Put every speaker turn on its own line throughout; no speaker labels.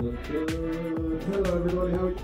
Hello everybody, how are you?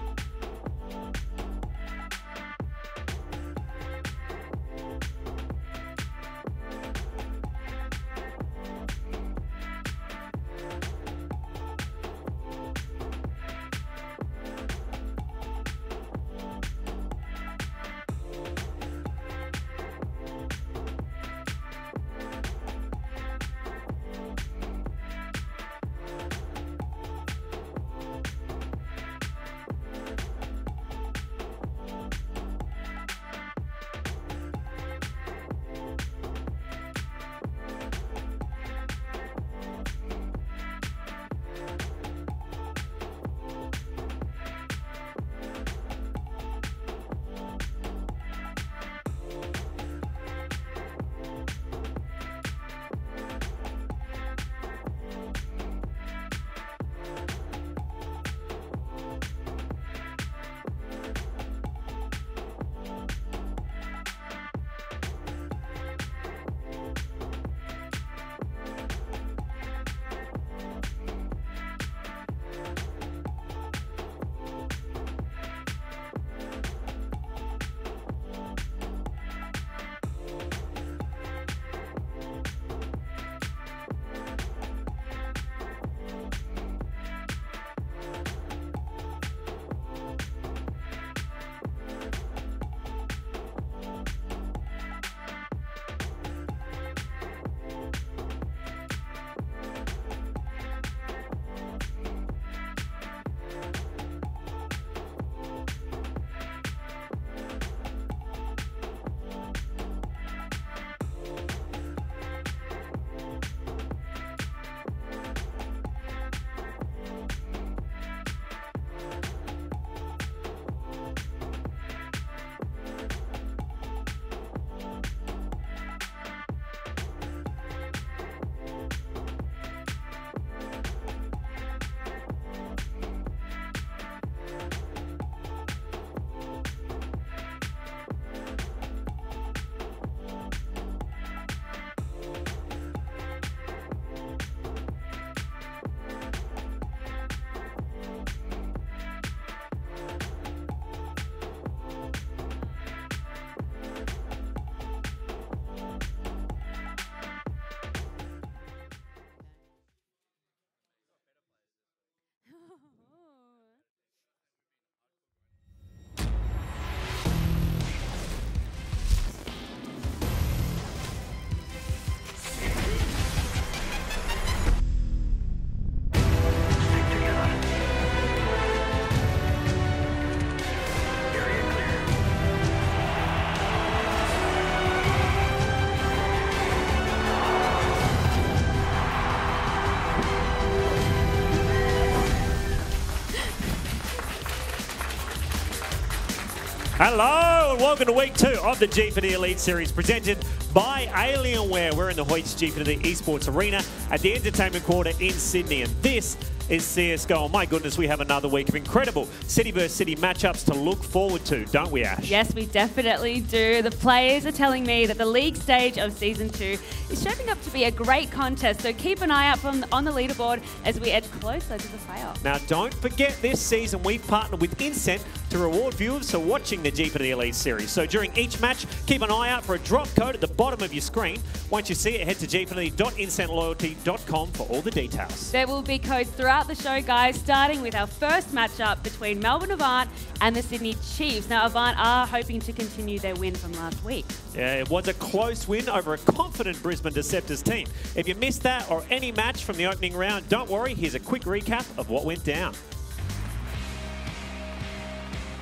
Hello and welcome to week 2 of the Gfinity Elite Series presented by Alienware. We're in the Hoyts Gfinity Esports Arena at the Entertainment Quarter in Sydney, and this is CSGO. And my goodness, we have another week of incredible city versus city matchups to look forward to, don't we, Ash?
Yes, we definitely do. The players are telling me that the league stage of Season 2 is shaping up to be a great contest, so keep an eye out on the leaderboard as we edge closer to the playoff.
Now, don't forget this season we've partnered with Incent to reward viewers for watching the Gfinity Elite Series. So during each match, keep an eye out for a drop code at the bottom of your screen. Once you see it, head to gfinity.incentloyalty.com for all the details.
There will be codes throughout the show, guys, starting with our first matchup between Melbourne Avant and the Sydney Chiefs. Now, Avant are hoping to continue their win from last week.
Yeah, it was a close win over a confident Brisbane Deceptors team. If you missed that or any match from the opening round, don't worry, here's a quick recap of what went down.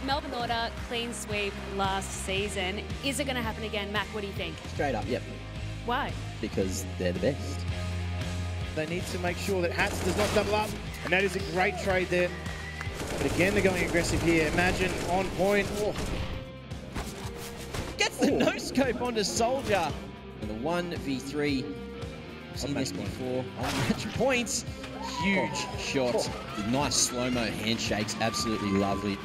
Melbourne Order clean sweep last season. Is it going to happen again? Mac, what do you think?
Straight up, yep.
Why?
Because they're the best.
They need to make sure that Hats does not double up, and that is a great trade there. But again, they're going aggressive here. Imagine on point. Oh.
Gets the no-scope onto Soldier. And the 1v3. Seen this before. On match points. Huge shot. The nice slow-mo handshakes. Absolutely lovely.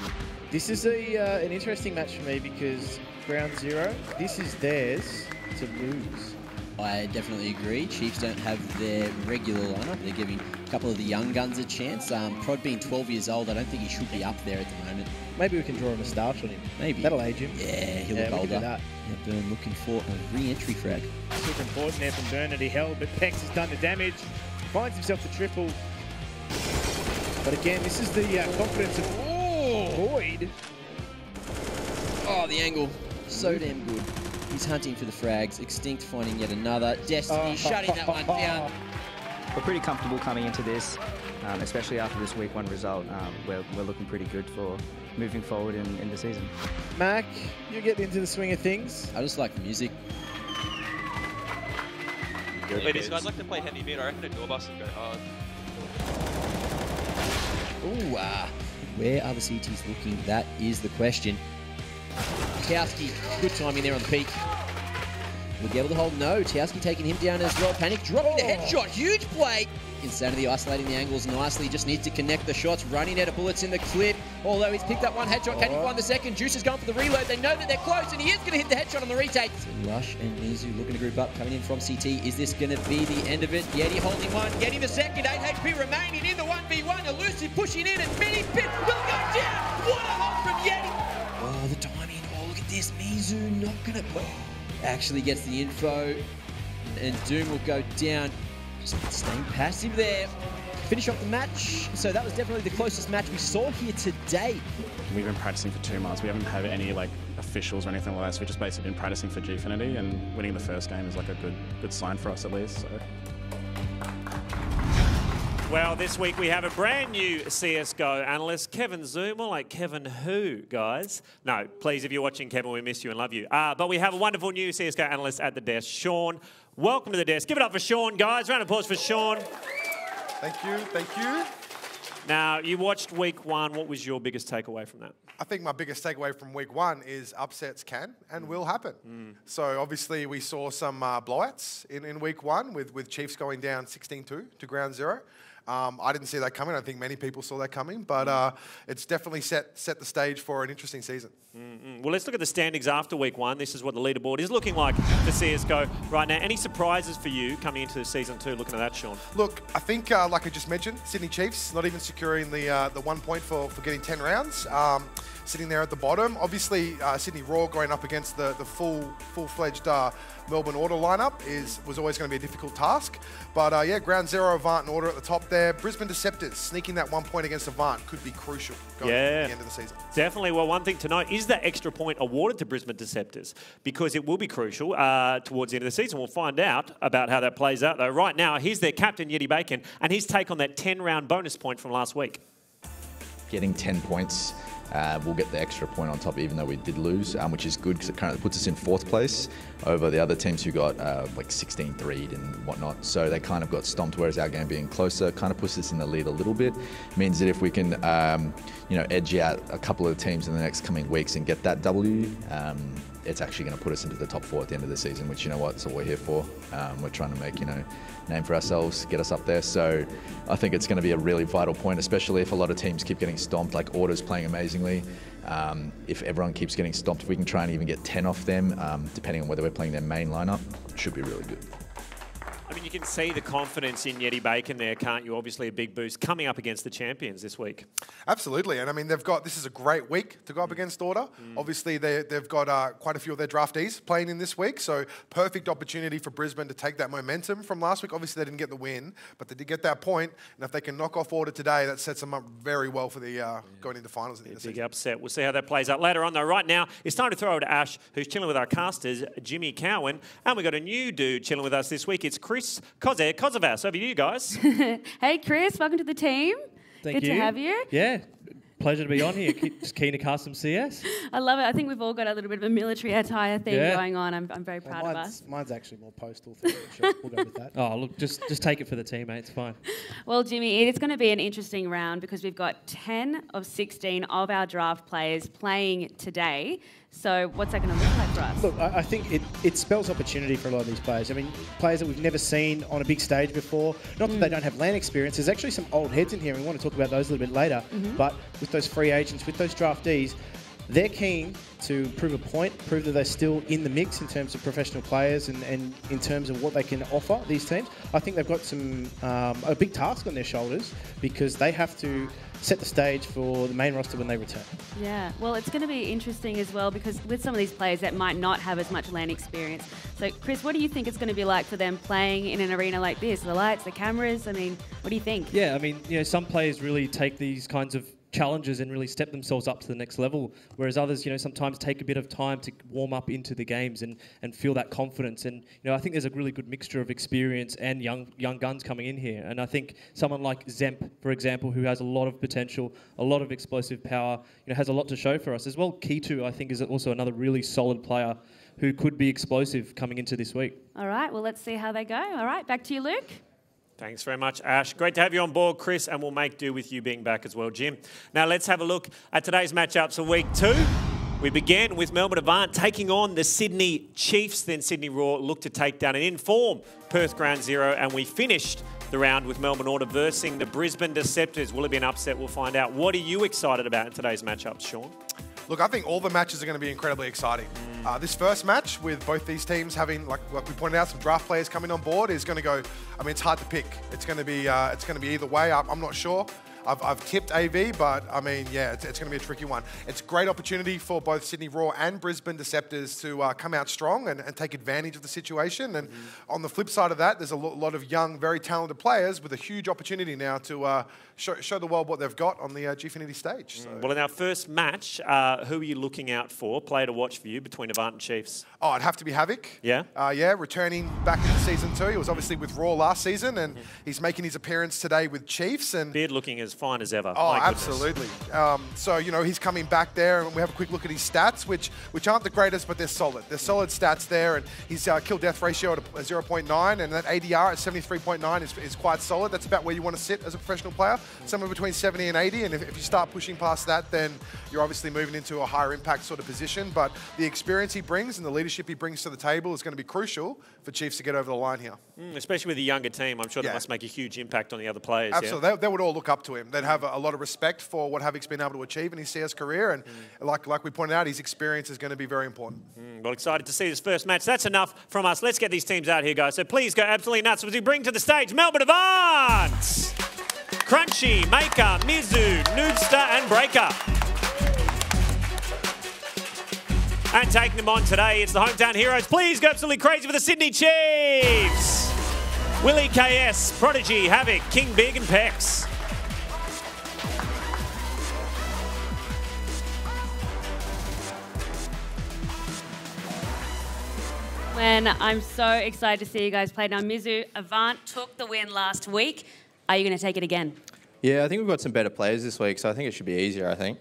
This is an interesting match for me because round 0, this is theirs to lose.
I definitely agree. Chiefs don't have their regular lineup. They're giving a couple of the young guns a chance. Prod being 12 years old, I don't think he should be up there at the moment.
Maybe we can draw a moustache on him.
Maybe.
That'll age him.
Yeah, he'll look
we
older.
can do that.
Yeah, Burn looking for a re-entry frag.
Super important there from Burn that he held, but Pex has done the damage. Finds himself the triple. But again, this is the confidence of Void.
Oh, the angle. So damn good. He's hunting for the frags. Extinct finding yet another. Destiny shutting that one down.
We're pretty comfortable coming into this, especially after this week 1 result. We're looking pretty good for moving forward in the season.
Mac, you're getting into the swing of things.
I just like the music.
Wait, these guys like to play heavy mid. I reckon a door bus would go hard.
Ooh, where are the CTs looking? That is the question. Towski, good timing there on the peak. Will be able to hold no. Towski taking him down as well. Panic dropping the headshot. Huge play. Insanity isolating the angles nicely. Just needs to connect the shots. Running out of bullets in the clip. Although he's picked up one headshot. Can he find the second? Juice is going for the reload. They know that they're close, and he is going to hit the headshot on the retake. So Lush and Mizu looking to group up. Coming in from CT. Is this going to be the end of it? Yeti holding one. Getting the second. 8 HP remaining in the 1v1. Elusive pushing in, and Mini Pit will go down. What a hold from Yeti. Oh, the timing. Oh, look at this. Mizu not going to... Actually gets the info, and Doom will go down. Just staying passive there. Finish off the match. So that was definitely the closest match we saw here today.
We've been practicing for 2 months. We haven't had any officials or anything like that. So we've just basically been practicing for Gfinity, and winning the first game is a good sign for us at least. So.
Well, this week we have a brand new CSGO analyst, Kevin Zuma, like Kevin who, guys? No, please, if you're watching, Kevin, we miss you and love you. But we have a wonderful new CSGO analyst at the desk, Sean. Welcome to the desk. Give it up for Sean, guys. Round of applause for Sean.
Thank you, thank you.
Now, you watched week 1. What was your biggest takeaway from that?
I think my biggest takeaway from week 1 is upsets can and will happen. So obviously we saw some blowouts in week 1 with Chiefs going down 16-2 to ground zero. I didn't see that coming. I think many people saw that coming, but it's definitely set the stage for an interesting season.
Well, let's look at the standings after week 1. This is what the leaderboard is looking like for CSGO right now. Any surprises for you coming into season 2? Looking at that, Sean.
Look, I think, like I just mentioned, Sydney Chiefs not even securing the 1 point for getting 10 rounds. Sitting there at the bottom. Obviously, Sydney Raw going up against the full-fledged Melbourne Order lineup was always going to be a difficult task. But yeah, ground zero, Avant and Order at the top there. Brisbane Deceptors sneaking that 1 point against Avant could be crucial going to the end of the season.
Definitely. Well, one thing to note is that extra point awarded to Brisbane Deceptors, because it will be crucial towards the end of the season. We'll find out about how that plays out, though. Right now, here's their captain, Yeti Bacon, and his take on that 10-round bonus point from last week.
Getting 10 points. We'll get the extra point on top, even though we did lose, which is good because it currently puts us in 4th place over the other teams who got like 16-3'd and whatnot. So they kind of got stomped, whereas our game being closer kind of puts us in the lead a little bit. Means that if we can, edge out a couple of teams in the next coming weeks and get that W, it's actually going to put us into the top 4 at the end of the season, which, you know what, that's what we're here for. We're trying to make, name for ourselves, get us up there. So I think it's going to be a really vital point, especially if a lot of teams keep getting stomped, like Order's playing amazingly. If everyone keeps getting stomped, if we can try and even get 10 off them, depending on whether we're playing their main lineup, it should be really good.
I mean, you can see the confidence in Yeti Bacon there, can't you? Obviously a big boost coming up against the champions this week.
Absolutely, and I mean, this is a great week to go up against Order. Obviously, they've got quite a few of their draftees playing in this week, so perfect opportunity for Brisbane to take that momentum from last week. Obviously, they didn't get the win, but they did get that point, and if they can knock off Order today, that sets them up very well for the going into finals at the end of the season. Big
upset. We'll see how that plays out later on, though. Right now, it's time to throw it to Ash, who's chilling with our casters, Jimmy Cowan, and we've got a new dude chilling with us this week. It's Chris Kozavas. Over to you guys.
Hey, Chris, welcome to the team.
Thank you.
Good to have you.
Yeah, pleasure to be on here. Just keen to cast some CS.
I love it. I think we've all got a little bit of a military attire theme going on. I'm very proud of us.
Mine's actually more postal thing. Sure, we'll go with that.
Oh, look, just take it for the team, mate. It's fine.
Well, Jimmy, it's going to be an interesting round because we've got 10 of 16 of our draft players playing today. So what's that going to look like for us?
Look, I think it spells opportunity for a lot of these players. I mean, players that we've never seen on a big stage before. Not that they don't have LAN experience. There's actually some old heads in here, and we want to talk about those a little bit later. But with those free agents, with those draftees, they're keen to prove a point, prove that they're still in the mix in terms of professional players and in terms of what they can offer these teams. I think they've got some a big task on their shoulders because they have to set the stage for the main roster when they return.
Yeah, well, it's going to be interesting as well because with some of these players that might not have as much LAN experience. So, Chris, what do you think it's going to be like for them playing in an arena like this? The lights, the cameras, I mean, what do you think?
Yeah, I mean, you know, some players really take these kinds of challenges and really step themselves up to the next level, whereas others, you know, sometimes take a bit of time to warm up into the games and feel that confidence. And, you know, I think there's a really good mixture of experience and young guns coming in here. And I think someone like Zemp, for example, who has a lot of potential, a lot of explosive power, you know, has a lot to show for us as well. Kitu, I think, is also another really solid player who could be explosive coming into this week.
All right, well, let's see how they go. All right, back to you, Luke.
Thanks very much, Ash. Great to have you on board, Chris, and we'll make do with you being back as well, Jim. Now let's have a look at today's matchups for week 2. We began with Melbourne Avant taking on the Sydney Chiefs, then Sydney Raw looked to take down an in-form Perth Ground Zero, and we finished the round with Melbourne Order versing the Brisbane Deceptors. Will it be an upset? We'll find out. What are you excited about in today's matchups, Sean?
Look, I think all the matches are going to be incredibly exciting. This first match with both these teams having, like we pointed out, some draft players coming on board is going to go. I mean, it's hard to pick. It's going to be either way. I'm not sure. I've tipped AV, but I mean, yeah, it's going to be a tricky one. It's a great opportunity for both Sydney Raw and Brisbane Deceptors to come out strong and take advantage of the situation. And on the flip side of that, there's a lot of young, very talented players with a huge opportunity now to show the world what they've got on the Gfinity stage. So.
Well, in our first match, who are you looking out for? Player to watch for you between Avant and Chiefs?
Oh, it'd have to be Havoc.
Yeah?
Yeah, returning back into Season 2. He was obviously with Raw last season, and he's making his appearance today with Chiefs. And
Beard looking as fine as ever.
Oh, absolutely. So, you know, he's coming back there, and we have a quick look at his stats, which aren't the greatest, but they're solid. They're solid stats there, and his kill-death ratio at 0.9, and that ADR at 73.9 is quite solid. That's about where you want to sit as a professional player, somewhere between 70 and 80, and if you start pushing past that, then you're obviously moving into a higher impact sort of position, but the experience he brings and the leadership he brings to the table is going to be crucial for Chiefs to get over the line here.
Especially with a younger team, I'm sure that must make a huge impact on the other players.
Absolutely.
Yeah?
They would all look up to him. They'd have a lot of respect for what Havoc's been able to achieve in his CS career, and like we pointed out, his experience is going to be very important.
Well, excited to see this first match. That's enough from us. Let's get these teams out here, guys. So please go absolutely nuts as we bring to the stage Melbourne Avant! Crunchy, Maker, Mizu, Noobster and Breaker. And taking them on today, it's the hometown heroes. Please go absolutely crazy for the Sydney Chiefs. Willie KS, Prodigy, Havoc, King Big and Pex.
When I'm so excited to see you guys play. Now, Mizu, Avant took the win last week. Are you going to take it again?
Yeah, I think we've got some better players this week, so I think it should be easier, I think.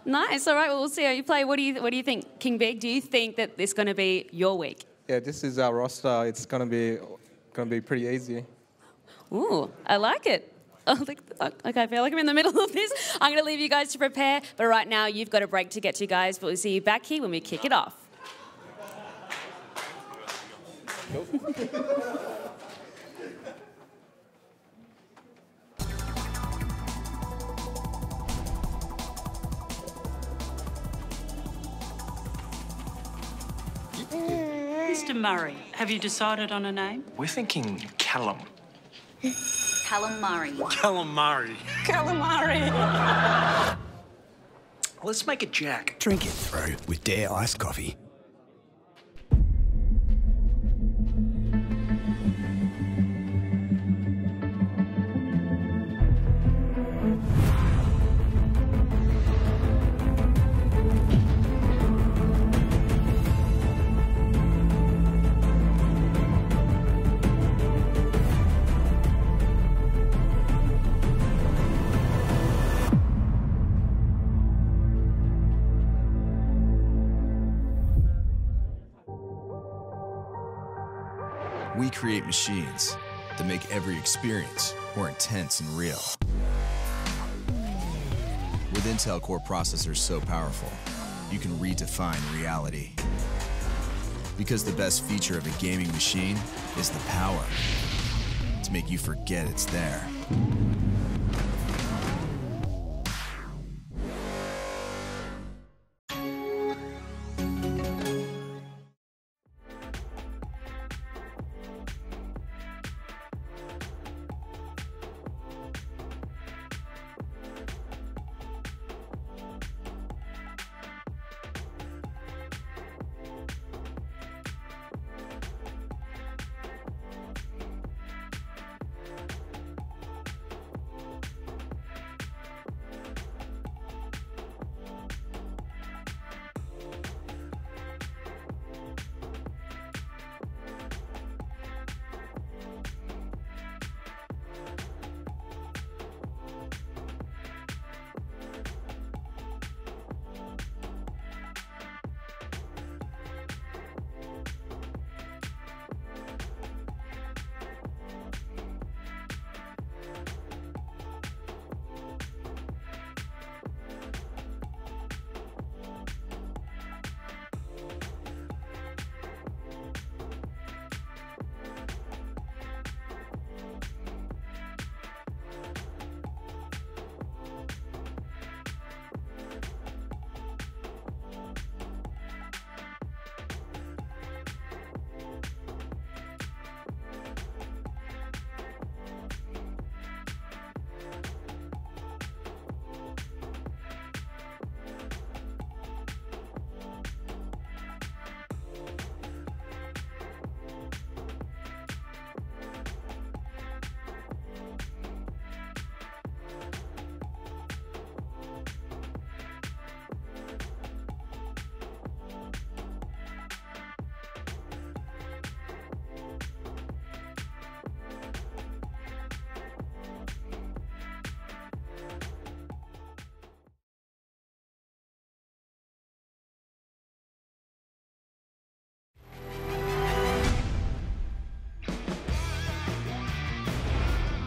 Nice. All right, well, we'll see how you play. What do you think, King Big? Do you think that this is going to be your week?
Yeah, this is our roster. It's going to be pretty easy.
Ooh, I like it. Oh, okay, I feel like I'm in the middle of this. I'm going to leave you guys to prepare, but right now you've got a break to get to, guys. But we'll see you back here when we kick it off.
Mr. Murray, have you decided on a name?
We're thinking Callum.
Calamari.
Calamari.
Calamari.
Let's make it Jack.
Drink it through with Dare iced coffee.
We create machines that make every experience more intense and real. With Intel Core processors so powerful, you can redefine reality. Because the best feature of a gaming machine is the power to make you forget it's there.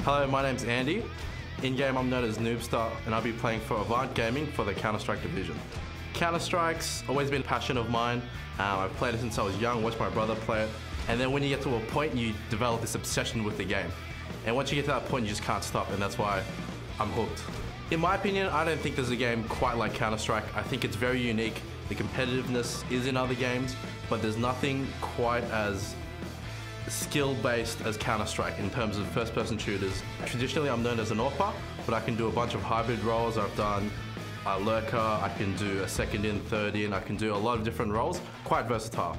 Hello, my name's Andy. In-game, I'm known as Noobstar, and I'll be playing for Avant Gaming for the Counter-Strike division. Counter-Strike's always been a passion of mine. I've played it since I was young, watched my brother play it. And then when you get to a point, you develop this obsession with the game. And once you get to that point, you just can't stop, and that's why I'm hooked. In my opinion, I don't think there's a game quite like Counter-Strike. I think it's very unique. The competitiveness is in other games, but there's nothing quite as skill-based as Counter-Strike in terms of first-person shooters. Traditionally, I'm known as an AWPer, but I can do a bunch of hybrid roles. I've done a lurker, I can do a second in, third in, I can do a lot of different roles. Quite versatile.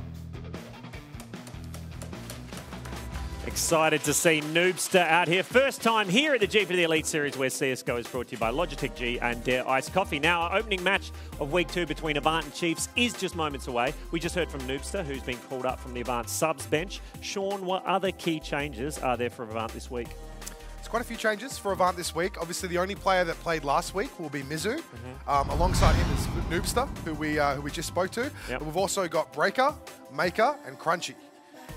Excited to see Noobster out here. First time here at the Gfinity Elite Series where CSGO is brought to you by Logitech G and Dare Iced Coffee. Now, our opening match of Week 2 between Avant and Chiefs is just moments away. We just heard from Noobster, who's been called up from the Avant subs bench. Sean, what other key changes are there for Avant this week?
There's quite a few changes for Avant this week. Obviously, the only player that played last week will be Mizu. Alongside him is Noobster, who we just spoke to. Yep. We've also got Breaker, Maker, and Crunchy.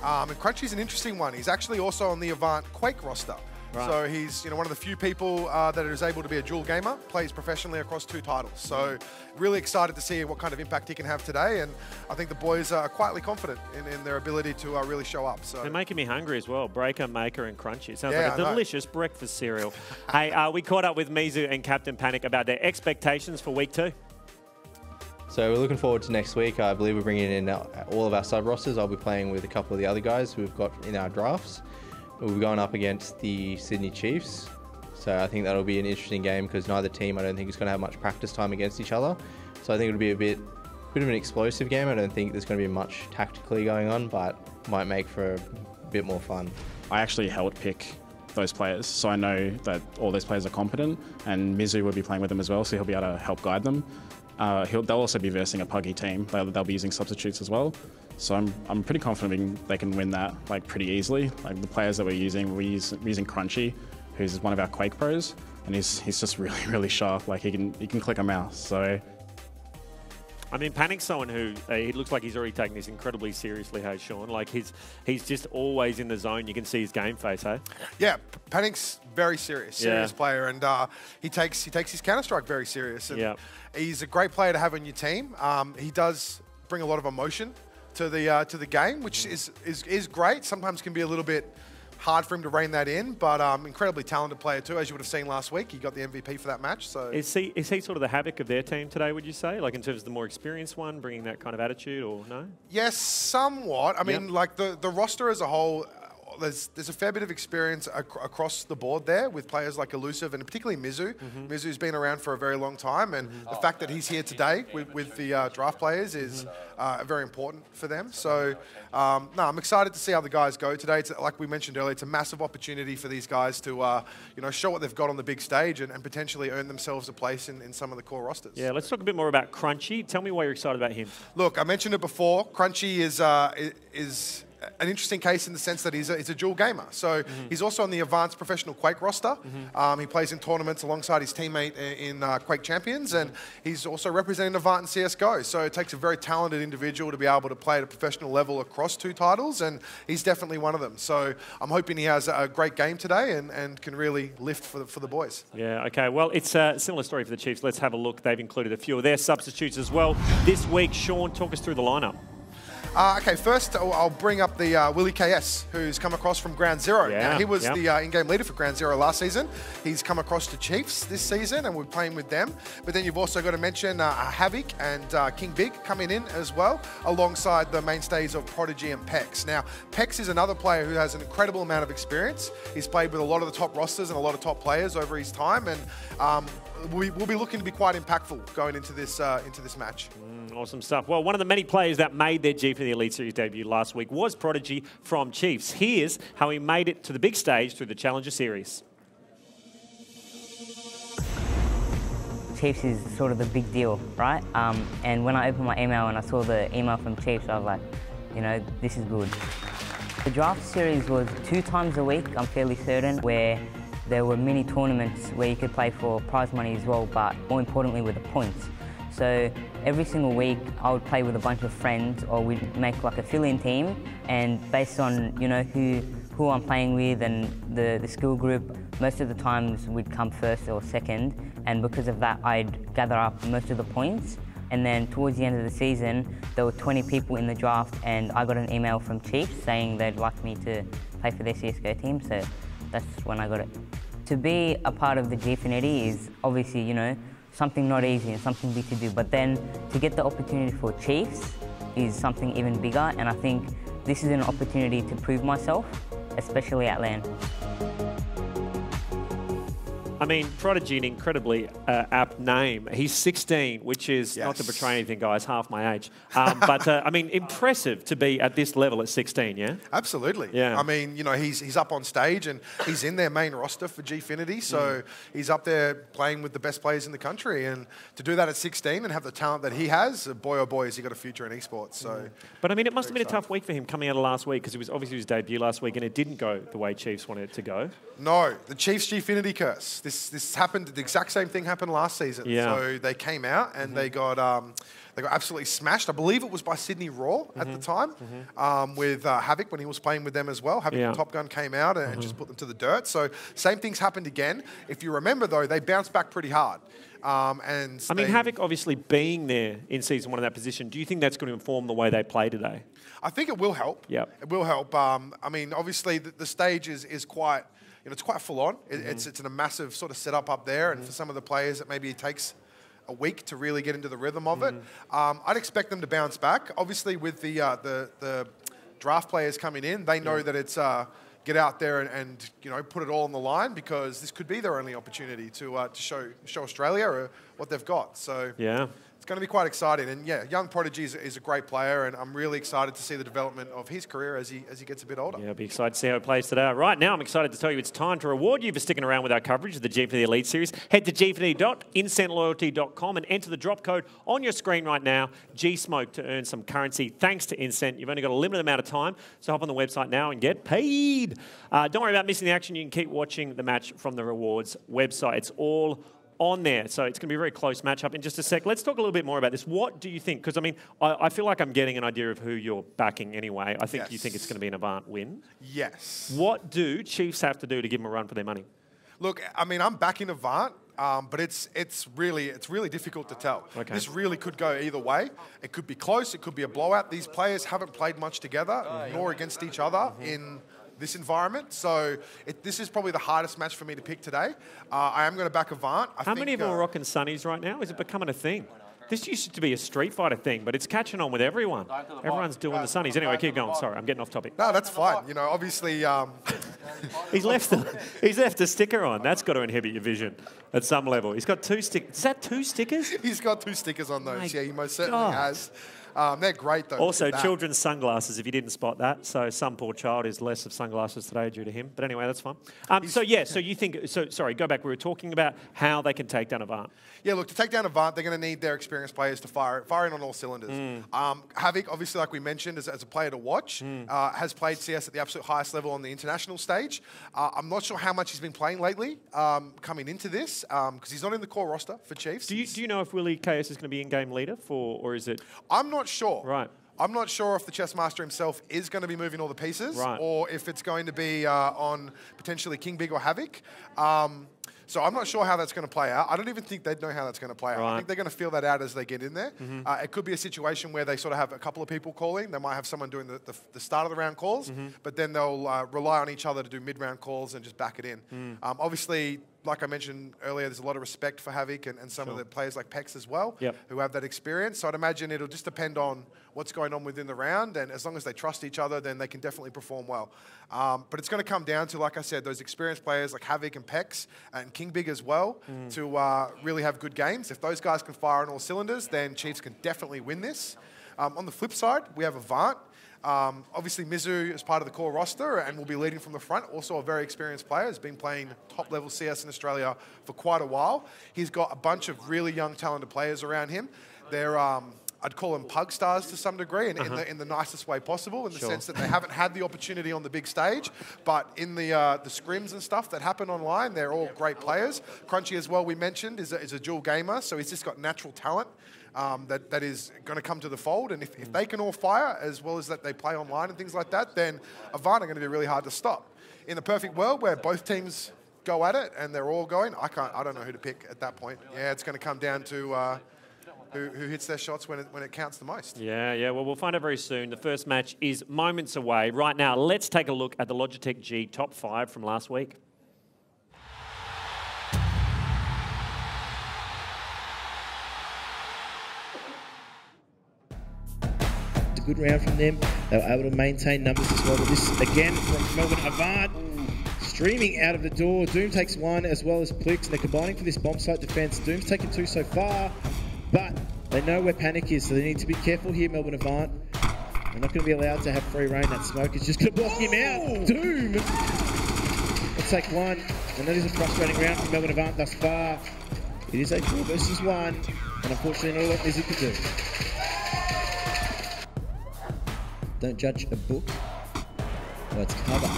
And Crunchy's an interesting one. He's actually also on the Avant Quake roster. Right. So he's one of the few people that is able to be a dual gamer, plays professionally across 2 titles. So really excited to see what kind of impact he can have today. And I think the boys are quietly confident in their ability to really show up. So
they're making me hungry as well. Breaker, Maker, and Crunchy. It sounds like a delicious breakfast cereal. Hey, we caught up with Mizu and Captain Panic about their expectations for Week 2.
So we're looking forward to next week. I believe we're bringing in all of our sub-rosters. I'll be playing with a couple of the other guys who we've got in our drafts. We'll be going up against the Sydney Chiefs. So I think that'll be an interesting game because neither team, I don't think, is going to have much practice time against each other. So I think it'll be a bit of an explosive game. I don't think there's going to be much tactically going on, but might make for a bit more fun.
I actually helped pick those players, so I know that all those players are competent, and Mizu will be playing with them as well, so he'll be able to help guide them. They'll also be versing a puggy team. They'll be using substitutes as well. So I'm pretty confident they can win that pretty easily. Like the players that we're using Crunchy, who's one of our Quake pros, and he's just really, really sharp. Like he can click a mouse. So
I mean, Panic's someone who he looks like he's already taking this incredibly seriously, hey, Sean? Like he's just always in the zone. You can see his game face, hey?
Yeah, Panic's very serious player, and he takes his Counter-Strike very serious. And he's a great player to have on your team. He does bring a lot of emotion to the game, which is great. Sometimes can be a little bit hard for him to rein that in, but incredibly talented player too, as you would have seen last week. He got the MVP for that match. So is he sort of the havoc of their team today, would you say? Like in terms of the more experienced one, bringing that kind of attitude, or no? Yes, somewhat. I mean, like the roster as a whole, there's a fair bit of experience across the board there with players like Elusive and particularly Mizu. Mizu's been around for a very long time, and the fact that he's here today with the draft players is very important for them. So, no, I'm excited to see how the guys go today. It's, like we mentioned earlier, it's a massive opportunity for these guys to show what they've got on the big stage and potentially earn themselves a place in some of the core rosters. Yeah, let's talk a bit more about Crunchy. Tell me why you're excited about him. Look, I mentioned it before. Crunchy is an interesting case in the sense that he's a dual gamer. So he's also on the advanced professional Quake roster. He plays in tournaments alongside his teammate in Quake Champions, and he's also representing Avant in CSGO. So it takes a very talented individual to be able to play at a professional level across 2 titles, and he's definitely one of them. So I'm hoping he has a great game today and can really lift for the boys. Yeah, okay. Well, it's a similar story for the Chiefs. Let's have a look. They've included a few of their substitutes as well this week. Sean, talk us through the lineup. Okay, first I'll bring up the Willie KS, who's come across from Ground Zero. Yeah, now, he was the in-game leader for Ground Zero last season. He's come across to Chiefs this season, and we're playing with them. But then you've also got to mention Havoc and King Big coming in as well, alongside the mainstays of Prodigy and Pex. Now, Pex is another player who has an incredible amount of experience. He's played with a lot of the top rosters and a lot of top players over his time, and we'll be looking to be quite impactful going into this match. Awesome stuff. Well, one of the many players that made their Gfinity Elite Series debut last week was Prodigy from Chiefs. Here's how he made it to the big stage through the Challenger Series.
Chiefs is sort of the big deal, right? And when I opened my email and I saw the email from Chiefs, I was like, this is good. The draft series was 2 times a week, I'm fairly certain, where there were mini tournaments where you could play for prize money as well, but more importantly with the points. So every single week I would play with a bunch of friends, or we'd make like a fill-in team, and based on who who I'm playing with and the skill group, most of the times we'd come first or second, and because of that I'd gather up most of the points. And then towards the end of the season, there were 20 people in the draft, and I got an email from Chiefs saying they'd like me to play for their CSGO team, so that's when I got it. To be a part of the Gfinity is obviously, you know, something not easy and something big to do, but then to get the opportunity for Chiefs is something even bigger, and I think this is an opportunity to prove myself, especially at LAN.
I mean, Prodigy, an incredibly apt name. He's 16, which is, not to betray anything, guys, half my age. But, I mean, impressive to be at this level at 16, yeah?
Absolutely.
Yeah.
I mean, you know, he's up on stage and he's in their main roster for Gfinity, so he's up there playing with the best players in the country. And to do that at 16 and have the talent that he has, boy, oh boy, has he got a future in esports. So,
But, I mean, it must have been a tough week for him coming out of last week, because it was obviously his debut last week and it didn't go the way Chiefs wanted it to go.
No, the Chiefs Gfinity curse. This happened. The exact same thing happened last season.
Yeah.
So they came out and they got absolutely smashed. I believe it was by Sydney Raw at the time, with Havoc when he was playing with them as well. Havoc and Top Gun came out and just put them to the dirt. So same things happened again. If you remember though, they bounced back pretty hard. I mean, Havoc
obviously being there in Season 1 in that position, do you think that's going to inform the way they play today?
I think it will help.
Yep.
It will help. I mean, obviously the stage is quite, you know, it's quite full on. It's in a massive sort of setup up there, and for some of the players, it maybe takes a week to really get into the rhythm of it. I'd expect them to bounce back. Obviously, with the draft players coming in, they know that it's get out there and you know, put it all on the line, because this could be their only opportunity to show Australia what they've got. So
yeah.
It's going to be quite exciting. And yeah, young Prodigy is a great player, and I'm really excited to see the development of his career as he gets a bit older.
Yeah, I'll be excited to see how it plays today. Right now, I'm excited to tell you it's time to reward you for sticking around with our coverage of the Gfinity Elite Series. Head to gfinity.incentloyalty.com and enter the drop code on your screen right now, GSMOKE, to earn some currency thanks to Incent. You've only got a limited amount of time, so hop on the website now and get paid. Don't worry about missing the action. You can keep watching the match from the rewards website. It's all on there, so it's going to be a very close matchup in just a sec. Let's talk a little bit more about this. What do you think? Because, I mean, I feel like I'm getting an idea of who you're backing anyway. I think you think it's going to be an Avant win.
Yes.
What do Chiefs have to do to give them a run for their money?
Look, I mean, I'm backing Avant, but it's really difficult to tell.
Okay.
This really could go either way. It could be close. It could be a blowout. These players haven't played much together, nor against each other in this environment. So this is probably the hardest match for me to pick today. I am going to back Avant.
How many of them are rocking sunnies right now? Is it becoming a thing? This used to be a Street Fighter thing, but it's catching on with everyone. Everyone's doing the sunnies. Anyway, keep going. Sorry, I'm getting off topic.
No, that's fine. You know, obviously...
he's left a sticker on. That's got to inhibit your vision at some level. He's got 2 stickers. Is that 2 stickers?
He's got 2 stickers on those. Yeah, he most certainly
God.
has. They're great, though.
Also, children's sunglasses, if you didn't spot that. So some poor child is less of sunglasses today due to him. But anyway, that's fine. So you think... So, sorry, go back. We were talking about how they can take down Avant.
Yeah, look, to take down Avant, they're going to need their experienced players to fire in on all cylinders. Havoc, obviously, like we mentioned, as a player to watch, has played CS at the absolute highest level on the international stage. I'm not sure how much he's been playing lately coming into this, because he's not in the core roster for Chiefs.
Do you know if Willie KS is going to be in-game leader or is it...
I'm not sure.
Right.
I'm not sure if the chess master himself is going to be moving all the pieces, or if it's going to be on potentially King Big or Havoc. So I'm not sure how that's going to play out. I don't even think they'd know how that's going to play out. I think they're going to feel that out as they get in there. It could be a situation where they sort of have a couple of people calling. They might have someone doing the start of the round calls, but then they'll rely on each other to do mid-round calls and just back it in. Obviously, like I mentioned earlier, there's a lot of respect for Havoc and some of the players like Pex as well, who have that experience. So I'd imagine it'll just depend on what's going on within the round, and as long as they trust each other, then they can definitely perform well. But it's going to come down to, like I said, those experienced players like Havoc and Pex and King Big as well to really have good games. If those guys can fire on all cylinders, then Chiefs can definitely win this. On the flip side, we have Avant. Obviously, Mizu is part of the core roster and will be leading from the front. Also a very experienced player, has been playing top-level CS in Australia for quite a while. He's got a bunch of really young, talented players around him. They're... I'd call them pug stars to some degree, and in the nicest way possible, in the sense that they haven't had the opportunity on the big stage, but in the scrims and stuff that happen online, they're all great players. Crunchy as well, we mentioned, is a dual gamer, so he's just got natural talent that is going to come to the fold. And if they can all fire, as well as that they play online and things like that, then Avant are going to be really hard to stop. In the perfect world where both teams go at it and they're all going, I don't know who to pick at that point. Yeah, it's going to come down to who hits their shots when it counts the most.
Yeah. Well, we'll find out very soon. The first match is moments away. Right now, let's take a look at the Logitech G top 5 from last week.
A good round from them. They were able to maintain numbers as well. But this again from Melbourne Avant. Streaming out of the door. Doom takes one as well as Plix, and they're combining for this bomb site defense. Doom's taken 2 so far, but they know where Panic is, so they need to be careful here, Melbourne Avant. They're not going to be allowed to have free reign. That smoke is just going to block him out. Doom! Let's take one, and that is a frustrating round for Melbourne Avant thus far. It is a 4 versus 1, and unfortunately not a lot Izzy can do.
Don't judge a book by its cover.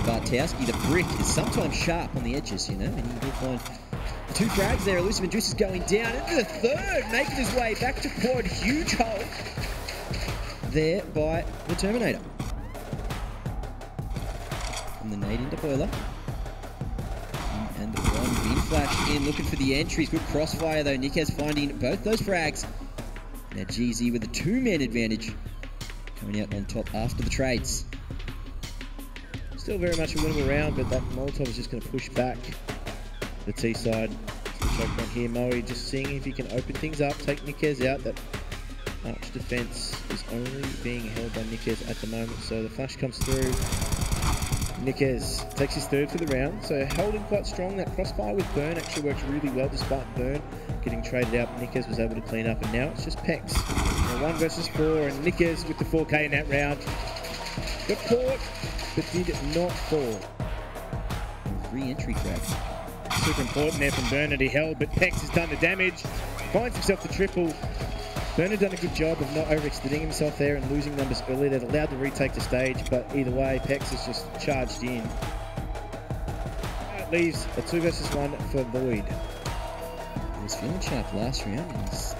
Bartowski, the brick, is sometimes sharp on the edges, you know, and you will find 2 frags there. Elusive and Juice is going down into the third, making his way back to quad. Huge hole there by the Terminator. And the nade into Boiler. And the one bin flash in, looking for the entries. Good crossfire though. Nikez finding both those frags. Now GZ with a 2-man advantage, coming out on top after the trades. Still very much a winnable round, but that Molotov is just going to push back the T side. Choke on here, Moe just seeing if he can open things up, take Nikez out. That arch defense is only being held by Nikez at the moment, so the flash comes through. Nikez takes his 3rd for the round, so holding quite strong. That crossfire with Burn actually works really well despite Burn getting traded out. Nikez was able to clean up, and now it's just Pex. Now 1 versus 4, and Nikez with the 4K in that round. Got caught, but did not fall. Re-entry crack. Super important there from Bernard. He held, but Pex has done the damage. Finds himself the triple. Bernard done a good job of not overextending himself there and losing numbers early. They're allowed to retake the stage, but either way, Pex has just charged in. It leaves a 2 versus 1 for Void. He was feeling sharp last round, and he's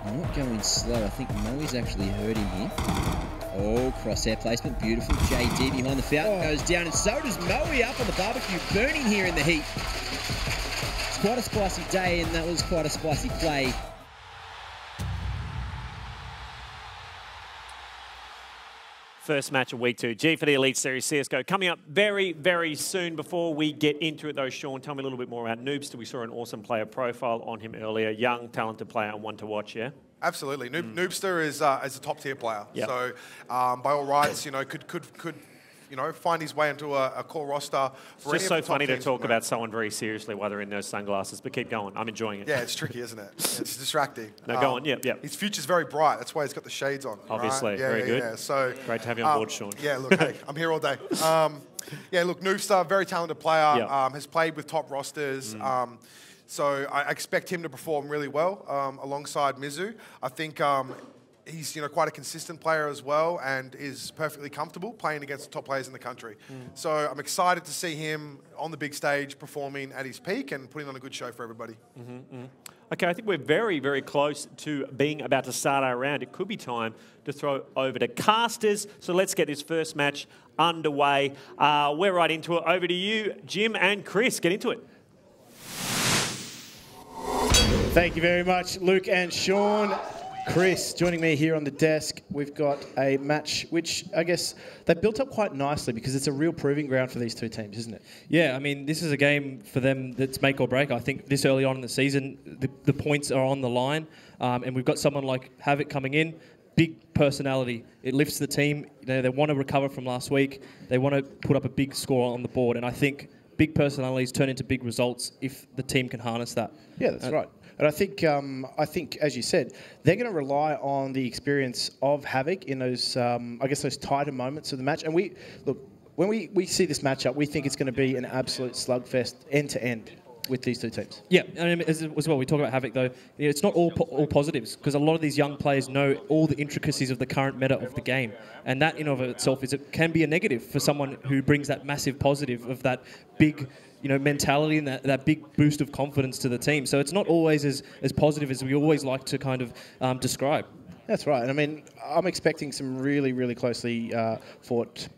not going slow. I think Moe's actually hurt him here. Oh, crosshair placement, beautiful. JD behind the fountain goes down, and so does Moe up on the barbecue, burning here in the heat. It's quite a spicy day, and that was quite a spicy play.
First match of week 2, Gfinity Elite Series CSGO coming up very, very soon. Before we get into it though, Sean, tell me a little bit more about Noobster. We saw an awesome player profile on him earlier. Young, talented player and one to watch, yeah?
Absolutely. Noobster is a top tier player. Yep. So by all rights, you know, could you know, find his way into a core roster. For
it's just so funny to talk about someone very seriously while they're in those sunglasses, but keep going. I'm enjoying it.
Yeah, it's tricky, isn't it? It's distracting.
No, go on. Yep.
His future's very bright. That's why he's got the shades on.
Obviously.
Right?
Very good.
Yeah. So
great to have you on board, Sean.
Yeah, look, hey, I'm here all day. Yeah, look, Noobster, very talented player, has played with top rosters. So I expect him to perform really well alongside Mizu. I think he's quite a consistent player as well, and is perfectly comfortable playing against the top players in the country. So I'm excited to see him on the big stage performing at his peak and putting on a good show for everybody.
Okay, I think we're very, very close to being about to start our round. It could be time to throw over to casters. So let's get this first match underway. We're right into it. Over to you, Jim and Chris. Get into it.
Thank you very much, Luke and Sean. Chris, joining me here on the desk, we've got a match which I guess they built up quite nicely because it's a real proving ground for these two teams, isn't it?
Yeah, I mean, this is a game for them that's make or break. I think this early on in the season, the points are on the line, and we've got someone like Havoc coming in, big personality. It lifts the team. They want to recover from last week. They want to put up a big score on the board, and I think big personalities turn into big results if the team can harness that.
Yeah, that's right. And I think, as you said, they're going to rely on the experience of Havoc in those, I guess, those tighter moments of the match. And when we see this matchup, we think it's going to be an absolute slugfest, end to end. with these two teams.
Yeah, and as well, we talk about Havoc though. It's not all positives because a lot of these young players know all the intricacies of the current meta of the game, and that in of itself can be a negative for someone who brings that massive positive of that big, mentality and that big boost of confidence to the team. So it's not always as positive as we always like to kind of describe.
That's right. And I mean, I'm expecting some really, really closely fought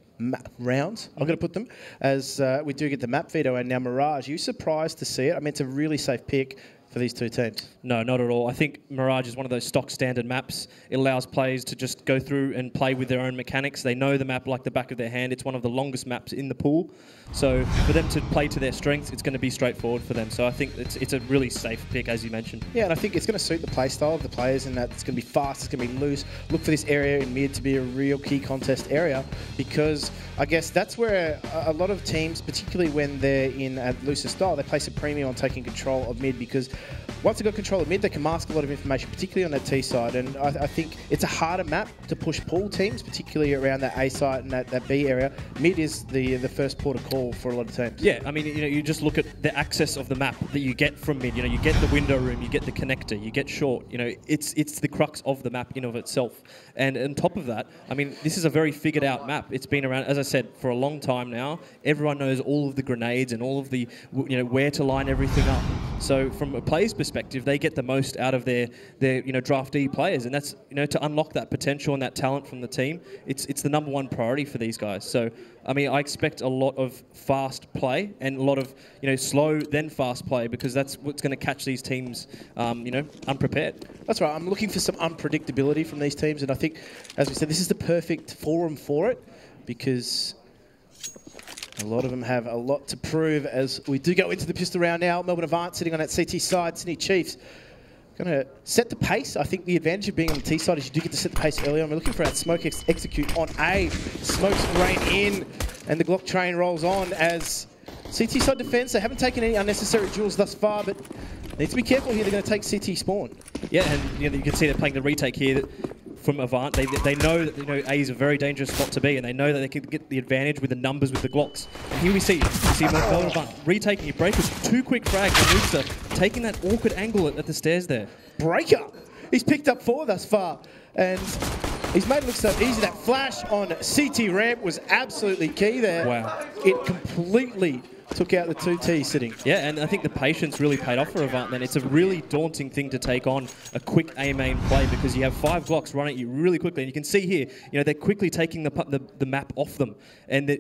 rounds, I'm going to put them, as we do get the map veto. And now Mirage, are you surprised to see it? I mean, it's a really safe pick for these two teams.
No, not at all. I think Mirage is one of those stock standard maps. It allows players to just go through and play with their own mechanics. They know the map like the back of their hand. It's one of the longest maps in the pool. So for them to play to their strengths, it's going to be straightforward for them. So I think it's a really safe pick, as you mentioned.
Yeah, and I think it's going to suit the play style of the players in that it's going to be fast, it's going to be loose. Look for this area in mid to be a real key contest area, because I guess that's where a lot of teams, particularly when they're in a looser style, they place a premium on taking control of mid, because once they've got control of mid, they can mask a lot of information, particularly on that T side. And I think it's a harder map to push pull teams, particularly around that A side and that B area. Mid is the first port of call for a lot of teams.
Yeah, I mean, you just look at the access of the map that you get from mid. You get the window room, you get the connector, you get short. It's the crux of the map in of itself. And on top of that, I mean, this is a very figured out map. It's been around, as I said, for a long time now. Everyone knows all of the grenades and all of the, where to line everything up. So from a player's perspective, they get the most out of their draftee players, and that's to unlock that potential and that talent from the team. It's the #1 priority for these guys. So I mean, I expect a lot of fast play and a lot of slow then fast play, because that's what's going to catch these teams unprepared.
That's right. I'm looking for some unpredictability from these teams, and I think, as we said, this is the perfect forum for it, because a lot of them have a lot to prove as we do go into the pistol round now. Melbourne Avant sitting on that CT side. Sydney Chiefs going to set the pace. I think the advantage of being on the T side is you do get to set the pace earlier. We're looking for that smoke execute on A. Smokes rain in, and the Glock train rolls on as CT side defense. They haven't taken any unnecessary duels thus far, but need to be careful here. They're going to take CT spawn.
Yeah, and you can see they're playing the retake here from Avant. They know that A is a very dangerous spot to be, and they know that they can get the advantage with the numbers with the Glocks. And here we see Melbourne Avant retaking your breakers. 2 quick frags. Nooster taking that awkward angle at the stairs there.
Breaker. He's picked up 4 thus far, and he's made it look so easy. That flash on CT ramp was absolutely key there.
Wow.
It completely took out the 2T sitting.
Yeah, and I think the patience really paid off for Avant then. It's a really daunting thing to take on a quick A-main play, because you have 5 Glocks running at you really quickly. And you can see here, they're quickly taking the map off them. And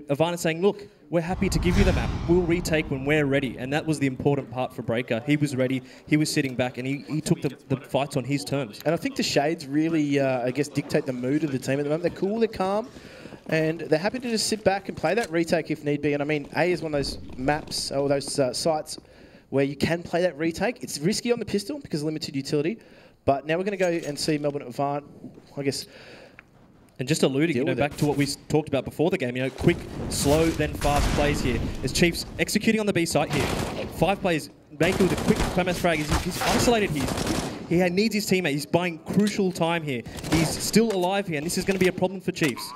Avant is saying, look, we're happy to give you the map. We'll retake when we're ready. And that was the important part for Breaker. He was ready. He was sitting back, and he took the fights on his terms.
And I think the shades really, I guess, dictate the mood of the team at the moment. They're cool, they're calm, and they're happy to just sit back and play that retake if need be. And I mean, A is one of those maps, or those sites where you can play that retake. It's risky on the pistol because of limited utility. But now we're going to go and see Melbourne Avant, I guess.
And just alluding, back to what we talked about before the game, quick, slow, then fast plays here. As Chiefs executing on the B site here. 5 players making with a quick Clemens frag. He's isolated here. He needs his teammate. He's buying crucial time here. He's still alive here, and this is going to be a problem for Chiefs.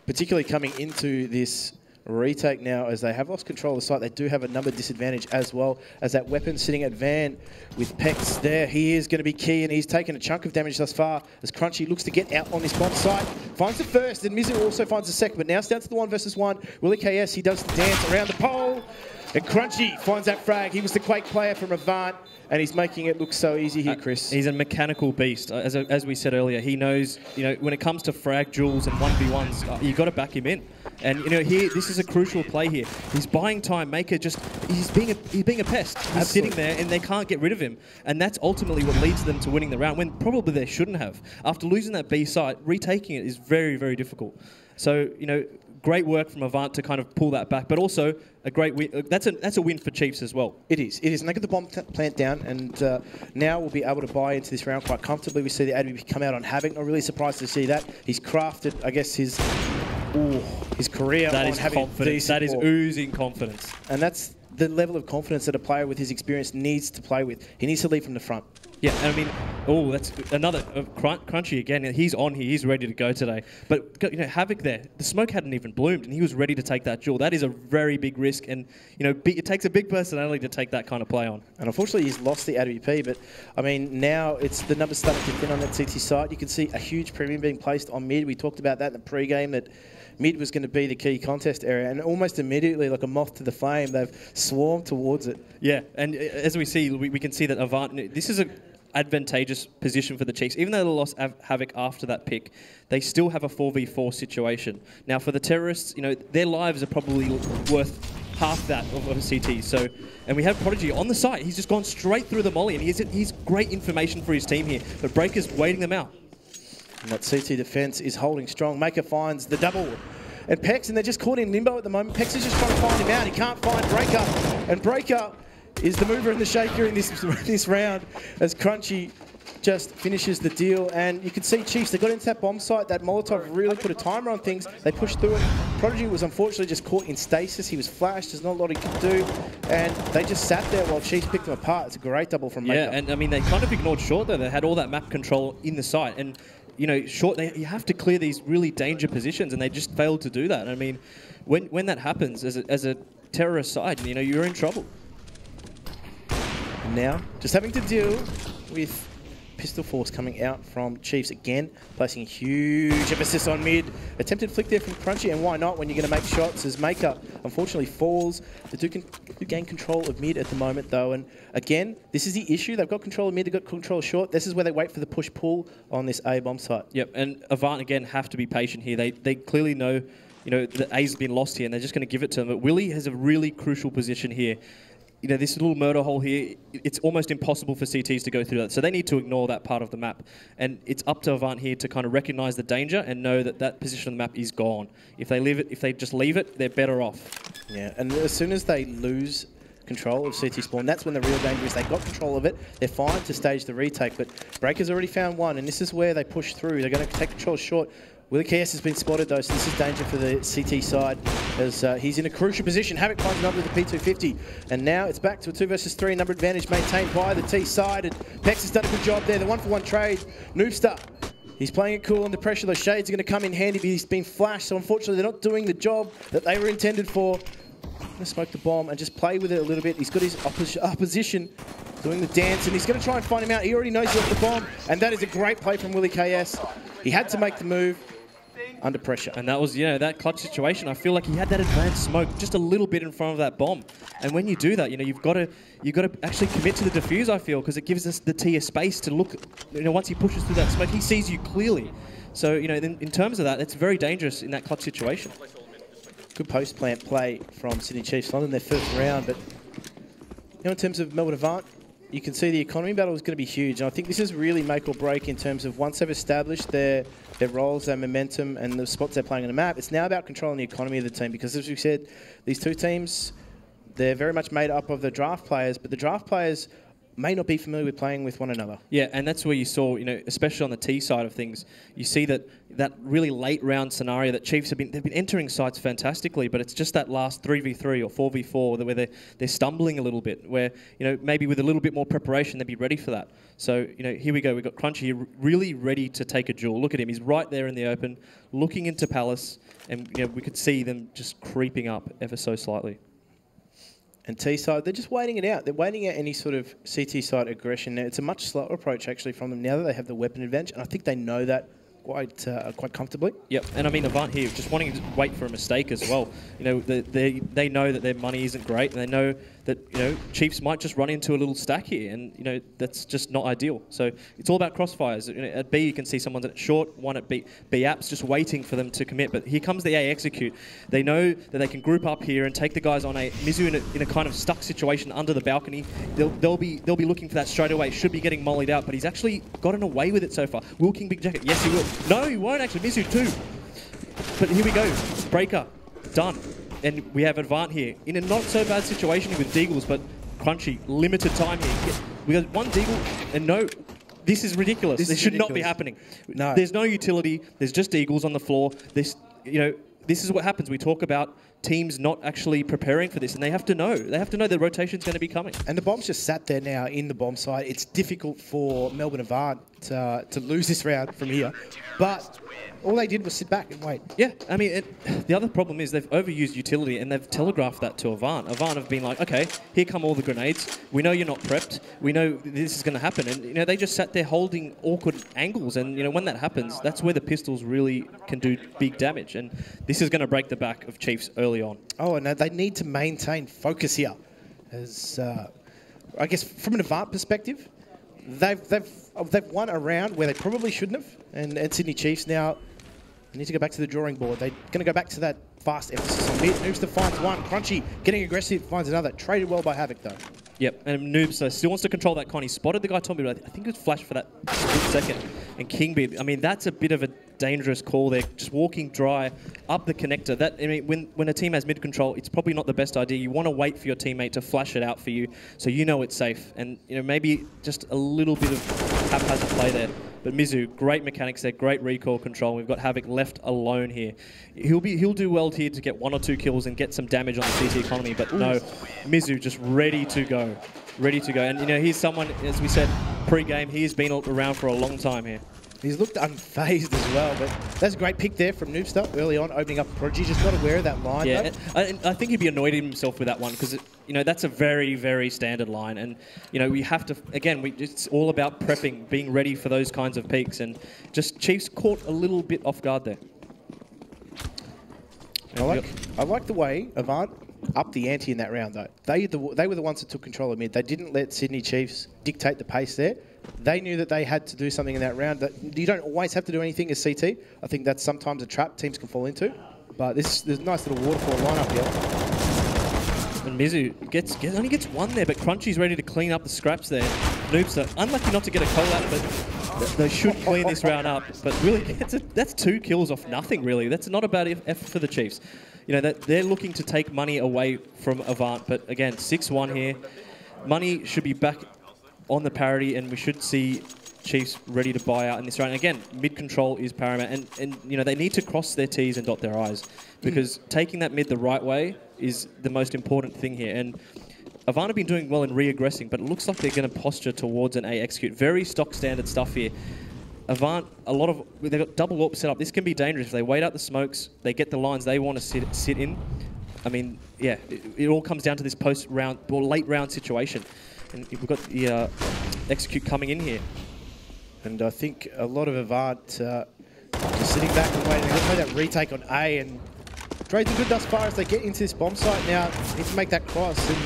Particularly coming into this retake now, as they have lost control of the site. They do have a number disadvantage as well, as that weapon sitting at Van with Pex there. He is going to be key, and he's taken a chunk of damage thus far as Crunchy looks to get out on this bomb site. Finds the first, and Mizu also finds the second, but now it's down to the 1 versus 1. Willie KS, he does the dance around the pole, and Crunchy finds that frag. He was the Quake player from Avant, and he's making it look so easy here, Chris.
He's a mechanical beast. As we said earlier, he knows, when it comes to frag duels and 1v1s, you've got to back him in. And, here, this is a crucial play here. He's buying time. He's being a pest. He's sitting there, and they can't get rid of him. And that's ultimately what leads them to winning the round, when probably they shouldn't have. After losing that B site, retaking it is very, very difficult. So, great work from Avant to kind of pull that back, but also a great win. That's a win for Chiefs as well.
It is. And they got the bomb plant down, and now we'll be able to buy into this round quite comfortably. We see the Adby come out on Havoc. Not really surprised to see that. He's crafted, I guess, his career
that
on
is
having
confidence. That is oozing confidence.
And that's the level of confidence that a player with his experience needs to play with. He needs to lead from the front.
Yeah, I mean, Oh, that's another Crunchy again. He's on here. He's ready to go today. But Havoc there. The smoke hadn't even bloomed, and he was ready to take that duel. That is a very big risk, and it takes a big personality to take that kind of play on.
And unfortunately, he's lost the AWP. But I mean, now it's the numbers starting to thin on that CT side. You can see a huge premium being placed on mid. We talked about that in the pre-game, that mid was going to be the key contest area, and almost immediately, like a moth to the flame, they've swarmed towards it.
Yeah, and as we see, we can see that Avant. This is a advantageous position for the Chiefs. Even though they lost Havoc after that pick, they still have a 4v4 situation. Now, for the terrorists, their lives are probably worth half that of a CT. So, and we have Prodigy on the site. He's just gone straight through the molly, and he's great information for his team here. But Breaker's waiting them out.
And that CT defense is holding strong. Maker finds the double. And Pex, and they're just caught in limbo at the moment. Pex is just trying to find him out. He can't find Breaker. And Breaker is the mover and the shaker in this round as Crunchy just finishes the deal. And you can see Chiefs, they got into that bomb site. That Molotov really put a timer on things. They pushed through it. Prodigy was unfortunately just caught in stasis. He was flashed. There's not a lot he could do. And they just sat there while Chiefs picked them apart. It's a great double from Maker.
Yeah, and I mean, they kind of ignored Short, though. They had all that map control in the site. And Short, you have to clear these really danger positions, and they just failed to do that. I mean, when that happens as a terrorist side, you're in trouble.
And now, just having to deal with pistol force coming out from Chiefs again, placing a huge emphasis on mid. Attempted flick there from Crunchy, and why not when you're going to make shots, as Maker unfortunately falls. They do gain control of mid at the moment, though, and again, this is the issue. They've got control of mid, they've got control of short. This is where they wait for the push-pull on this A bomb site.
Yep, and Avant, again, have to be patient here. They clearly know, that A's been lost here, and they're just going to give it to them. But Willie has a really crucial position here. This little murder hole here, it's almost impossible for CTs to go through that. So they need to ignore that part of the map. And it's up to Avant here to kind of recognize the danger and know that that position on the map is gone. If they just leave it, they're better off.
Yeah, and as soon as they lose control of CT spawn, that's when the real danger is. They got control of it. They're fine to stage the retake, but Breaker's already found one, and this is where they push through. They're going to take control short. Willie KS has been spotted, though, so this is danger for the CT side as he's in a crucial position. Havoc finds another with the P250, and now it's back to a 2 versus 3 number advantage maintained by the T side, and Pex has done a good job there. The 1-for-1 trade. Noobstar, he's playing it cool under pressure. Those shades are going to come in handy, but he's been flashed, so unfortunately they're not doing the job that they were intended for. Going to smoke the bomb and just play with it a little bit. He's got his opposition doing the dance, and he's going to try and find him out. He already knows he's off the bomb, and that is a great play from Willie KS. He had to make the move under pressure.
And that was, that clutch situation. I feel like he had that advanced smoke just a little bit in front of that bomb. And when you do that, you've got to actually commit to the defuse, I feel, because it gives us the T a space to look. Once he pushes through that smoke, he sees you clearly. So, in terms of that, it's very dangerous in that clutch situation.
Good post-plant play from Sydney Chiefs, not in their first round, but in terms of Melbourne Avant, you can see the economy battle is going to be huge. And I think this is really make or break in terms of once they've established their roles, their momentum, and the spots they're playing on the map, it's now about controlling the economy of the team. Because as we said, these two teams, they're very much made up of the draft players, but the draft players may not be familiar with playing with one another.
Yeah, and that's where you saw, especially on the T side of things, you see that really late round scenario that Chiefs they've been entering sites fantastically, but it's just that last 3v3 or 4v4 where they're stumbling a little bit, where, maybe with a little bit more preparation, they'd be ready for that. So, here we go. We've got Crunchy here really ready to take a duel. Look at him. He's right there in the open, looking into Palace, and, we could see them just creeping up ever so slightly.
And T-side, they're just waiting it out. They're waiting out any sort of CT-side aggression. Now, it's a much slower approach, actually, from them now that they have the weapon advantage, and I think they know that quite comfortably.
Yep, and I mean, Avant here, just wanting to wait for a mistake as well. They know that their money isn't great, and they know that, Chiefs might just run into a little stack here, and, that's just not ideal. So it's all about crossfires. At B, you can see someone's at short, one at B apps, just waiting for them to commit. But here comes the A execute. They know that they can group up here and take the guys on A. Mizu in a kind of stuck situation under the balcony. They'll be looking for that straight away. Should be getting mollied out, but he's actually gotten away with it so far. Will King Big Jacket? Yes, he will. No, he won't actually. Mizu too. But here we go. Breaker. Done. And we have Avant here in a not so bad situation with Deagles, but Crunchy, limited time here. We got one Deagle, and no, this is ridiculous. This should not be happening.
No.
There's no utility. There's just Deagles on the floor. This is what happens. We talk about teams not actually preparing for this, and they have to know. They have to know the rotation's going to be coming.
And the bomb's just sat there now in the bomb site. It's difficult for Melbourne Avant to lose this round from here, but all they did was sit back and wait.
Yeah, I mean, the other problem is they've overused utility, and they've telegraphed that to Avant. Avant have been like, okay, here come all the grenades. We know you're not prepped. We know this is going to happen. And, they just sat there holding awkward angles. And, when that happens, that's where the pistols really can do big damage. And this is going to break the back of Chiefs early on.
Oh, and they need to maintain focus here. As I guess from an Avant perspective, they've won a round where they probably shouldn't have. And Sydney Chiefs now need to go back to the drawing board. They're going to go back to that fast emphasis on mid. Noobster finds one. Crunchy getting aggressive, finds another. Traded well by Havoc, though.
Yep, and Noobster still wants to control that con. He spotted the guy Tommy, but I think it was flashed for that split second. And Kingbeard, I mean, that's a bit of a dangerous call there. Just walking dry up the connector. When a team has mid control, it's probably not the best idea. You want to wait for your teammate to flash it out for you so you know it's safe. And, maybe just a little bit of haphazard play there. But Mizu, great mechanics there, great recoil control. We've got Havoc left alone here. He'll do well here to get 1 or 2 kills and get some damage on the CT economy. But no, Mizu just ready to go, ready to go. And he's someone, as we said pre-game, he's been around for a long time here.
He's looked unfazed as well, but that's a great pick there from Noobster early on, opening up Prodigy. Just not aware of that line.
Yeah, and I think he'd be annoyed at himself with that one because that's a very, very standard line, and we have to it's all about prepping, being ready for those kinds of peaks, and just Chiefs caught a little bit off guard there.
I like the way Avant upped the ante in that round though. They were the ones that took control of mid. They didn't let Sydney Chiefs dictate the pace there. They knew that they had to do something in that round. That you don't always have to do anything as CT. I think that's sometimes a trap teams can fall into. But there's a nice little waterfall lineup here.
And Mizu only gets one there, but Crunchy's ready to clean up the scraps there. Noobster, unlucky not to get a call out, but they should clean this round up. But really, that's 2 kills off nothing, really. That's not a bad effort for the Chiefs. That they're looking to take money away from Avant. But again, 6-1 here. Money should be back on the parity, and we should see Chiefs ready to buy out in this round. And again, mid control is paramount, and they need to cross their T's and dot their I's, because taking that mid the right way is the most important thing here. And Avant have been doing well in re-aggressing, but it looks like they're going to posture towards an A execute. Very stock standard stuff here. Avant, they've got double warp set up. This can be dangerous. If they wait out the smokes, they get the lines they want to sit in. I mean, yeah, it all comes down to this post-round or late-round situation. And we've got the execute coming in here.
And I think a lot of Avant just sitting back and waiting. They'll play that retake on A, and Dre's good thus far as they get into this bomb site now. Need to make that cross, and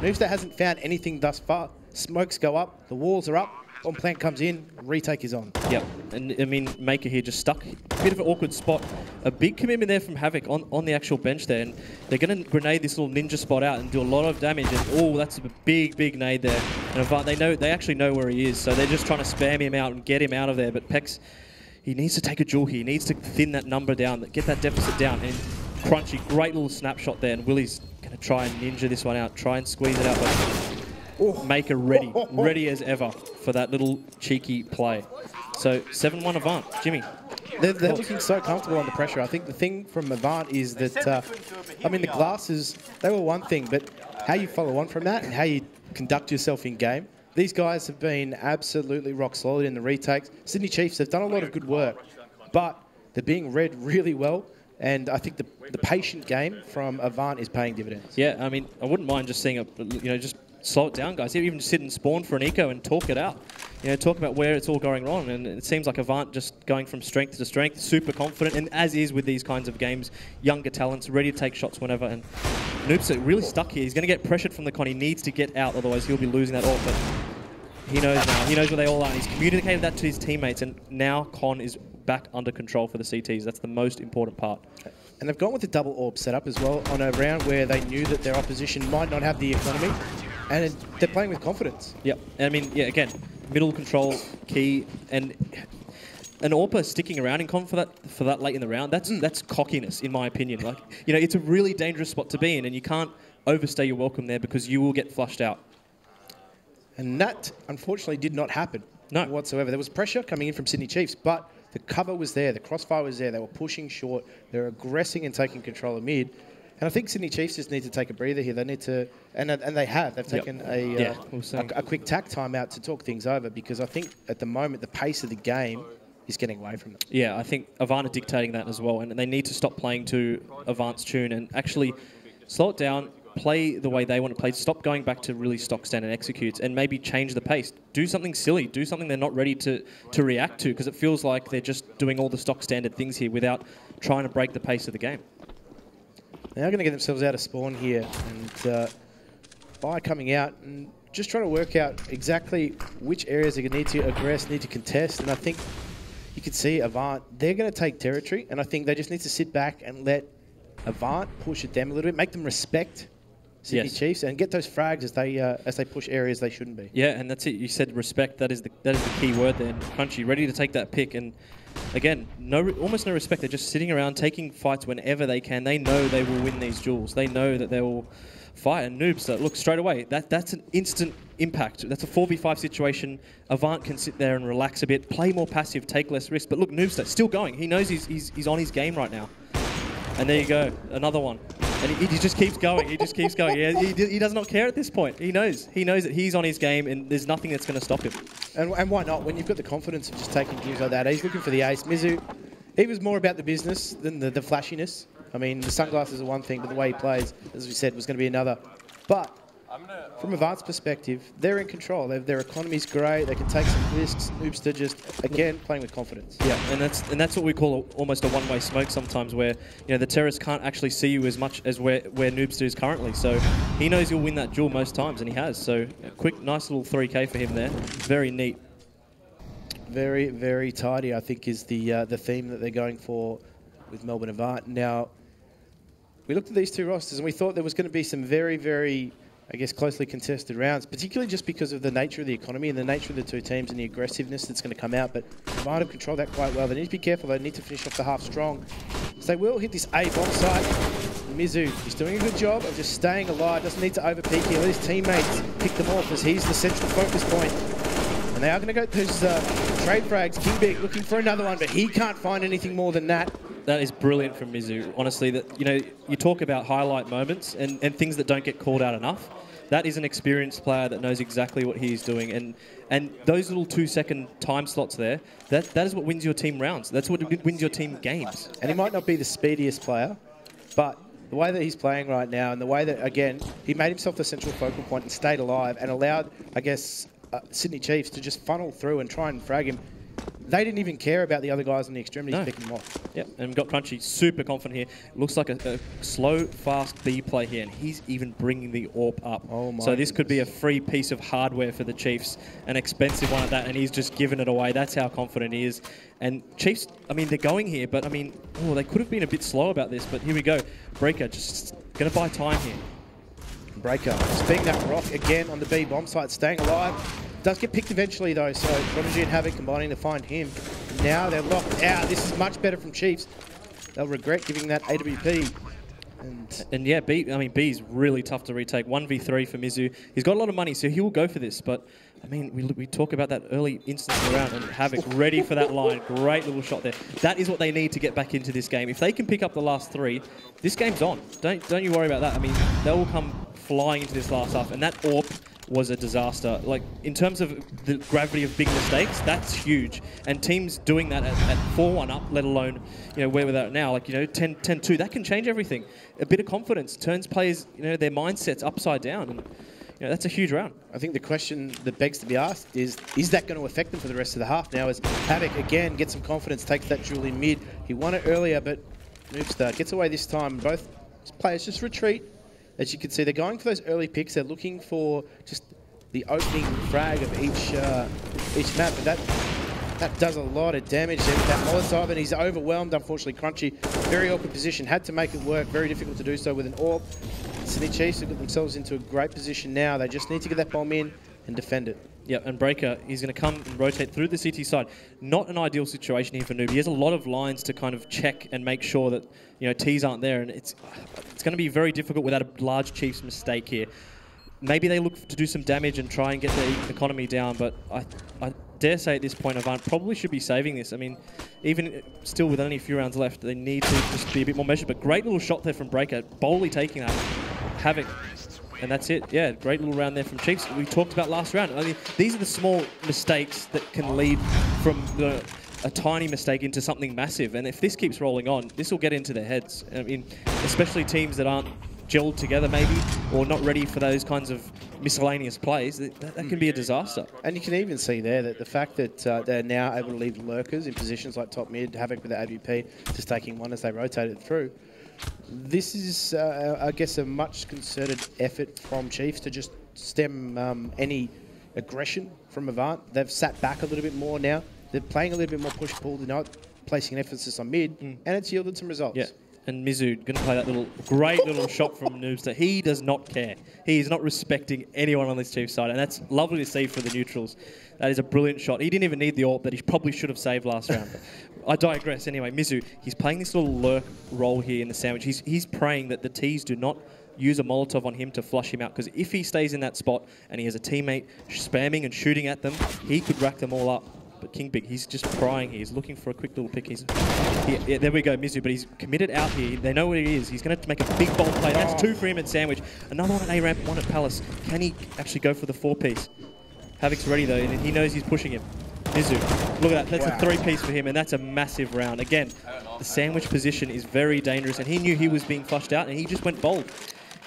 Noobster hasn't found anything thus far. Smokes go up, the walls are up, bomb plant comes in, retake is on.
Yep, and I mean, Maker here just stuck. A bit of an awkward spot. A big commitment there from Havoc on the actual bench there, and they're going to grenade this little ninja spot out and do a lot of damage. And oh, that's a big nade there. And Avant, they actually know where he is, so they're just trying to spam him out and get him out of there. But Pex, he needs to take a jewel here. He needs to thin that number down, get that deficit down. And Crunchy, great little snapshot there, and Willie's going to try and ninja this one out, try and squeeze it out, but Maker ready as ever for that little cheeky play. So 7-1 Avant. Jimmy.
They're looking so comfortable under pressure. I think the thing from Avant is that, I mean, the glasses, they were one thing, but how you follow on from that and how you conduct yourself in game. These guys have been absolutely rock solid in the retakes. Sydney Chiefs have done a lot of good work, but they're being read really well. And I think the patient game from Avant is paying dividends.
Yeah, I mean, I wouldn't mind just seeing just slow it down, guys. Even just sit and spawn for an eco and talk it out. Talk about where it's all going wrong. And it seems like Avant just going from strength to strength, super confident. And as is with these kinds of games, younger talents, ready to take shots whenever. And Noobster really stuck here. He's going to get pressured from the con. He needs to get out, otherwise he'll be losing that ult. But he knows now. He knows where they all are. And he's communicated that to his teammates. And now Con is back under control for the CTs. That's the most important part.
And they've gone with the double orb setup as well on a round where they knew that their opposition might not have the economy. And they're playing with confidence.
Yep. I mean, yeah, again, middle control key, and an AWPer sticking around in con for that late in the round, that's cockiness, in my opinion. Like, it's a really dangerous spot to be in, and you can't overstay your welcome there because you will get flushed out.
And that, unfortunately, did not happen whatsoever. There was pressure coming in from Sydney Chiefs, but the cover was there, the crossfire was there, they were pushing short, they were aggressing and taking control of mid. And I think Sydney Chiefs just need to take a breather here. They need to, and they have. They've taken a quick tack time out to talk things over, because I think at the moment the pace of the game is getting away from them.
Yeah, I think Avant are dictating that as well, and they need to stop playing to Avant's tune and actually slow it down, play the way they want to play, stop going back to really stock stand and executes, and maybe change the pace. Do something silly, do something they're not ready to react to, because it feels like they're just doing all the stock standard things here without trying to break the pace of the game.
They're going to get themselves out of spawn here, and by coming out and just trying to work out exactly which areas they're going to need to aggress, need to contest, and I think you can see Avant, they're going to take territory, and I think they just need to sit back and let Avant push at them a little bit, make them respect Sydney Chiefs, and get those frags as they push areas they shouldn't be.
Yeah, and that's it. You said respect. That is the key word there. Crunchy, ready to take that pick, and again, almost no respect. They're just sitting around taking fights whenever they can. They know they will win these duels. They know that they will fight. And Noobs, look, straight away, that's an instant impact. That's a 4v5 situation. Avant can sit there and relax a bit, play more passive, take less risk. But look, Noobs still going. He knows he's on his game right now. And there you go, another one. And he just keeps going. He just keeps going. He does not care at this point. He knows that he's on his game, and there's nothing that's going to stop him.
And why not? When you've got the confidence of just taking views like that, he's looking for the ace. Mizu, he was more about the business than the flashiness. I mean, the sunglasses are one thing, but the way he plays, as we said, was going to be another. But from Avant's perspective, they're in control. Their economy's great. They can take some risks. Noobster just, again, playing with confidence.
Yeah, and that's what we call almost a one-way smoke sometimes, where the terrorists can't actually see you as much as where Noobster is currently. So he knows he'll win that duel most times, and he has. So a quick, nice little 3K for him there. Very neat.
Very, very tidy, I think, is the theme that they're going for with Melbourne Avant. Now, we looked at these two rosters, and we thought there was going to be some very, very, I guess, closely contested rounds, particularly just because of the nature of the economy and the nature of the two teams and the aggressiveness that's going to come out. But Avant have controlled that quite well. They need to be careful. They need to finish off the half strong. So they will hit this A bomb site. Mizu, he's doing a good job of just staying alive. Doesn't need to overpeak here. Let his teammates pick them off, as he's the central focus point. And they are going to go those trade frags. King Big looking for another one, but he can't find anything more than that.
That is brilliant from Mizu. Honestly, that you talk about highlight moments and things that don't get called out enough. That is an experienced player that knows exactly what he is doing. And those little 2-second time slots there, that is what wins your team rounds. That's what wins your team games.
And he might not be the speediest player, but the way that he's playing right now, and the way that, again, he made himself the central focal point and stayed alive and allowed, I guess, Sydney Chiefs to just funnel through and try and frag him. They didn't even care about the other guys on the extremities picking them off.
Yep, and we've got Crunchy super confident here. Looks like a slow, fast B play here, and he's even bringing the AWP up.
Oh my
so this could be a free piece of hardware for the Chiefs, an expensive one at that, and he's just given it away. That's how confident he is. And Chiefs, I mean, they're going here, but I mean, they could have been a bit slow about this, but here we go. Breaker just going to buy time here.
Breaker, spinning that rock again on the B bomb site, staying alive. Does get picked eventually though, so Prodigy and Havoc combining to find him. Now they're locked out. This is much better from Chiefs. They'll regret giving that AWP.
And yeah, B's really tough to retake. 1v3 for Mizu. He's got a lot of money, so he will go for this. But I mean, we talk about that early instance around, and Havoc ready for that line. Great little shot there. That is what they need to get back into this game. If they can pick up the last 3, this game's on. Don't you worry about that. I mean, they will come flying into this last half, and that AWP was a disaster. Like, in terms of the gravity of big mistakes, that's huge. And teams doing that at 4-1 up, let alone, where we're at now, like, 10-2, that can change everything. A bit of confidence turns players, their mindsets upside down. And, that's a huge round.
I think the question that begs to be asked is that going to affect them for the rest of the half now, as Havoc, again, gets some confidence, takes that duel in mid. He won it earlier, but Noobster gets away this time. Both players just retreat. As you can see, they're going for those early picks. They're looking for just the opening frag of each map, but that does a lot of damage there with that Molotov, and he's overwhelmed, unfortunately. Crunchy, very awkward position, had to make it work. Very difficult to do so with an AWP. Sydney Chiefs have got themselves into a great position now. They just need to get that bomb in and defend it.
Yeah, and Breaker, he's going to come and rotate through the CT side. Not an ideal situation here for Noob. He has a lot of lines to kind of check and make sure that T's aren't there, and it's going to be very difficult without a large Chiefs mistake here. Maybe they look to do some damage and try and get the economy down, but dare say at this point, Avant probably should be saving this. I mean, even still with only a few rounds left, they need to just be a bit more measured. But great little shot there from Breaker, boldly taking that. Havoc. And that's it. Yeah, great little round there from Chiefs. We talked about last round. I mean, these are the small mistakes that can lead from a tiny mistake into something massive. And if this keeps rolling on, this will get into their heads. I mean, especially teams that aren't gelled together maybe, or not ready for those kinds of miscellaneous plays, that can be a disaster.
And you can even see there that the fact that they're now able to leave lurkers in positions like top mid, Havoc with the AVP, just taking one as they rotate it through. This is, I guess, a much concerted effort from Chiefs to just stem any aggression from Avant. They've sat back a little bit more now. They're playing a little bit more push-pull. They're not placing an emphasis on mid, and it's yielded some results.
Yeah. And Mizu going to play that great little shot from Noobster. He does not care. He is not respecting anyone on this Chiefs side, and that's lovely to see for the neutrals. That is a brilliant shot. He didn't even need the ult that he probably should have saved last round. I digress. Anyway, Mizu, he's playing this little lurk role here in the sandwich. He's praying that the T's do not use a Molotov on him to flush him out, because if he stays in that spot and he has a teammate spamming and shooting at them, he could rack them all up. But King Big, he's just prying here. He's looking for a quick little pick. Yeah, there we go, Mizu, but he's committed out here. They know what he is. He's going to make a big bold play. That's 2 for him at Sandwich. Another one at A-Ramp, 1 at Palace. Can he actually go for the 4-piece? Havoc's ready, though, and he knows he's pushing him. Mizu, look at that. That's a 3-piece for him, and that's a massive round. Again, the Sandwich position is very dangerous, and he knew he was being flushed out, and he just went bold.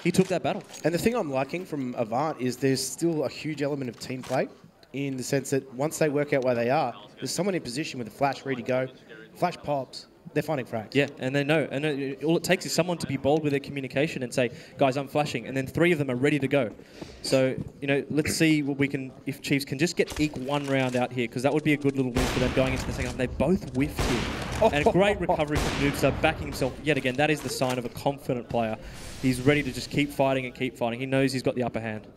He took that battle.
And the thing I'm liking from Avant is there's still a huge element of team play, in the sense that once they work out where they are, there's someone in position with a flash ready to go. Flash pops, they're finding frags.
Yeah, and they know. And all it takes is someone to be bold with their communication and say, guys, I'm flashing. And then 3 of them are ready to go. So, let's see what we can, if Chiefs can just get eke 1 round out here, because that would be a good little win for them going into the second half. They both whiffed here. And a great recovery from Noobster, backing himself yet again. That is the sign of a confident player. He's ready to just keep fighting and keep fighting. He knows he's got the upper hand.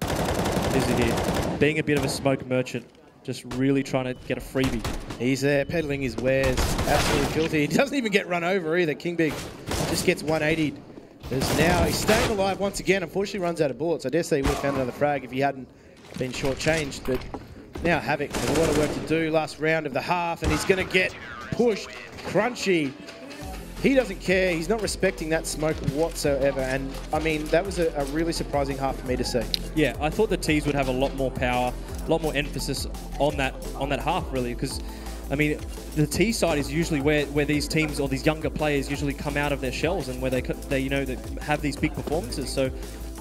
Is it here? Being a bit of a smoke merchant, just really trying to get a freebie.
He's there peddling his wares, absolutely filthy. He doesn't even get run over either. King Big just gets 180'd. Now he's staying alive once again. Unfortunately runs out of bullets. I dare say he would have found another frag if he hadn't been shortchanged. But now Havoc has a lot of work to do. Last round of the half, and he's going to get pushed. Crunchy. He doesn't care. He's not respecting that smoke whatsoever. And, I mean, that was a really surprising half for me to see.
Yeah, I thought the T's would have a lot more power, a lot more emphasis on that half, really, because, I mean, the T side is usually where these teams or these younger players usually come out of their shells and where they they have these big performances. So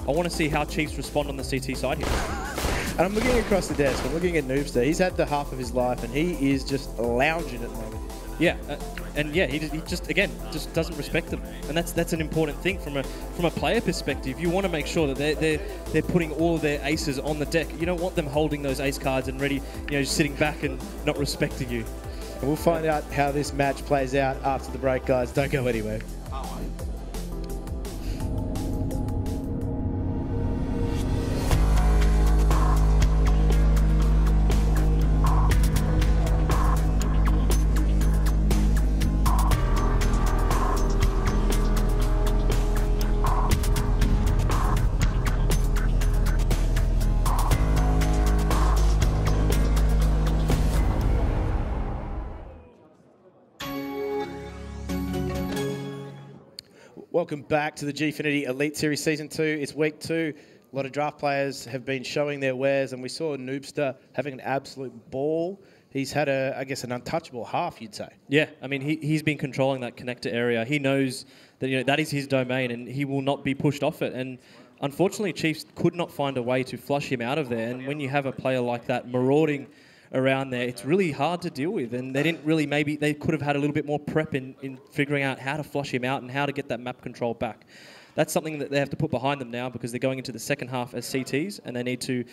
I want to see how Chiefs respond on the CT side here.
And I'm looking across the desk. I'm looking at Noobster. He's had the half of his life, and he is just lounging at the moment.
Yeah, and yeah, he just doesn't respect them, and that's an important thing from a player perspective. You want to make sure that they're putting all of their aces on the deck. You don't want them holding those ace cards and ready, sitting back and not respecting you.
And we'll find out how this match plays out after the break, guys. Don't go anywhere. Welcome back to the Gfinity Elite Series Season 2. It's week 2. A lot of draft players have been showing their wares, and we saw Noobster having an absolute ball. He's had, I guess, an untouchable half, you'd say.
Yeah, I mean, he's been controlling that connector area. He knows that that is his domain, and he will not be pushed off it. And unfortunately, Chiefs could not find a way to flush him out of there. And when you have a player like that marauding around there, it's really hard to deal with, and they didn't really, maybe they could have had a little bit more prep in figuring out how to flush him out and how to get that map control back. That's something that they have to put behind them now, because they're going into the second half as CTs, and they need to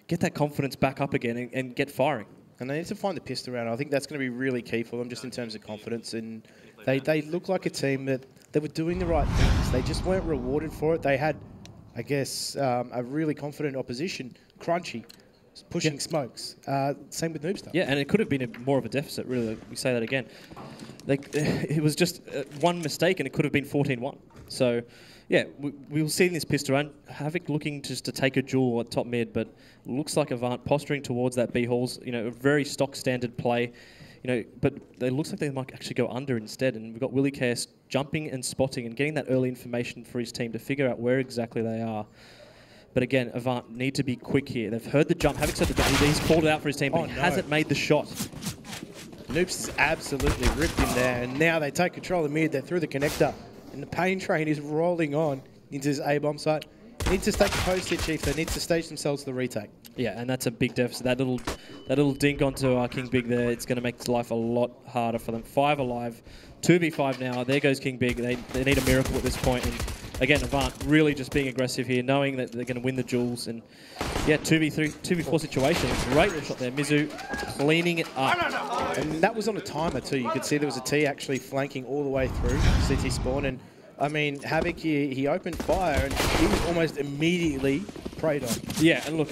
get that confidence back up again and get firing.
And they need to find the pistol round. I think that's going to be really key for them, just in terms of confidence. And they look like a team that they were doing the right things. They just weren't rewarded for it. They had, I guess, a really confident opposition, Crunchy, pushing smokes. Same with Noobster.
Yeah, and it could have been more of a deficit, really. We say that again. It was just one mistake, and it could have been 14-1. So Yeah, we'll see this pistol run. Havoc looking just to take a duel at top mid, but looks like Avant posturing towards that B halls. You know, a very stock standard play. You know, but it looks like they might actually go under instead. And we've got Willie KS jumping and spotting and getting that early information for his team to figure out where exactly they are. But again, Avant need to be quick here. They've heard the jump. Havoc's heard the jump. He's called it out for his team, but he hasn't made the shot.
Noops is absolutely ripped him there, and now they take control of mid. They're through the connector, and the pain train is rolling on into his A-bomb site. They need to stake the post here, Chief. They need to stage themselves to the retake.
Yeah, and that's a big deficit. That little dink onto King Big there, it's going to make life a lot harder for them. 5 alive, 2v5 now. There goes King Big. They need a miracle at this point. And again, Avant really just being aggressive here, knowing that they're going to win the duels. And yeah, 2v3, 2v4 situation. Great little shot there. Mizu cleaning it up.
And that was on a timer too. You could see there was a T actually flanking all the way through CT spawn. And I mean, Havoc here, he opened fire and he was almost immediately preyed on.
Yeah, and look,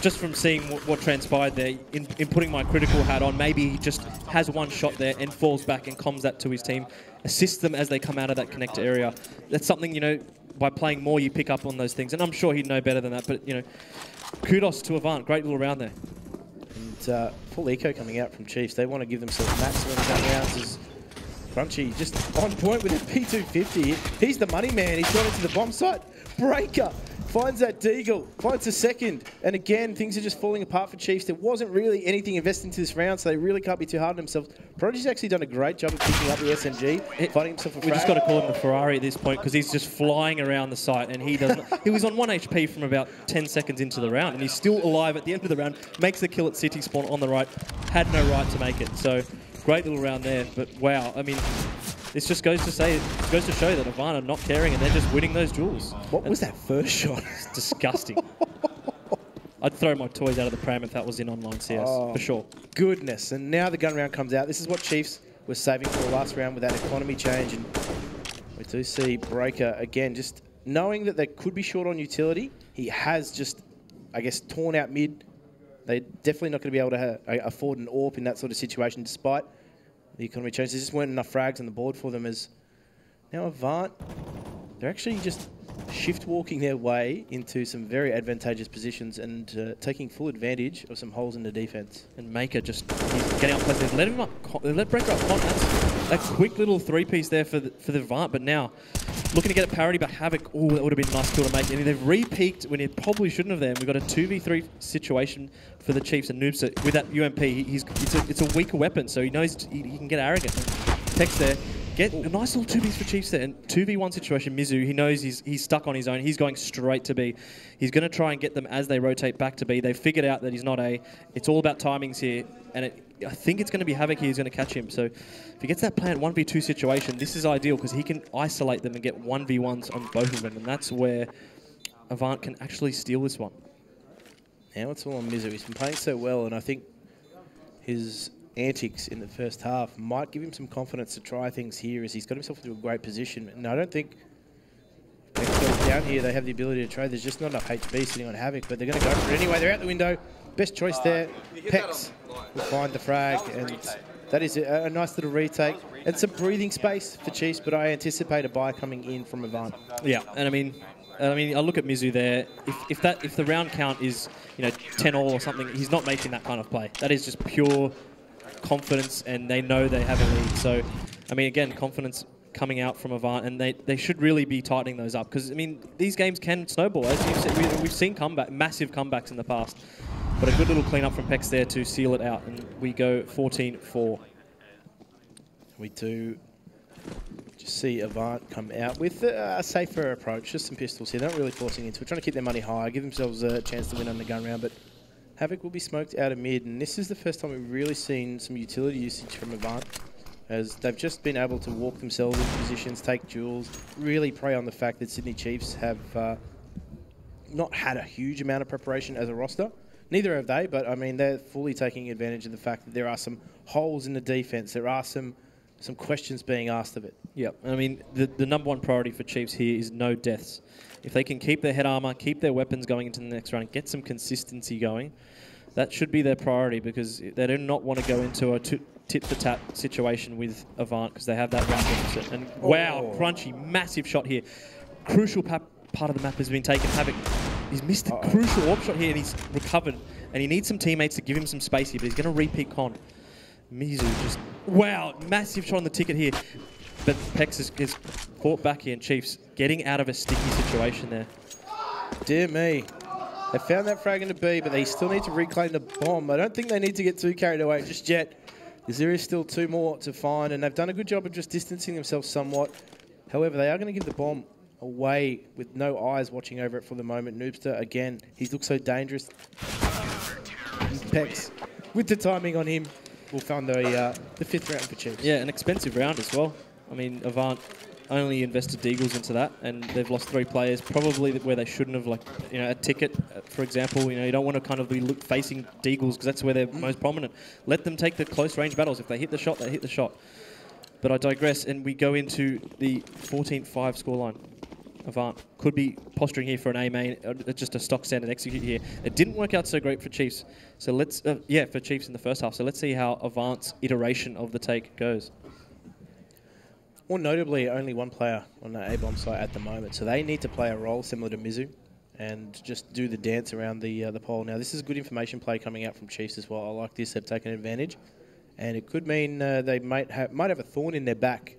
just from seeing what transpired there, in putting my critical hat on, maybe he just has one shot there and falls back and comms that to his team, assists them as they come out of that connector area. That's something, you know, by playing more, you pick up on those things. And I'm sure he'd know better than that, but, you know, kudos to Avant. Great little round there.
And full eco coming out from Chiefs. They want to give themselves maximum gun rounds as Crunchy just on point with a P250. He's the money man. He's gone into the bomb site. Breaker finds that Deagle, finds a second. And again, things are just falling apart for Chiefs. There wasn't really anything invested into this round, so they really can't be too hard on themselves. Prodigy's actually done a great job of picking up the SMG, finding himself a frag.
We just got to call him the Ferrari at this point because he's just flying around the site and he doesn't. He was on 1 HP from about 10 seconds into the round and he's still alive at the end of the round. Makes the kill at City Spawn on the right. Had no right to make it. So great little round there. But wow, I mean, this just goes to show that Avant are not caring and they're just winning those duels.
What was that first shot?
It's disgusting. I'd throw my toys out of the pram if that was in online CS, for sure.
Goodness. And now the gun round comes out. This is what Chiefs were saving for the last round with that economy change. And we do see Breaker again, just knowing that they could be short on utility. He has just, I guess, torn out mid. They're definitely not going to be able to afford an AWP in that sort of situation, despite the economy change. There just weren't enough frags on the board for them. As now Avant, they're actually just shift walking their way into some very advantageous positions and taking full advantage of some holes in the defense.
And Maker just, he's getting up close. Let Breaker up front. That's a quick little three-piece there for the Avant, but now looking to get a parity, but Havoc, oh, that would have been a nice kill to make. And they've re-peaked when it probably shouldn't have there. We've got a 2v3 situation for the Chiefs, and Noobs with that UMP, it's a weaker weapon, so he knows he can get arrogant. Text there. Get a nice little 2v for Chiefs there. And 2v1 situation, Mizu, he knows he's stuck on his own. He's going straight to B. He's going to try and get them as they rotate back to B. They've figured out that he's not A. It's all about timings here. And I think it's going to be Havoc here who's going to catch him. So if he gets that plant 1v2 situation, this is ideal because he can isolate them and get 1v1s on both of them. And that's where Avant can actually steal this one.
Now it's all on Mizu. He's been playing so well, and I think his antics in the first half might give him some confidence to try things here as he's got himself into a great position. And I don't think if he goes down here, they have the ability to trade. There's just not enough HB sitting on Havoc, but they're going to go for it anyway. They're out the window. Best choice there. Pex will find the frag, and that is a nice little retake. And some breathing space for Chiefs, but I anticipate a buy coming in from Avant.
Yeah, and I mean, I look at Mizu there. If the round count is 10-all or something, he's not making that kind of play. That is just pure confidence, and they know they have a lead. So, I mean, again, confidence coming out from Avant, and they should really be tightening those up because, I mean, these games can snowball. As you've said, we've seen massive comebacks in the past, but a good little clean up from Pex there to seal it out, and we go 14-4.
We do just see Avant come out with a safer approach, just some pistols here. They're not really forcing into it, trying to keep their money high, give themselves a chance to win on the gun round, but Havoc will be smoked out of mid, and this is the first time we've really seen some utility usage from Avant, as they've just been able to walk themselves into positions, take duels, really prey on the fact that Sydney Chiefs have not had a huge amount of preparation as a roster. Neither have they, but I mean, they're fully taking advantage of the fact that there are some holes in the defense. There are some questions being asked of it.
Yeah, I mean, the number 1 priority for Chiefs here is no deaths. If they can keep their head armor, keep their weapons going into the next round, get some consistency going, that should be their priority because they do not want to go into a tit-for-tat situation with Avant because they have that round deficit. And wow, Crunchy, massive shot here. crucial part of the map has been taken. Havoc, he's missed a crucial warp shot here, and he's recovered. And he needs some teammates to give him some space here, but he's going to repeat con. Mizu just, wow, massive shot on the ticket here. But Pex is fought back here, and Chiefs getting out of a sticky situation there.
Dear me. They found that frag in the B, but they still need to reclaim the bomb. I don't think they need to get too carried away just yet, because there is still 2 more to find, and they've done a good job of just distancing themselves somewhat. However, they are going to give the bomb away with no eyes watching over it for the moment. Noobster, again, he looks so dangerous. Pex, with the timing on him, will find the 5th round for Chiefs.
Yeah, an expensive round as well. I mean, Avant only invested Deagles into that, and they've lost 3 players, probably where they shouldn't have. Like, you know, a ticket, for example, you know, you don't want to kind of be facing Deagles because that's where they're most prominent. Let them take the close range battles. If they hit the shot, they hit the shot. But I digress, and we go into the 14-5 scoreline. Avant could be posturing here for an A main, just a stock standard execute here. It didn't work out so great for Chiefs. So let's, for Chiefs in the first half. So let's see how Avant's iteration of the take goes.
More notably, only 1 player on the A-bomb site at the moment, so they need to play a role similar to Mizu and just do the dance around the pole. Now, this is good information play coming out from Chiefs as well. I like this. They've taken advantage, and it could mean they might have a thorn in their back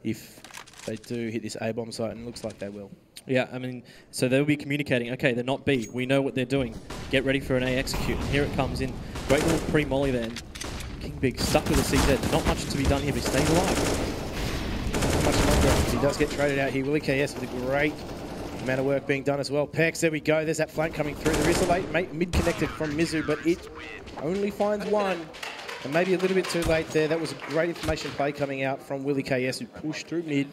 if they do hit this A-bomb site, and it looks like they will.
Yeah, I mean, so they'll be communicating, okay, they're not B. We know what they're doing. Get ready for an A execute. And here it comes in. Great little pre-molly there. And King Big stuck with the CZ. Not much to be done here, but he stays alive.
Much longer. He does get traded out here. Willie KS with a great amount of work being done as well. Pex, there we go. There's that flank coming through. There is a late mid-connected from Mizu, but it only finds 1. And maybe a little bit too late there. That was a great information play coming out from Willie KS, who pushed through mid.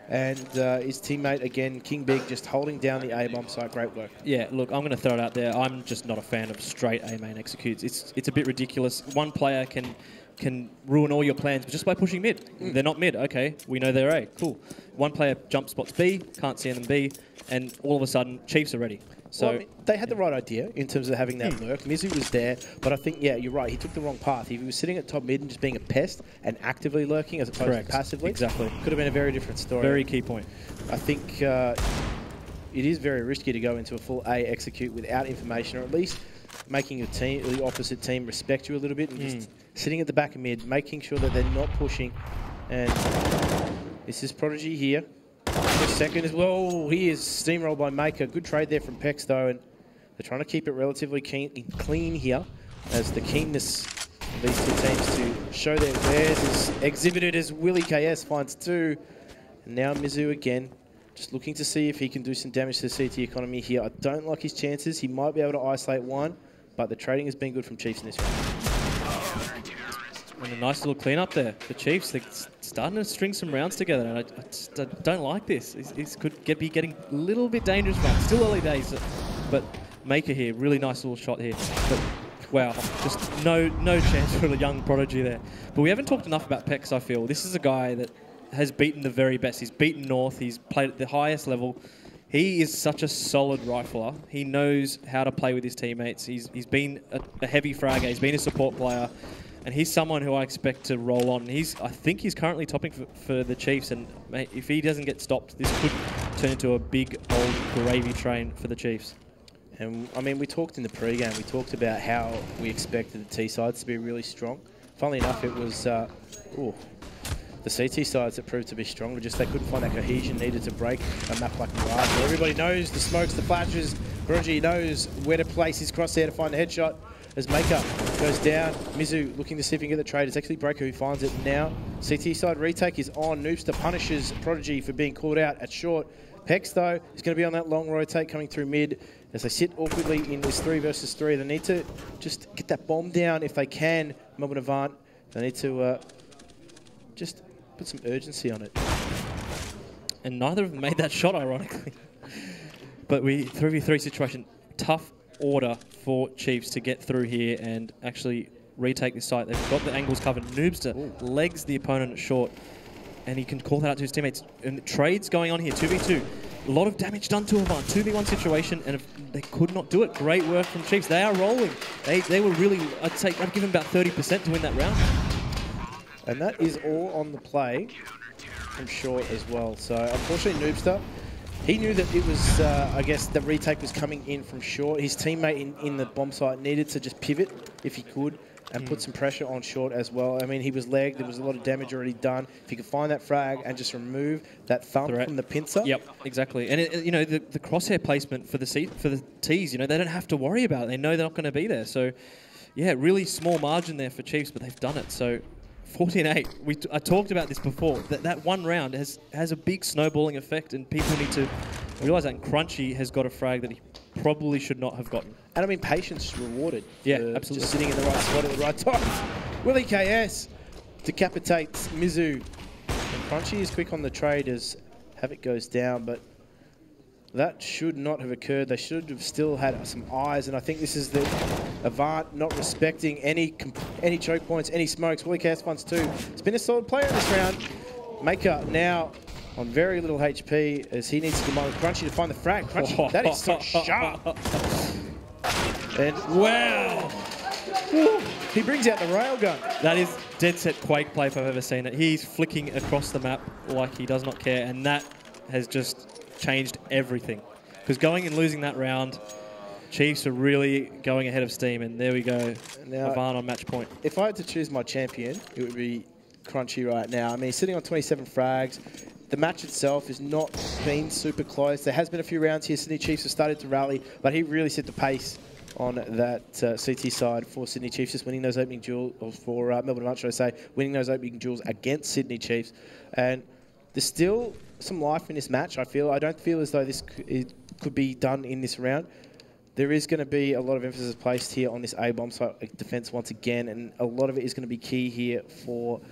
And his teammate, again, King Big, just holding down the A-bomb site. Great work.
Yeah, look, I'm going to throw it out there. I'm just not a fan of straight A-main executes. It's a bit ridiculous. 1 player can ruin all your plans just by pushing mid. They're not mid. Okay, we know they're A. Cool. 1 player jump spots B, can't see them B, and all of a sudden, Chiefs are ready. So
well, I mean, they had the right idea in terms of having that lurk. Mizu was there, but I think, yeah, you're right. He took the wrong path. If he was sitting at top mid and just being a pest and actively lurking as opposed to passively,
exactly,
could have been a very different story.
Very key point.
I think it is very risky to go into a full A execute without information, or at least making your team, the opposite team, respect you a little bit, and just sitting at the back of mid, making sure that they're not pushing. And this is Prodigy here. Just second as well. He is steamrolled by Maker. Good trade there from Pex though, and they're trying to keep it relatively clean here, as the keenness of these 2 teams to show their wares is exhibited as Willie KS finds 2. And now Mizu again, just looking to see if he can do some damage to the CT economy here. I don't like his chances. He might be able to isolate 1, but the trading has been good from Chiefs in this round.
And a nice little clean up there for Chiefs. They're starting to string some rounds together, and I just don't like this. It could be getting a little bit dangerous for us. Still early days, but Maker here, really nice little shot here. But wow, just no chance for the young Prodigy there. But we haven't talked enough about Pex, I feel. This is a guy that has beaten the very best. He's beaten North. He's played at the highest level. He is such a solid rifler. He knows how to play with his teammates. He's been a heavy fragger. He's been a support player. And he's someone who I expect to roll on. I think he's currently topping for the Chiefs, and mate, if he doesn't get stopped, this could turn into a big old gravy train for the Chiefs.
And I mean, we talked in the pre-game, we talked about how we expected the T sides to be really strong. Funnily enough, it was the CT sides that proved to be stronger, just they couldn't find that cohesion needed to break a map like Mirage. Everybody knows the smokes, the flashes. Prodigy knows where to place his crosshair to find the headshot. As Maker goes down, Mizu looking to see if he can get the trade. It's actually Breaker who finds it now. CT side retake is on. Noobster punishes Prodigy for being caught out at short. Pex, though, is going to be on that long rotate coming through mid. As they sit awkwardly in this 3 versus 3, they need to just get that bomb down if they can. Melbourne Avant, they need to just put some urgency on it.
And neither of them made that shot, ironically. But 3v3 situation, tough order for Chiefs to get through here and actually retake this site. They've got the angles covered. Noobster legs the opponent at short, and he can call that out to his teammates. And the trade's going on here, 2v2. A lot of damage done to Avant, 2v1 situation, and they could not do it. Great work from Chiefs. They are rolling. They were really, I'd give them about 30% to win that round.
And that is all on the play from short as well. So unfortunately, Noobster He knew that it was, I guess, the retake was coming in from short. His teammate in the bomb site needed to just pivot if he could and put some pressure on short as well. I mean, he was lagged. There was a lot of damage already done. If he could find that frag and just remove that thumb from the pincer.
Yep, exactly. And, you know, the crosshair placement for the T's, you know, they don't have to worry about it. They know they're not going to be there. So, yeah, really small margin there for Chiefs, but they've done it. So, 14-8. I talked about this before. That one round has a big snowballing effect, and people need to realise that. And Crunchy has got a frag that he probably should not have gotten.
And I mean, patience rewarded.
Yeah, absolutely.
Just sitting in the right spot at the right time. Willie KS decapitates Mizu. And Crunchy is quick on the trade as Havoc goes down, but that should not have occurred. They should have still had some eyes, and I think this is the Avant not respecting any choke points, any smokes. Willie KS finds 2. It's been a solid player in this round. Maker now on very little HP as he needs to combine with Crunchy to find the frag. Crunchy, that is so sharp. And wow! He brings out the railgun.
That is dead set Quake play if I've ever seen it. He's flicking across the map like he does not care, and that has just changed everything. Because going and losing that round, Chiefs are really going ahead of steam, and there we go.
Now,
Avant on match point.
If I had to choose my champion, it would be Crunchy right now. I mean, he's sitting on 27 frags. The match itself has not been super close. There has been a few rounds here. Sydney Chiefs have started to rally, but he really set the pace on that CT side for Sydney Chiefs, just winning those opening duels, or for Melbourne Avant, should I say, winning those opening duels against Sydney Chiefs. And there's still some life in this match, I feel. I don't feel as though this could be done in this round. There is going to be a lot of emphasis placed here on this A-bomb site defense once again, and a lot of it is going to be key here for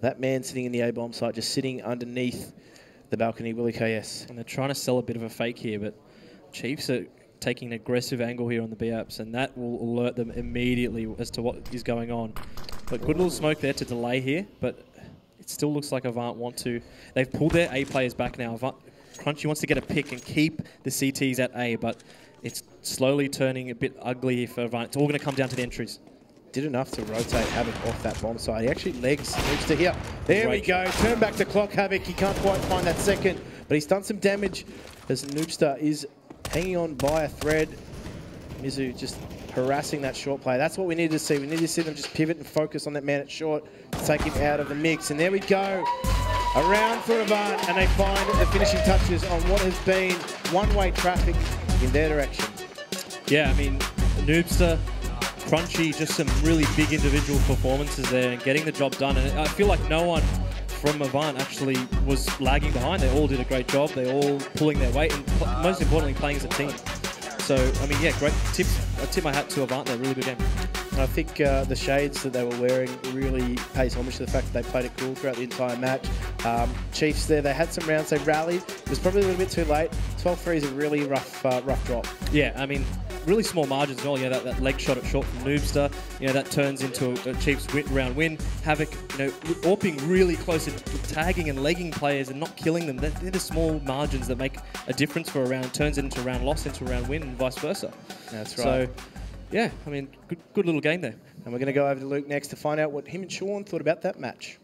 that man sitting in the A-bomb site, just sitting underneath the balcony, Willie KS.
And they're trying to sell a bit of a fake here, but Chiefs are taking an aggressive angle here on the B-apps, and that will alert them immediately as to what is going on. But good little smoke there to delay here, but it still looks like Avant want to. They've pulled their A players back now. Crunchy wants to get a pick and keep the CTs at A, but it's slowly turning a bit ugly here for Avant. It's all going to come down to the entries.
Did enough to rotate Havoc off that bomb side. He actually moves to here. There we go. Turn back the clock, Havoc. He can't quite find that second, but he's done some damage as Noobstar is hanging on by a thread. Mizu just harassing that short play. That's what we need to see. We need to see them just pivot and focus on that man at short to take him out of the mix. And there we go. A round for Avant, and they find the finishing touches on what has been one-way traffic in their direction.
Yeah, I mean, Noobstar, Crunchy, just some really big individual performances there and getting the job done. And I feel like no one from Avant actually was lagging behind. They all did a great job. They're all pulling their weight and most importantly playing as a team. So, I mean, yeah, great tips. I tip my hat to Avant there. Really good game.
I think the shades that they were wearing really pays homage to the fact that they played it cool throughout the entire match. Chiefs there, they had some rounds, they rallied. It was probably a little bit too late. 12-3 is a really rough drop.
Yeah, I mean, really small margins as well. Yeah, that leg shot at short from Noobstar, you know, that turns into a Chiefs round win. Havoc, you know, AWPing really close and tagging and legging players and not killing them. They're the small margins that make a difference for a round, turns it into a round loss, into a round win, and vice versa.
That's right.
So, yeah, I mean, good little game there.
And we're going to go over to Luke next to find out what him and Sean thought about that match.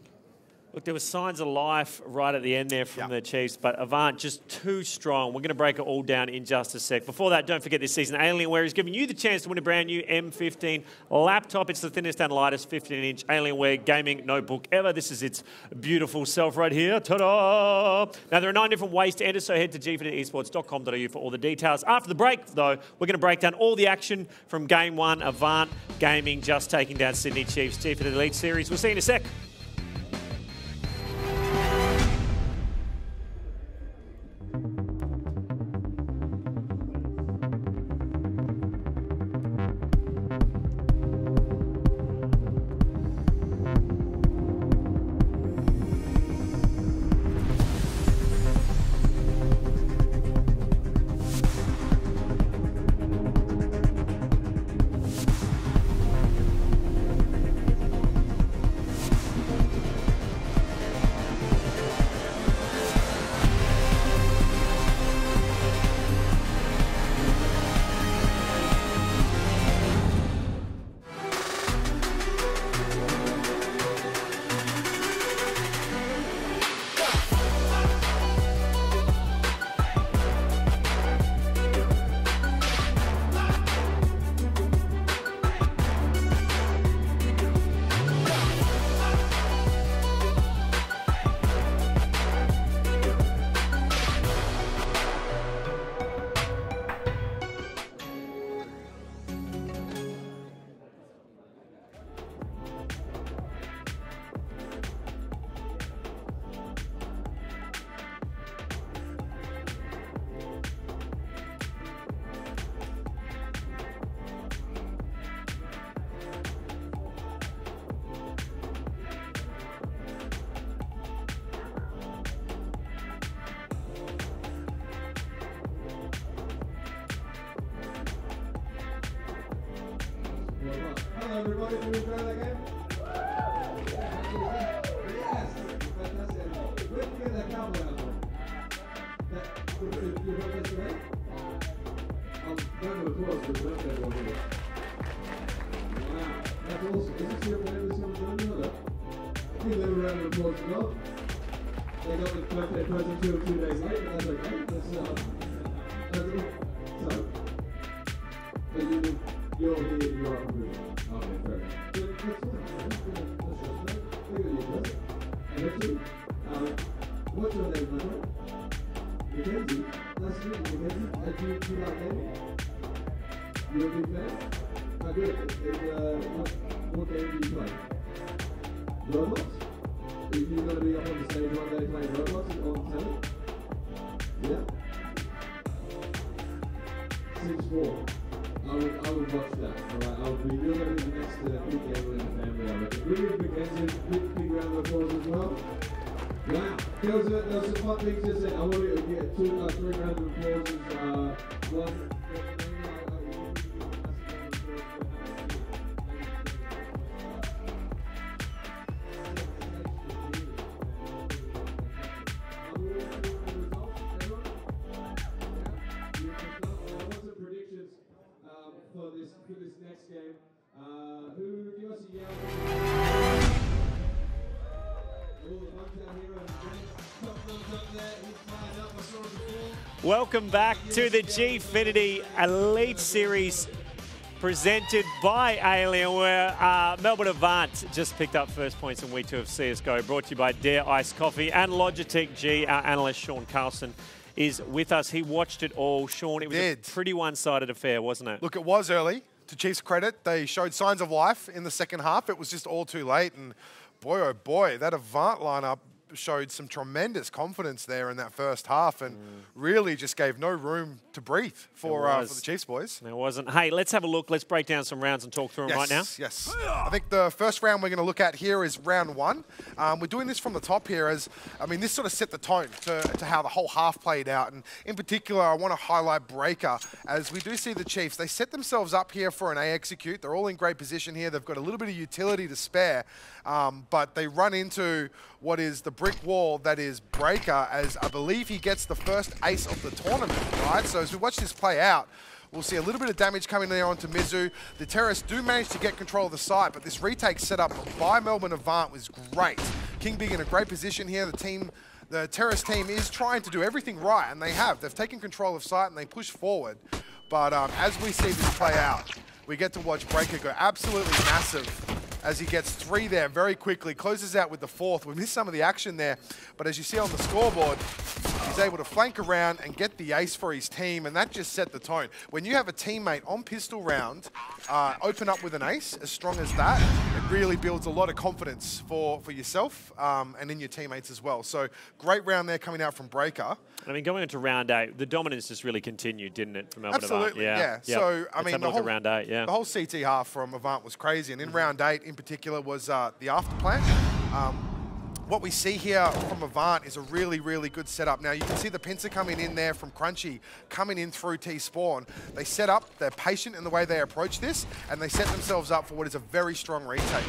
Look, there were signs of life right at the end there from the Chiefs, but Avant just too strong. We're going to break it all down in just a sec. Before that, don't forget this season, Alienware is giving you the chance to win a brand new M15 laptop. It's the thinnest and lightest 15-inch Alienware gaming notebook ever. This is its beautiful self right here. Ta-da! Now, there are 9 different ways to enter, so head to gfinityesports.com.au for all the details. After the break, though, we're going to break down all the action from Game 1, Avant Gaming just taking down Sydney Chiefs. Gfinity Elite Series. We'll see you in a sec.
everybody. Did we enjoy that game? Yes. Fantastic. Where did you get that cowboy out from? You got this today? Round of applause for the birthday one here. Wow, that's awesome. Is this your family someone's done? Give them a round of applause as well. They got the birthday present 2 days late, but that's okay. That's so, you're here, you're up and moving. Okay, fair enough. That's fine. Look at your present. And next week, what's your name, my friend? Mackenzie. Nice to meet you, Mackenzie. Do you like gaming? You're a big fan? Oh, good. What game do you play? Roblox? Are you going to be up on the stage one day playing Roblox on telly? Yeah? Sims 4. I would watch that. Alright, you're going to be the next big gamer in the family, I reckon. We give Mackenzie a big round of applause as well. Wow, there was some fun things just said. I want to get 3 rounds of applause. One. For this next game, who give us a yell?
Welcome back to the Gfinity Elite Series presented by Alienware. Melbourne Avant just picked up first points in week 2 of CSGO, brought to you by Dare Iced Coffee and Logitech G. Our analyst Sean Carlson is with us. He watched it all. Sean, it was a pretty one-sided affair, wasn't it?
Look, it was early. To Chiefs' credit, they showed signs of life in the second half. It was just all too late, and boy, oh boy, that Avant lineup showed some tremendous confidence there in that first half and really just gave no room to breathe for the Chiefs boys.
There wasn't. Hey, let's have a look. Let's break down some rounds and talk through them right now.
Yes. I think the first round we're going to look at here is round 1. We're doing this from the top here as, this sort of set the tone to how the whole half played out. And in particular, I want to highlight Breaker as we do see the Chiefs. They set themselves up here for an A execute. They're all in great position here. They've got a little bit of utility to spare, but they run into what is the brick wall that is Breaker, as I believe he gets the first ace of the tournament, right? So as we watch this play out, we'll see a little bit of damage coming there onto Mizu. The terrorists do manage to get control of the site, but this retake set up by Melbourne Avant was great. King being in a great position here. The terrorist team is trying to do everything right, and they have. They've taken control of site and they push forward. But as we see this play out, we get to watch Breaker go absolutely massive as he gets 3 there very quickly, closes out with the 4th. We missed some of the action there, but as you see on the scoreboard, he's able to flank around and get the ace for his team, and that just set the tone. When you have a teammate on pistol round open up with an ace as strong as that, it really builds a lot of confidence for yourself and in your teammates as well. So great round there coming out from Breaker.
Going into round 8, the dominance just really continued, didn't it, from Melbourne
Absolutely,
Avant?
yeah. So,
the
whole CT half from Avant was crazy, and in round 8 in particular was the after plan. What we see here from Avant is a really, really good setup. Now, you can see the pincer coming in there from Crunchy, coming in through T-Spawn. They set up, they're patient in the way they approach this, and they set themselves up for what is a very strong retake.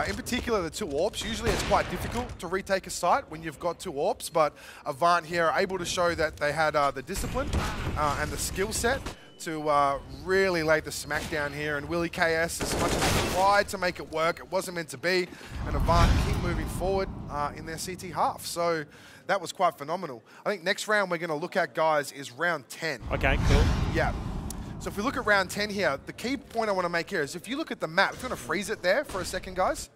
In particular, the 2 AWPs. Usually it's quite difficult to retake a site when you've got 2 AWPs, but Avant here are able to show that they had the discipline and the skill set to really lay the smackdown here. And Willie KS, as much as he tried to make it work, it wasn't meant to be. And Avant keep moving forward in their CT half. So that was quite phenomenal. I think next round we're going to look at, guys, is round 10.
Okay, cool.
Yeah. So if we look at round 10 here, the key point I want to make here is if you look at the map, if you want to freeze it there for a second, guys.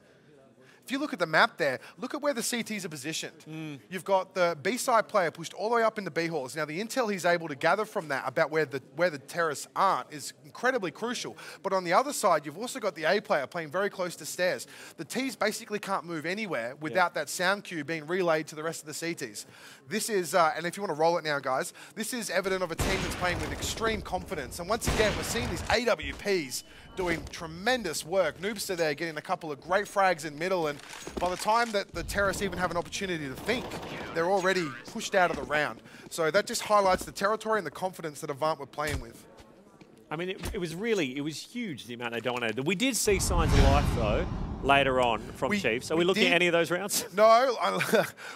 If you look at the map there, look at where the CTs are positioned. You've got the B-side player pushed all the way up into B-halls. Now, the intel he's able to gather from that about where the terrorists aren't is incredibly crucial. But on the other side, you've also got the A player playing very close to stairs. The Ts basically can't move anywhere without that sound cue being relayed to the rest of the CTs. This is, and if you want to roll it now, guys, this is evident of a team that's playing with extreme confidence. And once again, we're seeing these AWPs doing tremendous work. Noobster there getting a couple of great frags in middle, and by the time that the terrorists even have an opportunity to think, they're already pushed out of the round. So that just highlights the territory and the confidence that Avant were playing with.
I mean, it was huge, the amount they dominated. We did see signs of life, though, later on from Chiefs. Are we looking at any of those rounds?
No,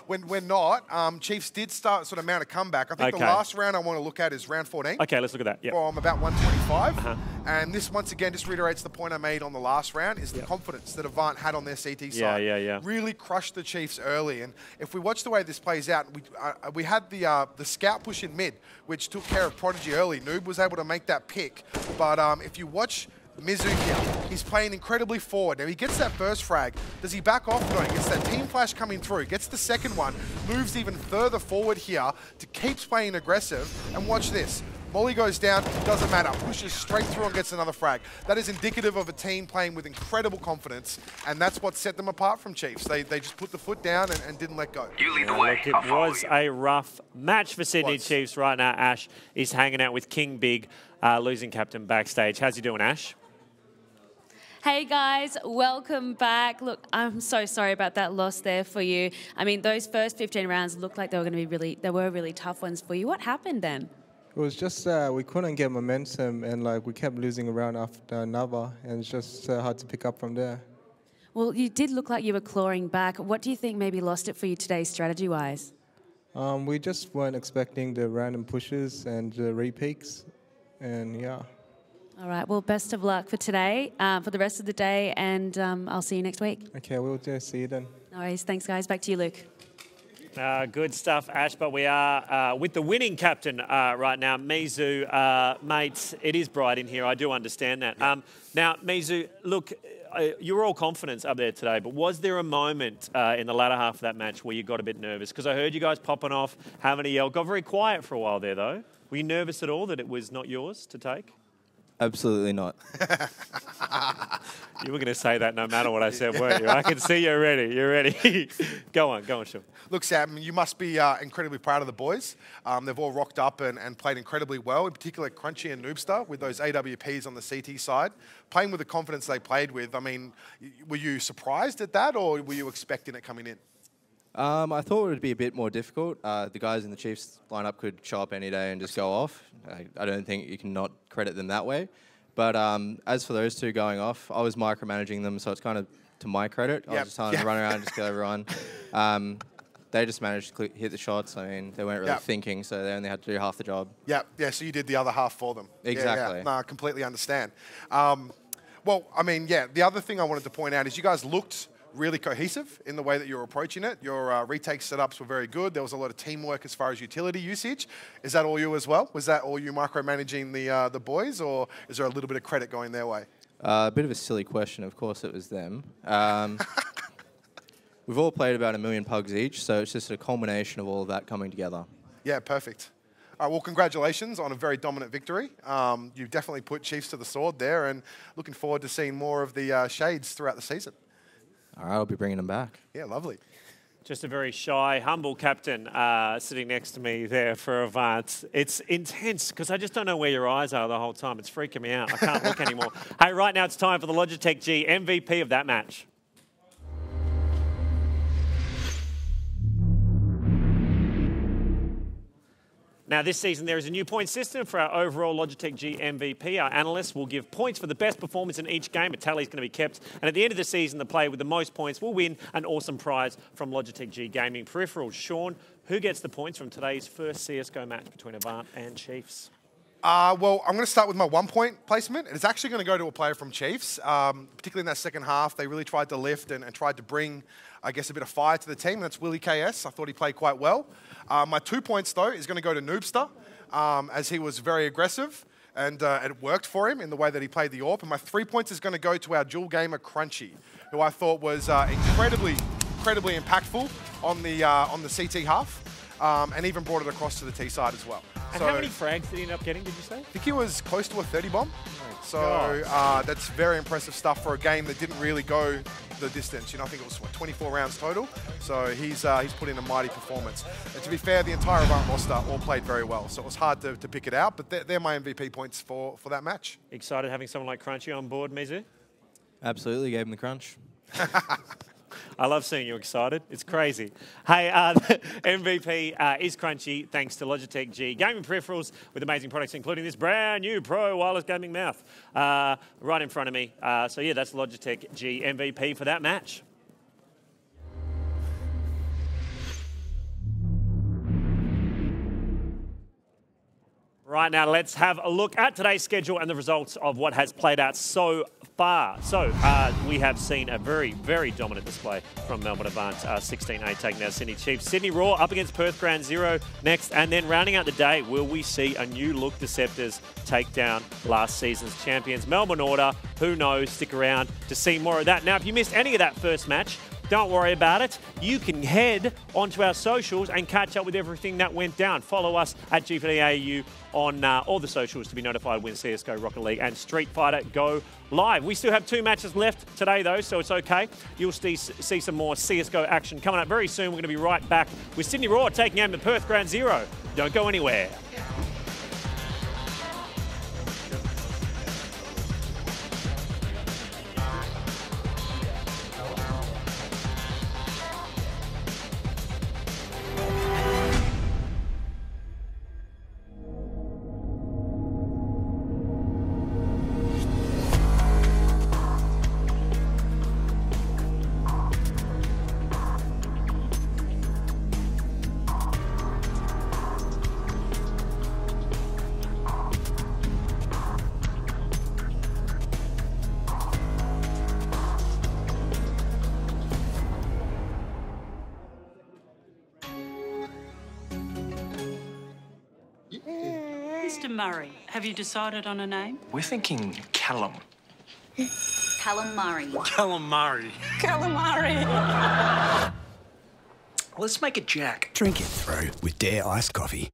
we're not. Chiefs did start sort of mount a comeback. I think the last round I want to look at is round 14.
Okay, let's look at that. Yep.
From about 125. And this, once again, just reiterates the point I made on the last round, is the confidence that Avant had on their CT side.
Yeah.
Really crushed the Chiefs early. And if we watch the way this plays out, we had the scout push in mid, which took care of Prodigy early. Noob was able to make that pick. But if you watch Mizu here, he's playing incredibly forward. Now he gets that first frag. Does he back off? No, he gets that team flash coming through. Gets the second one. Moves even further forward here to keeps playing aggressive. And watch this. Molly goes down, doesn't matter. Pushes straight through and gets another frag. That is indicative of a team playing with incredible confidence, and that's what set them apart from Chiefs. They just put the foot down and didn't let go.
You lead the way. Look, it was a rough match for Sydney Chiefs right now. Ash is hanging out with King Big, losing captain backstage. How's he doing, Ash?
Hey guys, welcome back. Look, I'm so sorry about that loss there for you. I mean, those first 15 rounds looked like they were going to be really tough ones for you. What happened then?
It was just we couldn't get momentum, and like we kept losing a round after another, and it's just hard to pick up from there.
Well, you did look like you were clawing back. What do you think maybe lost it for you today, strategy-wise?
We just weren't expecting the random pushes and the repeaks, and yeah.
All right. Well, best of luck for today, for the rest of the day, and I'll see you next week.
Okay, we'll just see you then.
No worries. Thanks, guys. Back to you, Luke.
Good stuff, Ash, but we are with the winning captain right now, Mizu. Mates, it is bright in here, I do understand that. Now, Mizu, look, you were all confidence up there today, but was there a moment in the latter half of that match where you got a bit nervous? Because I heard you guys popping off, having a yell. Got very quiet for a while there, though. Were you nervous at all that it was not yours to take?
Absolutely not.
You were going to say that no matter what I said, weren't you? I can see you're ready. You're ready. Go on, Sean.
Look, Sam, you must be incredibly proud of the boys. They've all rocked up and played incredibly well, in particular Crunchy and Noobstar with those AWPs on the CT side. Playing with the confidence they played with, I mean, were you surprised at that, or were you expecting it coming in?
I thought it would be a bit more difficult. The guys in the Chiefs lineup could show up any day and just go off. I don't think you can not credit them that way. But as for those two going off, I was micromanaging them, so it's kind of to my credit. I was just telling them to run around and just kill everyone. They just managed to hit the shots. I mean, they weren't really thinking, so they only had to do half the job.
Yeah, so you did the other half for them.
Exactly.
Yeah. No, I completely understand. Well, I mean, the other thing I wanted to point out is you guys looked really cohesive in the way that you're approaching it. Your retake setups were very good. There was a lot of teamwork as far as utility usage. Is that all you as well? Was that all you micromanaging the boys, or is there a little bit of credit going their way?
A bit of a silly question. Of course it was them. We've all played about 1 million pugs each, so it's just a culmination of all of that coming together.
Yeah, perfect. All right, well, congratulations on a very dominant victory. You've definitely put Chiefs to the sword there, and looking forward to seeing more of the Shades throughout the season.
All right, I'll be bringing them back.
Yeah, lovely.
Just a very shy, humble captain sitting next to me there for Avant. It's intense because I just don't know where your eyes are the whole time. It's freaking me out. I can't look anymore. Hey, right now it's time for the Logitech G MVP of that match. Now, this season, there is a new point system for our overall Logitech G MVP. Our analysts will give points for the best performance in each game. A tally is going to be kept. And at the end of the season, the player with the most points will win an awesome prize from Logitech G Gaming Peripherals. Sean, who gets the points from today's first CSGO match between Avant and Chiefs?
Well, I'm going to start with my 1-point placement. It's actually going to go to a player from Chiefs, particularly in that second half. They really tried to lift and tried to bring, I guess, a bit of fire to the team. That's Willie KS. I thought he played quite well. My 2 points, though, is going to go to Noobstar, as he was very aggressive, and it worked for him in the way that he played the AWP. And my 3 points is going to go to our dual gamer Crunchy, who I thought was incredibly impactful on the CT half. And even brought it across to the T side as well.
And so, how many frags did he end up getting, did you say?
I think he was close to a 30 bomb.
Oh,
so that's very impressive stuff for a game that didn't really go the distance. You know, I think it was, 24 rounds total. So he's put in a mighty performance. And to be fair, the entire Avant roster all played very well. So it was hard to pick it out, but they're my MVP points for that match.
Excited having someone like Crunchy on board, Mizu?
Absolutely, gave him the crunch.
I love seeing you excited. It's crazy. Hey, MVP is Crunchy, thanks to Logitech G gaming peripherals with amazing products, including this brand new Pro wireless gaming mouse right in front of me. So yeah, that's Logitech G MVP for that match. Right now, let's have a look at today's schedule and the results of what has played out so far. So we have seen a very, very dominant display from Melbourne Advance 16-8 taking down Sydney Chiefs. Sydney Raw up against Perth Ground Zero next. And then rounding out the day, will we see a new look Deceptors take down last season's champions Melbourne Order? Who knows? Stick around to see more of that. Now, if you missed any of that first match, don't worry about it. You can head onto our socials and catch up with everything that went down. Follow us at Gfinity AU on all the socials to be notified when CSGO, Rocket League and Street Fighter go live. We still have 2 matches left today though, so it's okay. You'll see some more CSGO action coming up very soon. We're going to be right back with Sydney Raw taking aim at Perth Ground Zero. Don't go anywhere.
Mr. Murray, have you decided on a name?
We're thinking Callum.
Callum Murray.
Callum Murray.
Callum Murray.
Let's make it Jack.
Drink it through with Dare Iced Coffee.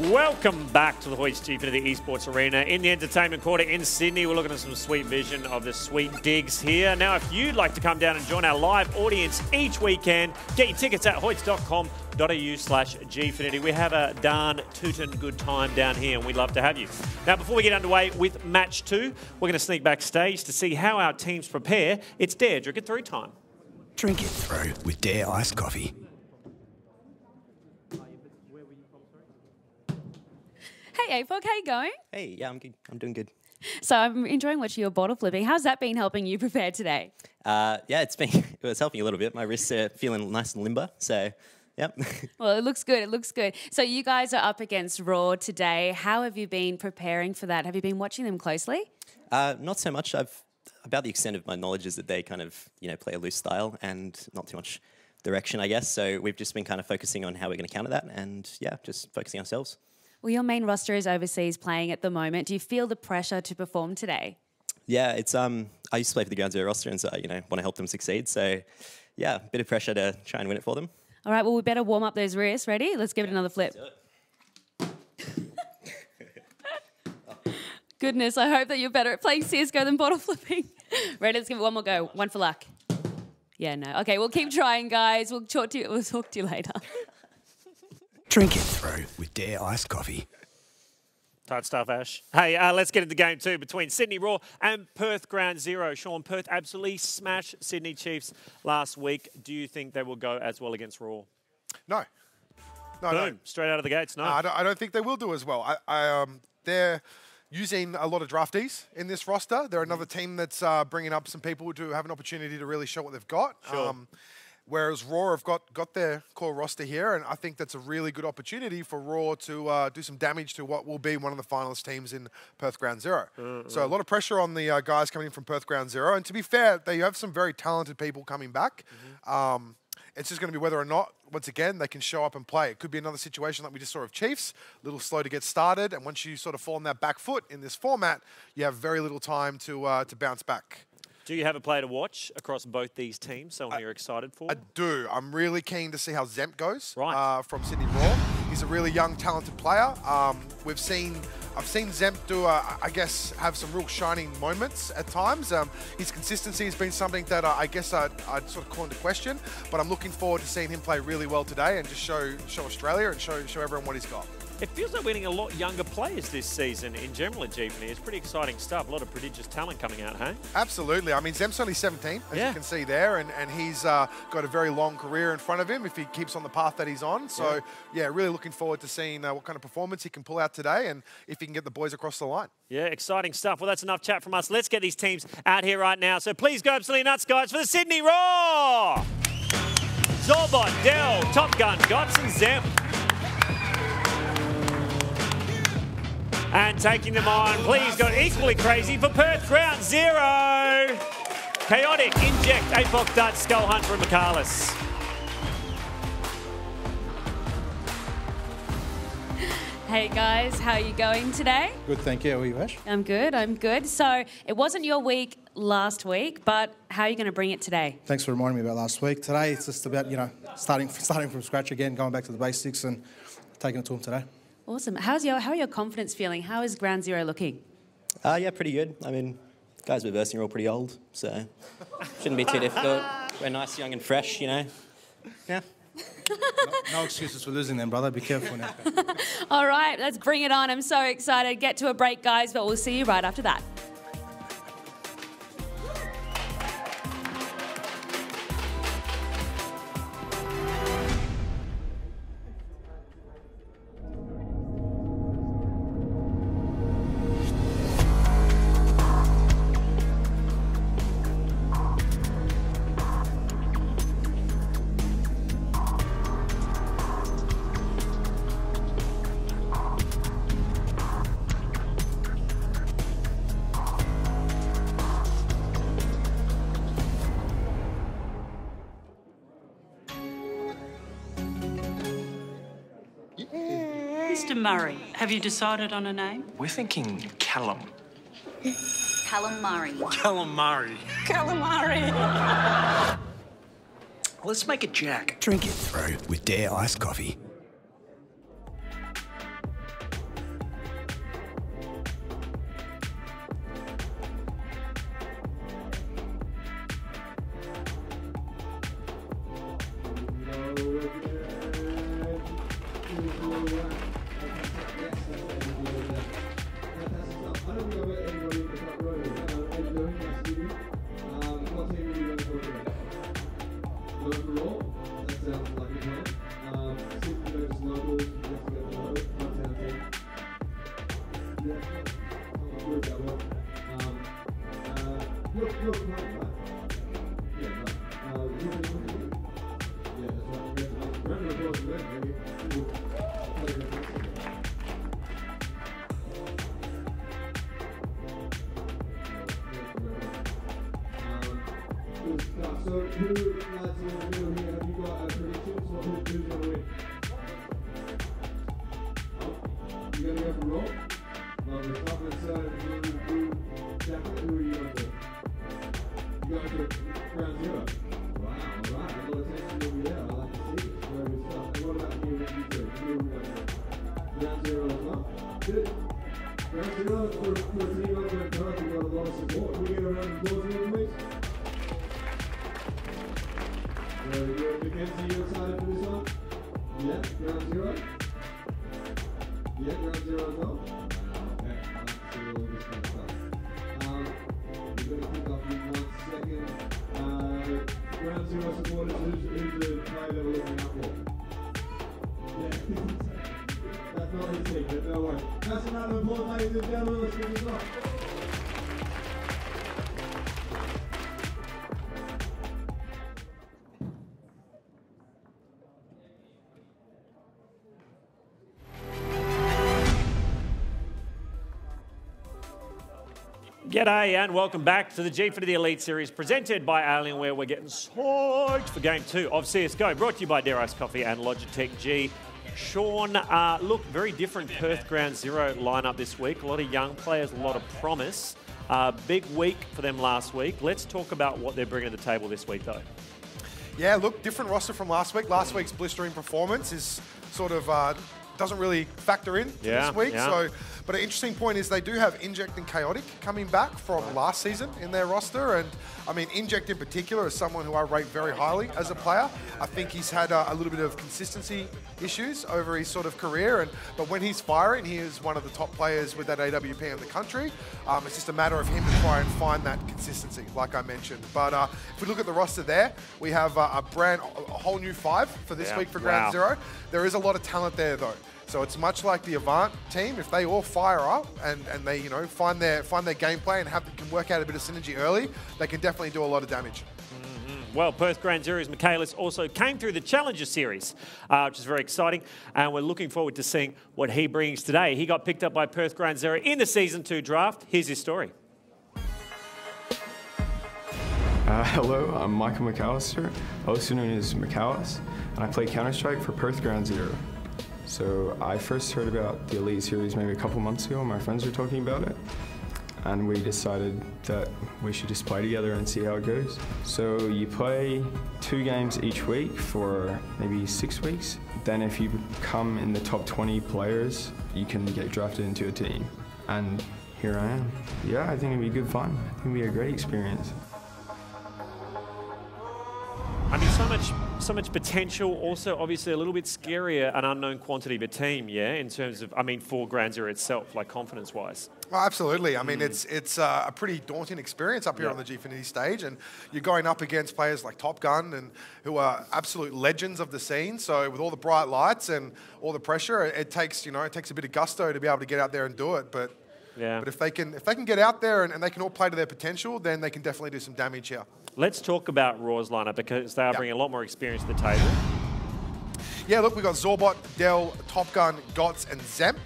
Welcome back to the Hoyts Gfinity Esports Arena in the entertainment quarter in Sydney. We're looking at some sweet vision of the sweet digs here. Now, if you'd like to come down and join our live audience each weekend, get your tickets at hoyts.com.au/Gfinity. We have a darn tootin' good time down here, and we'd love to have you. Now, before we get underway with match 2, we're going to sneak backstage to see how our teams prepare. It's Dare Drink It Through time.
Drink it through with Dare Iced Coffee.
Hey A4, how you going?
Hey, yeah, I'm good. I'm doing good.
So I'm enjoying watching your bottle flipping. How's that been helping you prepare today?
Yeah, it was helping a little bit. My wrists are feeling nice and limber, so yep.
Well, it looks good. It looks good. So you guys are up against Raw today. How have you been preparing for that? Have you been watching them closely?
Not so much. About the extent of my knowledge is that they kind of play a loose style and not too much direction, I guess. So we've just been kind of focusing on how we're going to counter that, and yeah, just focusing ourselves.
Well, your main roster is overseas playing at the moment. Do you feel the pressure to perform today?
Yeah, it's I used to play for the Ground Zero roster, and so want to help them succeed. So yeah, a bit of pressure to try and win it for them.
All right, well, we better warm up those wrists. Ready? Let's give it another flip. Goodness, I hope that you're better at playing CSGO than bottle flipping. Ready? Let's give it one more go. One for luck. Yeah, no. Okay, we'll keep trying, guys. We'll talk to you later.
Drink it through with Dare Iced Coffee.
Tight stuff, Ash. Hey, let's get into game 2 between Sydney Raw and Perth Ground Zero. Sean, Perth absolutely smashed Sydney Chiefs last week. Do you think they will go as well against Raw?
No. No,
Boom.
no.
Straight out of the gates, no.
I don't think they will do as well. They're using a lot of draftees in this roster. They're another team that's bringing up some people to have an opportunity to really show what they've got.
Sure.
Whereas Raw have got their core roster here, and I think that's a really good opportunity for Raw to do some damage to what will be one of the finalist teams in Perth Ground Zero. So a lot of pressure on the guys coming in from Perth Ground Zero. And to be fair, they have some very talented people coming back. It's just going to be whether or not, once again, they can show up and play. It could be another situation like we just saw of Chiefs, a little slow to get started, and once you sort of fall on that back foot in this format, you have very little time to bounce back.
Do you have a player to watch across both these teams, someone you're excited for?
I do. I'm really keen to see how Zemp goes from Sydney Raw. He's a really young, talented player. I've seen Zemp do, I guess, have some real shining moments at times. His consistency has been something that I guess I'd sort of call into question, but I'm looking forward to seeing him play really well today and just show Australia and show everyone what he's got.
It feels like we're getting a lot younger players this season in general at Gfinity. It's pretty exciting stuff. A lot of prodigious talent coming out, hey?
Absolutely. I mean, Zemp's only 17, as you can see there, and he's got a very long career in front of him if he keeps on the path that he's on. So, yeah, really looking forward to seeing what kind of performance he can pull out today and if he can get the boys across the line.
Yeah, exciting stuff. Well, that's enough chat from us. Let's get these teams out here right now. So please go absolutely nuts, guys, for the Sydney Raw! Zorbot, Dell, Top Gun, Gots and Zemp. And taking them on, please go equally crazy for Perth Ground Zero. Chaotic, Inject, Apoc, Dutch, Skull Hunter and McCarlis.
Hey guys, how are you going today?
Good, thank you. How are you, Ash?
I'm good. So it wasn't your week last week, but how are you going to bring it today?
Thanks for reminding me about last week. Today it's just about, starting from scratch again, going back to the basics and taking it to them today.
Awesome. How are your confidence feeling? How is Ground Zero looking?
Yeah, pretty good. I mean, guys we're versing are all pretty old, so shouldn't be too difficult. We're nice, young and fresh, Yeah.
No excuses for losing them, brother. Be careful now.
All right, let's bring it on. I'm so excited. Get to a break, guys, but we'll see you right after that.
Mr. Murray, have you decided on a name?
We're thinking Callum.
Callum Murray.
Callum Murray.
Calamari.
Let's make it Jack.
Drink it through with Dare Iced Coffee.
you're playing, right? Yeah, right. Yeah, that's right. Round of applause for them, maybe. Good stuff. So, who, lads in the middle here, have you got predictions for who's going to win? Oh, you going to go for Raw? Lovely stuff. Let's blue jacket. Who are you going for? You going for ground zero? Wow, alright. A lot of tension will be there. I like to see it. Very good stuff. And what about you, what do you do? Who are we going for? Ground zero as well? Good. Ground zero for a team over in Perth. We've got a lot of support. Can we get a round of applause here, please? Very good. Mackenzie, you excited for this one? Yeah, ground zero? Yeah, ground zero as well? Okay, I like to see all of this kind of stuff. We're going to kick off in 1 second. Ground zero supporters, who's the player that we're looking out for? Yeah, that's not his secret, don't worry. That's a round of applause, ladies and gentlemen. Let's kick this off.
G'day and welcome back to the Gfinity Elite Series presented by Alienware. We're getting psyched for Game 2 of CSGO, brought to you by Dare Ice Coffee and Logitech G. Sean, look, very different Perth Ground Zero lineup this week. A lot of young players, a lot of promise. Big week for them last week. Let's talk about what they're bringing to the table this week, though.
Yeah, look, different roster from last week. Last week's blistering performance is sort of doesn't really factor in this week. So, but an interesting point is they do have Inject and Chaotic coming back from last season in their roster. And I mean, Inject in particular is someone who I rate very highly as a player. I think he's had a little bit of consistency issues over his sort of career. But when he's firing, he is one of the top players with that AWP in the country. It's just a matter of him to try and find that consistency, like I mentioned. But if we look at the roster there, we have a whole new 5 for this week for Ground Zero. There is a lot of talent there, though. So it's much like the Avant team. If they all fire up and they find their gameplay and can work out a bit of synergy early, they can definitely do a lot of damage.
Well, Perth Ground Zero's Michaelis also came through the Challenger Series, which is very exciting, and we're looking forward to seeing what he brings today. He got picked up by Perth Ground Zero in the Season 2 draft. Here's his story.
Hello, I'm Michael McAllister, also known as McAllis, and I play Counter-Strike for Perth Ground Zero. So I first heard about the Elite Series maybe a couple months ago. My friends were talking about it, and we decided that we should just play together and see how it goes. So you play 2 games each week for maybe 6 weeks. Then if you come in the top 20 players, you can get drafted into a team. And here I am. Yeah, I think it'd be good fun. I think it'd be a great experience.
I mean, so much potential. Also, obviously, a little bit scarier, an unknown quantity of a team. Yeah, in terms of, I mean, for Ground Zero itself, like confidence-wise.
Oh, absolutely. I mean, it's a pretty daunting experience up here on the Gfinity stage, and you're going up against players like Top Gun and who are absolute legends of the scene. So with all the bright lights and all the pressure, it takes a bit of gusto to be able to get out there and do it. But if they can get out there and they can all play to their potential, then they can definitely do some damage here.
Let's talk about Raw's lineup because they are bringing a lot more experience to the table.
Yeah, look, we've got Zorbot, Dell, Top Gun, Gots, and Zemp.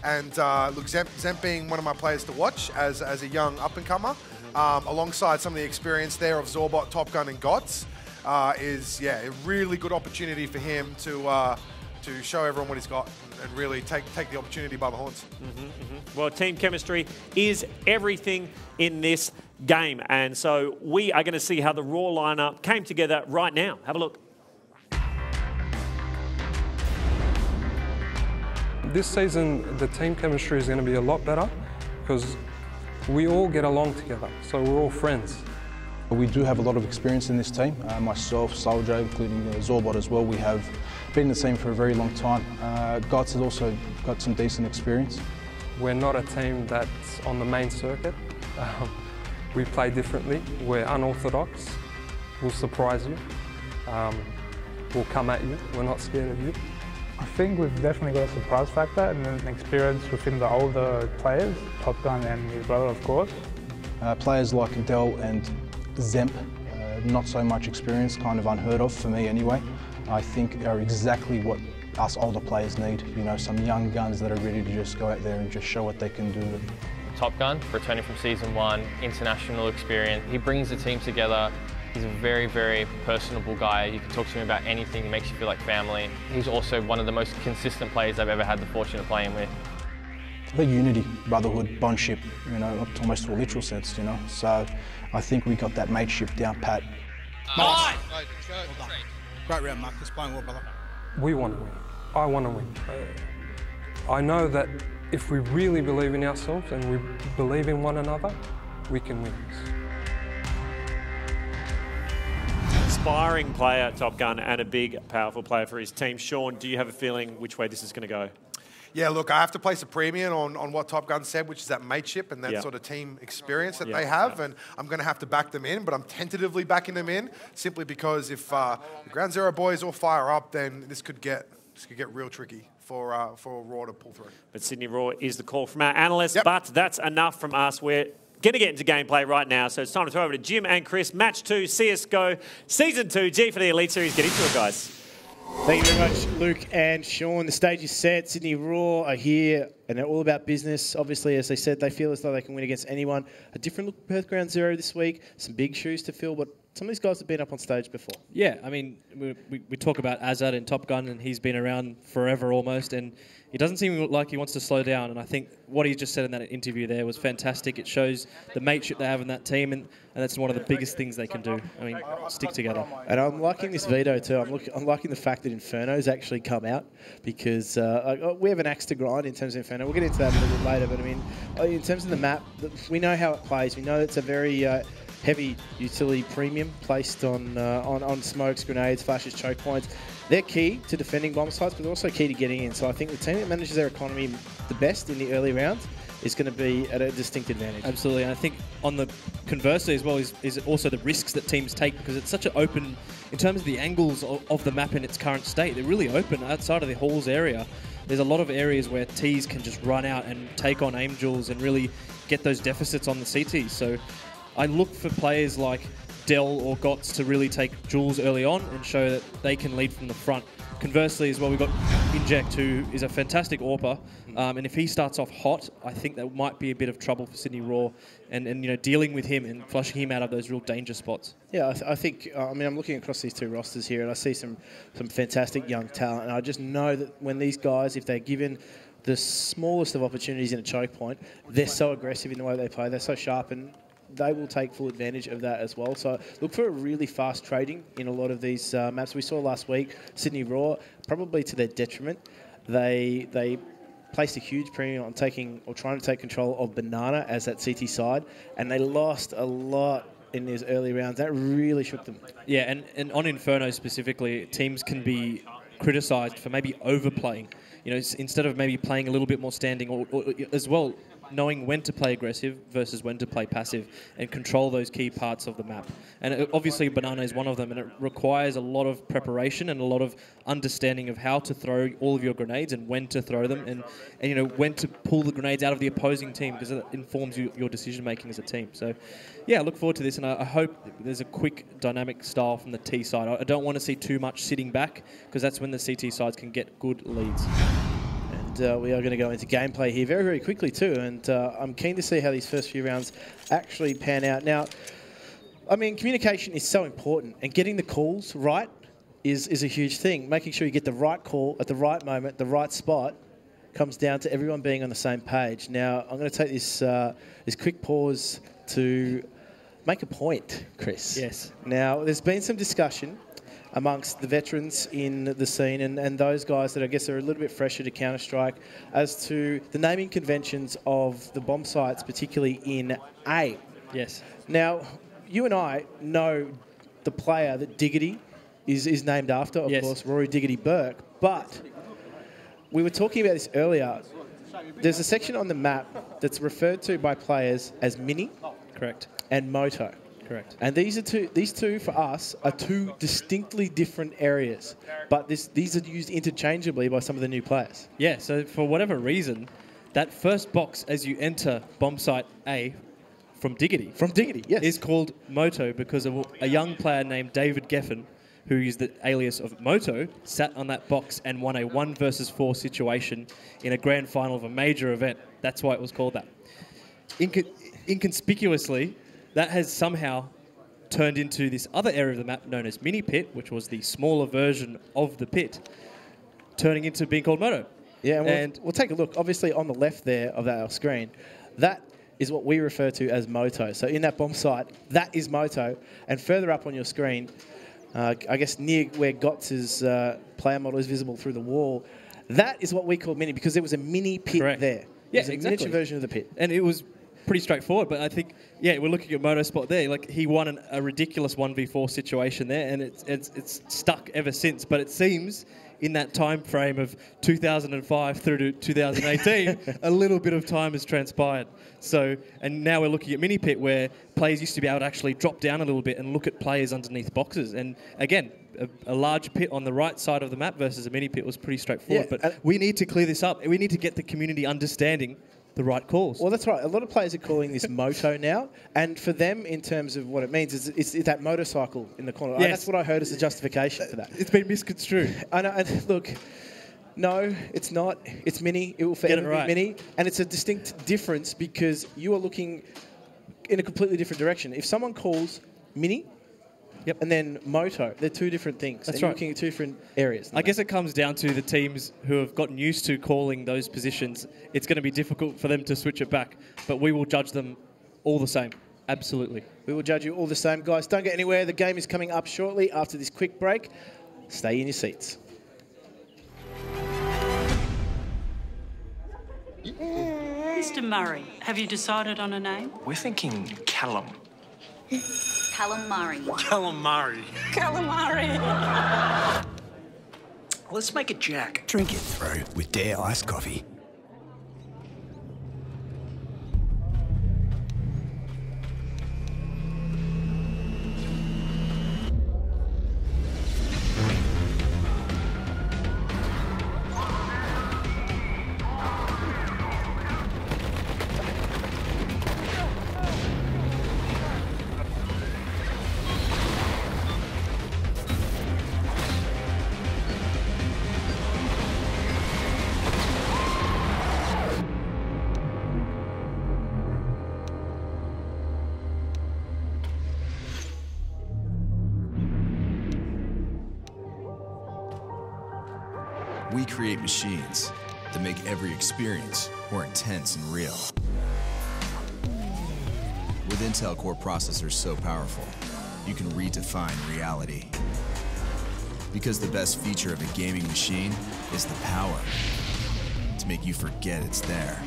And look, Zemp being one of my players to watch as a young up-and-comer, alongside some of the experience there of Zorbot, Top Gun, and Gots, is a really good opportunity for him to show everyone what he's got and really take the opportunity by the horns.
Well, team chemistry is everything in this game, and so we are going to see how the Raw lineup came together right now. Have a look.
This season, the team chemistry is going to be a lot better because we all get along together, so we're all friends.
We do have a lot of experience in this team. Myself, Soldier, including Zorbot as well. We have been in the team for a very long time. Gots has also got some decent experience.
We're not a team that's on the main circuit. We play differently. We're unorthodox. We'll surprise you. We'll come at you. We're not scared of you.
I think we've definitely got a surprise factor and an experience within the older players, Top Gun and his brother, of course.
Players like Dell and Zemp, not so much experience, kind of unheard of for me anyway, I think are exactly what us older players need. You know, some young guns that are ready to just go out there and just show what they can do.
Top Gun, returning from Season 1, international experience. He brings the team together. He's a very, very personable guy. You can talk to him about anything. He makes you feel like family. He's also one of the most consistent players I've ever had the fortune of playing with.
The unity, brotherhood, bondship, you know, almost to a literal sense, you know. So I think we got that mateship down pat.
Nice. Great round, Marcus. Playing well, brother.
We want to win. I want to win. I know that if we really believe in ourselves and we believe in one another, we can win this.
Aspiring player, Top Gun, and a big, powerful player for his team. Sean, do you have a feeling which way this is going to go?
Yeah, look, I have to place a premium on what Top Gun said, which is that mateship and that sort of team experience that they have, and I'm going to have to back them in, but I'm tentatively backing them in simply because if the Ground Zero boys all fire up, then this could get real tricky for Raw to pull through.
But Sydney Raw is the call from our analysts, but that's enough from us. We're going to get into gameplay right now, so it's time to throw over to Jim and Chris. Match 2, CSGO, Season 2, Gfinity Elite Series. Get into it, guys.
Thank you very much, Luke and Sean. The stage is set. Sydney Raw are here, and they're all about business. Obviously, as they said, they feel as though they can win against anyone. A different look at Perth Ground Zero this week. Some big shoes to fill, but some of these guys have been up on stage before.
Yeah, I mean, we talk about Azad in Top Gun, and he's been around forever almost, and he doesn't seem like he wants to slow down. And I think what he just said in that interview there was fantastic. It shows the mateship they have in that team, and that's one of the biggest things they can do. I mean, stick together.
And I'm liking this veto too. I'm liking the fact that Inferno's actually come out because we have an axe to grind in terms of Inferno. We'll get into that a little bit later, but I mean, in terms of the map, we know how it plays. We know it's a very heavy utility premium placed on smokes, grenades, flashes, choke points. They're key to defending bomb sites, but they're also key to getting in. So I think the team that manages their economy the best in the early rounds is going to be at a distinct advantage.
Absolutely, and I think on the conversely as well is also the risks that teams take, because it's such an open, in terms of the angles of the map in its current state, they're really open outside of the halls area. There's a lot of areas where Ts can just run out and take on aim duels and really get those deficits on the CTs. So I look for players like Dell or Gots to really take duels early on and show that they can lead from the front. Conversely as well, we've got Inject, who is a fantastic AWPer, and if he starts off hot, I think that might be a bit of trouble for Sydney Raw, and you know, dealing with him and flushing him out of those real danger spots.
Yeah, I think, I mean, I'm looking across these two rosters here, and I see some fantastic young talent, and I just know that when these guys, if they're given the smallest of opportunities in a choke point, they're so aggressive in the way they play, they're so sharp, and they will take full advantage of that as well. So look for a really fast trading in a lot of these maps. We saw last week, Sydney Raw, probably to their detriment, they placed a huge premium on taking or trying to take control of Banana as that CT side, and they lost a lot in these early rounds. That really shook them.
Yeah, and on Inferno specifically, teams can be criticised for maybe overplaying. You know, instead of maybe playing a little bit more standing, or as well, knowing when to play aggressive versus when to play passive and control those key parts of the map. And obviously Banana is one of them, and it requires a lot of preparation and a lot of understanding of how to throw all of your grenades and when to throw them, and you know, when to pull the grenades out of the opposing team, because it informs your decision making as a team. So yeah, I look forward to this, and I hope there's a quick dynamic style from the T side. I don't want to see too much sitting back, because that's when the CT sides can get good leads.
We are going to go into gameplay here very, very quickly too, and I'm keen to see how these first few rounds actually pan out. Now, I mean, communication is so important, and getting the calls right is a huge thing. Making sure you get the right call at the right moment, the right spot, comes down to everyone being on the same page. Now, I'm going to take this quick pause to make a point, Chris.
Yes.
Now, there's been some discussion amongst the veterans in the scene and those guys that I guess are a little bit fresher to Counter-Strike as to the naming conventions of the bomb sites, particularly in A.
Yes.
Now, you and I know the player that Diggity is named after, of course, Rory Diggity Burke, but we were talking about this earlier. There's a section on the map that's referred to by players as Mini.
Correct.
And Moto.
Correct.
And these two for us are two distinctly different areas, but these are used interchangeably by some of the new players.
Yeah, so for whatever reason, that first box as you enter bomb site A from Diggity.
From Diggity, yes.
Is called Moto because of a young player named David Geffen, who used the alias of Moto, sat on that box and won a 1 versus 4 situation in a grand final of a major event. That's why it was called that. Inconspicuously, that has somehow turned into this other area of the map known as Mini Pit, which was the smaller version of the pit, turning into being called Moto.
Yeah, and we'll take a look. Obviously, on the left there of our screen, that is what we refer to as Moto. So in that bomb site, that is Moto. And further up on your screen, I guess near where Gotz's player model is visible through the wall, that is what we call Mini because there was a mini pit there.
Yeah,
it was a
exactly.
miniature version of the pit.
And it was pretty straightforward, but I think, yeah, we're looking at Motorsport there. Like, he won a ridiculous 1v4 situation there, and it's stuck ever since. But it seems in that time frame of 2005 through to 2018, a little bit of time has transpired. So, and now we're looking at Mini Pit, where players used to be able to actually drop down a little bit and look at players underneath boxes. And again, a large pit on the right side of the map versus a mini pit was pretty straightforward.
Yeah,
but we need to clear this up. We need to get the community understanding the right calls.
Well, that's right. A lot of players are calling this Moto now, and for them, in terms of what it means, it's that motorcycle in the corner.
Yes.
That's what I heard as a justification for that.
It's been misconstrued.
I know. And look, no, it's not. It's Mini. It will forever be Mini, and it's a distinct difference because you are looking in a completely different direction. If someone calls Mini, and then Moto, they're two different things.
That's
You're
right.
looking at two different areas.
I guess it comes down to the teams who have gotten used to calling those positions. It's going to be difficult for them to switch it back, but we will judge them all the same. Absolutely.
We will judge you all the same. Guys, don't get anywhere. The game is coming up shortly after this quick break. Stay in your seats.
Mr. Murray, have you decided on a name?
We're thinking Callum.
Calamari.
Calamari.
Calamari.
Let's make it Jack.
Drink it through with Dare iced coffee.
We create machines that make every experience more intense and real. With Intel Core processors so powerful, you can redefine reality. Because the best feature of a gaming machine is the power to make you forget it's there.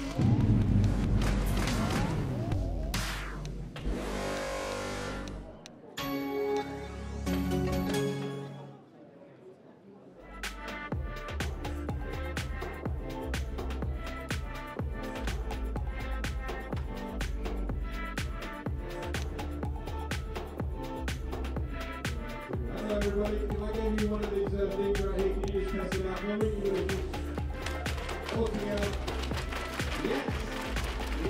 Hello everybody, if I gave you one of these things right here, can you just pass it out for me? You just looking out. Yes!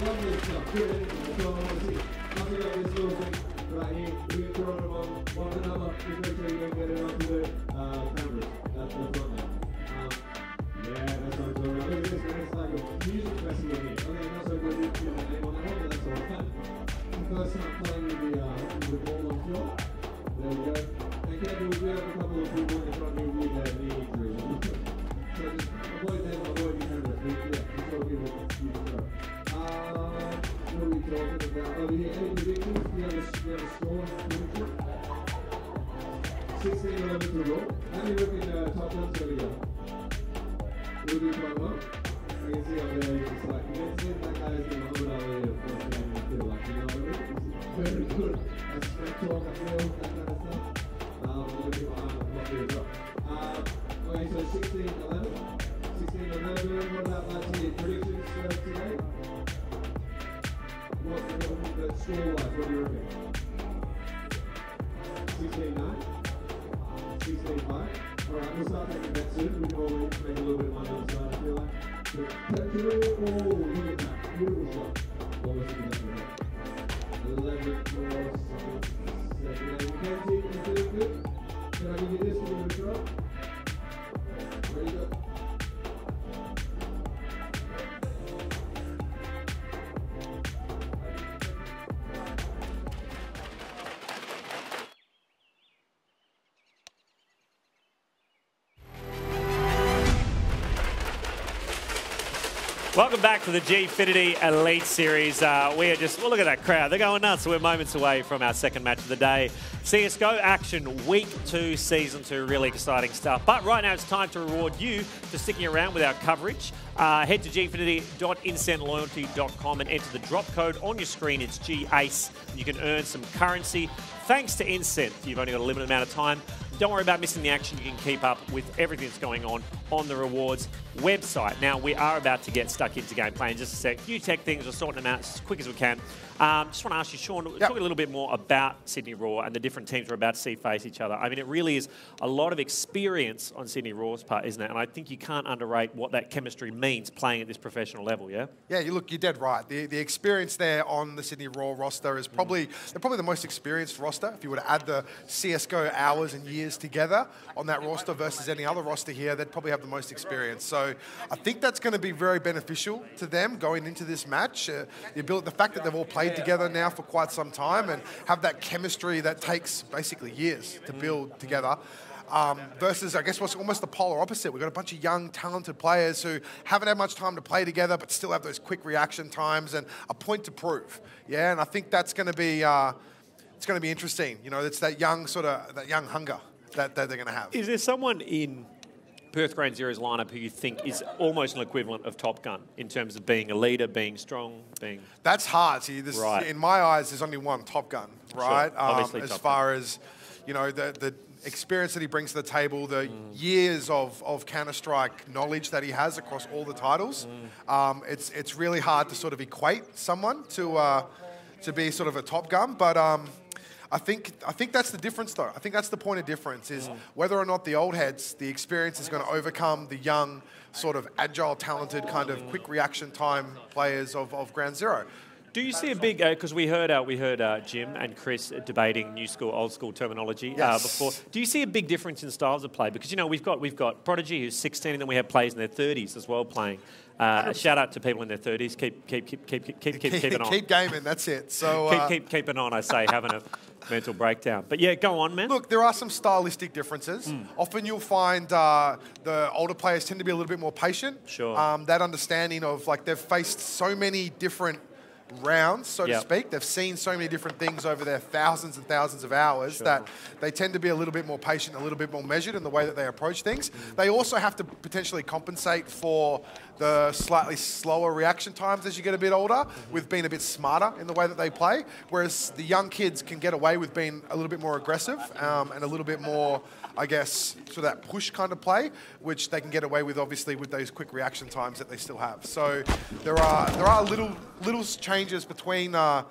Lovely stuff. Good, that's all I want to see. Nothing like this little thing right here. We can throw them on one another. Just make sure you don't get it onto the cameras. That's what's on there. Yeah, that's what I'm talking about. Look at this, man. It's like a music festival here. Okay, not so good. You can get the name on that one, but that's all right. First time playing with the ball on floor. There we go. And careful, we do have a couple of people in the front here with knee injuries. So just avoid them, avoid your cameras. Yeah, just all give it a few throw. What are we talking about? Over here, any predictions? We have a score prediction. 16-11 to roll. How do you reckon top one's going to go? We'll do quite well. I can see up there, it's like, you can see that guy is going to hold out there for a second and feel like, you know what I mean? It's very good. That's straight talk, I feel, that kind of stuff. Okay, so 16-11. 16-11. What about last year? Predictions today? What score-wise, what do you reckon? 16-9? 16-5? Alright, we'll start taking bets soon. We can all make a little bit of money on the side, I feel like. But, look at that. Beautiful stuff. Well, let's do that. 11 more seconds. Mackenzie, is this good? Can I give you this for the drop? Ready, go.
Welcome back to the Gfinity Elite Series. We are just, well, look at that crowd. They're going nuts. We're moments away from our second match of the day. CSGO action, Week 2, Season 2. Really exciting stuff. But right now it's time to reward you for sticking around with our coverage. Head to gfinity.incentloyalty.com and enter the drop code on your screen. It's GACE. You can earn some currency. Thanks to Incent, you've only got a limited amount of time. Don't worry about missing the action. You can keep up with everything that's going on the rewards website. Now, we are about to get stuck into gameplay in just a sec. Few tech things, we're sorting them out as quick as we can. Just want to ask you, Sean, talk a little bit more about Sydney Raw and the different teams we're about to see face each other. I mean, it really is a lot of experience on Sydney Raw's part, isn't it? And I think you can't underrate what that chemistry means playing at this professional level, yeah? Yeah,
you're dead right. The experience there on the Sydney Raw roster is probably the most experienced roster. If you were to add the CSGO hours and years together on that roster versus any other roster here, they'd probably have the most experience. So I think that's going to be very beneficial to them going into this match. The fact that they've all played together now for quite some time and have that chemistry that takes basically years to build together. Versus, I guess, what's almost the polar opposite. We've got a bunch of young, talented players who haven't had much time to play together, but still have those quick reaction times and a point to prove. Yeah, and I think that's going to be it's going to be interesting. You know, it's that young hunger that they're going to have.
Is there someone in Perth Ground Zero's lineup who you think is almost an equivalent of Top Gun in terms of being a leader, being strong, being...
That's hard. See,
right.
In my eyes, there's only one Top Gun, right?
Sure. Obviously
as
Top
far
Gun.
as, you know, the experience that he brings to the table, the years of Counter-Strike knowledge that he has across all the titles, it's really hard to sort of equate someone to be sort of a Top Gun, but... I think that's the difference, though. I think that's the point of difference, is whether or not the old heads, the experience is going to overcome the young, sort of agile, talented, kind of quick reaction time players of Ground Zero.
Do you see a big, because we heard Jim and Chris debating new school, old school terminology before. Do you see a big difference in styles of play? Because, you know, we've got Prodigy, who's 16, and then we have players in their 30s as well playing. Shout out to people in their 30s. Keep it on.
Keep gaming, that's it. So
keep it on, I say, having a mental breakdown. But yeah, go on, man.
Look, there are some stylistic differences. Often you'll find the older players tend to be a little bit more patient.
Sure.
That understanding of, like, they've faced so many different rounds, so to speak. They've seen so many different things over their thousands and thousands of hours that they tend to be a little bit more patient, a little bit more measured in the way that they approach things. They also have to potentially compensate for the slightly slower reaction times as you get a bit older, with being a bit smarter in the way that they play, whereas the young kids can get away with being a little bit more aggressive and a little bit more, I guess, sort of that push kind of play, which they can get away with, obviously, with those quick reaction times that they still have. So there are little changes between the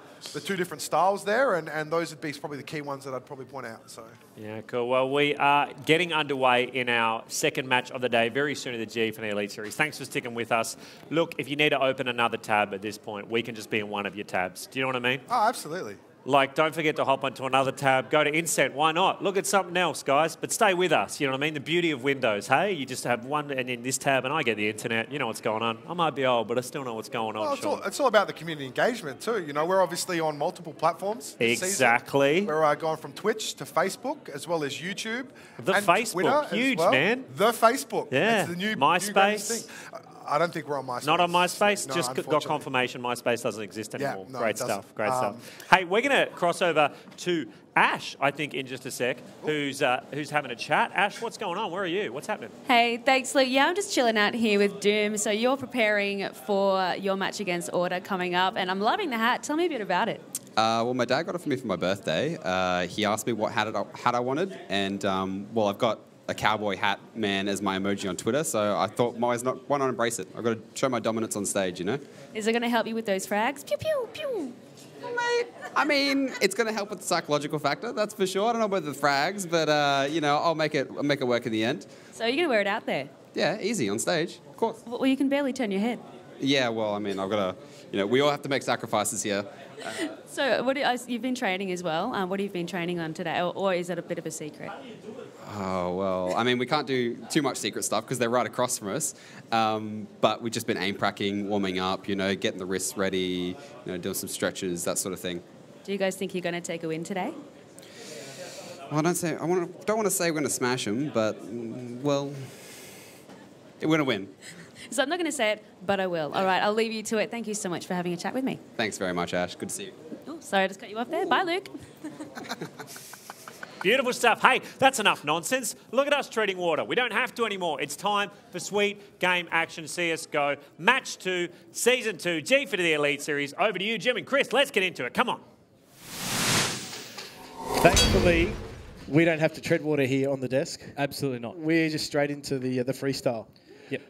two different styles there, and those would be probably the key ones that I'd probably point out. So.
Yeah, cool. Well, we are getting underway in our second match of the day very soon in the Gfinity Elite Series. Thanks for sticking with us. Look, if you need to open another tab at this point, we can just be in one of your tabs. Do you know what I mean?
Oh, absolutely.
Like, don't forget to hop onto another tab. Go to Incent. Why not? Look at something else, guys. But stay with us. You know what I mean? The beauty of Windows. Hey, you just have one, and in this tab, and I get the internet. You know what's going on. I might be old, but I still know what's going on.
Well, it's all about the community engagement too. You know, we're obviously on multiple platforms.
Exactly.
We're going from Twitch to Facebook, as well as YouTube.
The
and
Facebook,
Twitter
huge,
well.
man.
The Facebook.
Yeah.
It's the new
MySpace.
Thing. I don't think we're on MySpace.
Not on MySpace?
No,
just got confirmation MySpace doesn't exist anymore.
Yeah, no,
Great stuff. Great stuff. Hey, we're going to cross over to Ash, I think, in just a sec, who's having a chat. Ash, what's going on? Where are you? What's happening?
Hey, thanks, Luke. Yeah, I'm just chilling out here with Doom. So you're preparing for your match against Order coming up, and I'm loving the hat. Tell me a bit about it.
Well, my dad got it for me for my birthday. He asked me what hat I wanted, and, well, I've got a cowboy hat man as my emoji on Twitter, so I thought, why not embrace it? I've got to show my dominance on stage, you know?
Is it going to help you with those frags? Pew, pew, pew.
Mate, I mean, it's going to help with the psychological factor, that's for sure. I don't know about the frags, but, you know, I'll make it work in the end.
So you're going to wear it out there?
Yeah, easy, on stage, of course.
Well, you can barely turn your head.
Yeah, well, I mean, I've got to, we all have to make sacrifices here.
So you've been training as well. What have you been training on today, or is it a bit of a secret?
Oh, well, I mean, we can't do too much secret stuff because they're right across from us. But we've just been aim pracking, warming up, getting the wrists ready, doing some stretches, that sort of thing.
Do you guys think you're going to take a win today?
Well, don't want to say we're going to smash them, but, well, we're going to win.
So I'm not going to say it, but I will. All right, I'll leave you to it. Thank you so much for having a chat with me.
Thanks very much, Ash. Good to see you.
Oh, sorry, I just cut you off there. Bye, Luke.
Beautiful stuff. Hey, that's enough nonsense. Look at us treating water. We don't have to anymore. It's time for sweet game action CSGO. Match 2, Season 2, Gfinity the Elite Series. Over to you, Jim and Chris. Let's get into it. Come on.
Thankfully, we don't have to tread water here on the desk.
Absolutely not.
We're just straight into the freestyle.
Yep.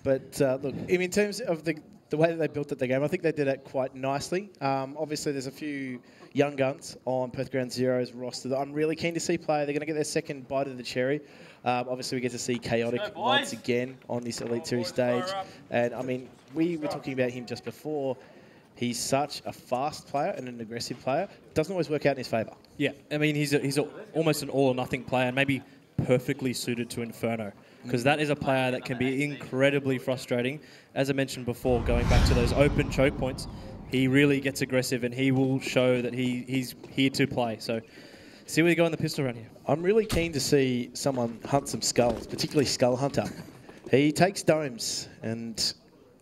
But look, in terms of the way that they built up the game, I think they did it quite nicely. Obviously, there's a few young guns on Perth Ground Zero's roster that I'm really keen to see play. They're going to get their second bite of the cherry. Obviously, we get to see Chaotic once again on this Elite Series stage. And, I mean, we were talking about him just before. He's such a fast player and an aggressive player. Doesn't always work out in his favour.
Yeah, I mean, he's almost an all-or-nothing player, and maybe perfectly suited to Inferno, because that is a player that can be incredibly frustrating. As I mentioned before, going back to those open choke points, he really gets aggressive, and he will show that he's here to play. So see where you go in the pistol round here.
I'm really keen to see someone hunt some skulls, particularly Skull Hunter. He takes domes and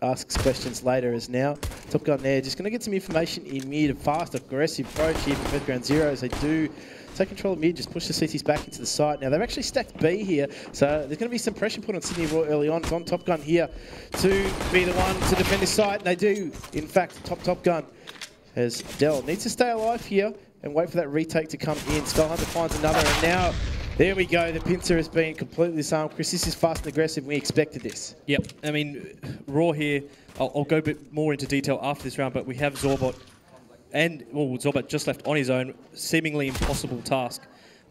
asks questions later as now. Top Gun there, just going to get some information in mid. A fast, aggressive approach here from Perth Ground Zero as they do take control of mid, just push the CTs back into the site. Now, they've actually stacked B here, so there's going to be some pressure put on Sydney Raw early on. It's on Top Gun here to be the one to defend this site, and they do, in fact, Top Gun as Dell needs to stay alive here and wait for that retake to come in. Skull Hunter finds another, and now there we go. The pincer has been completely disarmed. Chris, this is fast and aggressive. We expected this.
Yep. I mean, Raw here, I'll go a bit more into detail after this round, but we have Zorbot and, well, Zorbot just left on his own, seemingly impossible task.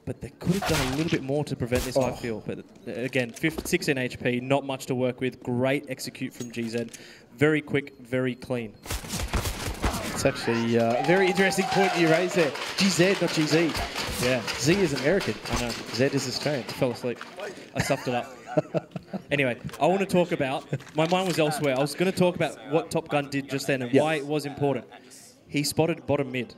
But they could have done a little bit more to prevent this, I feel. But again, 16 HP, not much to work with. Great execute from GZ. Very quick, very clean.
It's actually a very interesting point you raised there. GZ, not GZ.
Yeah.
Z is American.
I know.
Z is Australian.
I fell asleep. I stuffed it up. Anyway, I want to talk about, my mind was elsewhere. I was going to talk about what Top Gun did just then and why it was important. He spotted bottom mid.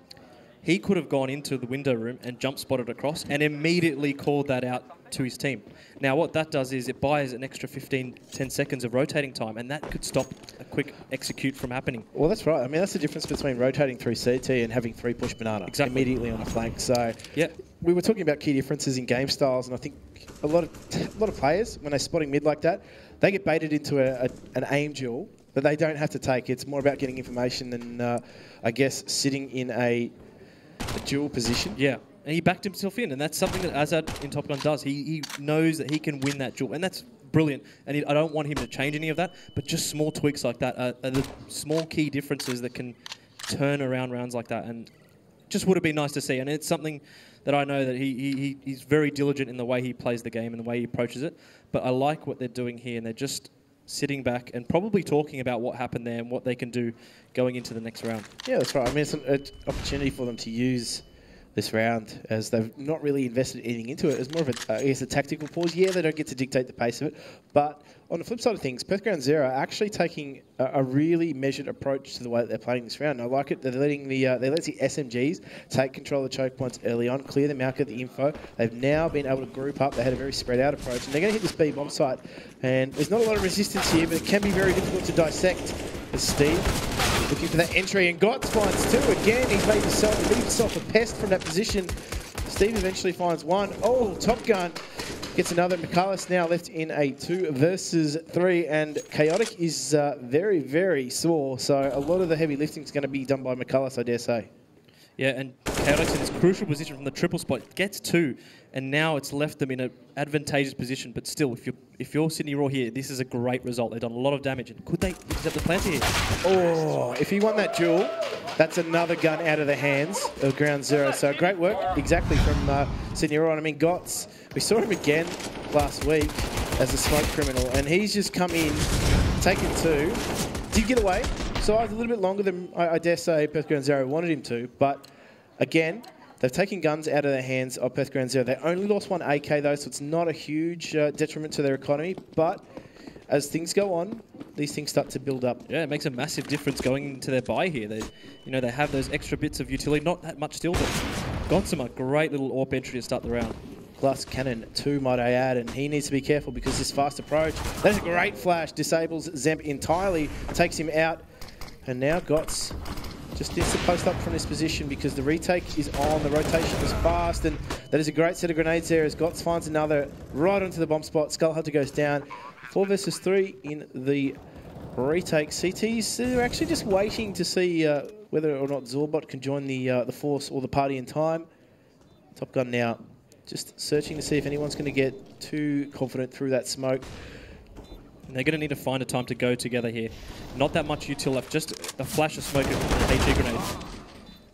He could have gone into the window room and jump spotted across and immediately called that out to his team. Now, what that does is it buys an extra 10 seconds of rotating time, and that could stop a quick execute from happening.
Well, that's right. I mean, that's the difference between rotating through CT and having 3 push banana immediately on the flank. So,
yeah,
we were talking about key differences in game styles, and I think a lot of players, when they're spotting mid like that, they get baited into an aim duel that they don't have to take. It's more about getting information and, I guess, sitting in a dual position.
Yeah, and he backed himself in, and that's something that Azad in Top Gun does. He knows that he can win that duel, and that's brilliant. And I don't want him to change any of that, but just small tweaks like that are the small key differences that can turn around rounds like that, and just would have been nice to see. And it's something that I know that he's very diligent in the way he plays the game and the way he approaches it, but I like what they're doing here, and they're just sitting back and probably talking about what happened there and what they can do going into the next round.
Yeah, that's right. I mean, it's an opportunity for them to use this round as they've not really invested anything into it. It's more of a tactical pause. Yeah, they don't get to dictate the pace of it, but on the flip side of things, Perth Ground Zero are actually taking a really measured approach to the way that they're playing this round. I like it. They're letting the SMGs take control of the choke points early on, clear them out, get the info. They've now been able to group up. They had a very spread out approach, and they're going to hit this B bomb site. And there's not a lot of resistance here, but it can be very difficult to dissect. As Steve looking for that entry, and Gotts finds 2 again. He's made himself a pest from that position. Steve eventually finds 1. Oh, Top Gun gets another. Michaelis now left in a 2 versus 3, and Chaotic is very, very sore. So a lot of the heavy lifting is going to be done by Michaelis, I dare say.
Yeah, and Chaotic's in this crucial position from the triple spot. Gets 2, and now it's left them in an advantageous position. But still, if you're Sydney Raw here, this is a great result. They've done a lot of damage. And could they intercept the planter here?
Oh, if he won that duel, that's another gun out of the hands of Ground Zero. So great work, exactly, from Sydney Raw. And I mean, Gotts, we saw him again last week as a smoke criminal, and he's just come in, taken 2, did get away. So I was a little bit longer than I dare say Perth Ground Zero wanted him to. But again, they've taken guns out of the hands of Perth Ground Zero. They only lost one AK though, so it's not a huge detriment to their economy. But as things go on, these things start to build up.
Yeah, it makes a massive difference going into their buy here. They have those extra bits of utility, not that much still, but got some a great little AWP entry to start the round.
Glass Cannon 2, might I add, and he needs to be careful because this fast approach, that's a great flash, disables Zemp entirely, takes him out, and now Gots just needs to post up from this position because the retake is on, the rotation is fast, and that is a great set of grenades there as Gots finds another right onto the bomb spot. Skull Hunter goes down. 4 versus 3 in the retake. CTs, they're actually just waiting to see whether or not Zorbot can join the force or the party in time. Top Gun now just searching to see if anyone's going to get too confident through that smoke.
And they're going to need to find a time to go together here. Not that much util left, just a flash of smoke and HE grenade.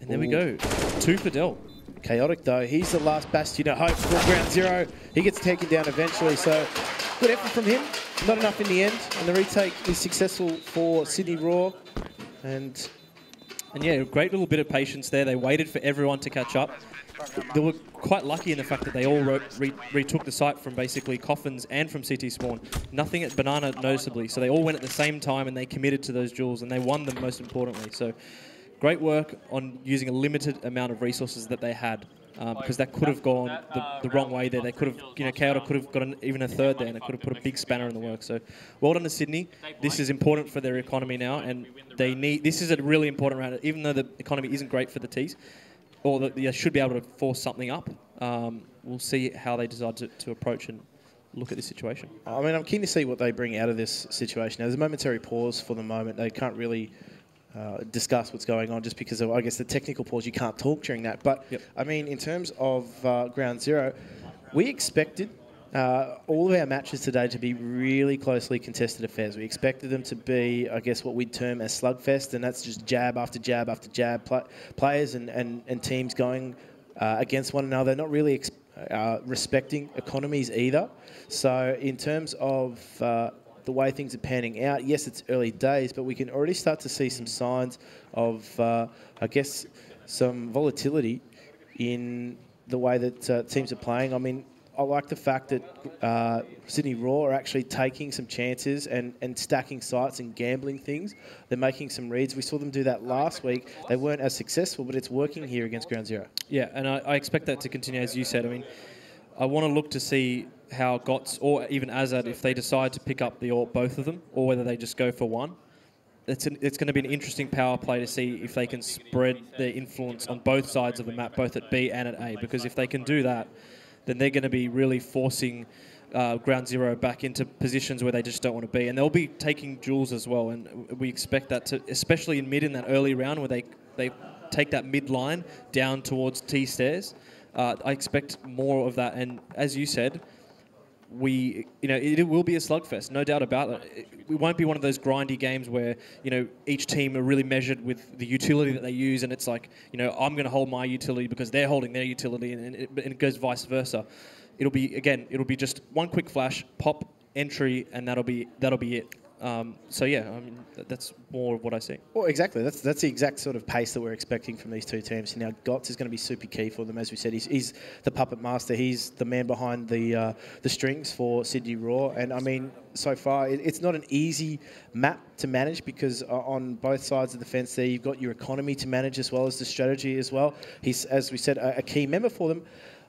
And there we go, 2 for Dell.
Chaotic though, he's the last bastion of hope for Ground Zero. He gets taken down eventually, so good effort from him. Not enough in the end, and the retake is successful for Sydney Raw. And
yeah, great little bit of patience there. They waited for everyone to catch up. They were quite lucky in the fact that they all retook the site from basically Coffins and from CT Spawn. Nothing at Banana noticeably, so they all went at the same time and they committed to those duels and they won them most importantly. So great work on using a limited amount of resources that they had. Because that could have gone the wrong way there. They could have, Chaotic could have got even a third there, and it could have put a big spanner in the works. So, well done to Sydney. This is important for their economy now, and they need. This is a really important round, even though the economy isn't great for the T's, or they should be able to force something up. We'll see how they decide to approach and look at this situation.
I mean, I'm keen to see what they bring out of this situation. Now, there's a momentary pause for the moment. They can't really discuss what's going on just because of, I guess, the technical pause. You can't talk during that. But, I mean, in terms of Ground Zero, we expected all of our matches today to be really closely contested affairs. We expected them to be, I guess, what we'd term as slugfest, and that's just jab after jab after jab, players and teams going against one another, not really respecting economies either. So in terms of the way things are panning out, yes, it's early days, but we can already start to see some signs of, I guess, some volatility in the way that teams are playing. I mean, I like the fact that Sydney Raw are actually taking some chances and stacking sites and gambling things. They're making some reads. We saw them do that last week. They weren't as successful, but it's working here against Ground Zero.
Yeah, and I expect that to continue, as you said. I mean, I want to look to see how Gots or even Azad, if they decide to pick up both of them, or whether they just go for one. It's going to be an interesting power play to see if they can spread their influence on both sides of the map, both at B and at A, because if they can do that, then they're going to be really forcing Ground Zero back into positions where they just don't want to be. And they'll be taking duels as well, and we expect that to, especially in mid in that early round where they take that mid line down towards T stairs. I expect more of that, and as you said, it will be a slugfest, no doubt about it. It won't be one of those grindy games where, each team are really measured with the utility that they use, and it's like, I'm going to hold my utility because they're holding their utility, and it goes vice versa. It'll be just one quick flash, pop, entry, and that'll be it. So yeah, I mean, that's more of what I see.
Well, exactly. That's the exact sort of pace that we're expecting from these two teams. Now, Gots is going to be super key for them, as we said. He's the puppet master. He's the man behind the strings for Sydney Raw. And I mean, so far, it's not an easy map to manage because on both sides of the fence there, you've got your economy to manage as well as the strategy as well. He's, as we said, a key member for them.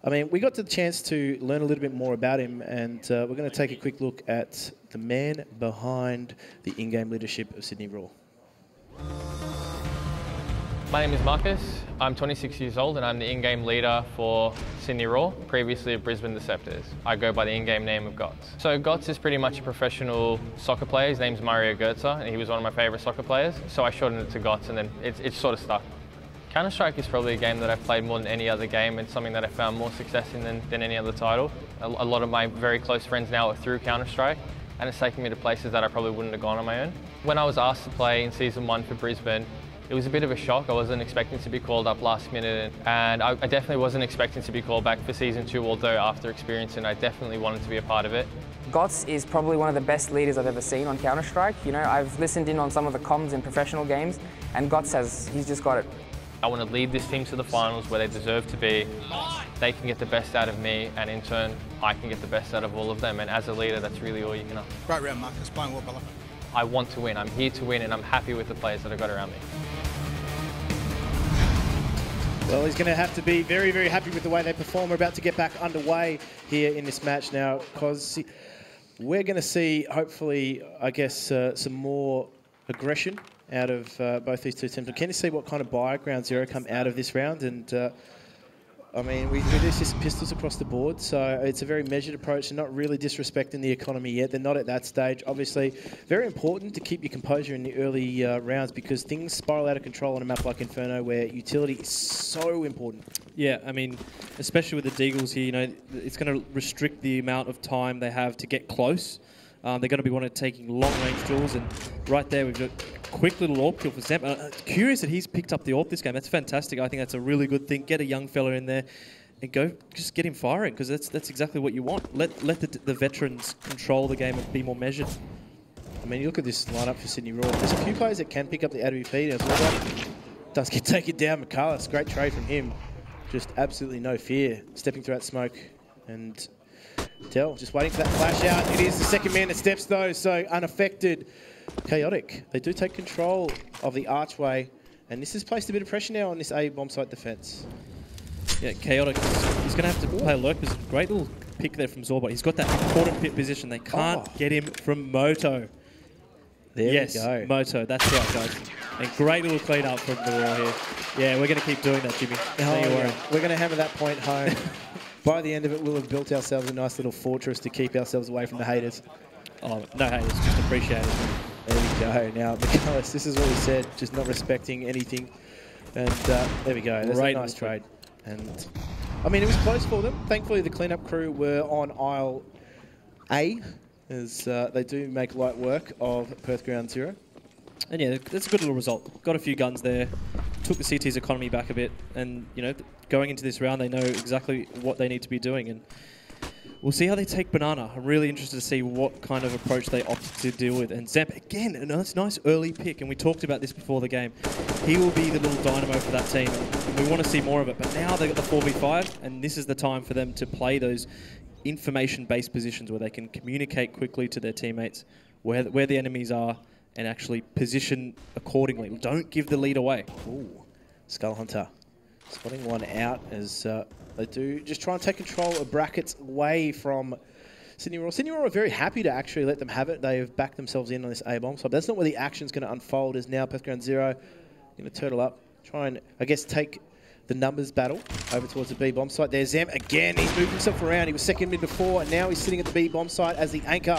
I mean, we got the chance to learn a little bit more about him, and we're going to take a quick look at the man behind the in-game leadership of Sydney Raw.
My name is Marcus. I'm 26 years old and I'm the in-game leader for Sydney Raw, previously of Brisbane Deceptors. I go by the in-game name of Gots. So Gots is pretty much a professional soccer player. His name's Mario Götze and he was one of my favourite soccer players. So I shortened it to Gots and then it's sort of stuck. Counter-Strike is probably a game that I've played more than any other game and something that I found more success in than any other title. A lot of my very close friends now are through Counter-Strike and it's taken me to places that I probably wouldn't have gone on my own. When I was asked to play in Season 1 for Brisbane, It was a bit of a shock. I wasn't expecting to be called up last minute, and I definitely wasn't expecting to be called back for Season 2, although after experiencing, I definitely wanted to be a part of it.
Gots is probably one of the best leaders I've ever seen on Counter-Strike. You know, I've listened in on some of the comms in professional games, and Gots he's just got it.
I want to lead this team to the finals where they deserve to be. They can get the best out of me, and in turn, I can get the best out of all of them. And as a leader, that's really all you can ask.
Great round, Marcus. Playing well, brother.
I want to win. I'm here to win, and I'm happy with the players that I've got around me.
Well, he's going to have to be very, very happy with the way they perform. We're about to get back underway here in this match now, because we're going to see, hopefully, I guess, some more aggression out of both these two teams. I'm keen to see what kind of buy Ground Zero come out of this round. And I mean, we do see some pistols across the board, so it's a very measured approach and not really disrespecting the economy yet. They're not at that stage. Obviously, very important to keep your composure in the early rounds, because things spiral out of control on a map like Inferno, where utility is so important.
Yeah, I mean, especially with the Deagles here, you know, it's going to restrict the amount of time they have to get close. They're going to be wanting taking long-range duels, and right there we've got a quick little AWP kill for Zemp. Curious that he's picked up the AWP this game. That's fantastic. I think that's a really good thing. Get a young fella in there and just get him firing, because that's exactly what you want. Let the veterans control the game and be more measured.
I mean, you look at this lineup for Sydney Raw. There's a few players that can pick up the AWP. Does get taken down. McCallus, great trade from him. Just absolutely no fear. Stepping through that smoke, and Dell just waiting for that flash out. It is the second man that steps though, so unaffected. Chaotic. They do take control of the archway, and this has placed a bit of pressure now on this A bomb site defense.
Yeah, Chaotic. He's going to have to play lurk position. Great little pick there from Zorbot. He's got that important pit position. They can't get him from Moto.
There
yes,
we go.
Moto. That's right, guys. And great little clean up from the Raw here. Yeah, we're going to keep doing that, Jimmy. Don't you worry.
We're going to hammer that point home. By the end of it, we'll have built ourselves a nice little fortress to keep ourselves away from the haters.
Oh, no haters, just appreciate it.
There we go. Now, McCallus, this is what we said, just not respecting anything. And there we go. That's a nice trade. And I mean, it was close for them. Thankfully, the cleanup crew were on aisle A, as they do make light work of Perth Ground Zero.
And yeah, that's a good little result. Got a few guns there, took the CT's economy back a bit, and you know, going into this round, they know exactly what they need to be doing, and we'll see how they take Banana. I'm really interested to see what kind of approach they opt to deal with. And Zemp, again, a nice early pick, and we talked about this before the game. He will be the little dynamo for that team, and we want to see more of it. But now they've got the 4v5, and this is the time for them to play those information-based positions where they can communicate quickly to their teammates where the enemies are, and actually position accordingly. Don't give the lead away.
Ooh, Skull Hunter spotting one out as they do just try and take control of brackets away from Sydney Royal. Sydney Royal are very happy to actually let them have it. They've backed themselves in on this A-bomb. So that's not where the action's going to unfold, as now Perth Ground Zero going to turtle up, try and, I guess, take the numbers battle over towards the B bomb site. There's Zemp again. He's moved himself around. He was second mid before, and now he's sitting at the B bomb site as the anchor.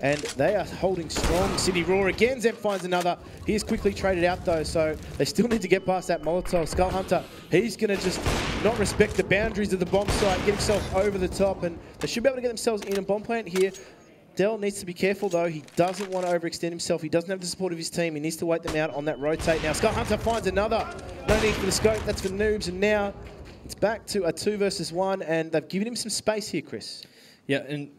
And they are holding strong. Sydney Raw again. Zemp finds another. He is quickly traded out though, so they still need to get past that Molotov. Skull Hunter, he's going to just not respect the boundaries of the bomb site, get himself over the top, and they should be able to get themselves in a bomb plant here. Dell needs to be careful though. He doesn't want to overextend himself. He doesn't have the support of his team. He needs to wait them out on that rotate. Now Skull Hunter finds another. No need for the scope. That's for noobs. And now it's back to a 2 versus 1, and they've given him some space here, Chris.
Yeah, and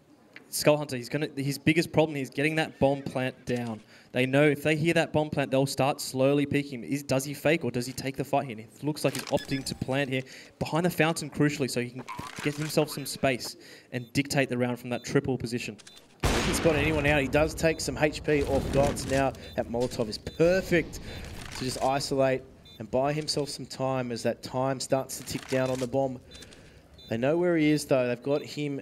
Skull Hunter, his biggest problem is getting that bomb plant down. They know if they hear that bomb plant, they'll start slowly peeking him. Does he fake or does he take the fight here? It looks like he's opting to plant here behind the fountain, crucially, so he can get himself some space and dictate the round from that triple position.
He hasn't spotted anyone out. He does take some HP off Gots. Now that Molotov is perfect to just isolate and buy himself some time as that time starts to tick down on the bomb. They know where he is though. They've got him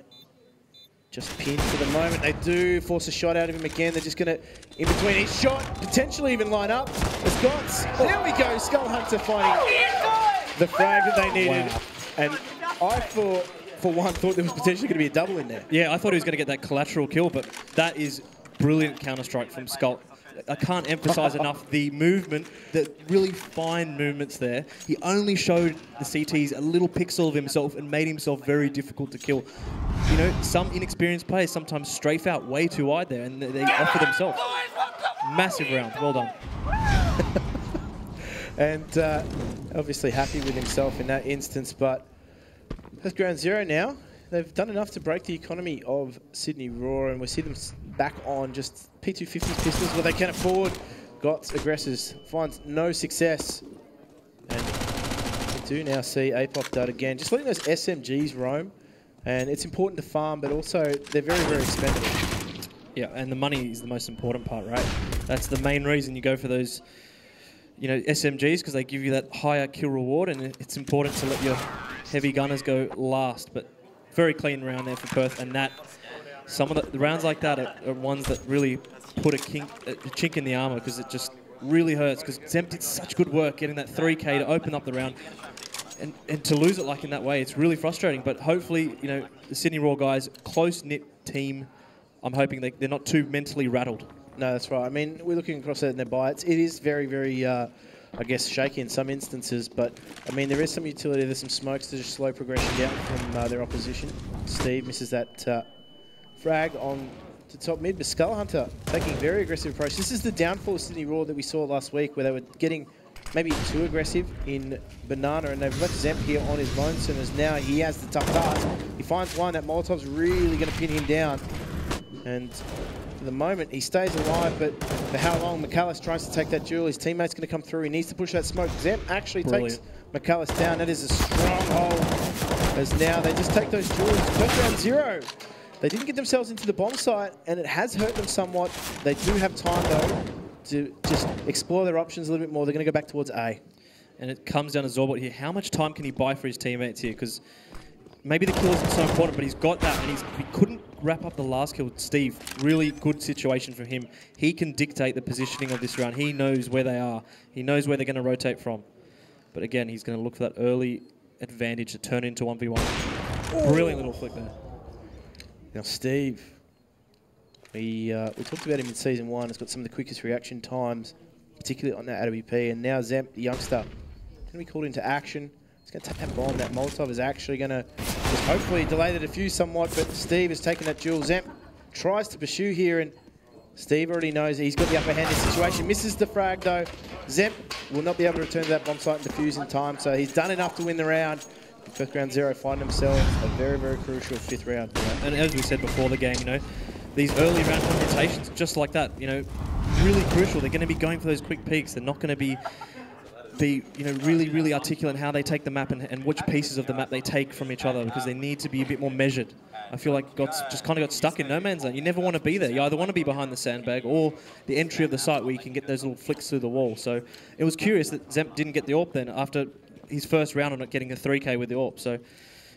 just pinned for the moment. They do force a shot out of him again. They're just going to, in between each shot, potentially even line up. As Gots, there we go. Skull Hunter finding the frag that they needed. Wow. And I, for one, thought there was potentially going to be a double in there.
Yeah, I thought he was going to get that collateral kill, but that is brilliant Counter-Strike from Skull. I can't emphasize enough the movement, the really fine movements there. He only showed the CTs a little pixel of himself and made himself very difficult to kill. You know, some inexperienced players sometimes strafe out way too wide there, and they offer themselves. Massive round. Well done.
And obviously happy with himself in that instance. But that's ground zero now. They've done enough to break the economy of Sydney Roar, and we see them back on just P250 pistols where they can afford. Gots aggressors finds no success. And we do now see APOP dud again. Just letting those SMGs roam. And it's important to farm, but also they're very, very expendable.
Yeah, and the money is the most important part, right? That's the main reason you go for those, SMGs, because they give you that higher kill reward, and it's important to let your heavy gunners go last. But very clean round there for Perth, and that some of the rounds like that are ones that really put a chink in the armour, because it just really hurts, because Zemp did such good work getting that 3K to open up the round. And to lose it like in that way, it's really frustrating. But hopefully, the Sydney Roar guys, close-knit team, I'm hoping they're not too mentally rattled.
No, that's right. I mean, we're looking across at their bites. It is very, very, I guess, shaky in some instances. But, I mean, there is some utility. There's some smokes to just slow progression down from their opposition. Steve misses that frag on to top mid. But Skull Hunter taking a very aggressive approach. This is the downfall of Sydney Roar that we saw last week, where they were getting maybe too aggressive in Banana, and they've left Zemp here on his lonesome, as now he has the tough task. He finds one. That Molotov's really going to pin him down. And for the moment, he stays alive, but for how long? McAllis tries to take that duel. His teammate's going to come through. He needs to push that smoke. Zemp actually takes McAllis down. That is a stronghold, as now they just take those duels. First round zero. They didn't get themselves into the bomb site, and it has hurt them somewhat. They do have time, though, to just explore their options a little bit more. They're going to go back towards A.
And it comes down to Zorbot here. How much time can he buy for his teammates here? Because maybe the kill isn't so important, but he's got that, and he couldn't wrap up the last kill with Steve. Really good situation for him. He can dictate the positioning of this round. He knows where they are. He knows where they're going to rotate from. But again, he's going to look for that early advantage to turn into 1v1. Brilliant little flick there.
Now, Steve, we talked about him in Season 1. He's got some of the quickest reaction times, particularly on that AWP. And now Zemp, the youngster, going to be called into action. He's going to take that bomb. That Molotov is actually going to just hopefully delay the defuse somewhat, but Steve has taken that duel. Zemp tries to pursue here, and Steve already knows he's got the upper hand in this situation. Misses the frag, though. Zemp will not be able to return to that bomb site and defuse in time, so he's done enough to win the round. First round zero find themselves a very, very crucial 5th round.
And as we said before the game, these early round rotations, just like that, really crucial. They're going to be going for those quick peaks. They're not going to be really, really articulate in how they take the map and which pieces of the map they take from each other, because they need to be a bit more measured. I feel like Gots just kind of got stuck in no man's land. You never want to be there. You either want to be behind the sandbag or the entry of the site where you can get those little flicks through the wall. So it was curious that Zemp didn't get the AWP then after his first round on not getting a 3K with the AWP. So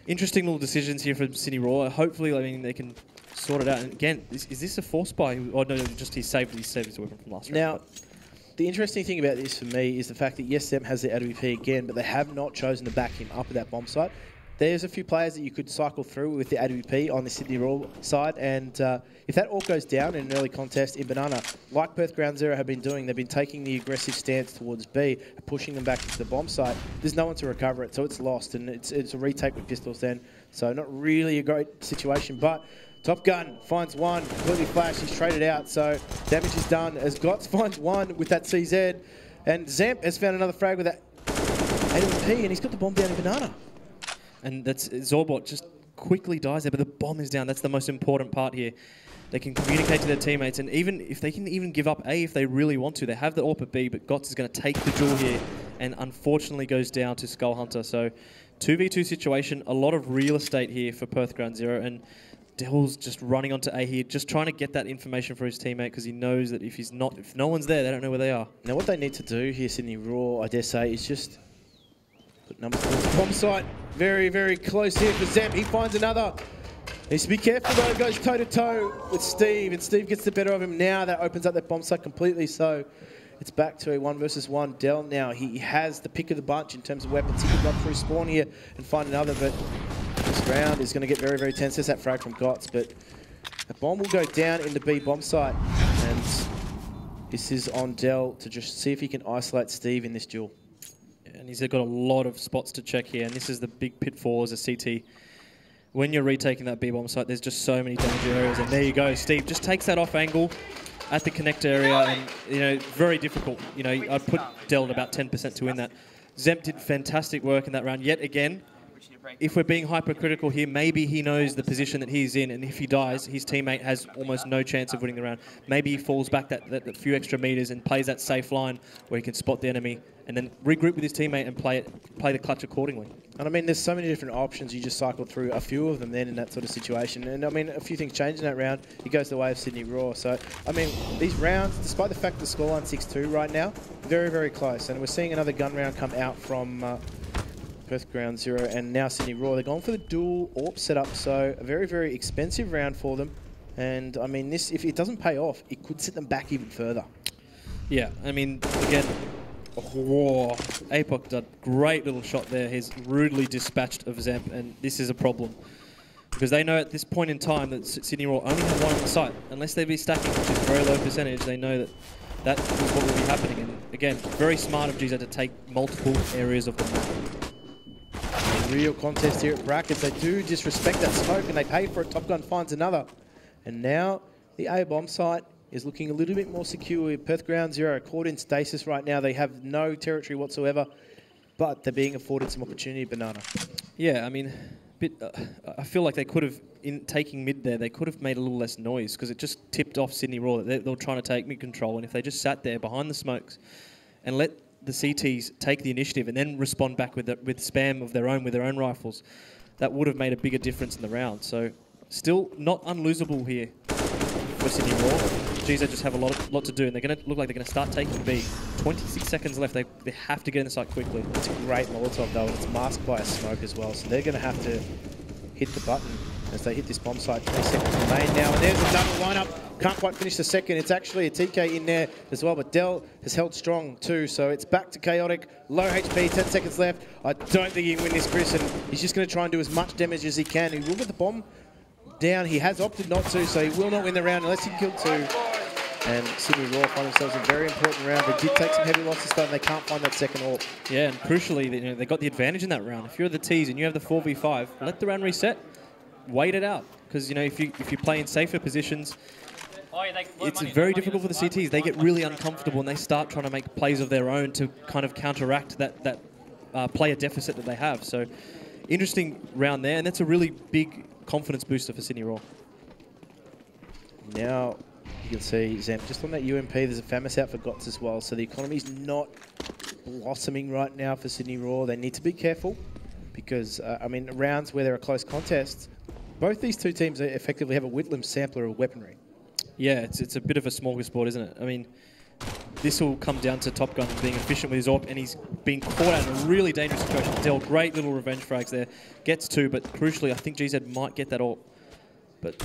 interesting little decisions here from Sydney Roar. Hopefully, they can sort it out. And again, is this a force buy? Oh no, just he saved his weapon from last round.
Now, the interesting thing about this for me is the fact that yes, Zemp has the AWP again, but they have not chosen to back him up at that bomb site. There's a few players that you could cycle through with the AWP on the Sydney Roar side, and if that AWP goes down in an early contest in Banana, like Perth Ground Zero have been doing, they've been taking the aggressive stance towards B, pushing them back into the bomb site. There's no one to recover it, so it's lost, and it's a retake with pistols then. So not really a great situation, but Top Gun finds one, completely flashed, he's traded out, so damage is done as Gots finds one with that CZ, and Zemp has found another frag with that AWP, and he's got the bomb down in Banana.
And that's Zorbot just quickly dies there, but the bomb is down. That's the most important part here. They can communicate to their teammates, and even if they can even give up A if they really want to. They have the AWP at B, but Gots is going to take the duel here, and unfortunately goes down to Skull Hunter. So 2v2 situation, a lot of real estate here for Perth Ground Zero, and Dell's just running onto A here, just trying to get that information for his teammate, because he knows that if no one's there, they don't know where they are.
Now what they need to do here, Sydney Roar, I dare say, is just put numbers towards the bomb site. Very, very close here for Zemp. He finds another. Needs to be careful though. Goes toe-to-toe with Steve, and Steve gets the better of him now. That opens up that bomb site completely, so it's back to a 1 versus 1. Dell now, he has the pick of the bunch in terms of weapons. He could run through spawn here and find another, but this round is going to get very, very tense. There's that frag from Gots, but a bomb will go down in the B bomb site, and this is on Dell to just see if he can isolate Steve in this duel.
And he's got a lot of spots to check here, and this is the big pitfall as a CT. When you're retaking that B-bomb site, there's just so many danger areas, and there you go. Steve just takes that off angle, at the connect area, and very difficult. I'd put Dell at about 10% to win that. Zemp did fantastic work in that round. Yet again, if we're being hypercritical here, maybe he knows the position that he's in, and if he dies, his teammate has almost no chance of winning the round. Maybe he falls back that few extra meters and plays that safe line where he can spot the enemy and then regroup with his teammate and play the clutch accordingly.
And I mean, there's so many different options. You just cycle through a few of them then in that sort of situation. And I mean, a few things changed in that round. He goes the way of Sydney Raw. So, I mean, these rounds, despite the fact the scoreline 6-2 right now, very, very close. And we're seeing another gun round come out from Perth Ground Zero and now Sydney Raw. They're going for the dual AWP setup. So, a very, very expensive round for them. And I mean, this, if it doesn't pay off, it could set them back even further.
Yeah, I mean, again, whoa, Apoc did a great little shot there. He's rudely dispatched of Zemp, and this is a problem. Because they know at this point in time that Sydney Raw only have one on the site. Unless they be stacking, which is a very low percentage, they know that is what will be happening. And again, very smart of GZ to take multiple areas of the map.
Real contest here at Brackets. They do disrespect that smoke, and they pay for it. Top Gun finds another. And now the A-bomb site is looking a little bit more secure. Perth Ground Zero caught in stasis right now. They have no territory whatsoever, but they're being afforded some opportunity, Banana.
Yeah, I mean, I feel like they could have, in taking mid there, they could have made a little less noise because it just tipped off Sydney Raw that they were trying to take mid control. And if they just sat there behind the smokes and let the CTs take the initiative and then respond back with spam of their own with their own rifles, that would have made a bigger difference in the round. So still not unlosable here for Sydney Raw. GZ just have a lot to do, and they're going to look like they're going to start taking B. 26 seconds left. They have to get in the site quickly.
It's a great Molotov, though, and it's masked by a smoke as well. So they're going to have to hit the button as they hit this bomb site. 20 seconds remain now, and there's a double lineup. Can't quite finish the second. It's actually a TK in there as well, but Dell has held strong too. So it's back to chaotic. Low HP, 10 seconds left. I don't think he can win this, Chris, and he's just going to try and do as much damage as he can. He will get the bomb down. He has opted not to, so he will not win the round unless he killed two. And Sydney Raw find themselves in a very important round. They did take some heavy losses, but they can't find that second AWP.
Yeah, and crucially, they got the advantage in that round. If you're the Ts and you have the 4v5, let the round reset. Wait it out, because if you play in safer positions, it's very difficult for the CTs. They get really uncomfortable and they start trying to make plays of their own to kind of counteract that player deficit that they have. So, interesting round there, and that's a really big confidence booster for Sydney Raw.
Now you can see Zemp just on that UMP. There's a FAMAS out for GOTS as well, so the economy's not blossoming right now for Sydney Raw. They need to be careful because I mean, rounds where there are close contests, both these two teams effectively have a Whitlam sampler of weaponry.
Yeah, it's a bit of a smorgasbord, isn't it? I mean, this will come down to Top Gun being efficient with his AWP, and he's been caught out in a really dangerous situation. Dell, great little revenge frags there. Gets two, but crucially, I think GZ might get that AWP. But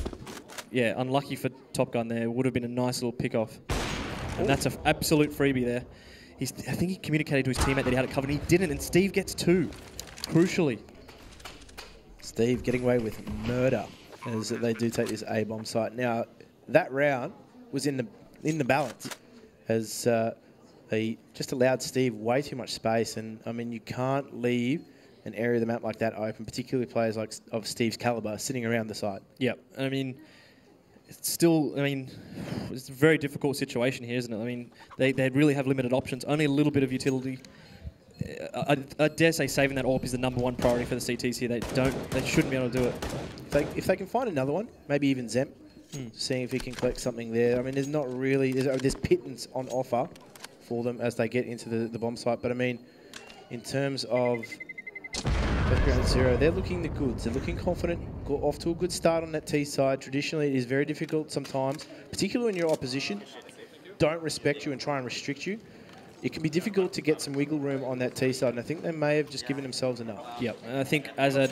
yeah, unlucky for Top Gun there. Would have been a nice little pick-off. And that's an absolute freebie there. I think he communicated to his teammate that he had it covered, and he didn't, and Steve gets two, crucially.
Steve getting away with murder as they do take this A-bomb site. Now, that round was in the balance as they just allowed Steve way too much space, and I mean, you can't leave an area of the map like that open, particularly players like of Steve's caliber sitting around the site.
Yep, I mean, it's still, I mean, it's a very difficult situation here, isn't it? I mean, they really have limited options, only a little bit of utility. I dare say saving that AWP is the #1 priority for the CTs here. They shouldn't be able to do it.
If they can find another one, maybe even Zemp, seeing if he can collect something there. I mean, there's not really, there's pittance on offer for them as they get into the bomb site. But I mean, in terms of Ground Zero, they're looking the goods. They're looking confident, go off to a good start on that T side. Traditionally, it is very difficult sometimes, particularly when your opposition don't respect you and try and restrict you. It can be difficult to get some wiggle room on that T side, and I think they may have just given themselves enough.
Yep, and I think Azad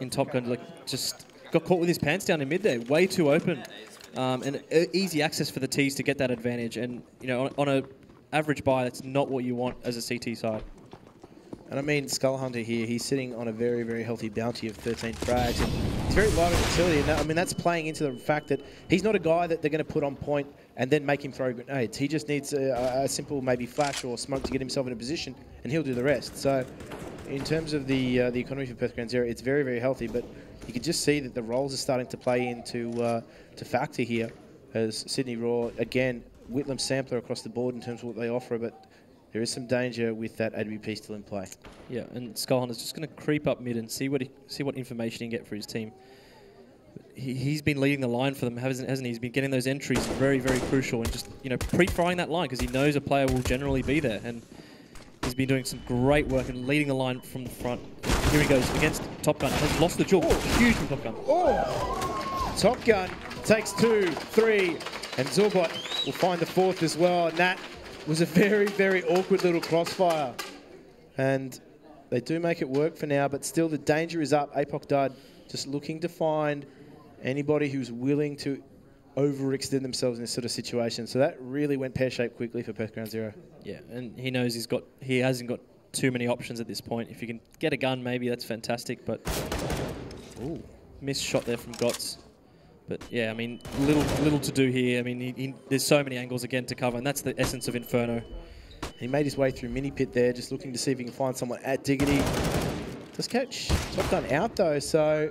in Top Gun just got caught with his pants down in mid there, way too open, and easy access for the Ts to get that advantage. And on an average buy, that's not what you want as a CT side.
And I mean, Skull Hunter here, he's sitting on a very, very healthy bounty of 13 frags. And he's very light on utility, and I mean, that's playing into the fact that he's not a guy that they're going to put on point and then make him throw grenades. He just needs a simple maybe flash or smoke to get himself in a position, and he'll do the rest. So in terms of the economy for Perth Ground Zero, it's very, very healthy, but you can just see that the roles are starting to play into to factor here. as Sydney Raw, again, Whitlam sampler across the board in terms of what they offer, but there is some danger with that AWP still in play.
Yeah, and Skyhunter's just going to creep up mid and see what information he can get for his team. He's been leading the line for them, hasn't he? He's been getting those entries very, very crucial, and just pre-frying that line because he knows a player will generally be there, and he's been doing some great work and leading the line from the front. Here he goes against Top Gun. Has lost the duel. Huge from Top Gun.
Oh! Top Gun takes 2, 3, and Zulbot will find the 4th as well. And that was a very, very awkward little crossfire. And they do make it work for now, but still the danger is up. APOC Dud just looking to find anybody who's willing to overextend themselves in this sort of situation. So that really went pear-shaped quickly for Perth Ground Zero.
Yeah, and he knows he hasn't got too many options at this point. If you can get a gun, maybe that's fantastic, but missed shot there from Gotts. But yeah, I mean, little to do here. I mean, there's so many angles again to cover, and that's the essence of Inferno.
He made his way through mini pit there, just looking to see if he can find someone at Diggity. Does catch Top Gun out though, so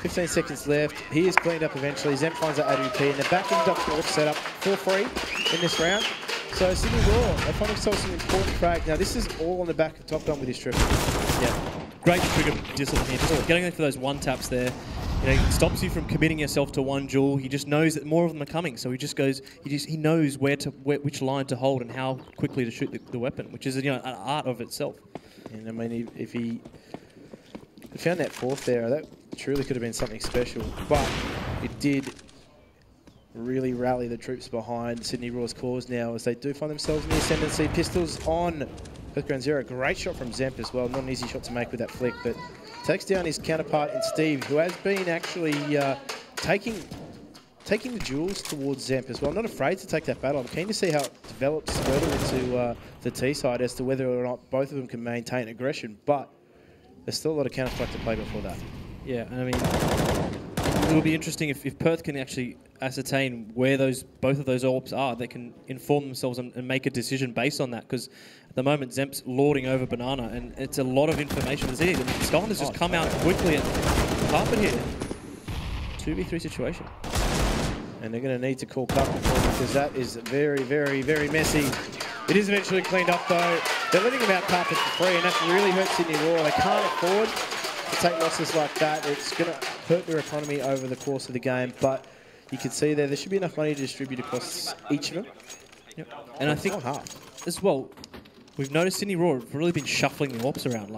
15 seconds left. He is cleaned up eventually. Zemp finds that AWP, and they're back in Duck Fourth setup for free in this round. So Sydney Raw, they find themselves some important frag. Now this is all on the back of Top Gun with his triple.
Yeah, great trigger discipline here. Just getting in for those one taps there. It stops you from committing yourself to one duel. He just knows that more of them are coming, so he just goes. He knows which line to hold and how quickly to shoot the weapon, which is an art of itself.
And I mean, if he found that 4th there, that truly could have been something special. But it did really rally the troops behind Sydney Raw's cause now, as they do find themselves in the ascendancy. Pistols on Perth Ground Zero. Great shot from Zemp as well. Not an easy shot to make with that flick, but takes down his counterpart in Steve, who has been actually taking the duels towards Zemp as well. Not afraid to take that battle. I'm keen to see how it develops further into the T side as to whether or not both of them can maintain aggression, but there's still a lot of Counter-Strike to play before that.
Yeah, I mean, it'll be interesting if Perth can actually ascertain where both of those orbs are. They can inform themselves and make a decision based on that, because at the moment Zemp's lording over Banana, and it's a lot of information. Scotland has just come out quickly and carpet here. 2v3 situation.
And they're going to need to call cover because that is very, very, very messy. It is eventually cleaned up though. They're letting him out carpet for free, and that's really hurt Sydney Raw. They can't afford to take losses like that. It's going to hurt their economy over the course of the game, but you can see there should be enough money to distribute across each of them.
Yep. And I think as well, we've noticed Sydney Raw have really been shuffling the ops around.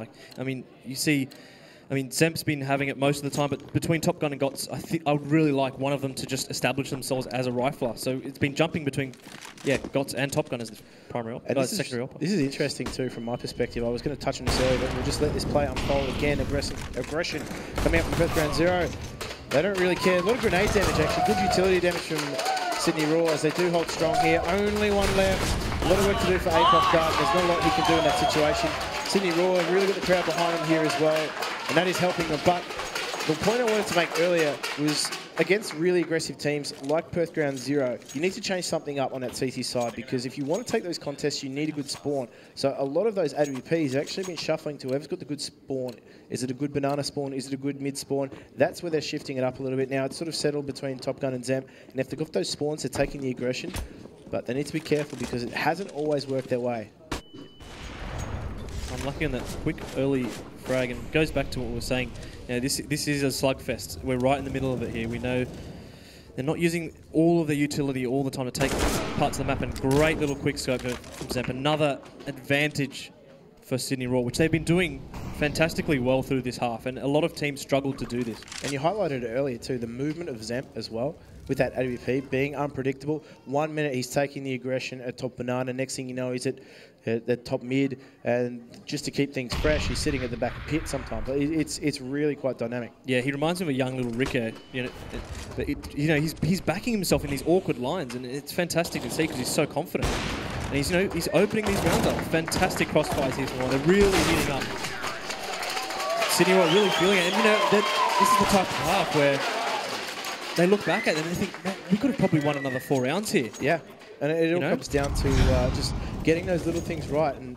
Zemp's been having it most of the time, but between Top Gun and Gotts, I would really like one of them to just establish themselves as a rifler. So it's been jumping between, Gotts and Top Gun as the primary op, secondary op.
This is interesting too from my perspective. I was going to touch on this earlier, but we'll just let this play unfold again. Aggression coming out from Perth Ground Zero. They don't really care. A lot of grenade damage actually. Good utility damage from Sydney Raw as they do hold strong here. Only one left. A lot of work to do for APOC Dud. There's not a lot he can do in that situation. Sydney Raw have really got the crowd behind him here as well, and that is helping them. But the point I wanted to make earlier was against really aggressive teams like Perth Ground Zero, you need to change something up on that CT side, because if you want to take those contests, you need a good spawn. So a lot of those AWPs have actually been shuffling to whoever's got the good spawn. Is it a good banana spawn? Is it a good mid spawn? That's where they're shifting it up a little bit now. It's sort of settled between Top Gun and Zemp, and if they've got those spawns, they're taking the aggression, but they need to be careful because it hasn't always worked their way.
Unlucky on that quick early frag, and it goes back to what we were saying. This is a slugfest. We're right in the middle of it here. We know they're not using all of their utility all the time to take parts of the map, and great little quick scope from Zemp. Another advantage for Sydney Raw, which they've been doing fantastically well through this half, and a lot of teams struggled to do this.
And you highlighted it earlier too, the movement of Zemp as well, with that AWP being unpredictable. 1 minute he's taking the aggression at top banana, next thing you know he's at top mid, and just to keep things fresh, he's sitting at the back of pit sometimes. It's really quite dynamic.
Yeah, he reminds me of a young little Ricker. He's backing himself in these awkward lines, and it's fantastic to see because he's so confident. And he's opening these rounds up. Fantastic crossfires here from one. They're really heating up. Sydney are really feeling it, and this is the type of half where they look back at it and they think, man, we could have probably won another 4 rounds here.
Yeah, and it all comes down to just getting those little things right. And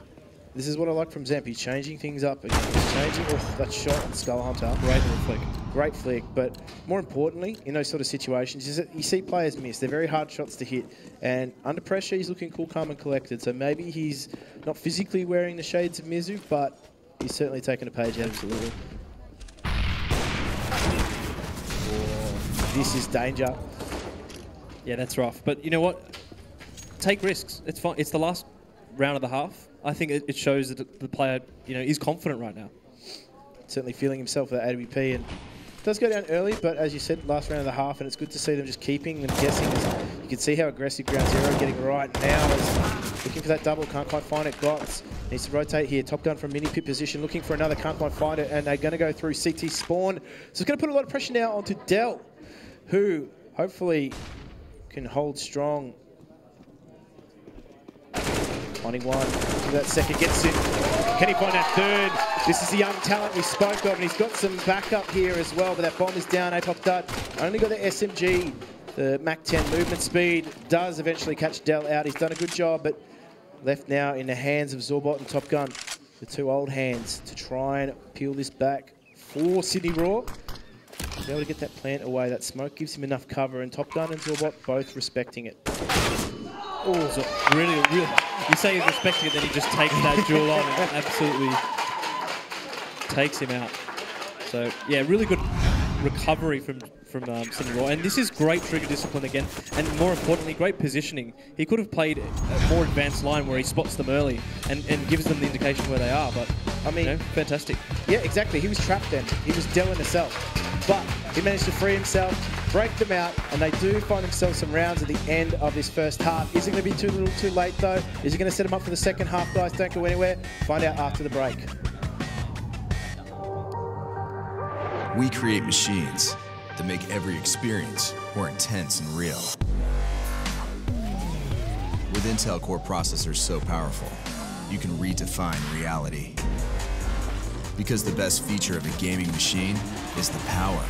This is what I like from Zemp. He's changing things up again. He's changing. Oh, that shot on Skull Hunter.
Great little flick.
Great flick. But more importantly, in those sort of situations, is that you see players miss. They're very hard shots to hit. And under pressure, he's looking cool, calm, and collected. So maybe he's not physically wearing the shades of Mizu, but he's certainly taken a page out of his little. Oh, this is danger.
Yeah, that's rough. But you know what? Take risks. It's fine. It's the last round of the half. I think it shows that the player, is confident right now.
Certainly feeling himself with that AWP, and it does go down early, but as you said, last round of the half, and it's good to see them just keeping them guessing. You can see how aggressive Ground Zero getting right now. Is looking for that double, can't quite find it. Glots needs to rotate here. Top Gun from mini pit position, looking for another, can't quite find it, and they're going to go through CT spawn. So it's going to put a lot of pressure now onto Del, who hopefully can hold strong. Finding one, that second gets it. Can he find that third? This is the young talent we spoke of, and he's got some backup here as well, but that bomb is down. Apop Dud only got the SMG. The Mach 10 movement speed does eventually catch Del out. He's done a good job, but left now in the hands of Zorbot and Top Gun, the two old hands, to try and peel this back for Sydney Raw. Be able to get that plant away. That smoke gives him enough cover, and Top Gun and Zorbot both respecting it.
Oh, so really, you say he's respecting it, then he just takes that duel on and absolutely takes him out. So, yeah, really good recovery from Sydney Raw. And this is great trigger discipline again, and more importantly, great positioning. He could have played a more advanced line where he spots them early and gives them the indication where they are, but, I mean, fantastic.
Yeah, exactly. He was trapped then. He was Del in himself. But he managed to free himself, break them out, and they do find themselves some rounds at the end of this first half. Is it going to be too little too late, though? Is he going to set them up for the second half, guys? Don't go anywhere. Find out after the break.
We create machines that make every experience more intense and real. With Intel Core processors so powerful, you can redefine reality. Because the best feature of a gaming machine is the power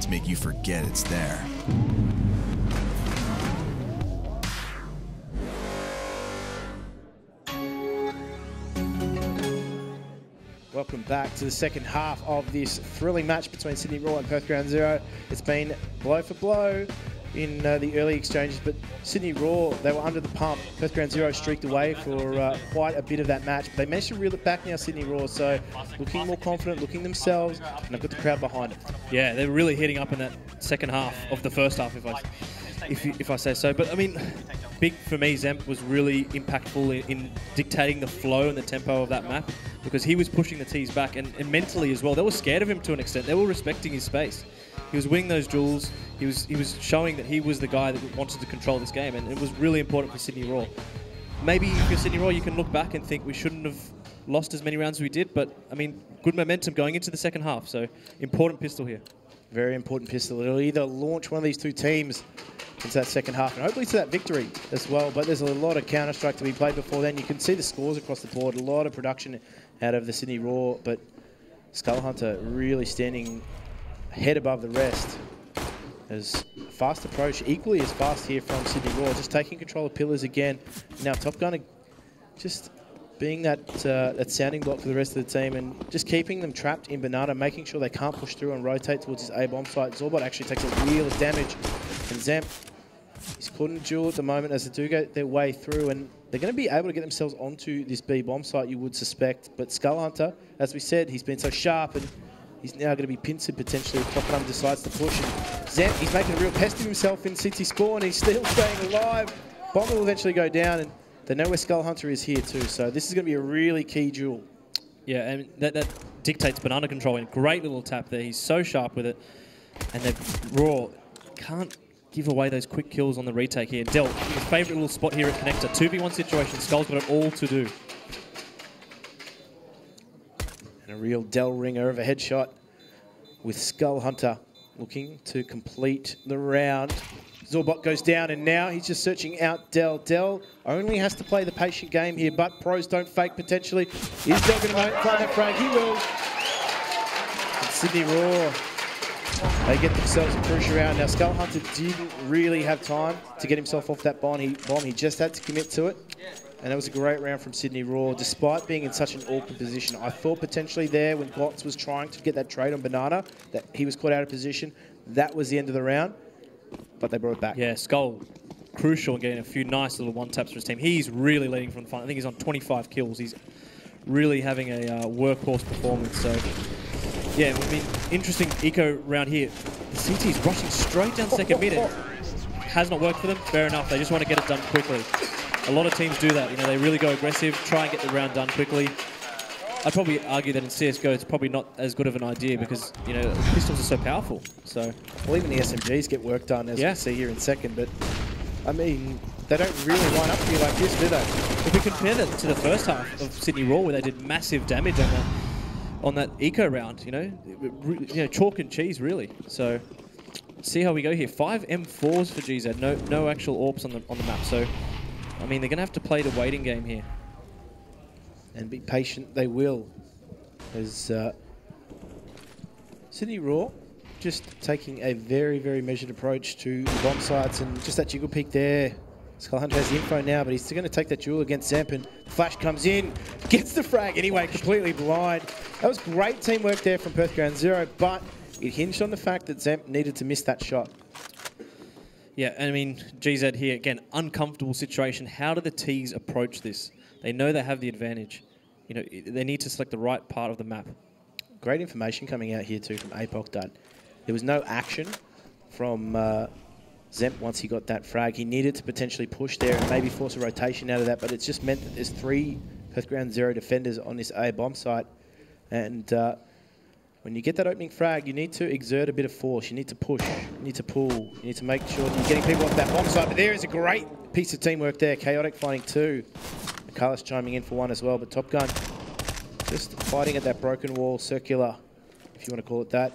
to make you forget it's there.
Welcome back to the second half of this thrilling match between Sydney Raw and Perth Ground Zero. It's been blow for blow in the early exchanges, but Sydney Raw, they were under the pump. Perth Ground Zero streaked away for quite a bit of that match, but they managed to reel it back now, Sydney Raw, so looking more confident, looking themselves, and they've got the crowd behind it.
Yeah, they're really heating up in that second half of the first half, if I say so. But I mean, big for me, Zemp was really impactful in dictating the flow and the tempo of that map, because he was pushing the T's back, and mentally as well. They were scared of him to an extent. They were respecting his space. He was winning those duels. He was showing that he was the guy that wanted to control this game, and it was really important for Sydney Raw. Maybe if you're Sydney Raw, you can look back and think we shouldn't have lost as many rounds as we did, but I mean, good momentum going into the second half, so important pistol here. Very important pistol. It'll either launch one of these two teams into that second half, and hopefully to that victory as well, but there's a lot of Counter-Strike to be played before then. You can see the scores across the board, a lot of production out of the Sydney Raw, but Skull Hunter really standing head above the rest. As fast approach, equally as fast here from Sydney Raw, just taking control of pillars again. Now Top Gun just being that sounding block for the rest of the team and just keeping them trapped in Banana, making sure they can't push through and rotate towards his A-bomb site. Zorbot actually takes a wheel of damage, and Zemp, he's caught in a duel at the moment as they do get their way through, and they're going to be able to get themselves onto this B-bomb site, you would suspect. But Skull Hunter, as we said, he's been so sharp, and he's now going to be pincered potentially if Top Gun decides to push. And Zemp, he's making a real pest of himself in CT spawn. He's still staying alive. Bomb will eventually go down, and they know where Skull Hunter is here too. So this is going to be a really key duel. Yeah, and that dictates Banana control. And great little tap there. He's so sharp with it. And then Raw can't give away those quick kills on the retake here. Del, his favourite little spot here at Connector. 2v1 situation. Skull's got it all to do. And a real Del ringer of a headshot with Skull Hunter looking to complete the round. Zorbot goes down, and now he's just searching out Del. Del only has to play the patient game here, but pros don't fake potentially. Is Del going to find that frag? He will. And Sydney Raw,
They get themselves a crucial round. Now, Skull Hunter didn't really have time to get himself off that bomb. He just had to commit to it. And that was a great round from Sydney Raw, despite being in such an awkward position. I thought potentially there, when Glotz was trying to get that trade on Banana, that he was caught out of position. That was the end of the round, but they brought it back.
Yeah, Skull, crucial in getting a few nice little one-taps for his team. He's really leading from the front. I think he's on 25 kills. He's really having a workhorse performance. So, yeah, I mean, interesting eco round here. The CT's rushing straight down second mid. It has not worked for them. Fair enough. They just want to get it done quickly. A lot of teams do that. You know, they really go aggressive, try and get the round done quickly. I'd probably argue that in CSGO it's probably not as good of an idea because, you know, pistols are so powerful. So,
well, even the SMGs get work done, as we see here in second. But, I mean, they don't really line up for you like this, do they?
If we compare that to the first half of Sydney Raw, where they did massive damage on that eco round, you know, chalk and cheese, really. So, see how we go here. 5 M4s for GZ. No actual AWPs on the map. So, I mean, they're going to have to play the waiting game here.
And be patient, they will. As Sydney Raw just taking a very, very measured approach to the bomb sites, and just that jiggle peek there. Skull Hunter has the info now, but he's still going to take that duel against Zemp, and Flash comes in, gets the frag anyway, completely blind. That was great teamwork there from Perth Ground Zero, but it hinged on the fact that Zemp needed to miss that shot.
Yeah, I mean, GZ here, again, uncomfortable situation. How do the Ts approach this? They know they have the advantage. You know, they need to select the right part of the map.
Great information coming out here too from APOC that there was no action from Zemp once he got that frag. He needed to potentially push there and maybe force a rotation out of that, but it's just meant that there's 3 Perth Ground Zero defenders on this A bomb site. And when you get that opening frag, you need to exert a bit of force. You need to push, you need to pull, you need to make sure that you're getting people off that bomb site. But there is a great piece of teamwork there. Chaotic finding 2. Carlos chiming in for 1 as well, but Top Gun just fighting at that broken wall, circular, if you want to call it that.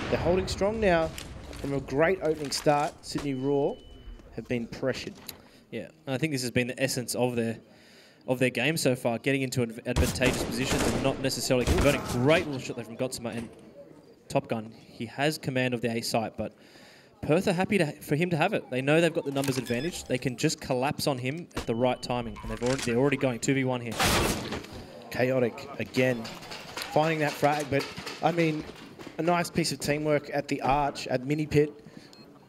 They're holding strong now from a great opening start. Sydney Raw have been pressured.
Yeah, and I think this has been the essence of their game so far, getting into advantageous positions and not necessarily converting. Great little shot there from Gotsuma, and Top Gun, he has command of the A site, but Perth are happy for him to have it. They know they've got the numbers advantage. They can just collapse on him at the right timing, and they're already going 2v1 here.
Chaotic again, finding that frag, but I mean, a nice piece of teamwork at the arch, at mini pit,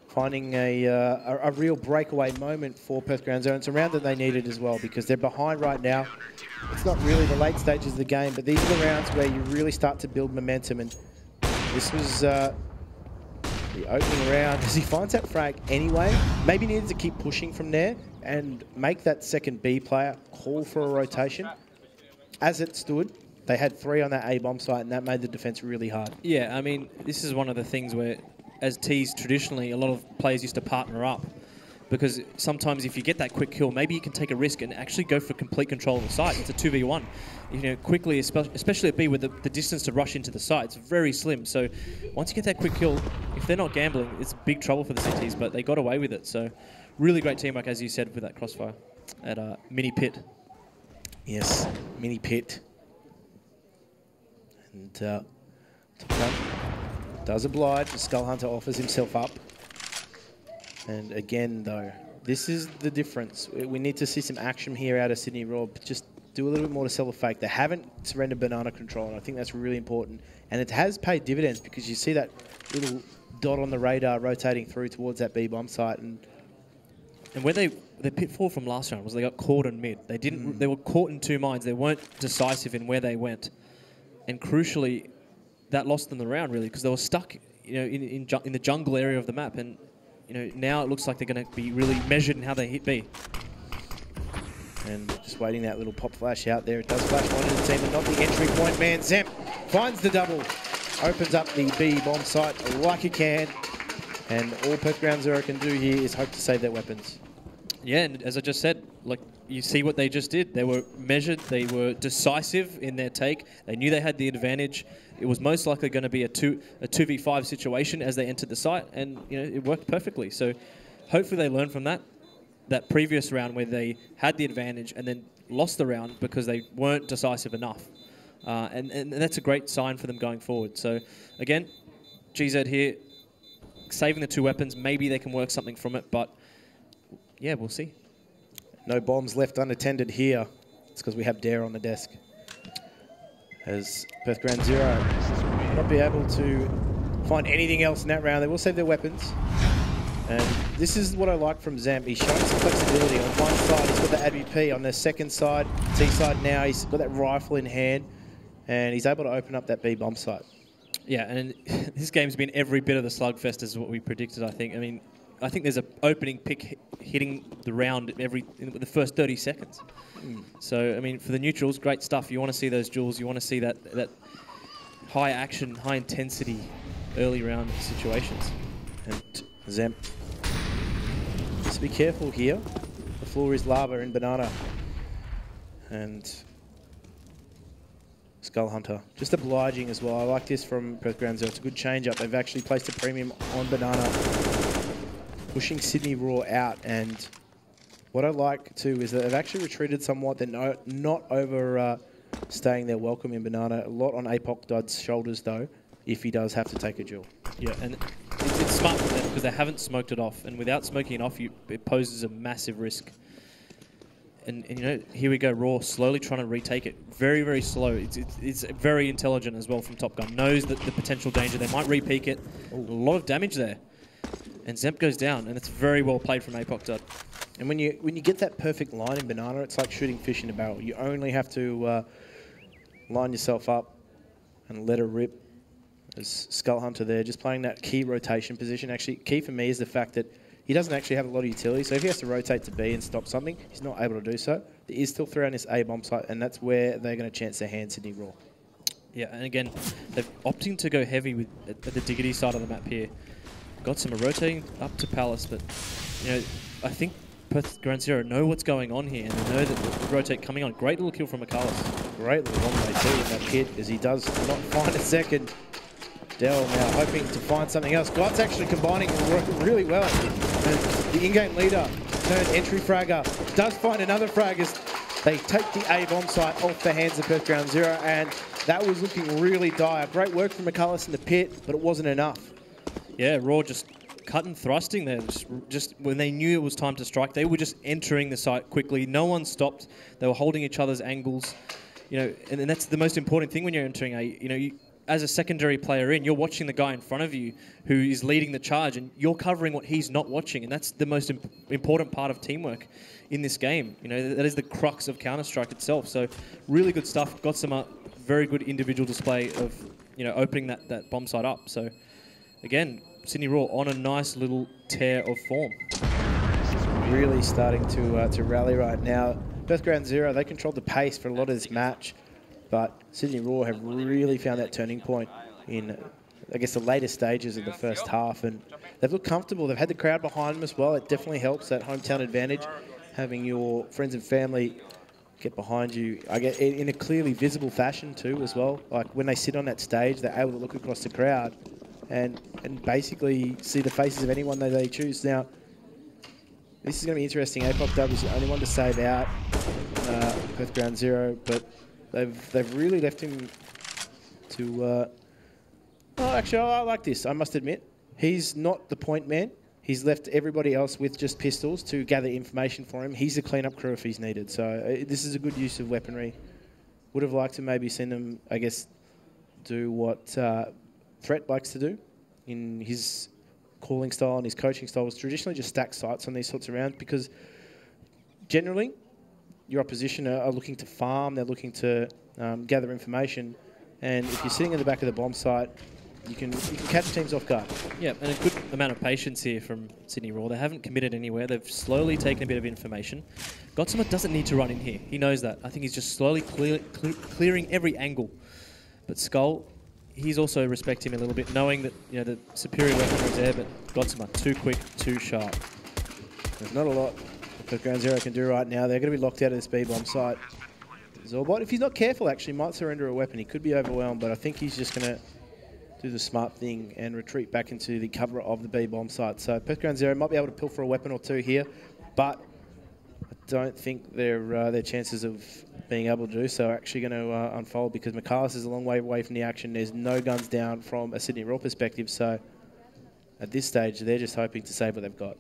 finding a real breakaway moment for Perth Ground Zero. It's a round that they needed as well because they're behind right now. It's not really the late stages of the game, but these are the rounds where you really start to build momentum, and this was the opening round. As he finds that frag anyway, maybe needed to keep pushing from there and make that second B player call for a rotation. As it stood, they had 3 on that A bomb site, and that made the defense really hard.
Yeah, I mean, this is one of the things where, as Ts, traditionally, a lot of players used to partner up. Because sometimes if you get that quick kill, maybe you can take a risk and actually go for complete control of the site. It's a 2v1. You know, quickly, especially at B, with the distance to rush into the site, it's very slim. So once you get that quick kill, if they're not gambling, it's big trouble for the CTs, but they got away with it. So really great teamwork, as you said, with that crossfire at Mini Pit.
Yes, Mini Pit. And Top Gun does oblige. Skull Hunter offers himself up. And again, though, this is the difference. We need to see some action here out of Sydney Raw. Just do a little bit more to sell the fake. They haven't surrendered banana control, and I think that's really important. And it has paid dividends because you see that little dot on the radar rotating through towards that B bomb site. And
where their pitfall from last round was they got caught in mid. They didn't. They were caught in 2 mines. They weren't decisive in where they went, and crucially, that lost them the round really because they were stuck, you know, in the jungle area of the map. And you know, now it looks like they're going to be really measured in how they hit B.
And just waiting that little pop flash out there. It does flash one to the team, but not the entry point man. Zemp finds the double, opens up the B bomb site like he can. And all Perth Ground Zero can do here is hope to save their weapons.
Yeah, and as I just said, like you see what they just did. They were measured. They were decisive in their take. They knew they had the advantage. It was most likely going to be a 2v5 situation as they entered the site, and you know it worked perfectly. So hopefully they learned from that previous round where they had the advantage and then lost the round because they weren't decisive enough. And that's a great sign for them going forward. So again, GZ here saving the 2 weapons, maybe they can work something from it, but yeah, we'll see.
No bombs left unattended here. It's because we have Dare on the desk. As Perth Ground Zero will not be able to find anything else in that round. They will save their weapons. And this is what I like from Zamp. He's showing some flexibility. On one side, he's got the AWP. On the second side, T side now, he's got that rifle in hand. And he's able to open up that B bomb site.
Yeah, and this game's been every bit of the slugfest as what we predicted, I think. I mean, I think there's an opening pick hitting the round in the first 30 seconds. So, I mean, for the neutrals, great stuff. You want to see those duels. You want to see that high action, high intensity early round situations.
And Zamp, just be careful here. The floor is lava in Banana. And Skull Hunter, just obliging as well. I like this from Perth Ground Zero. It's a good change-up. They've actually placed a premium on Banana, pushing Sydney Raw out. And what I like too is that they've actually retreated somewhat. They're not overstaying their welcome in Banana. A lot on Apoc Dud's shoulders though, if he does have to take a duel.
Yeah, and it's smart for them because they haven't smoked it off. And without smoking it off, it poses a massive risk. And you know, here we go, Raw slowly trying to retake it. Very, very slow. It's very intelligent as well from Top Gun. Knows that the potential danger. They might re-peek it. Ooh. A lot of damage there. And Zemp goes down, and it's very well played from Apoc Dud.
And when you get that perfect line in Banana, it's like shooting fish in a barrel. You only have to line yourself up and let her rip. There's Skull Hunter there, just playing that key rotation position. Actually, key for me is the fact that he doesn't actually have a lot of utility, so if he has to rotate to B and stop something, he's not able to do so. There is still 3 on this A bomb site, and that's where they're going to chance their hand, Sydney Raw.
Yeah, and again, they're opting to go heavy at the Diggity side of the map here. Got some rotating up to Palace, but you know, I think Perth Ground Zero know what's going on here, and they know that the rotate coming on. Great little kill from McCullers.
Great little one-way too in that pit, as he does not find a second. Dell now hoping to find something else. Glut's actually combining really well. And the in-game leader turned entry fragger does find another frag as they take the A bomb site off the hands of Perth Ground Zero, and that was looking really dire. Great work from McCullers in the pit, but it wasn't enough.
Yeah, Raw just cut and thrusting there. Just when they knew it was time to strike, they were just entering the site quickly. No one stopped. They were holding each other's angles. You know, and that's the most important thing when you're entering A. You know, as a secondary player you're watching the guy in front of you who is leading the charge, and you're covering what he's not watching, and that's the most important part of teamwork in this game. You know, that is the crux of Counter-Strike itself. So really good stuff. Got some very good individual display of, you know, opening that bomb site up. So again, Sydney Raw on a nice little tear of form.
Really starting to rally right now. Perth Ground Zero, they controlled the pace for a lot of this match, but Sydney Raw have really found that turning point in, I guess, the later stages of the first half, and they've looked comfortable. They've had the crowd behind them as well. It definitely helps, that hometown advantage, having your friends and family get behind you, I get in a clearly visible fashion too as well. Like when they sit on that stage, they're able to look across the crowd and basically see the faces of anyone that they choose. Now, this is going to be interesting. Apoc Dub is the only one to save out Perth Ground Zero, but they've really left him to... oh, actually, I like this, I must admit. He's not the point man. He's left everybody else with just pistols to gather information for him. He's the cleanup crew if he's needed. So this is a good use of weaponry. Would have liked to maybe seen them, I guess, do what Threat likes to do in his calling style and his coaching style, was traditionally just stack sites on these sorts of rounds, because generally your opposition are looking to farm, they're looking to gather information, and if you're sitting in the back of the bomb site, you can catch teams off guard.
Yeah, and a good amount of patience here from Sydney Raw. They haven't committed anywhere. They've slowly taken a bit of information. Godsummer doesn't need to run in here. He knows that. I think he's just slowly clearing every angle. But Skull, he's also respecting him a little bit, knowing that, you know, the superior weaponry is there, but Godsummer too quick, too sharp.
There's not a lot that Ground Zero can do right now. They're going to be locked out of this B bomb site. Zorbot, if he's not careful, actually might surrender a weapon. He could be overwhelmed, but I think he's just going to do the smart thing and retreat back into the cover of the B bomb site. So Perth Ground Zero might be able to pilfer a weapon or two here, but I don't think their chances of being able to do so are actually going to unfold, because McCarlis is a long way away from the action. There's no guns down from a Sydney Raw perspective, so at this stage, they're just hoping to save what they've got.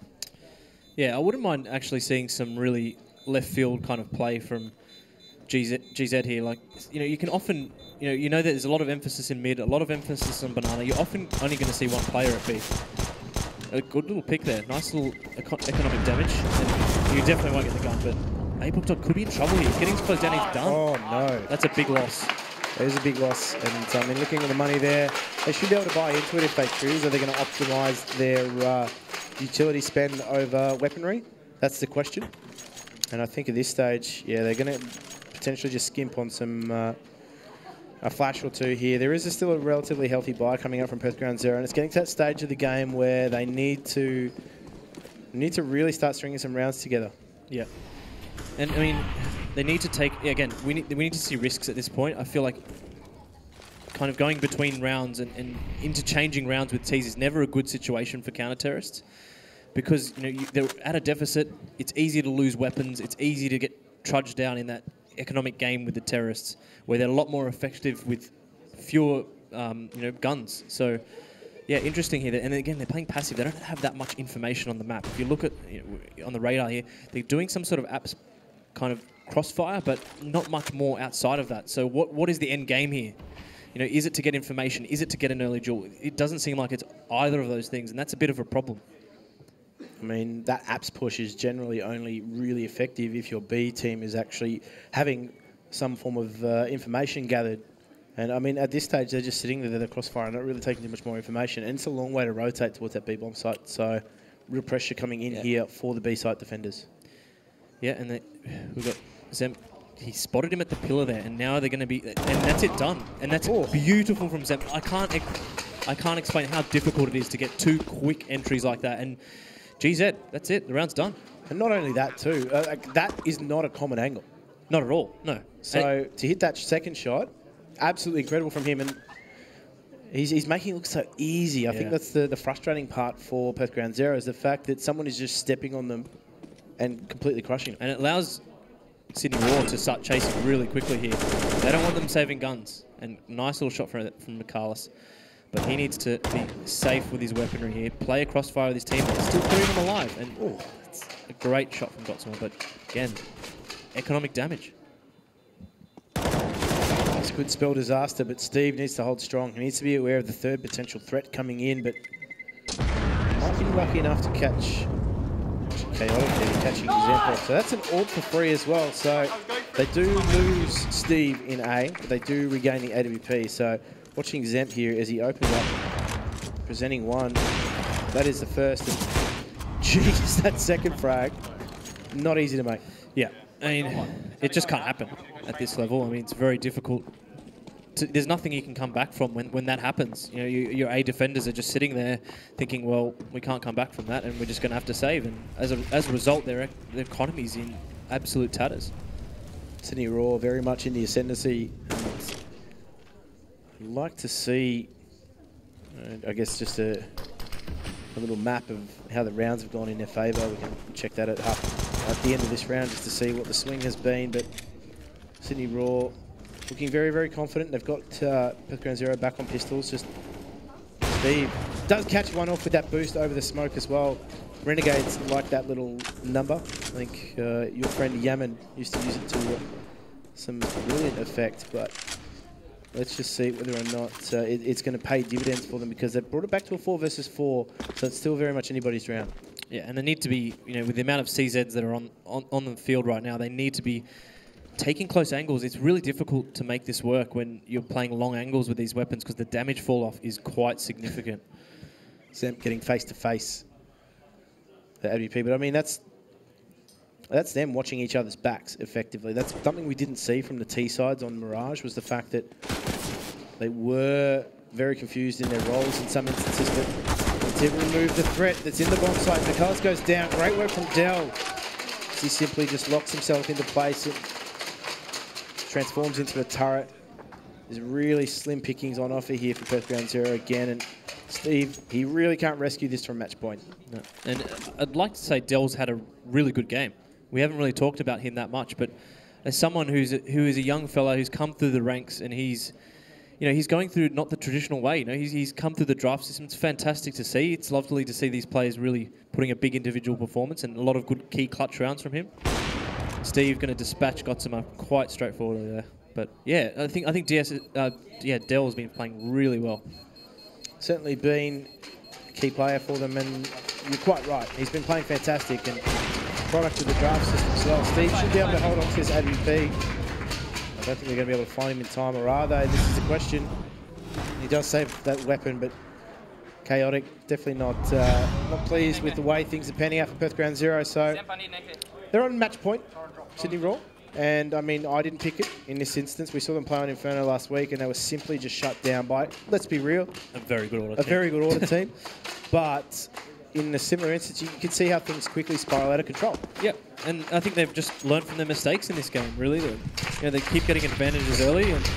Yeah, I wouldn't mind actually seeing some really left field kind of play from GZ here. Like, you can often, you know that there's a lot of emphasis in mid, a lot of emphasis on banana. You're often only going to see one player at B. A good little pick there. Nice little economic damage. And you definitely won't get the gun, but Apoc could be in trouble here. He's getting close down, he's done.
Oh, no.
That's a big loss.
It is a big loss. And, I mean, looking at the money there, they should be able to buy into it if they choose. Are they going to optimise their utility spend over weaponry? That's the question. And I think at this stage, yeah, they're going to potentially just skimp on some a flash or two here. There is still a relatively healthy buy coming up from Perth Ground Zero, and it's getting to that stage of the game where they need to really start stringing some rounds together.
Yeah. And, I mean, they need to take... Again, we need to see risks at this point. I feel like kind of going between rounds and interchanging rounds with T's is never a good situation for counter-terrorists because, they're at a deficit. It's easy to lose weapons. It's easy to get trudged down in that economic game with the terrorists where they're a lot more effective with fewer, guns. So, yeah, interesting here. And again, they're playing passive. They don't have that much information on the map. If you look at on the radar here, they're doing some sort of apps kind of crossfire, but not much more outside of that. So what is the end game here? Is it to get information? Is it to get an early duel? It doesn't seem like it's either of those things, and that's a bit of a problem.
I mean, that apps push is generally only really effective if your B team is actually having some form of information gathered. And, I mean, at this stage, they're just sitting there, they're crossfire, and not really taking too much more information. And it's a long way to rotate towards that B bomb site. So, real pressure coming in here for the B site defenders.
Yeah, and we've got Zemp. He spotted him at the pillar there, and now they're going to be... And that's it, done. And that's beautiful from Zemp. I can't explain how difficult it is to get two quick entries like that. And GZ, that's it. The round's done.
And not only that, too. That is not a common angle.
Not at all, no.
So, to hit that second shot, absolutely incredible from him. And he's making it look so easy. I think that's the frustrating part for Perth Ground Zero is the fact that someone is just stepping on them and completely crushing them.
And it allows Sydney Raw to start chasing really quickly here. They don't want them saving guns. And nice little shot from Michalis. But he needs to be safe with his weaponry here. Play a crossfire with his team, but still putting them alive. And it's a great shot from Gotsmore. But again, economic damage.
It's a good spell disaster, but Steve needs to hold strong. He needs to be aware of the third potential threat coming in, but might be lucky enough to catch Chaotic there, catching Example. So that's an AWP for free as well. So they do lose Steve in A, but they do regain the AWP. So watching Zemp here as he opens up, presenting one. That is the first. And jeez, that second frag, not easy to make.
Yeah, I mean, it just can't happen at this level. I mean, it's very difficult. There's nothing you can come back from when that happens. Your A defenders are just sitting there thinking, well, we can't come back from that, and we're just going to have to save. And as a result, their economy's in absolute tatters.
Sydney Raw very much in the ascendancy. I'd like to see, I guess, just a little map of how the rounds have gone in their favour. We can check that at the end of this round just to see what the swing has been. But Sydney Raw looking very, very confident. They've got Perth Ground Zero back on pistols. Just Steve does catch one off with that boost over the smoke as well. Renegades like that little number. I think your friend Yaman used to use it to some brilliant effect, but let's just see whether or not it's going to pay dividends for them, because they've brought it back to a 4 versus 4, so it's still very much anybody's round.
Yeah, and they need to be, with the amount of CZs that are on the field right now, they need to be taking close angles. It's really difficult to make this work when you're playing long angles with these weapons, because the damage fall off is quite significant.
Zemp getting face to face the AWP, but I mean that's them watching each other's backs effectively. That's something we didn't see from the T sides on Mirage, was the fact that they were very confused in their roles in some instances, but they did remove the threat that's in the bomb site. Michalis goes down. Great work from Dell. He simply just locks himself into place and transforms into a turret. There's really slim pickings on offer here for Perth Ground Zero again, and Steve, he really can't rescue this from match point.
No. And I'd like to say Dell's had a really good game. We haven't really talked about him that much, but as someone who is a young fellow who's come through the ranks, and he's you know, he's going through not the traditional way. You know, he's come through the draft system. It's fantastic to see. It's lovely to see these players really putting a big individual performance and a lot of good key clutch rounds from him. Steve going to dispatch Gotsuma quite straightforwardly there. But yeah, I think Dell's been playing really well.
Certainly been a key player for them, and you're quite right. He's been playing fantastic and product of the draft system as well. Steve should be able to hold on to his AVP. I don't think they're going to be able to find him in time, or are they? This is a question. He does save that weapon, but Chaotic definitely not pleased with the way things are panning out for Perth Ground Zero. So they're on match point, Sydney Raw. And I mean, I didn't pick it in this instance. We saw them play on Inferno last week, and they were simply just shut down by, let's be real,
a very good order.
Very good order team. But in a similar instance, you can see how things quickly spiral out of control.
Yeah, and I think they've just learned from their mistakes in this game. Really, they keep getting advantages early, and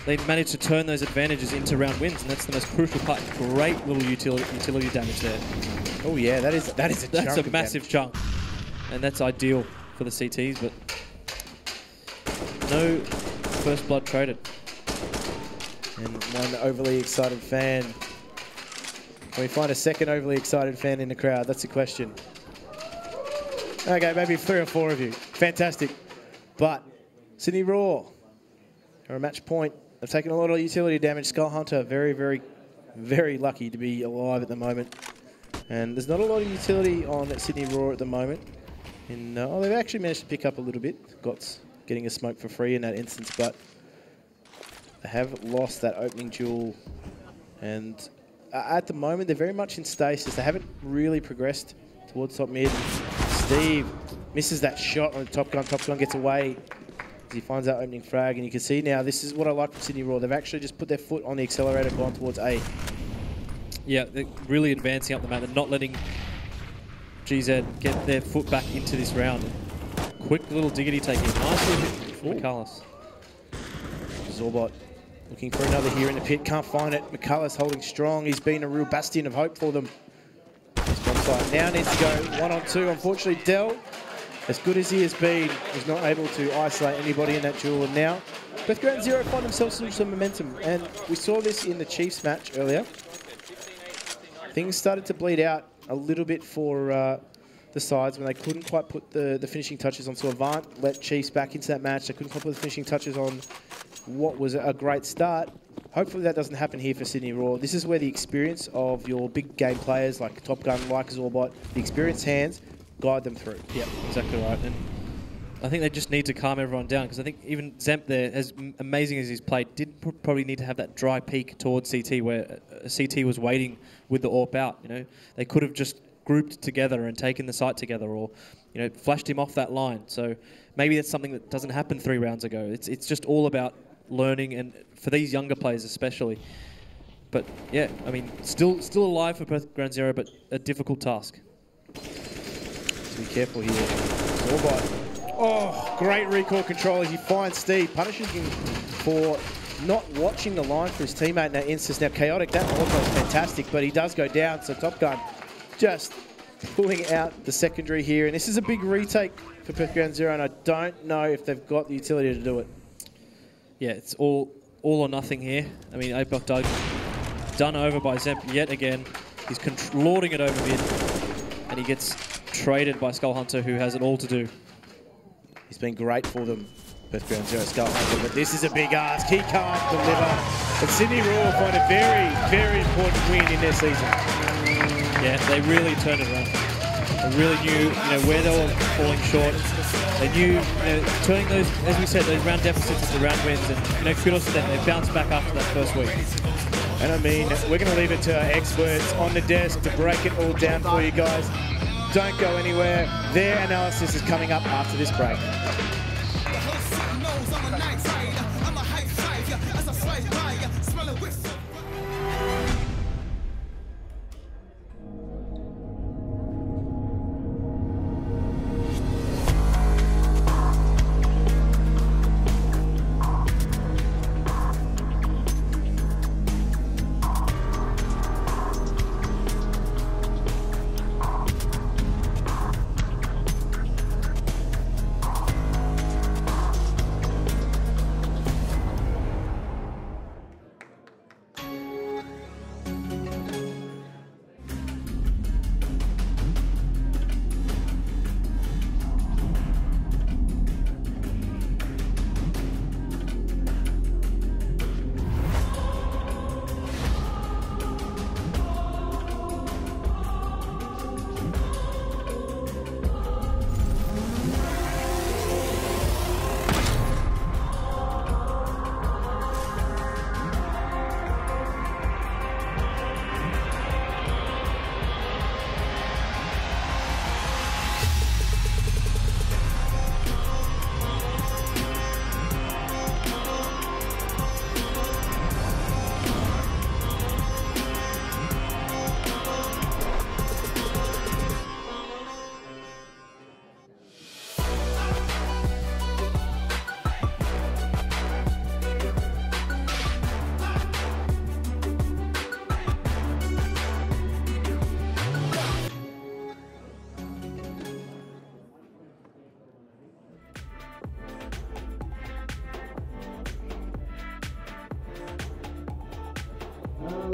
they manage to turn those advantages into round wins, and that's the most crucial part. Great little utility damage there.
Oh yeah, that's
a massive chunk, and that's ideal for the CTs, but. No first blood traded.
And one overly excited fan. Can we find a second overly excited fan in the crowd? That's the question. Okay, maybe 3 or 4 of you. Fantastic. But Sydney Raw are a match point. They've taken a lot of utility damage. Skull Hunter, very, very, very lucky to be alive at the moment. And there's not a lot of utility on Sydney Raw at the moment. Oh, they've actually managed to pick up a little bit. Gots getting a smoke for free in that instance, but they have lost that opening duel. And at the moment, they're very much in stasis. They haven't really progressed towards top mid. Steve misses that shot on the Top Gun. Top Gun gets away as he finds that opening frag. And you can see now, this is what I like from Sydney Raw. They've actually just put their foot on the accelerator, gone towards A.
Yeah, they're really advancing up the map. They're not letting GZ get their foot back into this round. Quick little diggity take in. Nicely hit for McCullus. Zorbot looking for another here in the pit. Can't find it. McCullus holding strong. He's been a real bastion of hope for them. Now needs to go 1-on-2. Unfortunately, Dell, as good as he has been, is not able to isolate anybody in that duel. And now, Perth Ground Zero find themselves some momentum. And we saw this in the Chiefs match earlier. Things started to bleed out a little bit for the sides when they couldn't quite put the finishing touches on. So Avant let Chiefs back into that match. They couldn't quite put the finishing touches on what was a great start. Hopefully that doesn't happen here for Sydney Raw. This is where the experience of your big game players like Top Gun, like Zorbot, the experienced hands, guide them through. Yeah, exactly right. And I think they just need to calm everyone down, because I think even Zemp there, as amazing as he's played, did probably need to have that dry peak towards CT where CT was waiting with the AWP out. You know, they could have just grouped together and taken the site together, or flashed him off that line. So maybe that's something that doesn't happen 3 rounds ago. It's just all about learning, and for these younger players especially. But yeah, I mean, still alive for Perth Ground Zero, but a difficult task.
So be careful here. Zorbot. Oh, great recall control as he finds Steve, punishes him for not watching the line for his teammate in that instance. Now Chaotic, that also is fantastic, but he does go down, so Top Gun just pulling out the secondary here. And this is a big retake for Perth Ground Zero, and I don't know if they've got the utility to do it.
Yeah, it's all or nothing here. I mean, Apok Doug done over by Zemp yet again. He's lording it over mid, and he gets traded by Skull Hunter, who has it all to do.
He's been great for them, Perth Ground Zero, Skull Hunter, but this is a big ask. He can't deliver. And Sydney Raw find a very, very important win in their season.
Yeah, they really turned it around. They really knew, where they were falling short. They knew, turning those, as we said, those round deficits into round wins, and kudos to them. They bounced back after that first week.
And I mean, we're going to leave it to our experts on the desk to break it all down for you guys. Don't go anywhere. Their analysis is coming up after this break.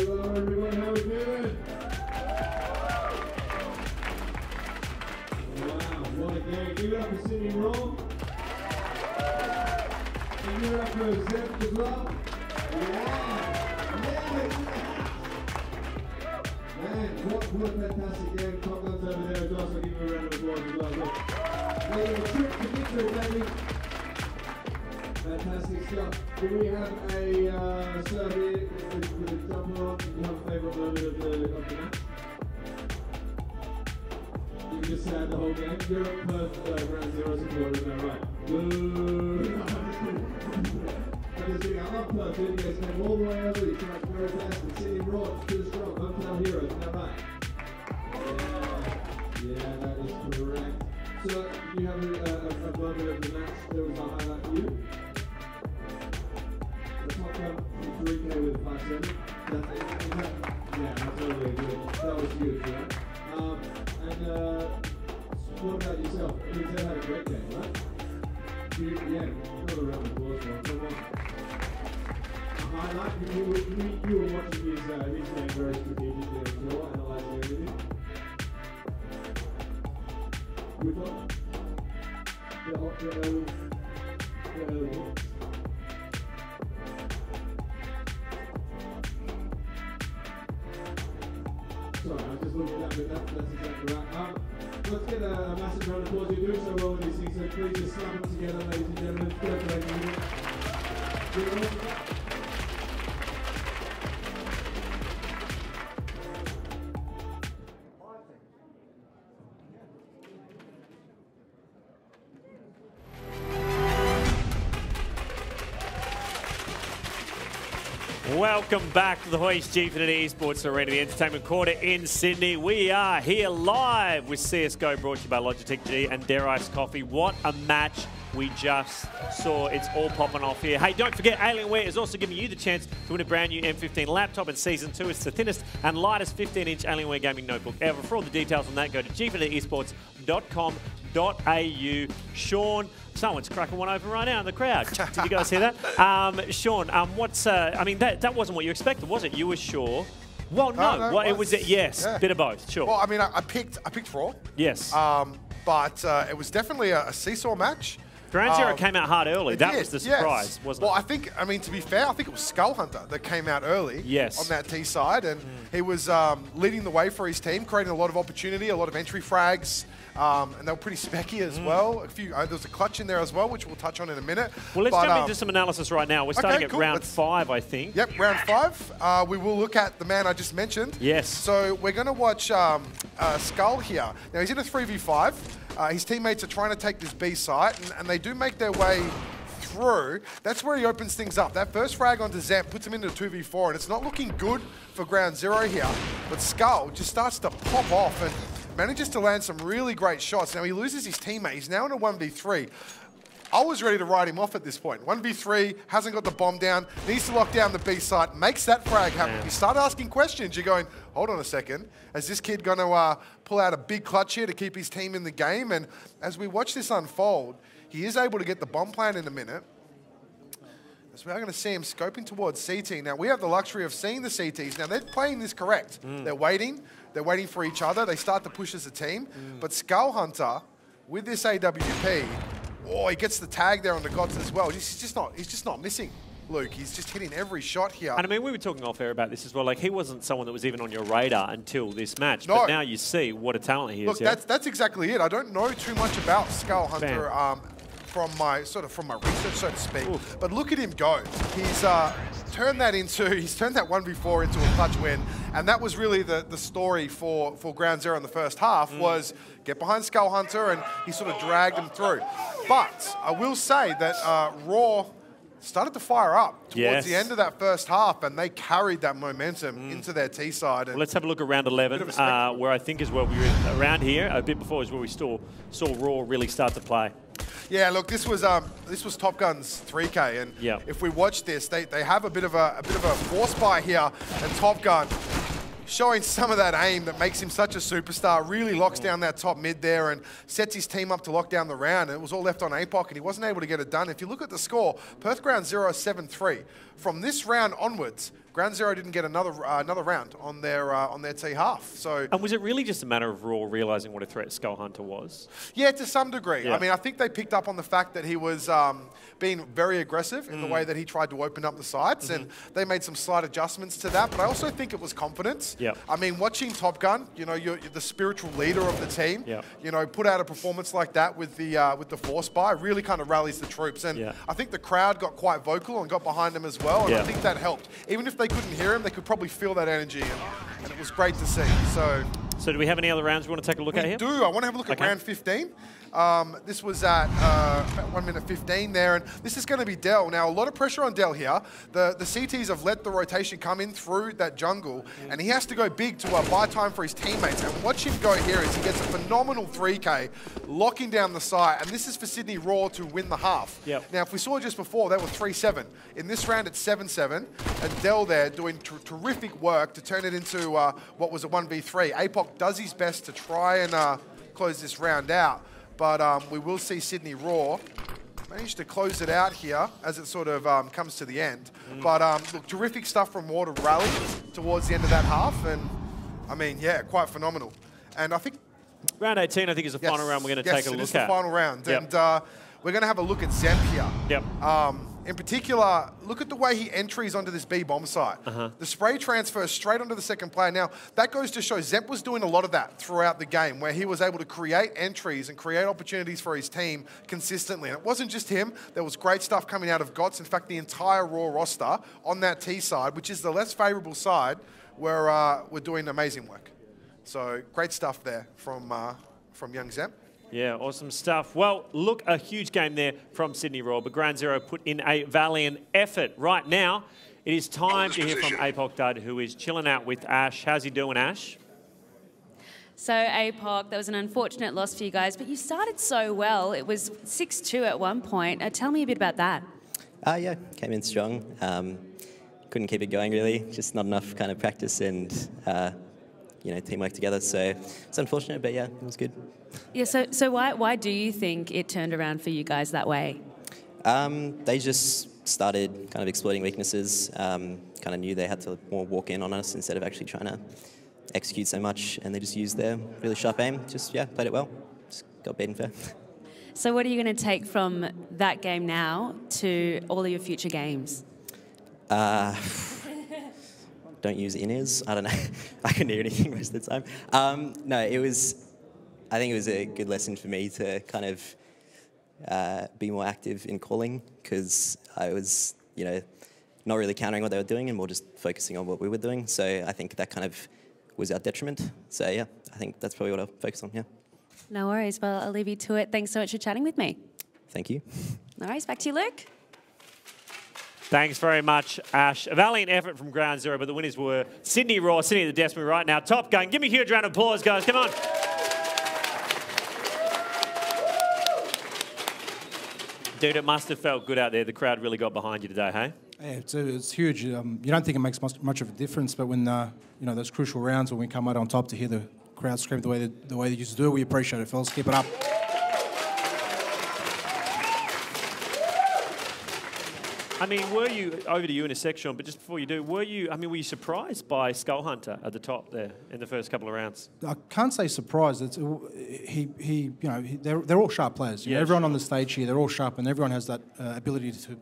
Hello everyone, how we doing? Wow, what a game. Give it up for Sydney Raw. And give it up for Zep as well. Man, what a fantastic game. Top guns over there as well, so give them a round of applause as well. Look, making a trip to victory, baby. Fantastic stuff. Do we have a serve here with a jumper on? Do you have a favourite moment of the match? You can just say the whole game. You're at Perth ground zero support, is that right? Boo! I'm just kidding, I love Perth. You guys came all the way over. You tried very fast and City Raw, too strong. Hometown heroes, is that right? Yeah, that is correct. So, do you have a moment of the match that was a highlight for you? The top gun 3K with a 5.7. Yeah, that's really good. That was huge, right? And what about yourself? I mean, Ted had a great game, right? Yeah, another round of applause for him. Come on. A highlight, you were watching his game very strategically, I'm sure, analysing everything. Which one? The early hits. Sorry, I was just looking at that, but that's exactly right. Let's get a massive round of applause. You're doing so well with these things, so please just slap them together, ladies and gentlemen. Congratulations.
Welcome back to the Hoist Gfinity Esports Arena, the entertainment quarter in Sydney. We are here live with CSGO, brought to you by Logitech G and Dare Ice Coffee. What a match we just saw. It's all popping off here. Hey, don't forget, Alienware is also giving you the chance to win a brand new M15 laptop in Season 2. It's the thinnest and lightest 15-inch Alienware gaming notebook ever. For all the details on that, go to gfinityesports.com.au. Sean, someone's cracking one open right now in the crowd. Did you guys hear that? Sean, what's, I mean, that wasn't what you expected, was it? You were sure. Well, no. Well, it was, yes,
yeah.
Bit of both, sure.
Well, I mean, I picked Raw.
Yes.
But it was definitely a seesaw match.
Ground Zero came out hard early. That was the surprise, wasn't it?
Well, I think, I mean, to be fair, I think it was Skull Hunter that came out early on that T side, and he was leading the way for his team, creating a lot of opportunity, a lot of entry frags, and they were pretty specky as well. A few, there was a clutch in there as well, which we'll touch on in a minute.
Well, let's jump into some analysis right now. We're starting at round 5, I think.
Yep, round 5. We will look at the man I just mentioned.
Yes.
So we're going to watch Skull here. Now, he's in a 3v5. His teammates are trying to take this B site, and they do make their way through. That's where he opens things up. That first frag onto Zamp puts him into 2v4, and it's not looking good for Ground Zero here. But Skull just starts to pop off and manages to land some really great shots. Now, he loses his teammate. He's now in a 1v3. I was ready to write him off at this point. 1v3, hasn't got the bomb down, needs to lock down the B site, makes that frag happen. You start asking questions, you're going, hold on a second, is this kid going to pull out a big clutch here to keep his team in the game? And as we watch this unfold, he is able to get the bomb plant in a minute. So we are going to see him scoping towards CT. Now, we have the luxury of seeing the CTs. Now, they're playing this correct. They're waiting for each other. They start to push as a team. But Skull Hunter, with this AWP, oh, he gets the tag there on the GOTS as well. He's just not missing, Luke. He's just hitting every shot here.
And I mean, we were talking off air about this as well. Like, he wasn't someone that was even on your radar until this match.
No.
But now you see what a talent he is.
Look, that's exactly it. I don't know too much about Skull Hunter from my research, so to speak. Oof. But look at him go. He's turned that 1v4 into a clutch win, and that was really the story for Ground Zero in the first half was get behind Skull Hunter, and he sort of dragged him through. But I will say that Raw started to fire up towards the end of that first half, and they carried that momentum into their T side.
Well, let's have a look at round 11, where I think is where we were around here. A bit before is where we saw Raw really start to play.
Yeah, look, this was Top Gun's 3K, and if we watch this, they have a bit of a force buy here, and Top Gun showing some of that aim that makes him such a superstar, really locks down that top mid there and sets his team up to lock down the round. And it was all left on APOC, and he wasn't able to get it done. If you look at the score, Perth Ground Zero 7-3. From this round onwards, Ground Zero didn't get another round on their T half. So,
and was it really just a matter of Raw realising what a threat Skull Hunter was?
Yeah, to some degree.
Yeah.
I mean, I think they picked up on the fact that he was being very aggressive in the way that he tried to open up the sides, and they made some slight adjustments to that. But I also think it was confidence.
Yep.
I mean, watching Top Gun, you know, you're the spiritual leader of the team.
Yep.
You know, put out a performance like that with the force buy really kind of rallies the troops. And I think the crowd got quite vocal and got behind him as well. And I think that helped. Even if they couldn't hear him, they could probably feel that energy, and it was great to see. So
do we have any other rounds we want to take a look at here?
We do. I want to have a look at round 15. This was at about 1 minute 15 there, and this is going to be Dell. Now, a lot of pressure on Dell here. The CTs have let the rotation come in through that jungle, and he has to go big to buy time for his teammates. And watch him go here as he gets a phenomenal 3K, locking down the site, and this is for Sydney Raw to win the half.
Yep.
Now, if we saw just before, they were 3-7. In this round, it's 7-7, and Dell there doing terrific work to turn it into what was a 1v3. APOC does his best to try and close this round out. But we will see Sydney Raw manage to close it out here as it sort of comes to the end. But look, terrific stuff from Raw to rally towards the end of that half. And, I mean, yeah, quite phenomenal. And I think...
Round 18, I think, is the final round we're going to take a look at.
Yes, it is the final round.
Yep.
And we're going to have a look at Zemp here.
Yep.
In particular, look at the way he entries onto this B bomb site. The spray transfer straight onto the second player. Now, that goes to show Zemp was doing a lot of that throughout the game, where he was able to create entries and create opportunities for his team consistently. And it wasn't just him. There was great stuff coming out of GOTS. In fact, the entire Raw roster on that T side, which is the less favourable side, were doing amazing work. So, great stuff there from young Zemp.
Yeah, awesome stuff. Well, look, a huge game there from Sydney Raw, but Ground Zero put in a valiant effort. Right now, it is time to hear from APOC Dud, who is chilling out with Ash. How's he doing, Ash?
So, APOC, that was an unfortunate loss for you guys, but you started so well. It was 6-2 at one point. Tell me a bit about that.
Yeah, came in strong. Couldn't keep it going, really. Just not enough kind of practice and, you know, teamwork together. So it's unfortunate, but yeah, it was good.
Yeah, so why do you think it turned around for you guys that way?
They just started kind of exploiting weaknesses, kind of knew they had to more walk in on us instead of actually trying to execute so much, and they just used their really sharp aim. Just, yeah, played it well. Just got beaten fair.
So what are you going to take from that game now to all of your future games?
Don't use in-ears. I don't know. I couldn't hear anything most of the time. No, I think it was a good lesson for me to kind of be more active in calling, because I was, you know, not really countering what they were doing and more just focusing on what we were doing. So I think that kind of was our detriment. So yeah, I think that's probably what I'll focus on, yeah.
No worries. Well, I'll leave you to it. Thanks so much for chatting with me.
Thank you.
No worries. Back to you, Luke.
Thanks very much, Ash. A valiant effort from Ground Zero, but the winners were Sydney Raw, sitting at the desk right now. Top Gun. Give me a huge round of applause, guys. Come on. Dude, it must have felt good out there. The crowd really got behind you today, hey?
Yeah, it's huge. You don't think it makes much of a difference, but when you know, those crucial rounds when we come out on top to hear the crowd scream the way they used to do it, we appreciate it, fellas. Keep it up.
I mean, were you, over to you in a sec, Sean, but just before you do, were you surprised by Skull Hunter at the top there in the first couple of rounds?
I can't say surprised. It's, you know, they're all sharp players. You know, everyone on the stage here, they're all sharp, and everyone has that ability to,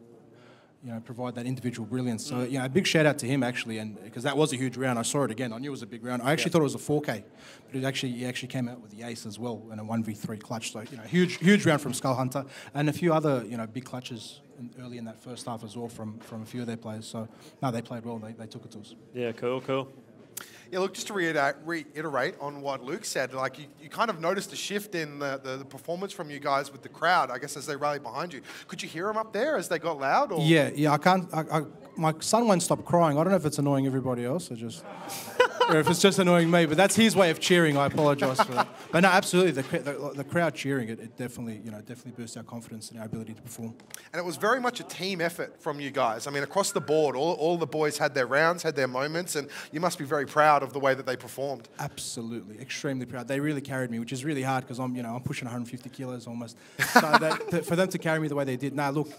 you know, provide that individual brilliance. So, you know, a big shout out to him actually, and because that was a huge round. I saw it again. I knew it was a big round. I actually thought it was a 4K, but he actually came out with the ace as well in a 1v3 clutch. So, you know, huge round from Skull Hunter, and a few other, you know, big clutches early in that first half as well from a few of their players. So, no, they played well. They took it to us.
Yeah, cool.
Yeah, look, just to reiterate on what Luke said, like you kind of noticed a shift in the performance from you guys with the crowd, I guess, as they rallied behind you. Could you hear them up there as they got loud? Or?
Yeah, I can't. My son won't stop crying. I don't know if it's annoying everybody else or just.
or if it's just annoying me. But that's his way of cheering. I apologise for that. But no, absolutely, the crowd cheering it definitely, definitely boosts our confidence and our ability to perform.
And it was very much a team effort from you guys. I mean, across the board, all the boys had their rounds, had their moments, and you must be very proud of the way that they performed.
Absolutely, extremely proud. They really carried me, which is really hard because I'm pushing 150 kilos almost. So for them to carry me the way they did. Now, look,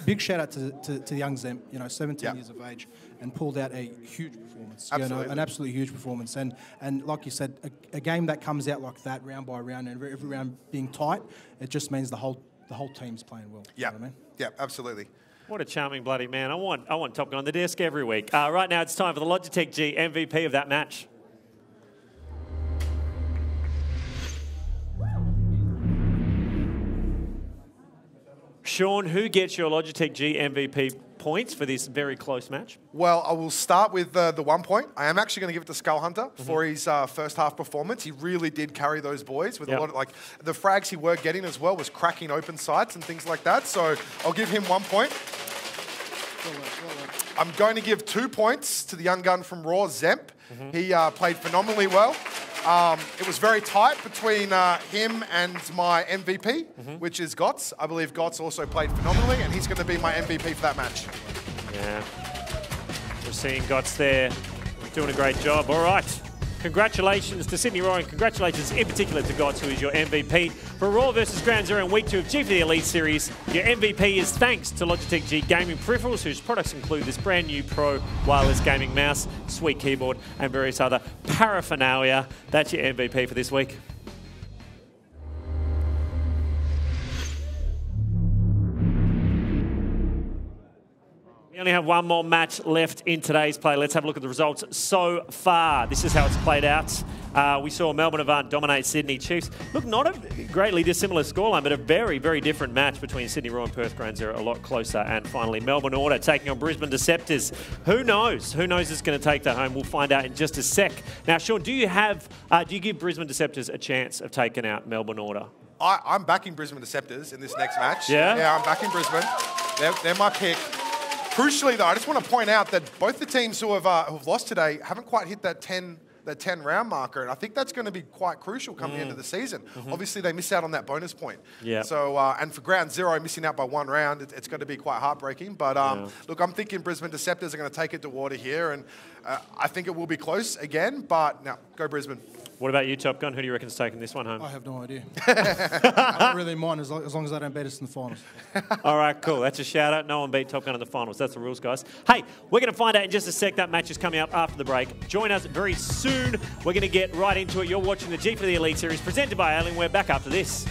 big shout out to young Zemp, 17 years of age, and pulled out a huge performance.
Absolutely.
An absolutely huge performance. And like you said, a game that comes out like that, round by round, and every round being tight, it just means the whole team's playing well.
Yeah,
You know what I mean?
Yeah, absolutely.
What a charming bloody man. I want Top Gun on the desk every week. Right now it's time for the Logitech G MVP of that match. Sean, who gets your Logitech G MVP points for this very close match?
Well, I will start with the 1 point. I am actually going to give it to Skull Hunter for his first half performance. He really did carry those boys with a lot of, the frags he were getting as well was cracking open sights and things like that. So I'll give him 1 point. I'm going to give 2 points to the young gun from Raw, Zemp. He played phenomenally well. It was very tight between him and my MVP, which is Gotts. I believe Gotts also played phenomenally, and he's going to be my MVP for that match.
Yeah. We're seeing Gotts there doing a great job. All right. Congratulations to Sydney Roy, and congratulations in particular to Gotts, who is your MVP. For Raw versus Ground Zero in Week 2 of G4 Elite Series, your MVP is thanks to Logitech G Gaming Peripherals, whose products include this brand new Pro wireless gaming mouse, sweet keyboard, and various other paraphernalia. That's your MVP for this week. We only have one more match left in today's play. Let's have a look at the results so far. This is how it's played out. We saw Melbourne Avant dominate Sydney Chiefs. Look, not a greatly dissimilar scoreline, but a very, very different match between Sydney Roar and Perth Ground Zero, a lot closer. And finally, Melbourne Order taking on Brisbane Deceptors. Who knows? Who knows who's going to take that home? We'll find out in just a sec. Now, Sean, do you give Brisbane Deceptors a chance of taking out Melbourne Order?
I'm backing Brisbane Deceptors in this next match.
Yeah?
Yeah, I'm backing Brisbane. They're my pick. Crucially, though, I just want to point out that both the teams who have lost today haven't quite hit that 10 round marker, and I think that's going to be quite crucial coming into the season. Obviously, they miss out on that bonus point.
Yeah.
So, and for Ground Zero, missing out by 1 round, it's going to be quite heartbreaking. But look, I'm thinking Brisbane Deceptors are going to take it to water here, and I think it will be close again. But no, go Brisbane.
What about you, Top Gun? Who do you reckon's taking this one home?
I have no idea. I don't really mind as long as they don't beat us in the finals.
All right, cool. That's a shout out. No one beat Top Gun in the finals. That's the rules, guys. Hey, we're going to find out in just a sec. That match is coming up after the break. Join us very soon. We're going to get right into it. You're watching the G4 Elite Series presented by Alienware. Back after this.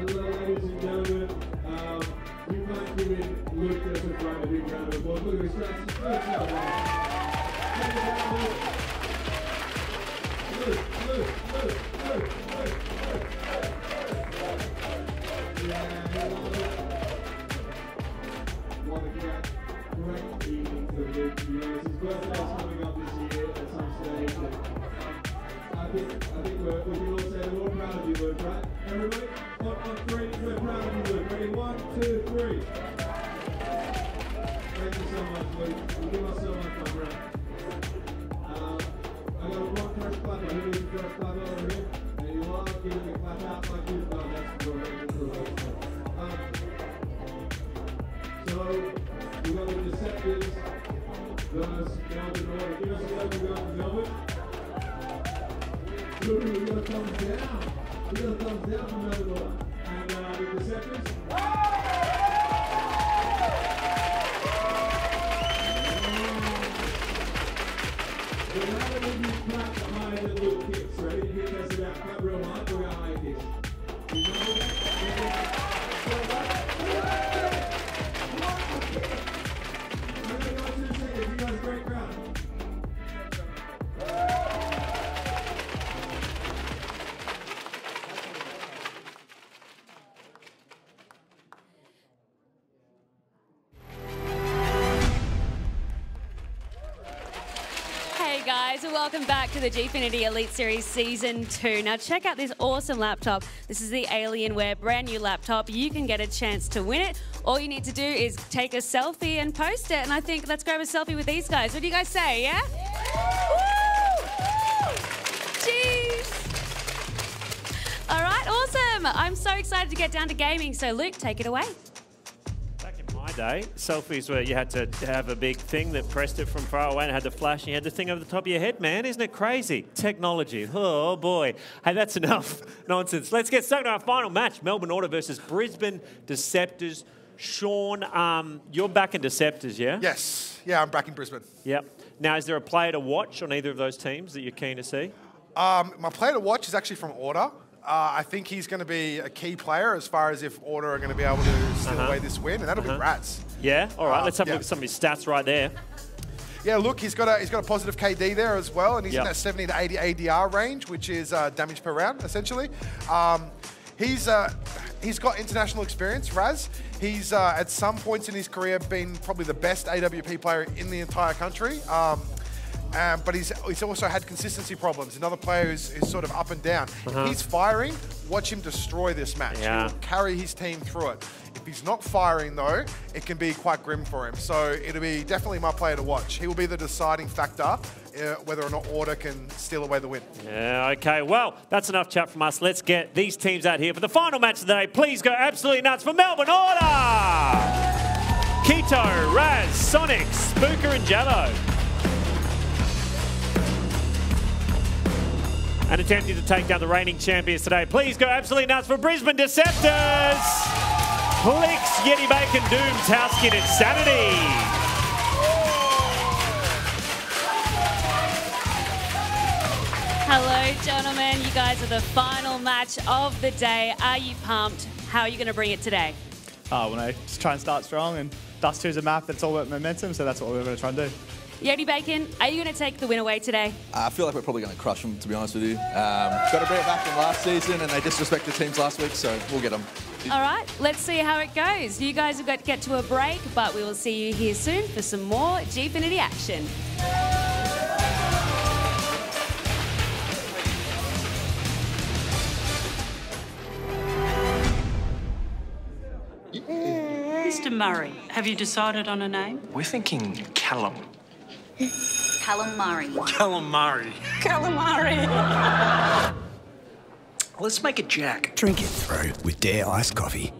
Hello, ladies and gentlemen. We might give it Luke just in front of a big round of applause. Look at his face. What a great evening for Luke, to be honest. His birthday's coming up this year at some stage. I think we can all say we're all proud of you, Luke, right? Everybody, on 3, we're proud of you, Luke. Ready? 1, 2, 3. Thank you so much, Luke. You give us so much fun, right? I got one first clapper. Who is the first clapper over here? There you are. Give it thumbs down. We got a thumbs down from Melbourne Order. And the Deceptors. So now that we've clap the high and loop kicks, ready to get us about clap real hard for our high kicks. You know
Hey guys, and welcome back to the Gfinity Elite Series Season 2. Now check out this awesome laptop. This is the Alienware brand new laptop. You can get a chance to win it. All you need to do is take a selfie and post it. And I think let's grab a selfie with these guys. What do you guys say, yeah? Woo! Jeez. All right, awesome. I'm so excited to get down to gaming. So Luke, take it away.
My day, selfies where you had to have a big thing that pressed it from far away and had the flash and you had the thing over the top of your head, man. Isn't it crazy? Technology. Oh, boy. Hey, that's enough nonsense. Let's get stuck to our final match. Melbourne Order versus Brisbane Deceptors. Sean, you're back in Deceptors, yeah?
Yes. Yeah, I'm back in Brisbane.
Yep. Now, is there a player to watch on either of those teams that you're keen to see?
My player to watch is actually from Order. I think he's going to be a key player as far as if Order are going to be able to steal away this win, and that'll be Rats.
Yeah? All right, let's have a look at some of his stats right there.
Yeah, look, he's got a positive KD there as well, and he's in that 70 to 80 ADR range, which is damage per round, essentially. He's got international experience, Raz. He's, at some points in his career, been probably the best AWP player in the entire country. But he's also had consistency problems. Another player who's sort of up and down. If he's firing, watch him destroy this match.
Yeah.
He'll carry his team through it. If he's not firing, though, it can be quite grim for him. So it'll be definitely my player to watch. He will be the deciding factor whether or not Order can steal away the win.
Yeah, okay. Well, that's enough chat from us. Let's get these teams out here for the final match of the day. Please go absolutely nuts for Melbourne Order! Keto, Raz, Sonic, Spooker and Jello. And attempting to take down the reigning champions today. Please go absolutely nuts for Brisbane Deceptors. Plix, Yeti Bacon, Doom, Tauskin, and Sanity.
Hello, gentlemen. You guys are the final match of the day. Are you pumped? How are you going to bring it today?
When I just try and start strong, and Dust 2 is a map that's all about momentum, so that's what we're going to try and do.
Yeti Bacon, are you going to take the win away today?
I feel like we're probably going to crush them, to be honest with you. Got to bring it back from last season, and they disrespected teams last week, so we'll get them.
All right, let's see how it goes. You guys have got to get to a break, but we will see you here soon for some more Gfinity action.
Mr. Murray, have you decided on a name?
We're thinking Callum.
Callum Murray.
Callum Murray.
Calamari.
Let's make it Jack.
Drink it through with Dare iced coffee.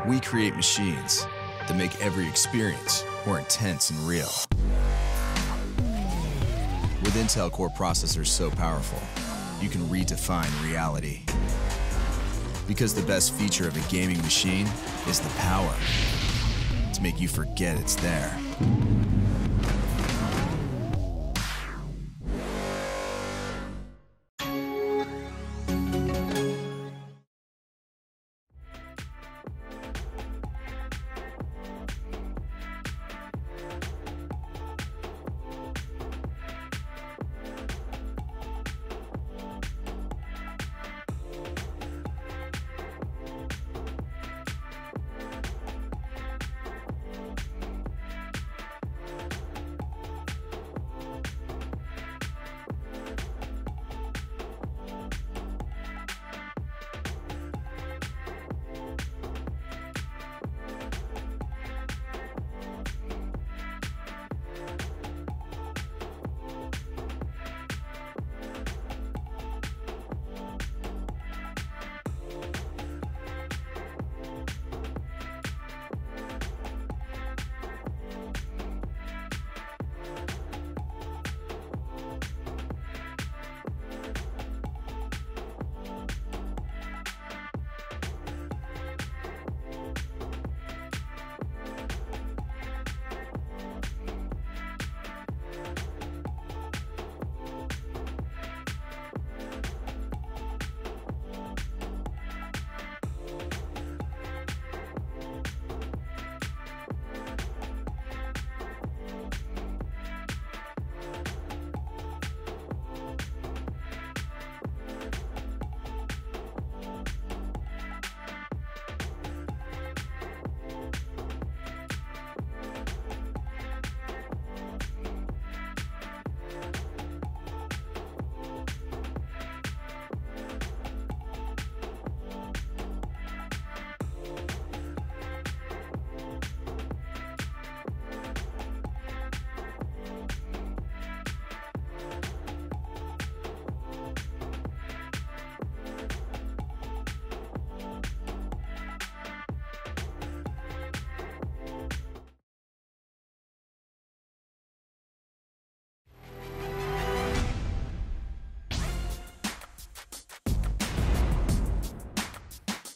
We create machines that make every experience more intense and real. With Intel Core processors so powerful, you can redefine reality. Because the best feature of a gaming machine is the power to make you forget it's there.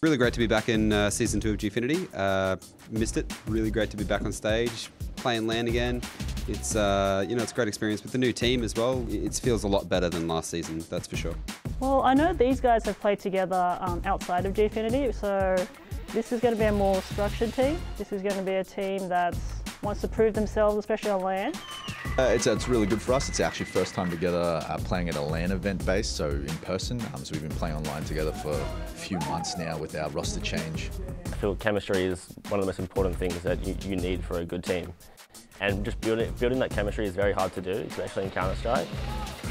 Really great to be back in Season 2 of Gfinity. Missed it. Really great to be back on stage, playing LAN again. It's it's a great experience with the new team as well. It feels a lot better than last season, that's for sure.
Well, I know these guys have played together outside of Gfinity, so this is going to be a more structured team. This is going to be a team that wants to prove themselves, especially on LAN.
It's really good for us. It's actually first time together playing at a LAN event base, so in person. So we've been playing online together for a few months now with our roster change.
I feel chemistry is one of the most important things that you need for a good team. And just building that chemistry is very hard to do, especially in Counter-Strike.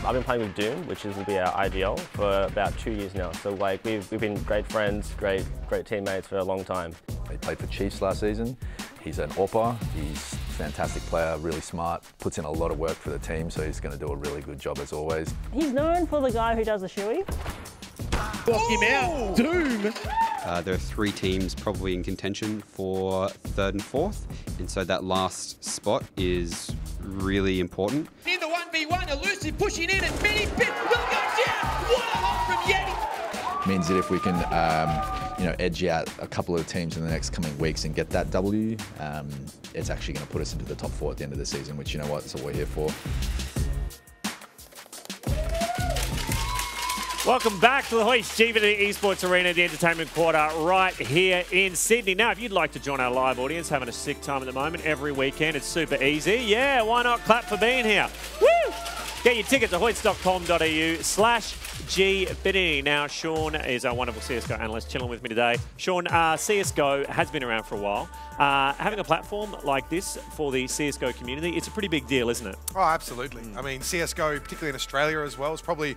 I've been playing with Doom, which will be our IDL, for about 2 years now. So like we've been great friends, great teammates for a long time.
He played for Chiefs last season. He's an AWPer. He's a fantastic player, really smart, puts in a lot of work for the team, so he's going to do a really good job as always.
He's known for the guy who does the shoey.
Block him out, Doom!
There are 3 teams probably in contention for 3rd and 4th, and so that last spot is really important.
In the 1v1, Elusive pushing in and Benny Pitt will go down! What a hop from Yeti!
Means that if we can edge out a couple of teams in the next coming weeks and get that W, it's actually going to put us into the top 4 at the end of the season, which, you know what, that's what we're here for.
Welcome back to the Hoist Gfinity Esports Arena, the entertainment quarter right here in Sydney. Now, if you'd like to join our live audience, having a sick time at the moment, every weekend, it's super easy. Yeah, why not clap for being here? Woo! Get your tickets at hoist.com.au/Gfinity. Now, Sean is our wonderful CSGO analyst chilling with me today. Sean, CSGO has been around for a while. Having a platform like this for the CSGO community, it's a pretty big deal, isn't it?
Oh, absolutely. I mean, CSGO, particularly in Australia as well, is probably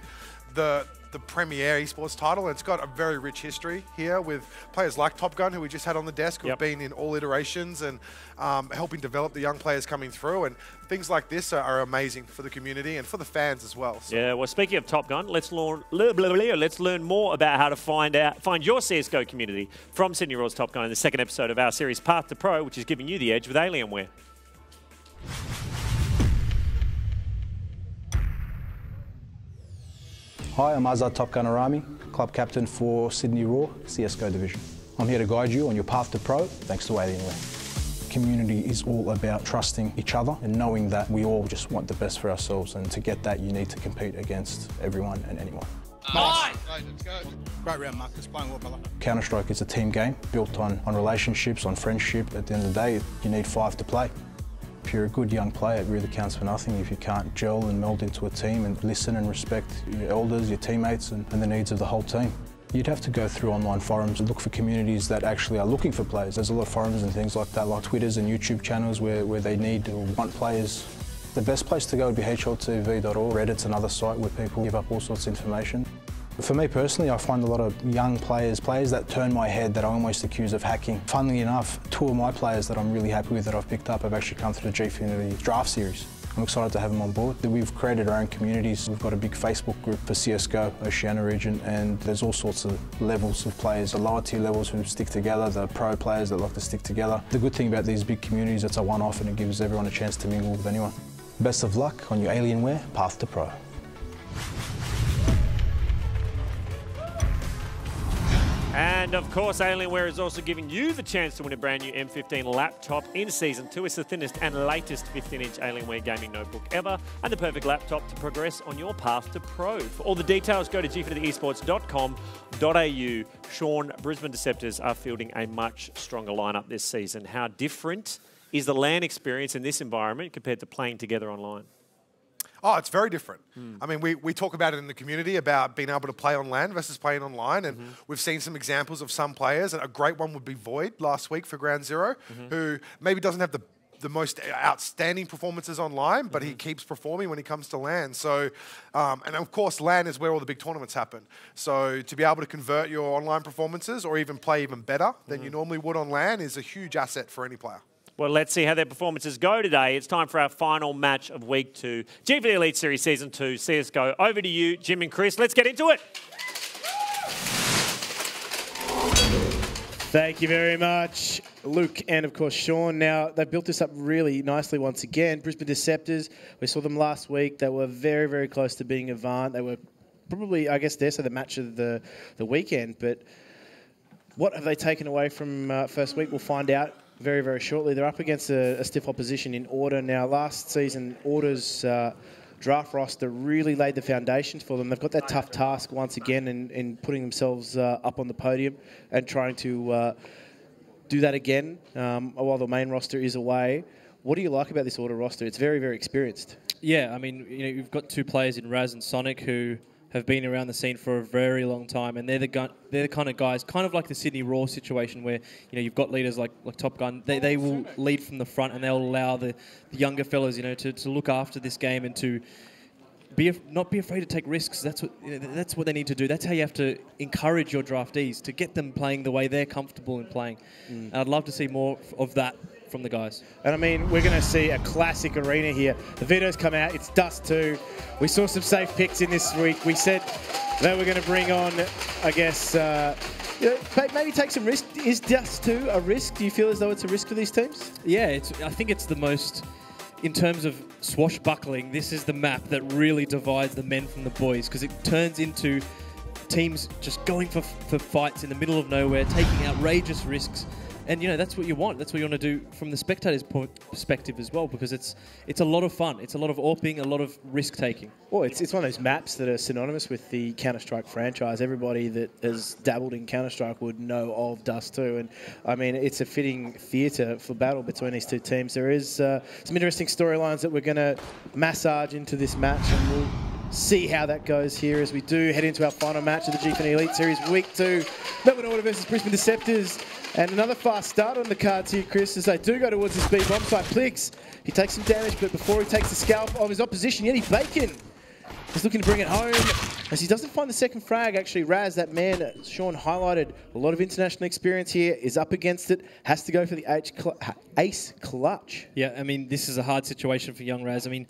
the premier esports title. It's got a very rich history here with players like Top Gun, who we just had on the desk, who have been in all iterations and helping develop the young players coming through. And things like this are amazing for the community and for the fans as well. So.
Yeah, well, speaking of Top Gun, let's learn more about how to find your CSGO community from Sydney Royals Top Gun in the 2nd episode of our series Path to Pro, which is giving you the edge with Alienware.
Hi, I'm Azad Top Gun Arami, club captain for Sydney Raw CSGO division. I'm here to guide you on your path to pro, thanks to Alienware. Community is all about trusting each other and knowing that we all just want the best for ourselves, and to get that you need to compete against everyone and anyone.
Nice. Let's go. Great round, Marcus. Playing well, brother.
Counter-Strike is a team game built on relationships, on friendship. At the end of the day, you need 5 to play. If you're a good young player, it really counts for nothing if you can't gel and meld into a team and listen and respect your elders, your teammates, and the needs of the whole team. You'd have to go through online forums and look for communities that actually are looking for players. There's a lot of forums and things like that, like Twitters and YouTube channels where they need or want players. The best place to go would be hltv.org. Reddit's another site where people give up all sorts of information. For me personally, I find a lot of young players that turn my head that I almost accuse of hacking. Funnily enough, 2 of my players that I'm really happy with that I've picked up have actually come through the Gfinity draft series. I'm excited to have them on board. We've created our own communities. We've got a big Facebook group for CSGO, Oceania region, and there's all sorts of levels of players, the lower tier levels who stick together, the pro players that like to stick together. The good thing about these big communities, it's a one-off and it gives everyone a chance to mingle with anyone. Best of luck on your Alienware path to pro.
And of course, Alienware is also giving you the chance to win a brand new M15 laptop in Season 2. It's the thinnest and latest 15-inch Alienware gaming notebook ever, and the perfect laptop to progress on your path to pro. For all the details, go to gfinityesports.com.au. Sean, Brisbane Deceptors are fielding a much stronger lineup this season. How different is the LAN experience in this environment compared to playing together online?
Oh, it's very different. I mean, we talk about it in the community about being able to play on LAN versus playing online, and we've seen some examples of some players, and a great one would be Void last week for Ground Zero, who maybe doesn't have the most outstanding performances online, but he keeps performing when he comes to LAN. So, and of course, LAN is where all the big tournaments happen. So to be able to convert your online performances or even play even better than you normally would on LAN is a huge asset for any player.
Well, let's see how their performances go today. It's time for our final match of Week 2. Gfinity Elite Series Season 2, CSGO. Over to you, Jim and Chris. Let's get into it.
Thank you very much, Luke, and of course Sean. Now, they've built this up really nicely once again. Brisbane Deceptors, we saw them last week. They were very, very close to being Avant. They were probably, I guess, the match of the weekend, but what have they taken away from first week? We'll find out very, very shortly. They're up against a stiff opposition in Order. Now, last season, Order's draft roster really laid the foundations for them. They've got that tough task once again in putting themselves up on the podium and trying to do that again while the main roster is away. What do you like about this Order roster? It's very, very experienced.
Yeah, I mean, you've got two players in Raz and Sonic who have been around the scene for a very long time, and they're the kind of guys, kind of like the Sydney Raw situation, where you've got leaders like Top Gun. They will lead from the front, and they'll allow the younger fellas, to look after this game and to not be afraid to take risks. That's what they need to do. That's how you have to encourage your draftees to get them playing the way they're comfortable in playing. And I'd love to see more of that from the guys.
And I mean, we're going to see a classic arena here. The video's come out. It's Dust 2. We saw some safe picks in this week. We said they were going to bring on, I guess, maybe take some risk. Is Dust 2 a risk? Do you feel as though it's a risk for these teams?
Yeah, I think it's the most, in terms of swashbuckling, this is the map that really divides the men from the boys, because it turns into teams just going for fights in the middle of nowhere, taking outrageous risks. And that's what you want. That's what you want to do from the spectator's perspective as well, because it's a lot of fun. It's a lot of AWPing, a lot of risk taking.
Well, it's one of those maps that are synonymous with the Counter-Strike franchise. Everybody that has dabbled in Counter-Strike would know of Dust 2, and I mean, it's a fitting theatre for battle between these two teams. There is some interesting storylines that we're going to massage into this match, and we'll see how that goes here as we do head into our final match of the Gfinity Elite Series Week 2. Melbourne Order versus Brisbane Deceptors. And another fast start on the cards here, Chris, as they do go towards this B bomb site. Plix, he takes some damage, but before he takes the scalp of his opposition, Yeti Bacon is looking to bring it home. As he doesn't find the second frag, actually, Raz, that man Sean highlighted, a lot of international experience here, is up against it, has to go for the ace clutch.
Yeah, I mean, this is a hard situation for young Raz. I mean,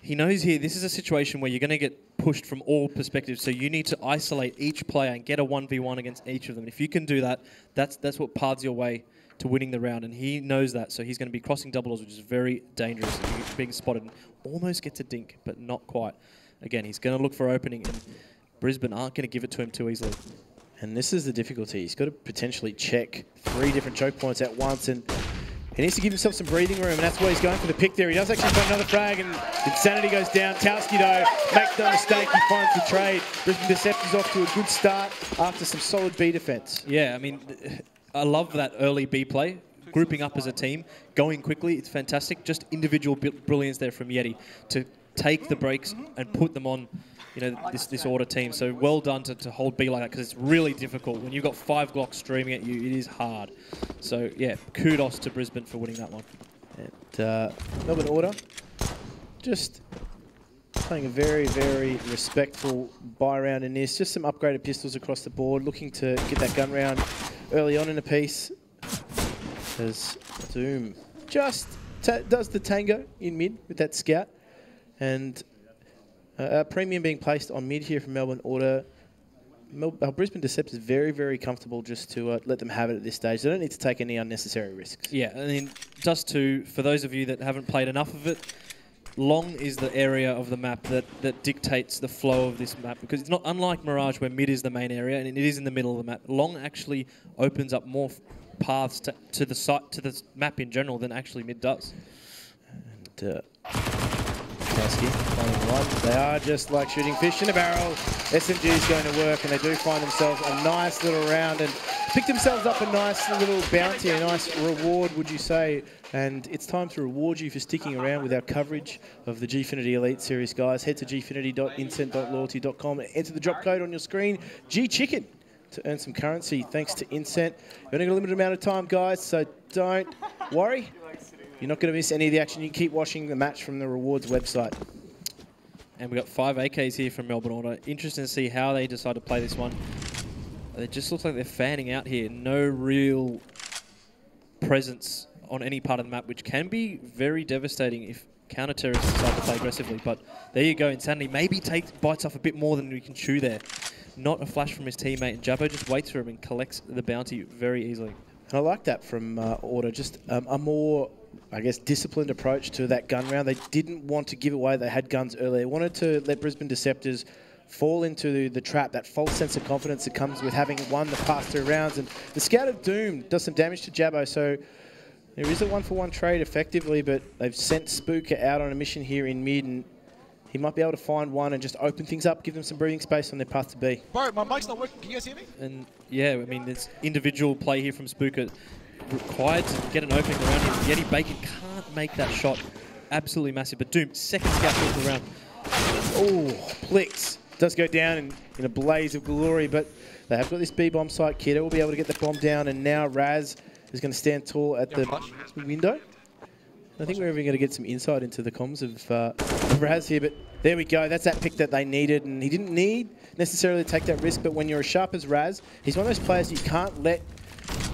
he knows here this is a situation where you're going to get pushed from all perspectives, so you need to isolate each player and get a 1v1 against each of them. If you can do that, that's what paths your way to winning the round, and he knows that, so he's going to be crossing double doors, which is very dangerous. He's being spotted and almost gets a dink, but not quite. Again, he's going to look for opening, and Brisbane aren't going to give it to him too easily.
And this is the difficulty. He's got to potentially check 3 different choke points at once, and he needs to give himself some breathing room, and that's why he's going for the pick there. He does actually find another frag, and Insanity goes down. Towski, though, makes no mistake. He finds the trade. Brisbane Deceptors off to a good start after some solid B defense.
Yeah, I mean, I love that early B play. Grouping up as a team, going quickly, it's fantastic. Just individual brilliance there from Yeti to take the breaks and put them on this Order team. So well done to hold B like that, because it's really difficult. When you've got 5 Glocks streaming at you, it is hard. So, yeah, kudos to Brisbane for winning that one.
And Melbourne Order just playing a very, very respectful buy round in this. Just some upgraded pistols across the board, looking to get that gun round early on in the piece. As Doom just does the tango in mid with that scout. And a premium being placed on mid here from Melbourne Order. Brisbane Deceptors is very, very comfortable just to let them have it at this stage. They don't need to take any unnecessary risks.
Yeah, I mean, just for those of you that haven't played enough of it, long is the area of the map that dictates the flow of this map, because it's not unlike Mirage where mid is the main area and it is in the middle of the map. Long actually opens up more paths to the map in general than actually mid does.
And they are just like shooting fish in a barrel. SMG is going to work, and they do find themselves a nice little round and pick themselves up a nice little bounty, a nice reward, would you say? And it's time to reward you for sticking around with our coverage of the Gfinity Elite Series, guys. Head to gfinity.incent.loyalty.com and enter the drop code on your screen, GChicken, to earn some currency thanks to Incent. You've only got a limited amount of time, guys, so don't worry. You're not going to miss any of the action. You can keep watching the match from the rewards website.
And we've got 5 AKs here from Melbourne Order. Interesting to see how they decide to play this one. It just looks like they're fanning out here. No real presence on any part of the map, which can be very devastating if counter-terrorists decide to play aggressively. But there you go. Insanity maybe bites off a bit more than we can chew there. Not a flash from his teammate. And Jabbo just waits for him and collects the bounty very easily.
And I like that from Order. Just a more, I guess, disciplined approach to that gun round. They didn't want to give away. They had guns earlier. They wanted to let Brisbane Deceptors fall into the trap, that false sense of confidence that comes with having won the past 2 rounds. And the Scout of Doom does some damage to Jabbo, so there is a 1-for-1 trade effectively, but they've sent Spooker out on a mission here in mid, and he might be able to find one and just open things up, give them some breathing space on their path to B.
Bro, my mic's not working. Can you guys hear me?
And yeah, I mean, there's individual play here from Spooker required to get an opening around him. Yeti Bacon can't make that shot. Absolutely massive. But Doom, second scout kill of the round.
Oh, Plix does go down in a blaze of glory, but they have got this B-bomb site. Kiddo will be able to get the bomb down, and now Raz is going to stand tall at the window. I think we're even going to get some insight into the comms of Raz here, but there we go. That's that pick that they needed, and he didn't need necessarily to take that risk, but when you're as sharp as Raz, he's one of those players you can't let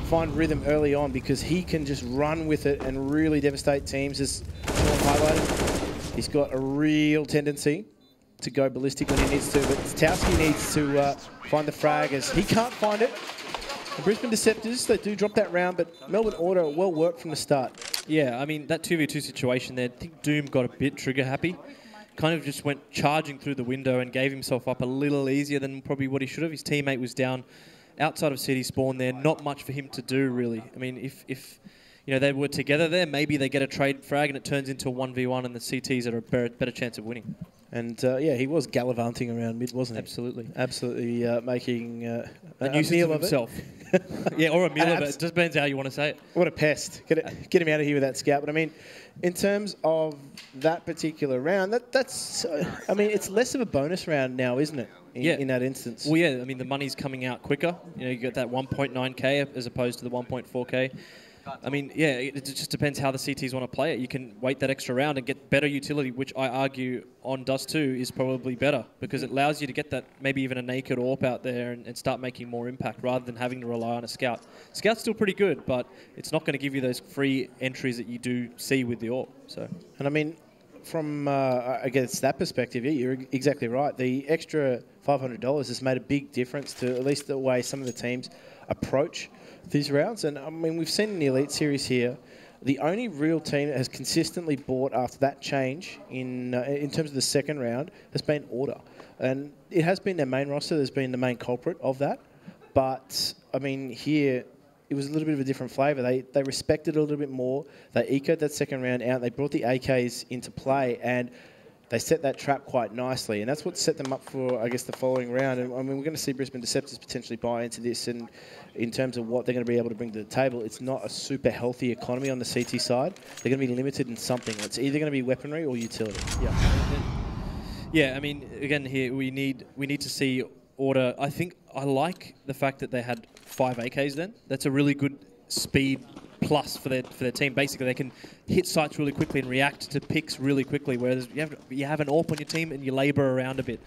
find rhythm early on because he can just run with it and really devastate teams, as Sean highlighted. He's got a real tendency to go ballistic when he needs to, but Towski needs to find the frag as he can't find it. The Brisbane Deceptors, they do drop that round, but Melbourne Order well worked from the start.
Yeah, I mean, that 2v2 situation there, I think Doom got a bit trigger happy. Kind of just went charging through the window and gave himself up a little easier than probably what he should have. His teammate was down outside of city spawn there. Not much for him to do, really. I mean, if you know, they were together there, maybe they get a trade frag and it turns into a 1v1 and the CTs are a better chance of winning.
And yeah, he was gallivanting around mid, wasn't he?
Absolutely.
Absolutely making
a nuisance of himself. Yeah, or a meal of it. It just depends how you want to say it.
What a pest. Get him out of here with that scout. But I mean, in terms of that particular round, that's I mean, it's less of a bonus round now, isn't it? In that instance.
Well, yeah, I mean, the money's coming out quicker. You know, you get that 1.9k as opposed to the 1.4k. I mean, yeah, it just depends how the CTs want to play it. You can wait that extra round and get better utility, which I argue on Dust 2 is probably better because it allows you to get that maybe even a naked AWP out there and start making more impact rather than having to rely on a scout. Scout's still pretty good, but it's not going to give you those free entries that you do see with the AWP. So,
and I mean, from I guess that perspective, yeah, you're exactly right. The extra $500 has made a big difference to at least the way some of the teams approach these rounds. And I mean, we've seen in the Elite Series here, the only real team that has consistently bought after that change in terms of the second round has been Order. And it has been their main roster that's been the main culprit of that. But, I mean, here, it was a little bit of a different flavour. They respected it a little bit more. They ecoed that second round out. They brought the AKs into play, and they set that trap quite nicely. And that's what set them up for, I guess, the following round. And I mean, we're going to see Brisbane Deceptors potentially buy into this. And in terms of what they're going to be able to bring to the table, it's not a super healthy economy on the CT side. They're going to be limited in something. It's either going to be weaponry or utility.
Yeah, I mean, again, here we need to see Order. I think I like the fact that they had 5 AKs then. That's a really good speed plus for their team. Basically, they can hit sites really quickly and react to picks really quickly, whereas you have an AWP on your team and you labour around a bit.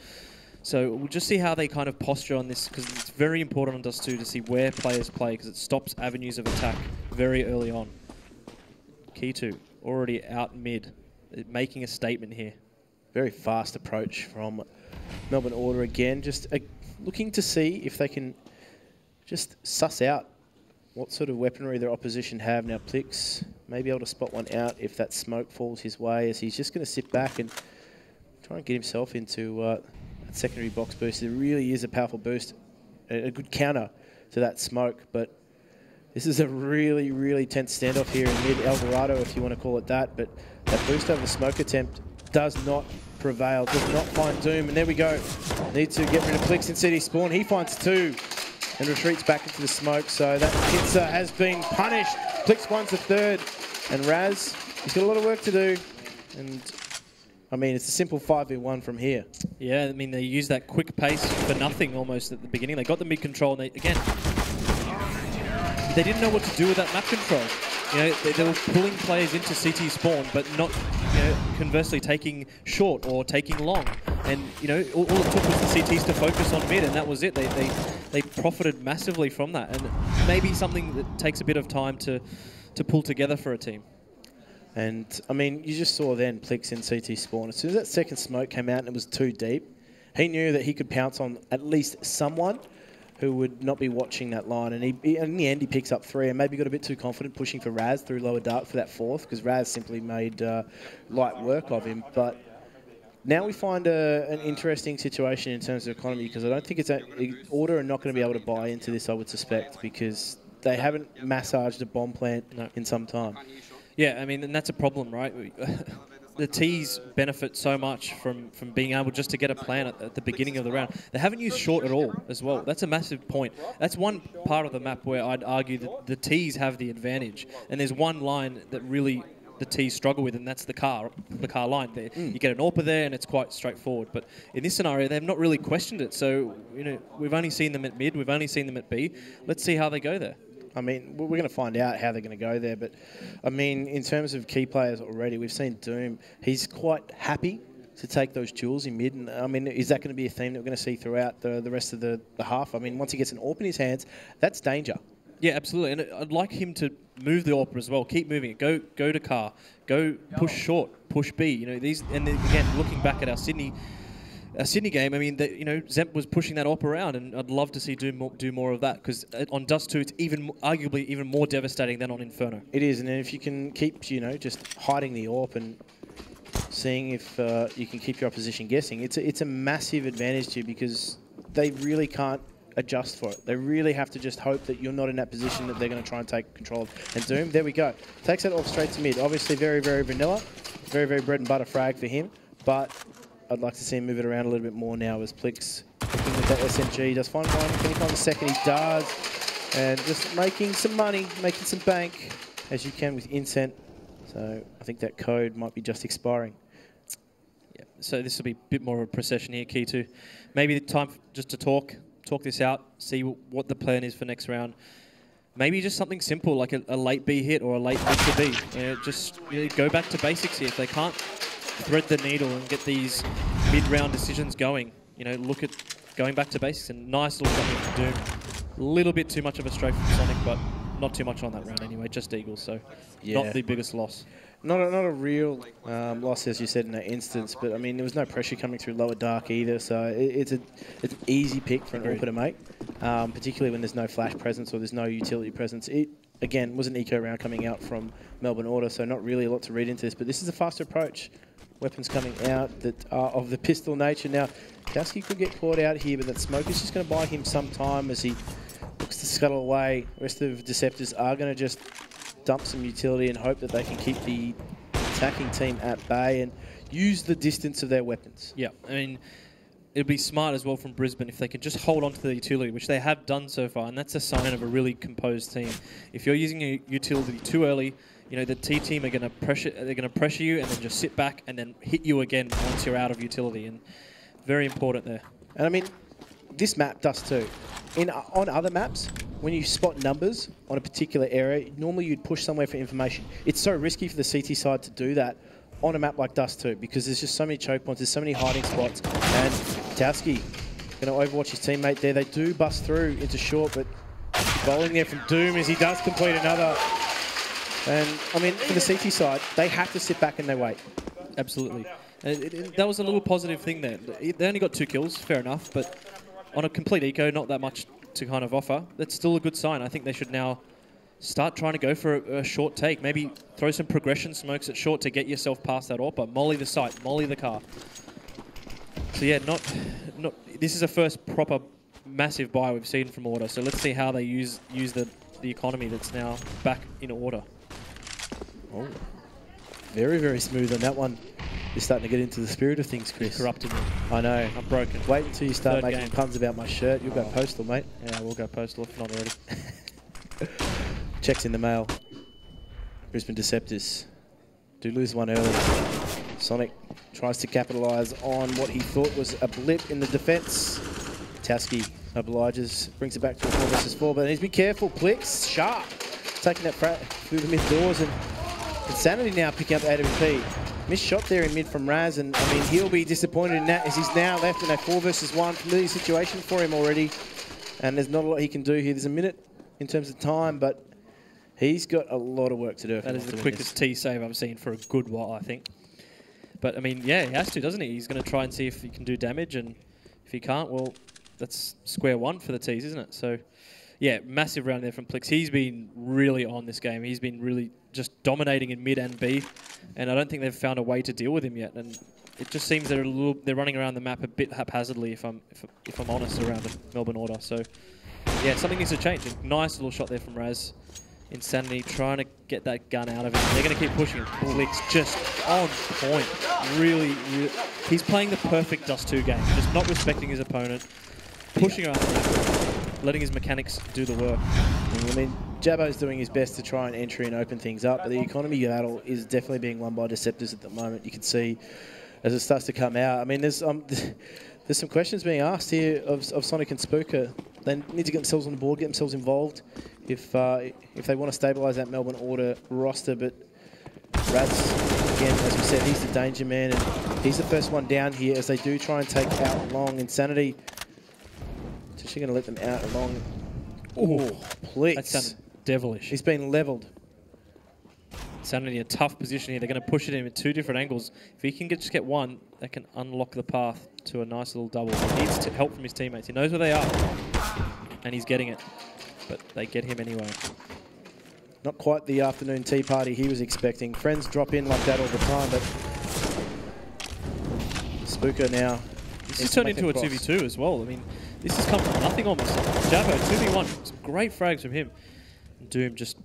So we'll just see how they kind of posture on this, because it's very important on Dust 2 to see where players play, because it stops avenues of attack very early on. Key 2 already out mid, making a statement here.
Very fast approach from Melbourne Order again, just looking to see if they can just suss out what sort of weaponry their opposition have. Now Plix may be able to spot one out if that smoke falls his way, as he's just going to sit back and try and get himself into that secondary box boost. It really is a powerful boost, a good counter to that smoke, but this is a really, really tense standoff here in mid Eldorado, if you want to call it that, but that boost over the smoke attempt does not prevail, does not find Doom, and there we go. Need to get rid of Plix in city spawn. He finds 2 and retreats back into the smoke, so that Pizza has been punished. Plix finds the 3rd, and Raz, he's got a lot of work to do, and I mean, it's a simple 5v1 from here.
Yeah, I mean, they used that quick pace for nothing almost at the beginning. They got the mid control, and they didn't know what to do with that map control. You know, they were pulling players into CT spawn, but not, you know, conversely taking short or taking long. And, you know, all it took was the CTs to focus on mid, and that was it. They profited massively from that, and maybe something that takes a bit of time to pull together for a team.
And, I mean, you just saw then Plix in CT spawn. As soon as that second smoke came out and it was too deep, he knew that he could pounce on at least someone who would not be watching that line. And in the end, he picks up 3 and maybe got a bit too confident pushing for Raz through lower dark for that 4th, because Raz simply made light work of him. But Now we find an interesting situation in terms of economy, because I don't think Order are not going to be able to buy into this, I would suspect, because they haven't massaged a bomb plant in some time.
Yeah, I mean, and that's a problem, right? The T's benefit so much from being able just to get a plan at the beginning of the round. They haven't used short at all as well. That's a massive point. That's one part of the map where I'd argue that the T's have the advantage. And there's one line that really the T's struggle with, and that's the car line. There, you get an AWPer there, and it's quite straightforward. But in this scenario, they've not really questioned it. So, you know, we've only seen them at mid, we've only seen them at B. Let's see how they go there.
I mean, we're going to find out how they're going to go there. But, I mean, in terms of key players already, we've seen Doom. He's quite happy to take those duels in mid. And, I mean, is that going to be a theme that we're going to see throughout the rest of the half? I mean, once he gets an AWP in his hands, that's danger.
Yeah, absolutely. And I'd like him to move the AWPer as well. Keep moving it. Go to car. Go push short. Push B. You know, these. And then, again, looking back at our Sydney game, I mean, you know, Zemp was pushing that AWP around, and I'd love to see do more of that, because on Dust 2, it's arguably even more devastating than on Inferno.
It is, and then if you can keep, you know, just hiding the AWP and seeing if you can keep your opposition guessing, it's a massive advantage to you, because they really can't adjust for it. They really have to just hope that you're not in that position that they're going to try and take control of. And Doom, there we go. Takes that off straight to mid. Obviously very, very vanilla. Very, very bread and butter frag for him, but I'd like to see him move it around a little bit more now as Plix looking with that SMG. Does find one. Can he find the second? He does. And just making some money, making some bank, as you can with Incent. So I think that code might be just expiring.
Yeah. So this will be a bit more of a procession here, Key 2. Maybe the time just to talk this out, see what the plan is for next round. Maybe just something simple like a late B hit or a late mid to B. Just go back to basics here. If they can't thread the needle and get these mid-round decisions going, you know, look at going back to basics. And nice little something from Doom. A little bit too much of a stroke from Sonic, but not too much on that round anyway. Just Eagles, so not the biggest loss.
Not a real loss, as you said, in that instance. But I mean, there was no pressure coming through lower dark either. So it's an easy pick for an AWPer to make, particularly when there's no flash presence or there's no utility presence. It again was an eco round coming out from Melbourne Order, so not really a lot to read into this. But this is a faster approach. Weapons coming out that are of the pistol nature. Now, Dusky could get caught out here, but that smoke is just going to buy him some time as he looks to scuttle away. The rest of Deceptors are going to just dump some utility and hope that they can keep the attacking team at bay and use the distance of their weapons.
Yeah, I mean, it'd be smart as well from Brisbane if they could just hold on to the utility, which they have done so far, and that's a sign of a really composed team. If you're using a utility too early, you know, the T team are going to pressure. They're going to pressure you and then just sit back and then hit you again once you're out of utility. And very important there.
And I mean, this map does too. On other maps, when you spot numbers on a particular area, normally you'd push somewhere for information. It's so risky for the CT side to do that on a map like Dust 2 because there's just so many choke points, there's so many hiding spots. And Towski going to overwatch his teammate there. They do bust through into short, but bowling there from Doom as he does complete another. And, I mean, for the CT side, they have to sit back and they wait.
Absolutely. That was a little positive thing there. They only got 2 kills, fair enough, but on a complete eco, not that much to kind of offer. That's still a good sign. I think they should now start trying to go for a short take. Maybe throw some progression smokes at short to get yourself past that AWPer. Molly the site, molly the car. So yeah, not. This is a first proper massive buy we've seen from Order. So let's see how they use the economy that's now back in order.
Oh, very, very smooth on that one. You're starting to get into the spirit of things, Chris.
Corrupted me.
I know.
I'm broken.
Wait until you start
Third
making
game.
puns about my shirt. You'll go postal, mate.
Yeah, we'll go postal if not already.
Checks in the mail. Brisbane Deceptors do lose one early. Sonic tries to capitalise on what he thought was a blip in the defence. Towski obliges, brings it back to a 4 versus 4, but he needs to be careful. Plix, sharp, taking that through the mid doors, and Insanity now picking up AWP. Missed shot there in mid from Raz, and I mean, he'll be disappointed in that as he's now left in a 4 versus 1. Familiar situation for him already, and there's not a lot he can do here. There's a minute in terms of time, but he's got a lot of work to do.
That is the quickest T save I've seen for a good while, I think. But I mean, yeah, he has to, doesn't he? He's going to try and see if he can do damage, and if he can't, well, that's square one for the T's, isn't it? So, yeah, massive round there from Plix. He's been really on this game. He's been really just dominating in mid and B, and I don't think they've found a way to deal with him yet. And it just seems they're running around the map a bit haphazardly, if I'm honest, around the Melbourne Order. So yeah, something needs to change. A nice little shot there from Raz. Insanity trying to get that gun out of him. They're going to keep pushing him. Flicks just on point. Really, he's playing the perfect Dust 2 game. Just not respecting his opponent, pushing around the map, letting his mechanics do the work.
I mean, Jabbo's doing his best to try and entry and open things up, but the economy battle is definitely being won by Deceptors at the moment. You can see as it starts to come out. I mean, there's some questions being asked here of Sonic and Spooker. They need to get themselves on the board, get themselves involved if they want to stabilise that Melbourne Order roster. But Raz, again, as we said, he's the danger man, and he's the first one down here as they do try and take out Long. Insanity, is she going to let them out along? Oh, please.
That sounded devilish.
He's been levelled.
Insanity in a tough position here. They're going to push it in at 2 different angles. If he can just get one, that can unlock the path to a nice little double. He needs help from his teammates. He knows where they are, and he's getting it. But they get him anyway.
Not quite the afternoon tea party he was expecting. Friends drop in like that all the time, but Spooker now.
This has turned into a 2v2 as well. I mean, this has come from nothing almost. Jabbo, 2v1. Some great frags from him. Doom just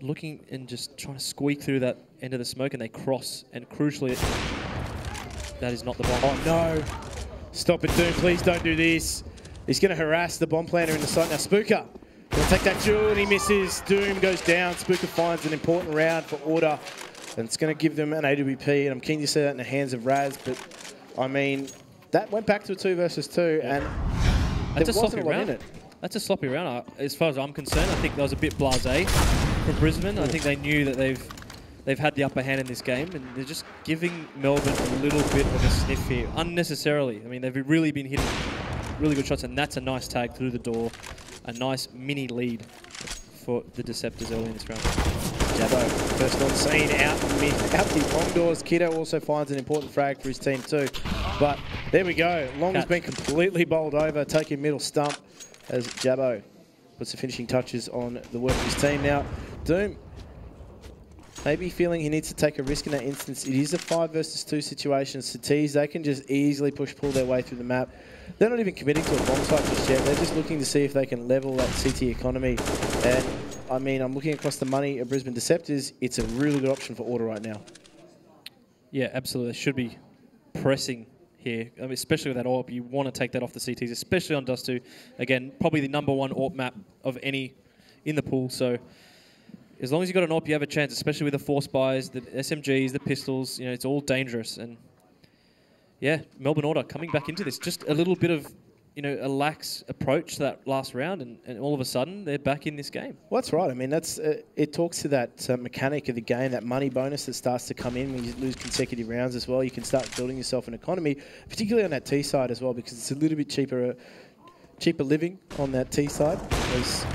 looking and just trying to squeak through that end of the smoke, and they cross. And crucially, that is not the bomb.
Oh, no. Stop it, Doom. Please don't do this. He's going to harass the bomb planter in the site. Now, Spooker will take that jewel, and he misses. Doom goes down. Spooker finds an important round for Order, and it's going to give them an AWP, and I'm keen to see that in the hands of Raz, but, I mean, that went back to a 2 versus 2, and there wasn't a lot in it.
That's a sloppy round. As far as I'm concerned, I think that was a bit blasé from Brisbane. I think they knew that they've had the upper hand in this game, and they're just giving Melbourne a little bit of a sniff here, unnecessarily. I mean, they've really been hitting really good shots, and that's a nice tag through the door. A nice mini lead for the Deceptors early in this round.
Jabbo, first on scene, out the long doors. Kiddo also finds an important frag for his team too. But there we go. Long has been completely bowled over, taking middle stump as Jabbo puts the finishing touches on the work of his team. Now, Doom, maybe feeling he needs to take a risk in that instance. It is a 5 versus 2 situation. Satees, they can just easily pull their way through the map. They're not even committing to a bomb site just yet. They're just looking to see if they can level that CT economy. And, I mean, I'm looking across the money of Brisbane Deceptors. It's a really good option for Order right now.
Yeah, absolutely. They should be pressing here, I mean, especially with that AWP. You want to take that off the CTs, especially on Dust 2. Again, probably the #1 AWP map of any in the pool. So as long as you've got an AWP, you have a chance, especially with the force buys, the SMGs, the pistols. You know, it's all dangerous. And yeah, Melbourne Order coming back into this. Just a little bit of, you know, a lax approach to that last round, and all of a sudden they're back in this game.
Well, that's right. I mean, that's it talks to that mechanic of the game, that money bonus that starts to come in when you lose consecutive rounds as well. You can start building yourself an economy, particularly on that T side as well, because it's a little bit cheaper living on that T side. As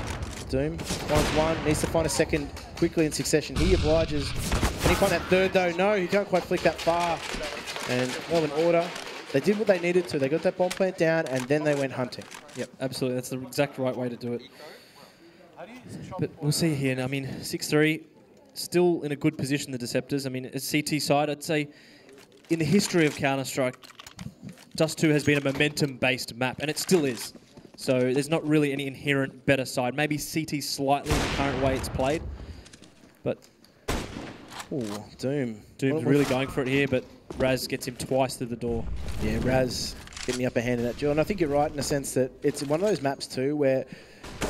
Doom finds one, needs to find a second quickly in succession. He obliges. Can he find that third though? No, he can't quite flick that far. And Melbourne Order, they did what they needed to. They got that bomb plant down, and then they went hunting.
Yep, absolutely. That's the exact right way to do it. But we'll see here. I mean, 6-3, still in a good position, the Deceptors. I mean, as CT side, I'd say in the history of Counter-Strike, Dust 2 has been a momentum-based map, and it still is. So there's not really any inherent better side. Maybe CT slightly in the current way it's played. But
ooh, Doom's
really going for it here, but Raz gets him twice through the door.
Yeah, Raz getting the upper hand in that duel. And I think you're right in the sense that it's one of those maps too where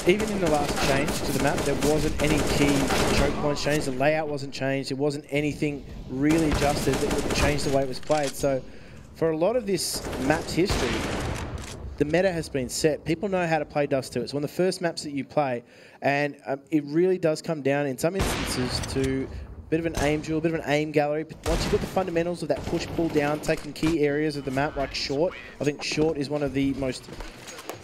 even in the last change to the map, there wasn't any key choke points changed. The layout wasn't changed. There wasn't anything really adjusted that would change the way it was played. So for a lot of this map's history, the meta has been set. People know how to play Dust 2. It's one of the first maps that you play. And it really does come down in some instances to bit of an aim duel, a bit of an aim gallery. But once you've got the fundamentals of that push, pull down, taking key areas of the map like short, I think short is one of the most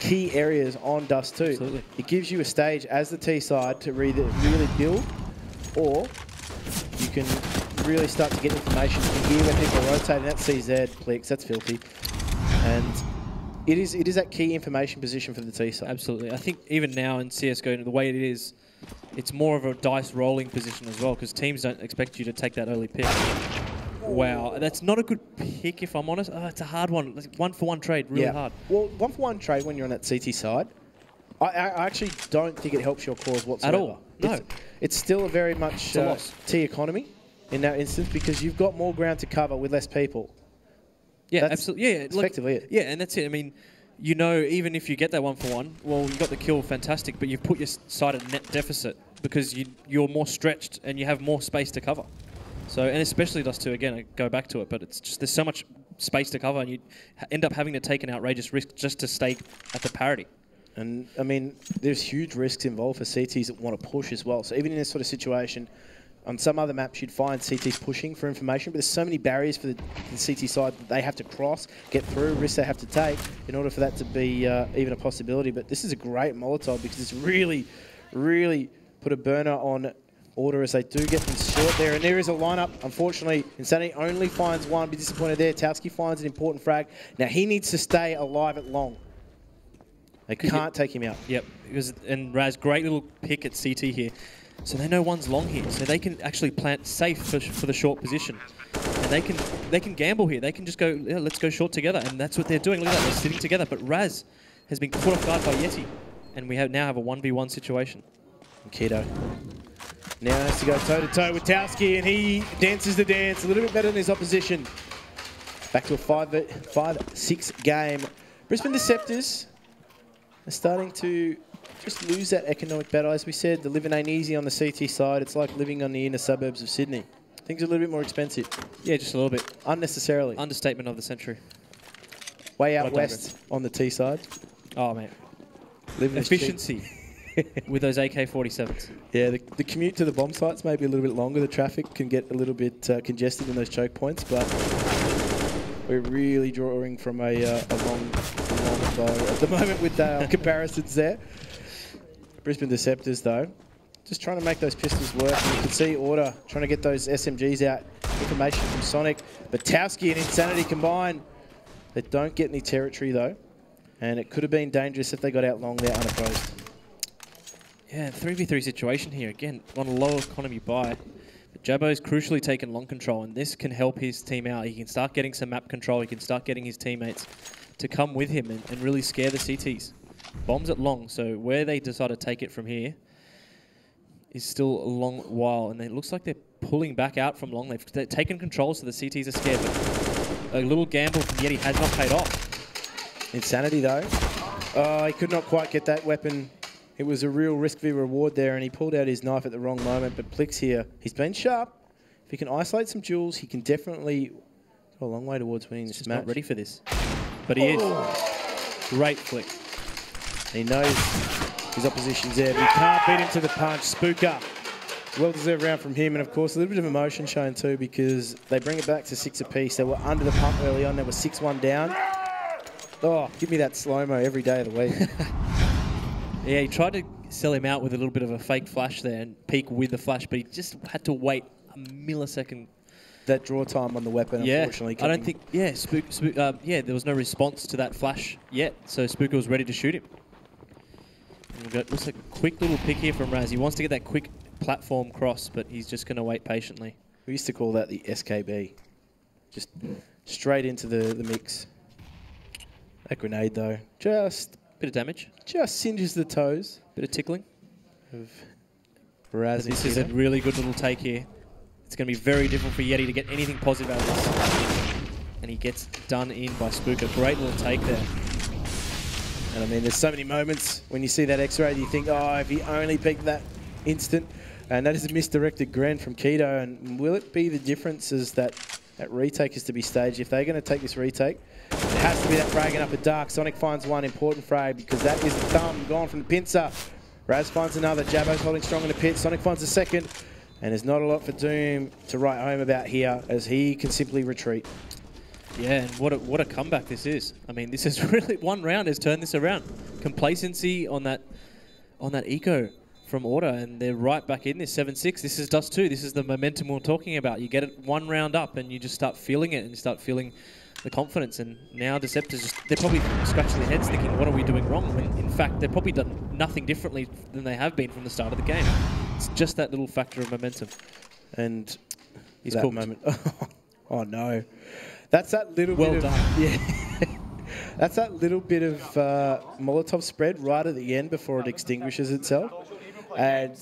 key areas on Dust 2.
Absolutely.
It gives you a stage as the T side to really build, or you can really start to get information. You can hear when people are rotating. That's CZ, Plix, that's filthy. And it is that key information position for the T side.
Absolutely. I think even now in CSGO, the way it is, it's more of a dice rolling position as well, because teams don't expect you to take that early pick. Wow, that's not a good pick if I'm honest. It's a hard one. It's 1-for-1 trade, really hard.
Well, 1-for-1 trade when you're on that CT side, I actually don't think it helps your cause whatsoever.
At all. No.
It's still a very much T economy in that instance because you've got more ground to cover with less people.
Yeah,
That's
absolutely. Yeah,
effectively it.
Yeah, and that's it. I mean, you know, even if you get that 1-for-1, well, you got the kill, fantastic, but you've put your side at net deficit because you're more stretched and you have more space to cover. So, and especially Dust 2, again, I go back to it, but it's just there's so much space to cover and you end up having to take an outrageous risk just to stay at the parity.
And, I mean, there's huge risks involved for CTs that want to push as well. So even in this sort of situation, on some other maps, you'd find CTs pushing for information, but there's so many barriers for the CT side that they have to cross, get through, risks they have to take in order for that to be even a possibility. But this is a great Molotov because it's really, really put a burner on Order as they do get them short there. And there is a lineup. Unfortunately, Insanity only finds one. Be disappointed there. Towski finds an important frag. Now, he needs to stay alive at long. They can't take him out.
Yep. And Raz, great little pick at CT here. So they know one's long here. So they can actually plant safe for the short position. And they can gamble here. They can just go, yeah, let's go short together. And that's what they're doing. Look at that. They're sitting together. But Raz has been caught off guard by Yeti. And we now have a 1v1 situation.
And Keto now has to go toe-to-toe with Towski, and he dances the dance a little bit better than his opposition. Back to a 5-6 game. Brisbane Deceptors are starting to just lose that economic battle. As we said, the living ain't easy on the CT side. It's like living on the inner suburbs of Sydney. Things are a little bit more expensive.
Yeah, just a little bit.
Unnecessarily.
Understatement of the century.
Way out west on the T side.
Oh, man.
Living
efficiency. With those AK-47s.
Yeah, the commute to the bomb sites may be a little bit longer. The traffic can get a little bit congested in those choke points, but we're really drawing from a long bow at the moment with comparisons there. Brisbane Deceptors, though, just trying to make those pistols work. And you can see Order trying to get those SMGs out. Information from Sonic. But Towski and Insanity combined. They don't get any territory, though. And it could have been dangerous if they got out long there unopposed.
Yeah, 3v3 situation here. Again, on a low economy buy. But Jabbo's crucially taken long control, and this can help his team out. He can start getting some map control. He can start getting his teammates to come with him and really scare the CTs. Bombs at long, so where they decide to take it from here is still a long while, and it looks like they're pulling back out from long. They've taken control, so the CTs are scared, but a little gamble from Yeti has not paid off.
Insanity, though. Oh, he could not quite get that weapon. It was a real risk v reward there, and he pulled out his knife at the wrong moment. But Plix here, he's been sharp. If he can isolate some duels, he can definitely go a long way towards winning this match.
Not ready for this, but he is. Great flick.
He knows his opposition's there, but he can't beat him to the punch. Spooker, well-deserved round from him, and of course a little bit of emotion shown too because they bring it back to 6 apiece. They were under the pump early on. They were 6-1 down. Oh, give me that slow-mo every day of the week.
Yeah, he tried to sell him out with a little bit of a fake flash there and peek with the flash, but he just had to wait a millisecond.
That draw time on the weapon, unfortunately.
I don't think, there was no response to that flash yet, so Spooker was ready to shoot him. And we've got, looks like a quick little pick here from Raz. He wants to get that quick platform cross, but he's just going to wait patiently.
We used to call that the SKB. Just straight into the mix. That grenade, though, just...
Bit of damage.
Just singes the toes.
Bit of tickling.
Of Raz.
This is a really good little take here. It's going to be very difficult for Yeti to get anything positive out of this. And he gets done in by Spooker. Great little take there.
And I mean, there's so many moments when you see that X-ray, you think, oh, if he only peeked that instant. And that is a misdirected Gren from Keto. And will it be the differences that retake is to be staged? If they're going to take this retake, it has to be that fragging up at dark. Sonic finds one important frag because that is the thumb gone from the pincer. Raz finds another. Jabbo's holding strong in the pit. Sonic finds a second. And there's not a lot for Doom to write home about here as he can simply retreat.
Yeah, and what a comeback this is. I mean, this is really one round has turned this around. Complacency on that eco from Order, and they're right back in this 7-6. This is Dust 2. This is the momentum we're talking about. You get it one round up and you just start feeling it and you start feeling the confidence. And now Deceptors, they're probably scratching their heads thinking, what are we doing wrong? When in fact, they've probably done nothing differently than they have been from the start of the game. It's just that little factor of momentum.
And
he's
that
cooked.
moment. Oh, no. That's that little bit
done.
Yeah. That's that little bit of Molotov spread right at the end before it extinguishes itself. And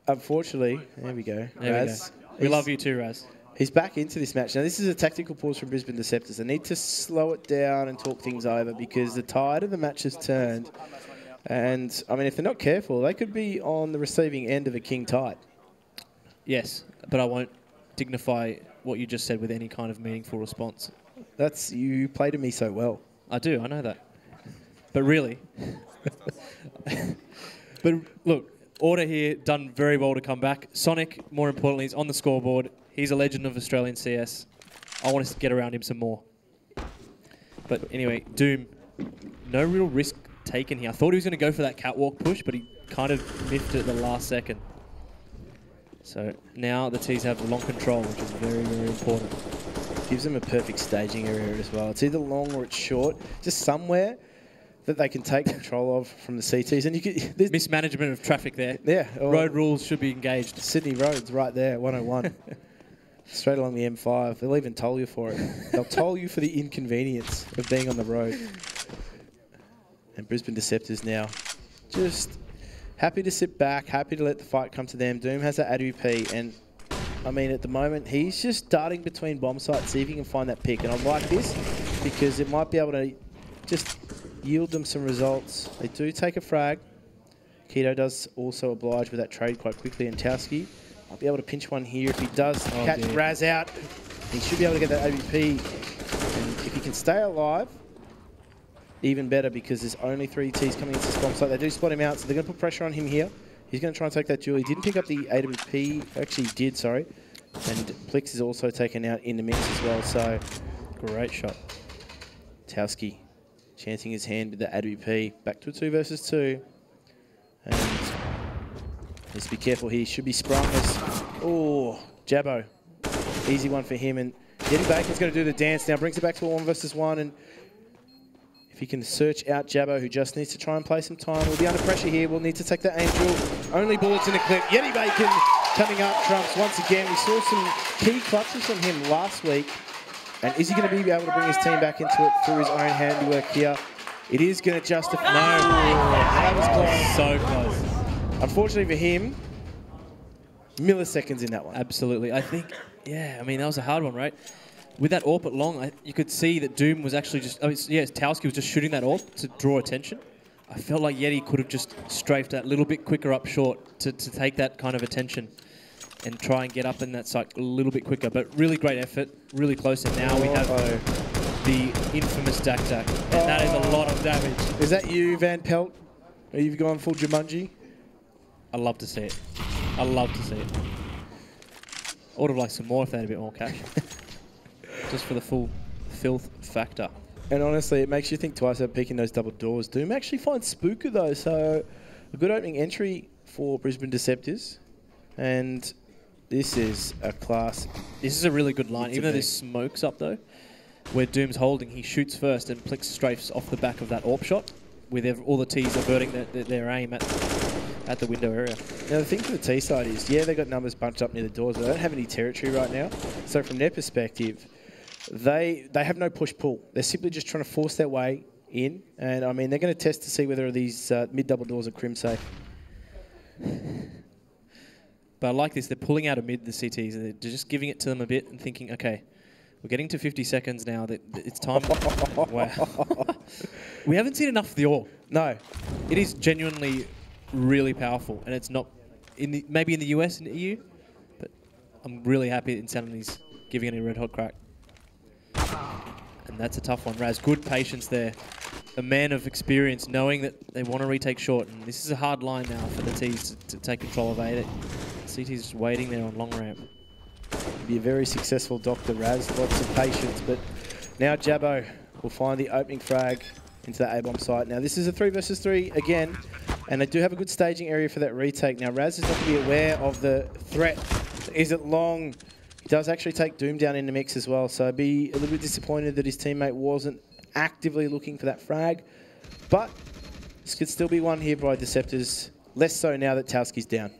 unfortunately, there we go.
There
Raz.
we go. We love you too, Raz.
He's back into this match. Now, this is a tactical pause from Brisbane Deceptors. They need to slow it down and talk things over because the tide of the match has turned. And, I mean, if they're not careful, they could be on the receiving end of a king tide.
Yes, but I won't dignify what you just said with any kind of meaningful response.
You play to me so well.
I do, I know that. But really. But look, Order here done very well to come back. Sonic, more importantly, is on the scoreboard. He's a legend of Australian CS. I want us to get around him some more. But anyway, Doom, no real risk taken here. I thought he was going to go for that catwalk push, but he kind of miffed it at the last second. So now the T's have long control, which is very, very important.
Gives them a perfect staging area as well. It's either long or it's short. Just somewhere that they can take control of from the CTs. And you could,
mismanagement of traffic there.
Yeah.
Road rules should be engaged.
Sydney Road's right there, 101. Straight along the M5. They'll even toll you for it. They'll toll you for the inconvenience of being on the road. And Brisbane Deceptors now just happy to sit back, happy to let the fight come to them. Doom has that AWP, and I mean, at the moment, he's just darting between bomb sites, see if he can find that pick. And I like this because it might be able to just yield them some results. They do take a frag. Keto does also oblige with that trade quite quickly, and Towski might be able to pinch one here. If he does catch Raz out, he should be able to get that AWP. And if he can stay alive, even better, because there's only 3 Ts coming into this bomb site. They do spot him out, so they're going to put pressure on him here. He's going to try and take that duel. He didn't pick up the AWP. Actually, he did, sorry. And Plix is also taken out in the mix as well, so
great shot.
Towski chancing his hand with the AWP. Back to a 2 versus 2. And let's be careful here. Should be sprung. Oh, Jabbo. Easy one for him. And Yeti Bacon's going to do the dance now. Brings it back to a 1 versus 1. And if he can search out Jabbo, who just needs to try and play some time, we'll be under pressure here. We'll need to take the Angel. Only bullets in the clip. Yeti Bacon coming up trumps once again. We saw some key clutches from him last week. And is he going to be able to bring his team back into it through his own handiwork here? It is going to justify... No. That was close.
So close.
Unfortunately for him, milliseconds in that one.
Absolutely. I think, yeah, I mean, that was a hard one, right? With that AWP at long, you could see that Doom was actually just... I mean, yeah, Towski was just shooting that AWP to draw attention. I felt like Yeti could have just strafed that little bit quicker up short to take that kind of attention and try and get up in that site a little bit quicker. But really great effort, really close. And now we have the infamous Dak Dak. And that is a lot of damage.
Is that you, Van Pelt? Are you going full Jumanji?
I love to see it. I love to see it. I would have liked some more if they had a bit more cash. Just for the full filth factor.
And honestly, it makes you think twice about picking those double doors. Doom actually finds Spooker though, so a good opening entry for Brisbane Deceptors. And this is a class.
This is a really good line. Even though there's smokes up though, where Doom's holding, he shoots first and Plix strafes off the back of that AWP shot with all the Ts averting their aim at the window area.
Now the thing for the T side is, yeah, they got numbers bunched up near the doors, but they don't have any territory right now. So from their perspective, they have no push-pull. They're simply just trying to force their way in. And, I mean, they're going to test to see whether these mid-double doors are crim safe.
But I like this. They're pulling out a mid, the CTs. They're just giving it to them a bit and thinking, okay, we're getting to 50 seconds now. It's time. Wow. We haven't seen enough of the AWP.
No.
It is genuinely really powerful. And it's not, maybe in the US and the EU, but I'm really happy that Insanity's giving it a red-hot crack. And that's a tough one. Raz, good patience there. A man of experience, knowing that they want to retake short. And this is a hard line now for the T's to take control of A. CT's just waiting there on long ramp.
Be a very successful Dr. Raz. Lots of patience. But now Jabbo will find the opening frag into that A-bomb site. Now this is a 3 versus 3 again. And they do have a good staging area for that retake. Now Raz is not going to be aware of the threat. Is it long? He does actually take Doom down in the mix as well, so be a little bit disappointed that his teammate wasn't actively looking for that frag. But this could still be won here by Deceptors, less so now that Towski's down.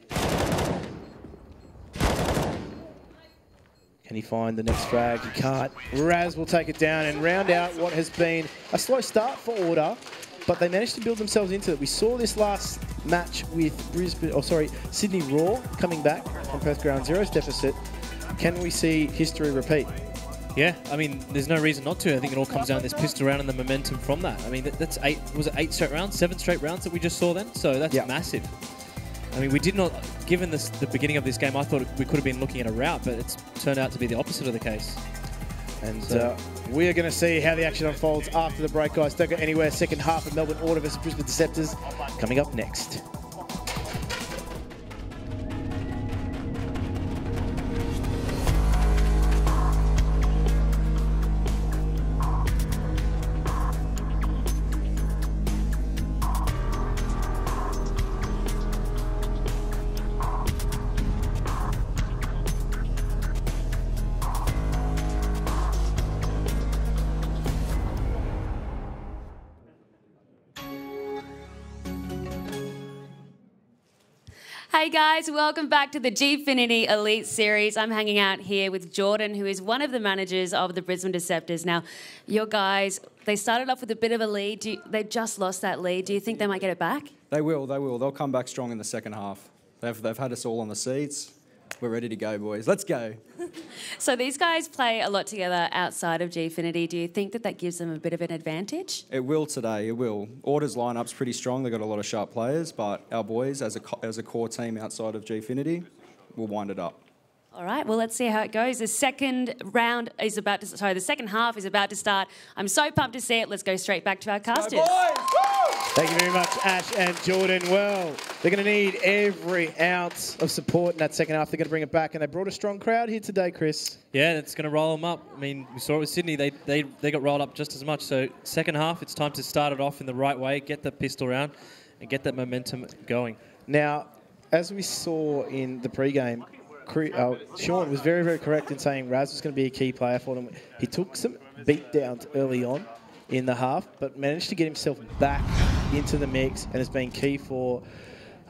Can he find the next frag? He can't. Raz will take it down and round out what has been a slow start for Order, but they managed to build themselves into it. We saw this last match with Sydney Raw coming back from Perth Ground Zero's deficit. Can we see history repeat?
Yeah, I mean, there's no reason not to. I think it all comes down to this pistol round and the momentum from that. I mean, that's 8, was it 8 straight rounds, 7 straight rounds that we just saw then? So that's massive. I mean, we did not, given the beginning of this game, I thought we could have been looking at a rout, but it's turned out to be the opposite of the case.
And we are going to see how the action unfolds after the break, guys. Don't go anywhere. Second half of Melbourne Order versus Brisbane Deceptors coming up next.
Hey guys, welcome back to the Gfinity Elite Series. I'm hanging out here with Jordan, who is one of the managers of the Brisbane Deceptors. Now, your guys, they started off with a bit of a lead. They just lost that lead. Do you think they might get it back?
They will, they will. They'll come back strong in the second half. They've had us all on the seats. We're ready to go, boys. Let's go.
So these guys play a lot together outside of Gfinity. Do you think that gives them a bit of an advantage?
It will today, it will. Order's lineup's pretty strong. They've got a lot of sharp players, but our boys, as a core team outside of Gfinity, will wind it up.
All right, well, let's see how it goes. The second half is about to start. I'm so pumped to see it. Let's go straight back to our casters.
Thank you very much, Ash and Jordan. Well, they're going to need every ounce of support in that second half. They're going to bring it back, and they brought a strong crowd here today, Chris.
Yeah, it's going to roll them up. I mean, we saw it with Sydney. They got rolled up just as much. So second half, it's time to start it off in the right way, get the pistol round, and get that momentum going.
Now, as we saw in the pre-game, Sean was very, very correct in saying Raz was going to be a key player for them. He took some beatdowns early on in the half, but managed to get himself back into the mix and has been key for,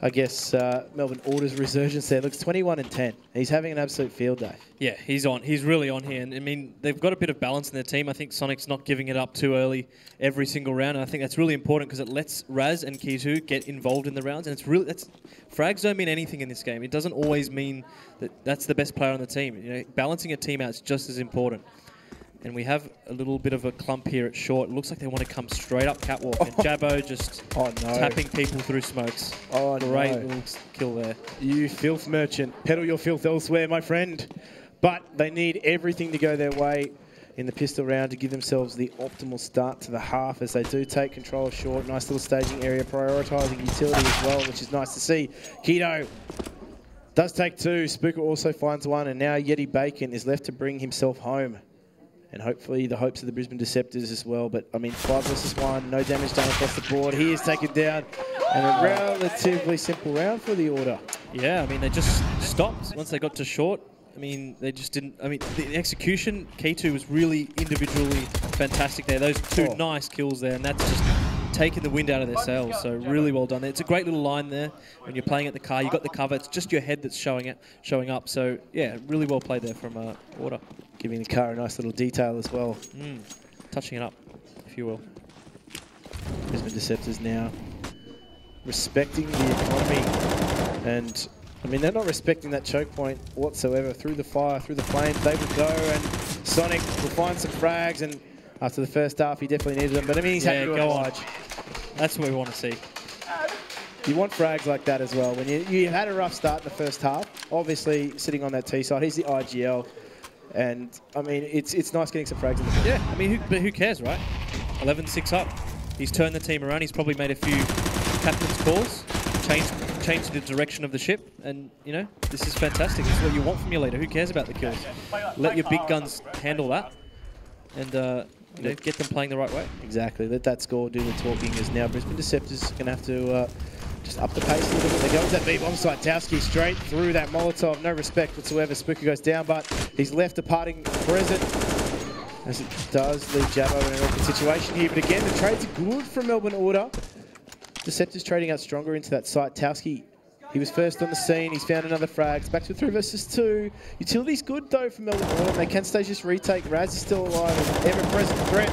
I guess, Melbourne Order's resurgence there. Looks 21-10. He's having an absolute field day.
Yeah, he's on. He's really on here. And I mean, they've got a bit of balance in their team. I think Sonic's not giving it up too early every single round. And I think that's really important because it lets Raz and Kizu get involved in the rounds. And it's really, frags don't mean anything in this game. It doesn't always mean that that's the best player on the team. You know, balancing a team out is just as important. And we have a little bit of a clump here at short. It looks like they want to come straight up catwalk. And Jabbo just tapping people through smokes. Great little kill there.
You filth merchant. Peddle your filth elsewhere, my friend. But they need everything to go their way in the pistol round to give themselves the optimal start to the half as they do take control of short. Nice little staging area, prioritising utility as well, which is nice to see. Keto does take 2. Spooker also finds 1. And now Yeti Bacon is left to bring himself home. And hopefully the hopes of the Brisbane Deceptors as well. But, I mean, 5 versus 1, no damage done across the board. He is taken down. And a relatively simple round for the Order.
Yeah, I mean, they just stopped once they got to short. I mean, they just didn't... I mean, the execution, K2 was really individually fantastic there. Those 2 nice kills there, and that's just taking the wind out of their sails. So really well done there. It's a great little line there. When you're playing at the car, you've got the cover. It's just your head that's showing up. So, yeah, really well played there from Order.
Giving the car a nice little detail as well.
Touching it up, if you will.
Brisbane Deceptors now respecting the economy. And, I mean, they're not respecting that choke point whatsoever. Through the fire, through the flames, they will go. And Sonic will find some frags. And after the first half, he definitely needed them. But, I mean, he's had to oblige.
That's what we want to see.
You want frags like that as well. When you had a rough start in the first half, obviously sitting on that T side, he's the IGL. And, I mean, it's nice getting some frags in the field.
Yeah, I mean, but who cares, right? 11-6 up. He's turned the team around. He's probably made a few captain's calls, changed the direction of the ship. And, you know, this is fantastic. This is what you want from your leader. Who cares about the kills? Let your big guns handle that and, you know, get them playing the right way.
Exactly. Let that score do the talking as now Brisbane Deceptors going to have to... just up the pace a little bit. They go with that B-bomb side. Towski straight through that Molotov. No respect whatsoever. Spooker goes down, but he's left a parting present as it does leave Jabbo in an awkward situation here. But again, the trades are good from Melbourne Order. Deceptors trading out stronger into that site. Towski He was first on the scene. He's found another frag. It's back to a 3 versus 2. Utility's good, though, for Melbourne Order. They can stage this retake. Raz is still alive. An ever-present threat.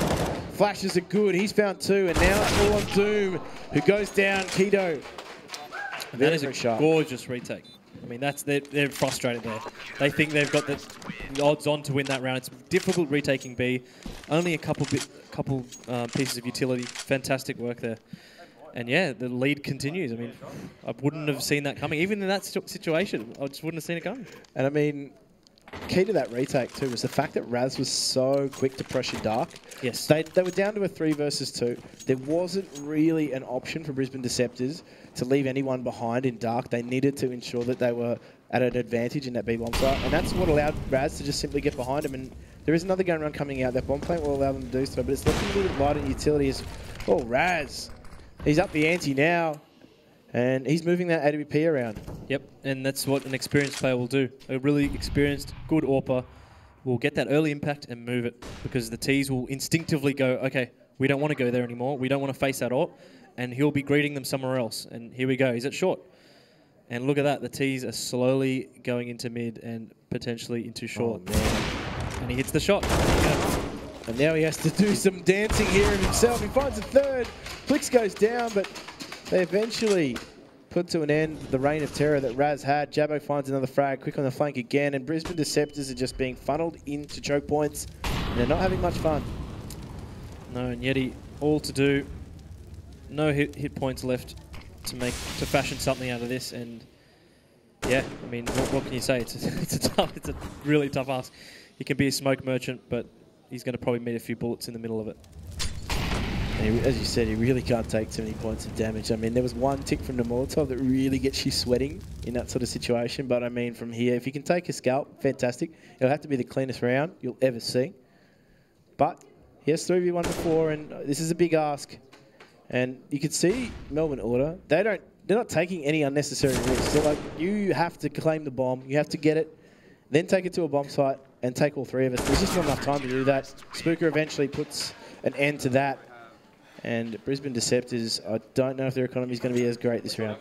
Flashes are good. He's found 2. And now it's all on Doom, who goes down. Keto.
That is a gorgeous retake. I mean, they're frustrated there. They think they've got the odds on to win that round. It's difficult retaking B. Only a couple pieces of utility. Fantastic work there. And yeah, the lead continues. I mean, I wouldn't have seen that coming. Even in that situation, I just wouldn't have seen it coming.
And I mean, key to that retake too was the fact that Raz was so quick to pressure Dark.
Yes.
They were down to a 3 versus 2. There wasn't really an option for Brisbane Deceptors to leave anyone behind in Dark. They needed to ensure that they were at an advantage in that B bomb site. And that's what allowed Raz to just simply get behind him. And there is another gun run coming out. That bomb plant will allow them to do so. But it's looking a little bit light in utility. Oh, Raz. He's up the ante now. And he's moving that AWP around.
Yep, and that's what an experienced player will do. A really experienced, good AWPer will get that early impact and move it, because the Ts will instinctively go, okay, we don't want to go there anymore. We don't want to face that AWP, and he'll be greeting them somewhere else. And here we go. He's at short. And look at that. The Ts are slowly going into mid and potentially into short.
Oh,
and he hits the shot.
And now he has to do some dancing here of himself. He finds a third. Flix goes down, but they eventually put to an end the reign of terror that Raz had. Jabbo finds another frag, quick on the flank again, and Brisbane Deceptors are just being funneled into choke points. And they're not having much fun.
No, and Yeti, all to do. No hit points left to fashion something out of this. And yeah, I mean, what can you say? It's a really tough ask. He can be a smoke merchant, but he's going to probably meet a few bullets in the middle of it.
And as you said, he really can't take too many points of damage. I mean, there was one tick from the Molotov that really gets you sweating in that sort of situation. But I mean, from here, if you can take a scalp, fantastic. It'll have to be the cleanest round you'll ever see. But he has 3v1 before, and this is a big ask. And you can see Melbourne Order, they're not taking any unnecessary risks. They're like, you have to claim the bomb, you have to get it, then take it to a bomb site and take all 3 of us. There's just not enough time to do that. Spooker eventually puts an end to that. And Brisbane Deceptors, I don't know if their economy is going to be as great this round.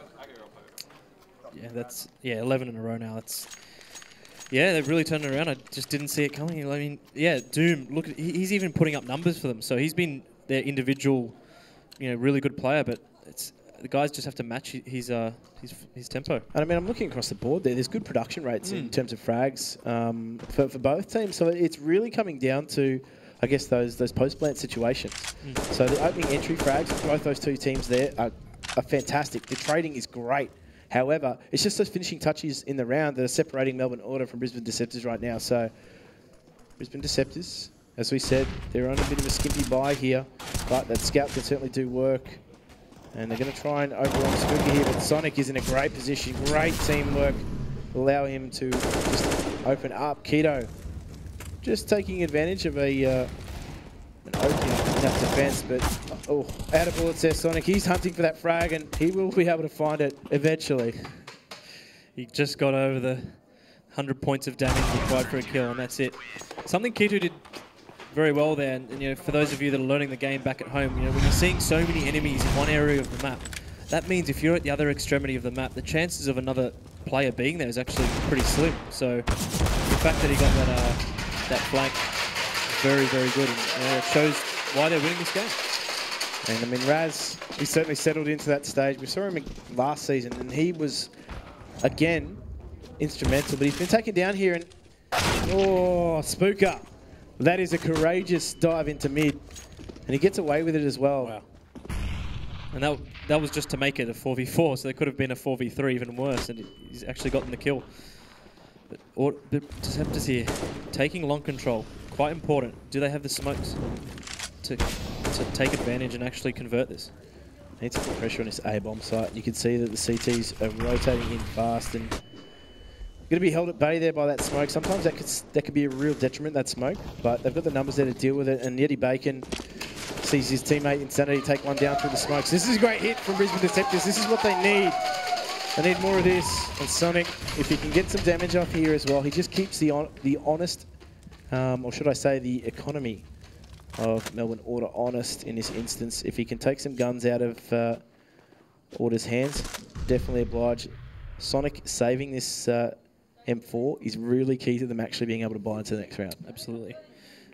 Yeah, 11 in a row now. They've really turned it around. I just didn't see it coming. I mean, yeah, Doom, look, he's even putting up numbers for them. So he's been their individual, really good player, but the guys just have to match his tempo.
And I mean, I'm looking across the board there. There's good production rates in terms of frags for both teams. So it's really coming down to, I guess, those post-plant situations. So the opening entry frags, both those two teams there are fantastic. The trading is great. However, it's just those finishing touches in the round that are separating Melbourne Order from Brisbane Deceptors right now. So Brisbane Deceptors, as we said, they're on a bit of a skimpy buy here, but that scout can certainly do work. And they're going to try and overrun Spooky here, but Sonic is in a great position. Great teamwork. Allow him to just open up. Keto just taking advantage of an opening in that defense, but out of bullets there, Sonic. He's hunting for that frag, and he will be able to find it eventually.
He just got over the 100 points of damage required for a kill, and that's it. Something Keto did very well there, and for those of you that are learning the game back at home, when you're seeing so many enemies in one area of the map, that means if you're at the other extremity of the map, the chances of another player being there is actually pretty slim. So the fact that he got that flank, very, very good, and it shows why they're winning this game.
And I mean, Raz, he certainly settled into that stage. We saw him last season, and he was, again, instrumental, but he's been taken down here, and Spooker. That is a courageous dive into mid, and he gets away with it as well.
Wow. And that was just to make it a 4v4, so there could have been a 4v3 even worse, and he's actually gotten the kill. But Deceptors here, taking long control, quite important. Do they have the smokes to take advantage and actually convert this?
Needs to put pressure on this A-bomb site. You can see that the CTs are rotating in fast and going to be held at bay there by that smoke. Sometimes that could be a real detriment, that smoke, but they've got the numbers there to deal with it, and Yeti Bacon sees his teammate Insanity take one down through the smokes. This is a great hit from Brisbane Deceptors. This is what they need. They need more of this. And Sonic, if he can get some damage off here as well, he just keeps the honest, or should I say the economy of Melbourne Order honest in this instance. If he can take some guns out of Order's hands, definitely oblige. Sonic saving this M4 is really key to them actually being able to buy into the next round.
Absolutely.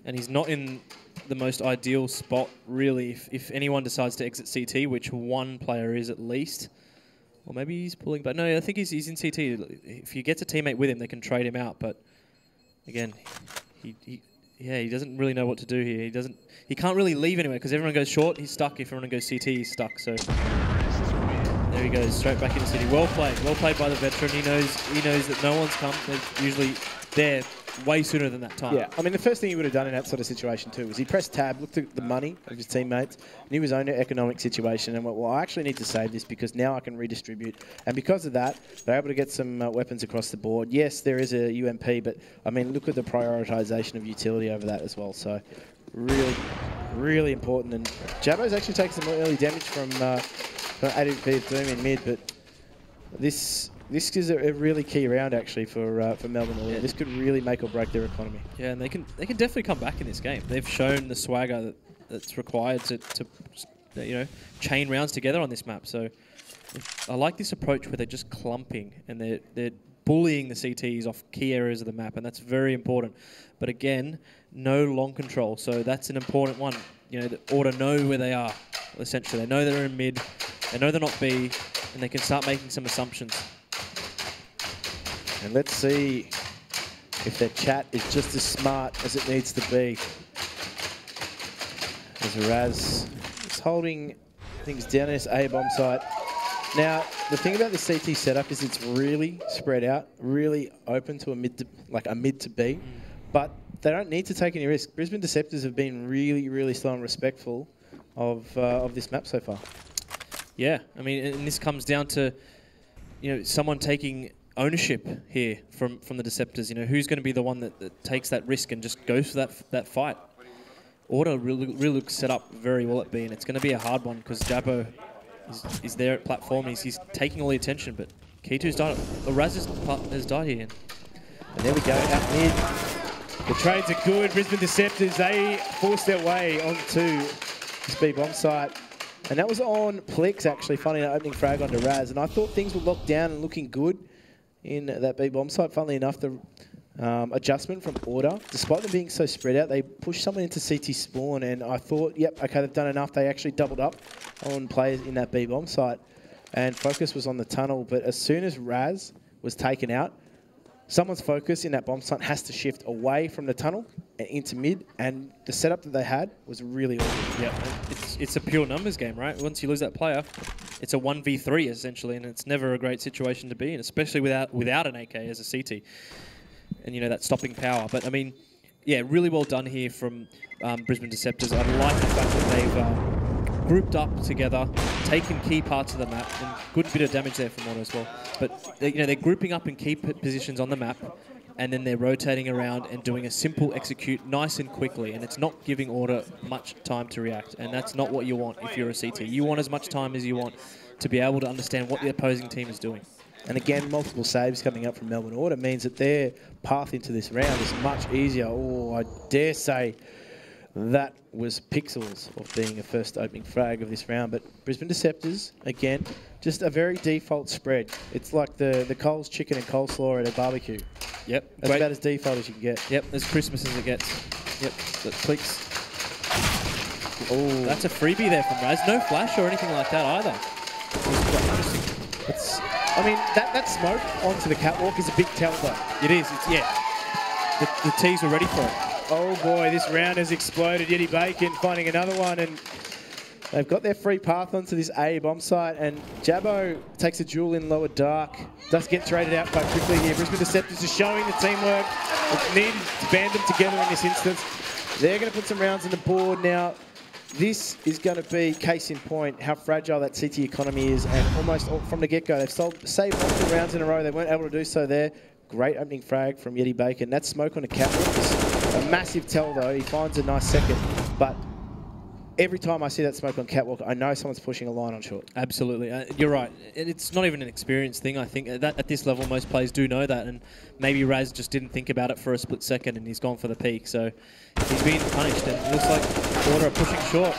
And he's not in the most ideal spot, really, if anyone decides to exit CT, which one player is at least. Or maybe he's pulling back. No, I think he's in CT. If he gets a teammate with him, they can trade him out. But again, he doesn't really know what to do here. He can't really leave anywhere because everyone goes short, he's stuck. If everyone goes CT, he's stuck. So there he goes, straight back into City. Well played by the veteran. He knows that no one's come. They're usually there way sooner than that time.
Yeah, I mean, the first thing he would have done in that sort of situation too was he pressed tab, looked at the money of his teammates, knew his own economic situation, and went, well, I actually need to save this because now I can redistribute. And because of that, they're able to get some weapons across the board. Yes, there is a UMP, but I mean, look at the prioritisation of utility over that as well. So really, really important. And Jabo's actually taken some early damage from AWP of Doom in mid, but this is a really key round actually for Melbourne. Yeah. This could really make or break their economy.
Yeah, and they can definitely come back in this game. They've shown the swagger that's required to chain rounds together on this map. So I like this approach where they're just clumping and they're bullying the CTs off key areas of the map, and that's very important. But again, no long control, so that's an important one. The Order know where they are. Essentially, they know they're in mid, they know they're not B, and they can start making some assumptions.
And let's see if their chat is just as smart as it needs to be. As Raz is holding things down in this A-bomb site. Now, the thing about the CT setup is it's really spread out, really open to a mid to B, but they don't need to take any risk. Brisbane Deceptors have been really, really slow and respectful of this map so far.
Yeah, I mean, and this comes down to someone taking ownership here from the Deceptors. Who's going to be the one that takes that risk and just goes for that fight? Order really looks set up very well at B, and it's going to be a hard one because Jabo is there at platform. He's taking all the attention, but K2's died. Raz has died here.
And there we go, out mid. The trades are good. Brisbane Deceptors, they forced their way onto this B bomb site. And that was on Plex, actually, finding an opening frag onto Raz. And I thought things were locked down and looking good in that B bomb site. Funnily enough, the adjustment from Order, despite them being so spread out, they pushed someone into CT spawn. And I thought, yep, okay, they've done enough. They actually doubled up on players in that B bomb site. And focus was on the tunnel. But as soon as Raz was taken out, someone's focus in that bomb site has to shift away from the tunnel and into mid, and the setup that they had was really awesome.
Yeah, it's a pure numbers game, right? Once you lose that player, it's a 1v3 essentially, and it's never a great situation to be in, especially without an AK as a CT, and that stopping power. But I mean, yeah, really well done here from Brisbane Deceptors. I like the fact that they've grouped up together, taken key parts of the map, and good bit of damage there from Order as well. But they're grouping up in key positions on the map, and then they're rotating around and doing a simple execute nice and quickly, and it's not giving Order much time to react, and that's not what you want if you're a CT. You want as much time as you want to be able to understand what the opposing team is doing.
And again, multiple saves coming up from Melbourne Order means that their path into this round is much easier. Oh, I dare say that was pixels of being a first opening frag of this round. But Brisbane Deceptors, again, just a very default spread. It's like the Coles chicken and coleslaw at a barbecue.
Yep.
That's about as default as you can get.
Yep, as Christmas as it gets. Yep, that clicks. Oh, that's a freebie there from Raz. No flash or anything like that either.
I mean, that smoke onto the catwalk is a big tell though.
It is, yeah. The T's were ready for it.
Oh boy, this round has exploded. Yeti Bacon finding another one, and they've got their free path onto this A bomb site, and Jabo takes a duel in lower dark. Does get traded out quite quickly here. Brisbane Deceptors is showing the teamwork. It's needed to band them together in this instance. They're going to put some rounds on the board now. This is going to be case in point how fragile that CT economy is, and almost from the get-go, they've saved multiple rounds in a row. They weren't able to do so there. Great opening frag from Yeti Bacon. That smoke on the catwalk is a massive tell, though. He finds a nice second, but every time I see that smoke on catwalk, I know someone's pushing a line on short.
Absolutely. You're right. It's not even an experience thing. I think that at this level, most players do know that, and maybe Raz just didn't think about it for a split second, and he's gone for the peak. So he's being punished, and it looks like Order are pushing short.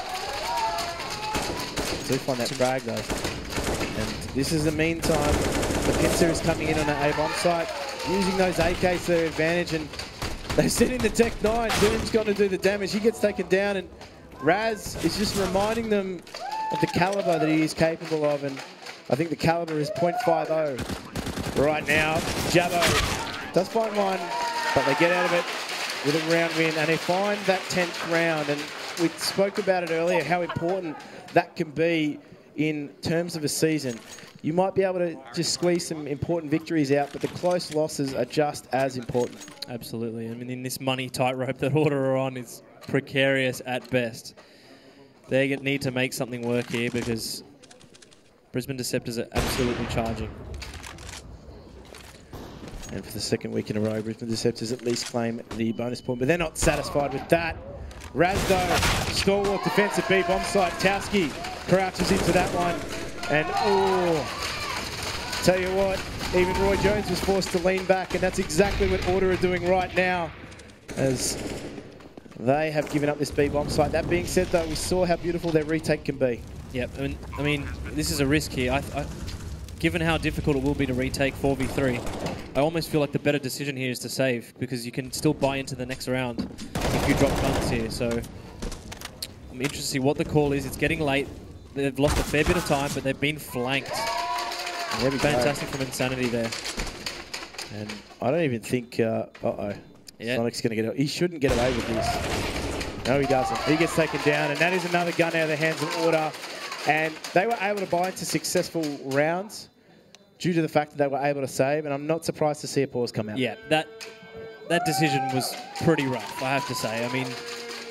Do find that frag, though. And this is the meantime The pincer is coming in on an A bomb site, using those AKs to their advantage, and they're sending the Tech 9. Doom's going to do the damage. He gets taken down, and Raz is just reminding them of the caliber that he is capable of, and I think the caliber is .50 right now. Jabbo does find one, but they get out of it with a round win, and they find that 10th round. And we spoke about it earlier, how important that can be in terms of a season. You might be able to just squeeze some important victories out, but the close losses are just as important.
Absolutely. I mean, in this money tightrope that Order are on, is precarious at best. They need to make something work here because Brisbane Deceptors are absolutely charging.
And for the second week in a row, Brisbane Deceptors at least claim the bonus point, but they're not satisfied with that. Razdo, stalwart defensive B bomb site. Towski crouches into that one. And, tell you what, even Roy Jones was forced to lean back, and that's exactly what Order are doing right now, as they have given up this B bomb site. That being said, though, we saw how beautiful their retake can be.
Yep, I mean, this is a risk here. Given how difficult it will be to retake 4v3, I almost feel like the better decision here is to save, because you can still buy into the next round if you drop guns here. So I'm interested to see what the call is. It's getting late. They've lost a fair bit of time, but they've been flanked. Fantastic from Insanity there.
And I don't even think, uh-oh,
yeah.
Sonic's going to get it. He shouldn't get away with this. No, he doesn't. He gets taken down, and that is another gun out of the hands of Order. And they were able to buy into successful rounds due to the fact that they were able to save, and I'm not surprised to see a pause come out.
Yeah, that decision was pretty rough, I have to say. I mean,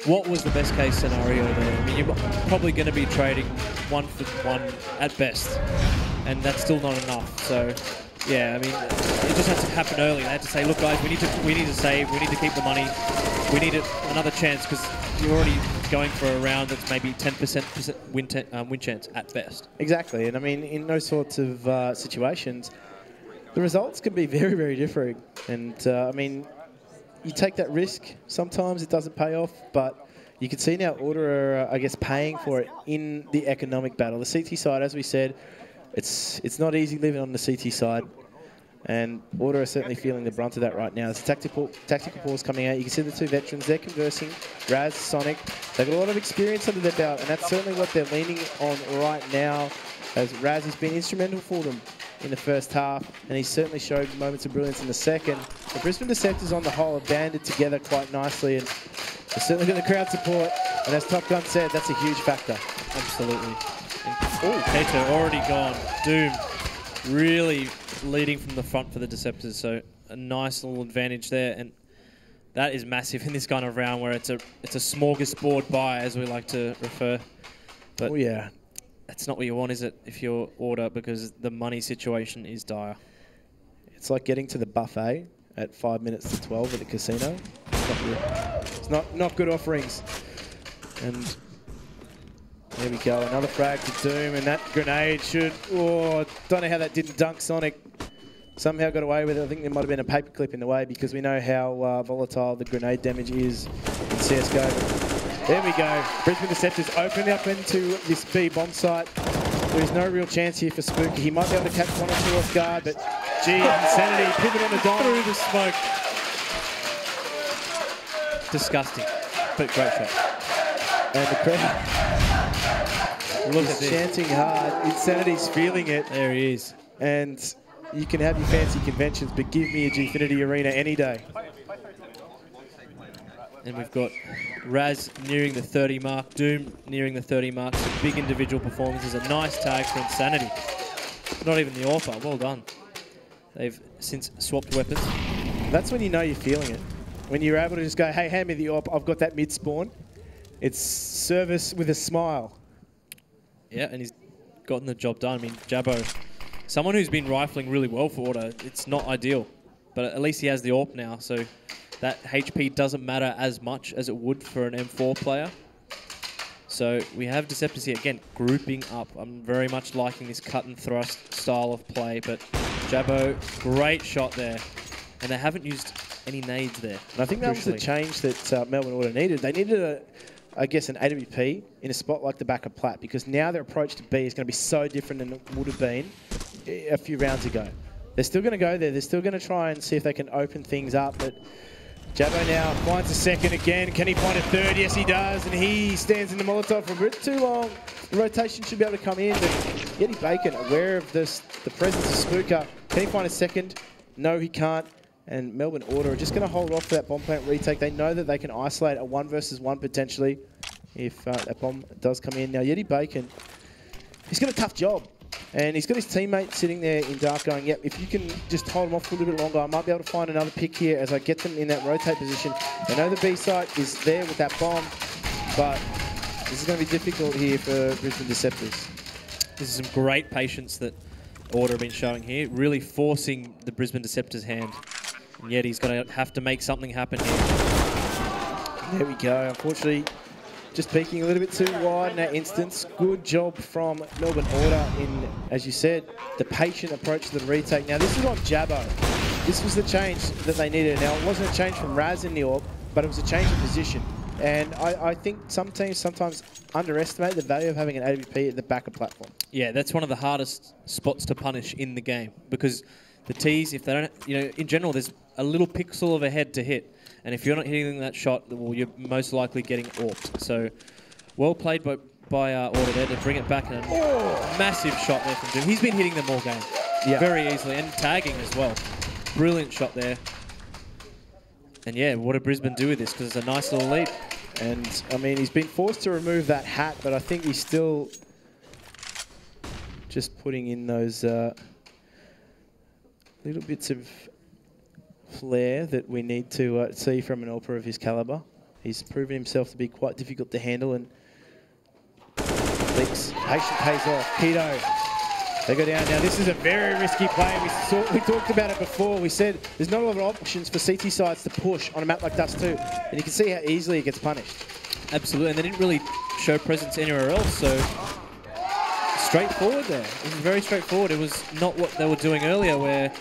what was the best case scenario there? I mean, you're probably going to be trading 1 for 1 at best, and that's still not enough. So, yeah, I mean, it just had to happen early. They had to say, look, guys, we need to save, we need to keep the money, we need another chance, because you're already going for a round that's maybe 10% win chance at best.
Exactly, and I mean, in those sorts of situations, the results can be very, very different. And I mean, you take that risk, sometimes it doesn't pay off, but you can see now Order are, I guess, paying for it in the economic battle. The CT side, as we said, it's not easy living on the CT side, and Order are certainly feeling the brunt of that right now. There's a tactical pause coming out. You can see the two veterans, they're conversing. Raz, Sonic, they've got a lot of experience under their belt, and that's certainly what they're leaning on right now, as Raz has been instrumental for them in the first half, and he certainly showed moments of brilliance in the second. The Brisbane Deceptors on the whole have banded together quite nicely, and they're certainly got the crowd support, and as Top Gun said, that's a huge factor.
Absolutely. Oh, Kato already gone. Doom really leading from the front for the Deceptors, so a nice little advantage there, and that is massive in this kind of round where it's a smorgasbord buy, as we like to refer. But
yeah,
that's not what you want, is it, if you're Order, because the money situation is dire.
It's like getting to the buffet at 5 minutes to 12 at the casino. It's not good offerings. And there we go, another frag to Doom, and that grenade should, don't know how that didn't dunk Sonic. Somehow got away with it. I think there might have been a paperclip in the way, because we know how volatile the grenade damage is in CSGO. There we go. Brisbane Deceptors opening up into this B bomb site. There is no real chance here for Spooky. He might be able to catch 1 or 2 off guard, but gee, Insanity, pivot on the dime.
Through the smoke. Disgusting, but great shot.
And the crowd
look at this,
chanting hard. Insanity's feeling it.
There he is.
And you can have your fancy conventions, but give me a Gfinity Arena any day.
And we've got Raz nearing the 30 mark, Doom nearing the 30 mark. Some big individual performances. A nice tag for Insanity. Not even the AWP. Well done. They've since swapped weapons.
That's when you know you're feeling it. When you're able to just go, hey, hand me the AWP. I've got that mid spawn. It's service with a smile.
Yeah, and he's gotten the job done. I mean, Jabbo, someone who's been rifling really well for Order. It's not ideal, but at least he has the AWP now, so that HP doesn't matter as much as it would for an M4 player. So we have Deceptors here, again, grouping up. I'm very much liking this cut and thrust style of play, but Jabbo, great shot there. And they haven't used any nades there.
And I think that was the change that Melbourne Order needed. They needed, I guess, an AWP in a spot like the back of Platte, because now their approach to B is going to be so different than it would have been a few rounds ago. They're still going to go there. They're still going to try and see if they can open things up. But Jabbo now finds a second again. Can he find a third? Yes, he does. And he stands in the Molotov for a bit too long. The rotation should be able to come in. But Yeti Bacon, aware of this, the presence of Spooker. Can he find a second? No, he can't. And Melbourne Order are just going to hold off for that bomb plant retake. They know that they can isolate a 1 versus 1 potentially if that bomb does come in. Now, Yeti Bacon, he's got a tough job. And he's got his teammate sitting there in dark going, yep, if you can just hold him off for a little bit longer, I might be able to find another pick here as I get them in that rotate position. I know the B site is there with that bomb, but this is going to be difficult here for Brisbane Deceptors.
This is some great patience that Order have been showing here, really forcing the Brisbane Deceptors' hand. And yet he's going to have to make something happen here.
There we go. Unfortunately, just peeking a little bit too wide in that instance. Good job from Melbourne Order in, as you said, the patient approach to the retake. Now, this is on Jabbo. This was the change that they needed. Now, it wasn't a change from Raz in the AWP, but it was a change of position. And I think some teams sometimes underestimate the value of having an AWP at the back of platform.
Yeah, that's one of the hardest spots to punish in the game because the Ts, if they don't, in general, there's a little pixel of a head to hit. And if you're not hitting that shot, well, you're most likely getting AWP'd. So, well played by Order there to bring it back. And massive shot there from Doom. He's been hitting them all game very easily and tagging as well. Brilliant shot there. And yeah, what did Brisbane do with this? Because it's a nice little lead.
And, I mean, he's been forced to remove that hat, but I think he's still just putting in those little bits of flair that we need to see from an AWPer of his calibre. He's proven himself to be quite difficult to handle, and Leaks, patient pays off. Keto, they go down. Now, this is a very risky play. We talked about it before. We said there's not a lot of options for CT sides to push on a map like Dust 2, and you can see how easily it gets punished.
Absolutely, and they didn't really show presence anywhere else, so straightforward there. It was very straightforward. It was not what they were doing earlier where,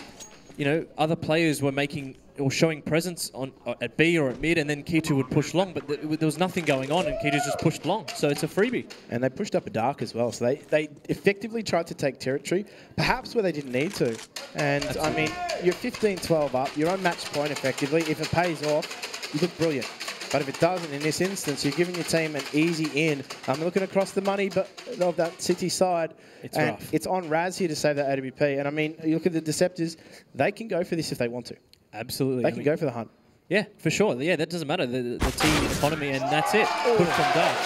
other players were making or showing presence on at B or at mid, and then Kitu would push long, but there was nothing going on, and Kitu just pushed long, so it's a freebie.
And they pushed up a dark as well, so they effectively tried to take territory, perhaps where they didn't need to. And, I mean, you're 15-12 up, you're on match point effectively. If it pays off, you look brilliant. But if it doesn't, in this instance, you're giving your team an easy in. I'm looking across the money but of that City side.
It's rough.
It's on Raz here to save that AWP. And, I mean, you look at the Deceptors, they can go for this if they want to.
Absolutely.
They can go for the hunt.
Yeah, for sure. Yeah, that doesn't matter. The team economy, and that's it. Push from Dark.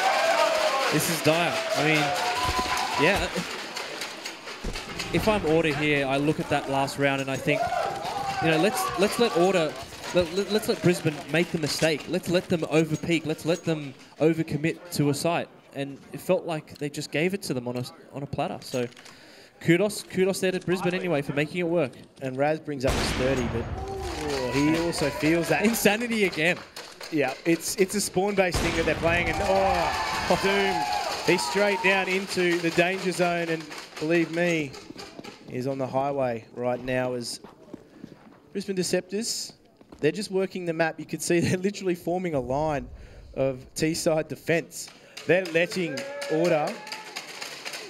This is dire. I mean, yeah. If I'm Order here, I look at that last round and I think, let's let Order... Let's let Brisbane make the mistake. Let's let them overpeak. Let's let them overcommit to a site. And it felt like they just gave it to them on a platter. So kudos there to Brisbane anyway for making it work.
And Raz brings up his 30, but he also feels that
insanity again.
Yeah, it's a spawn-based thing that they're playing, and Doom, he's straight down into the danger zone, and believe me, he's on the highway right now as Brisbane Deceptors. They're just working the map. You can see they're literally forming a line of T-side defence. They're letting Order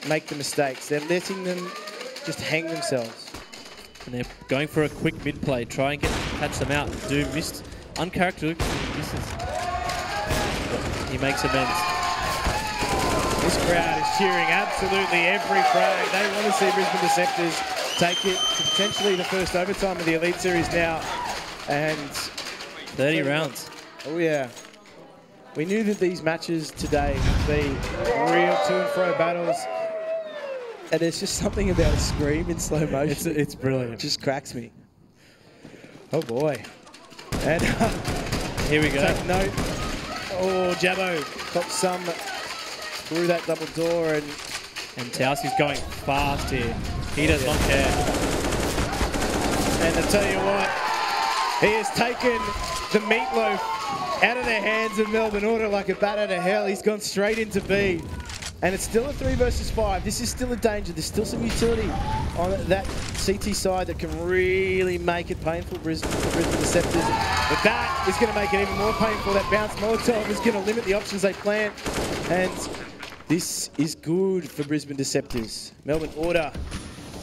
make the mistakes. They're letting them just hang themselves.
And they're going for a quick mid-play, try and catch them out. Doom missed, uncharacteristically misses. He makes amends.
This crowd is cheering absolutely every frag. They want to see Brisbane Deceptors take it to potentially the first overtime of the Elite Series now. And
30 rounds.
Oh, yeah. We knew that these matches today would be real to-and-fro battles. And there's just something about a scream in slow motion.
It's brilliant.
It just cracks me. Oh, boy. And
here we go.
Take note. Oh, Jabbo got some through that double door. And
Tausi's going fast here. He does not care.
And I tell you what, he has taken the meatloaf out of the hands of Melbourne Order like a bat out of hell. He's gone straight into B. And it's still a 3 versus 5. This is still a danger. There's still some utility on that CT side that can really make it painful for Brisbane Deceptors. But that is going to make it even more painful. That bounce Molotov is going to limit the options they plant. And this is good for Brisbane Deceptors. Melbourne Order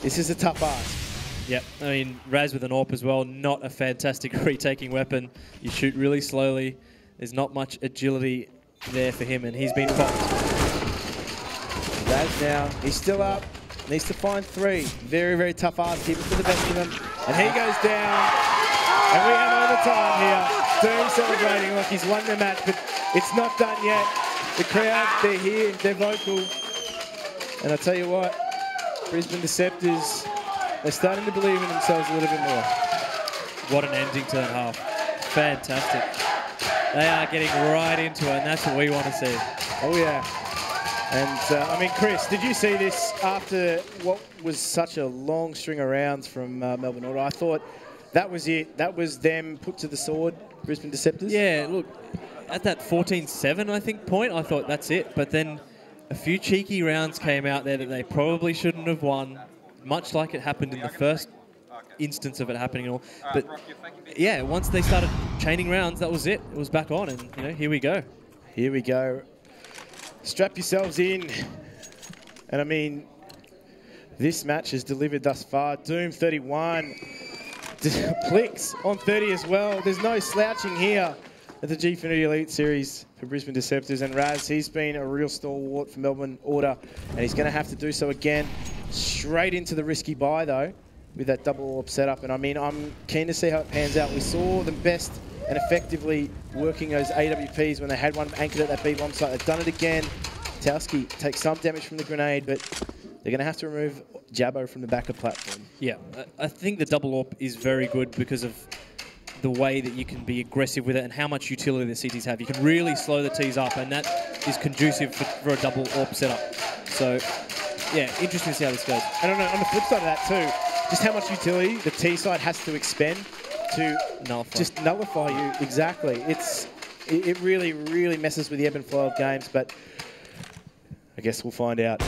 This is a tough ask.
Yep, I mean, Raz with an AWP as well, not a fantastic retaking weapon. You shoot really slowly. There's not much agility there for him, and he's been foxed.
Raz now, he's still up. Needs to find 3. Very, very tough ask, even for the best of them. And he goes down. And we have overtime here. Doom celebrating like he's won the match, but it's not done yet. The crowd, they're here, they're vocal. And I tell you what, Brisbane Deceptors, they're starting to believe in themselves a little bit more.
What an ending to that half. Fantastic. They are getting right into it, and that's what we want to see.
Oh, yeah. And, I mean, Chris, did you see this after what was such a long string of rounds from Melbourne Order? I thought that was it. That was them put to the sword, Brisbane Deceptors.
Yeah, look, at that 14-7, I think, point, I thought that's it. But then a few cheeky rounds came out there that they probably shouldn't have won, much like it happened in the first instance of it happening and all. But, yeah, once they started chaining rounds, that was it. It was back on, and, you know, here we go.
Here we go. Strap yourselves in. And I mean, this match has delivered thus far. Doom 31. Plix on 30 as well. There's no slouching here at the Gfinity Elite Series for Brisbane Deceptors. And Raz, he's been a real stalwart for Melbourne Order. And he's going to have to do so again. Straight into the risky buy, though, with that double AWP setup. And I mean, I'm keen to see how it pans out. We saw them best and effectively working those AWPs when they had one anchored at that B-bomb site. They've done it again. Towski takes some damage from the grenade, but they're going to have to remove Jabbo from the backup platform.
Yeah, I think the double AWP is very good because of the way that you can be aggressive with it and how much utility the CTs have. You can really slow the Ts up, and that is conducive for a double AWP setup. So, yeah, interesting to see how this goes.
And on the flip side of that too, just how much utility the T side has to expend to nullify you. Exactly. It really, really messes with the ebb and flow of games, but I guess we'll find out.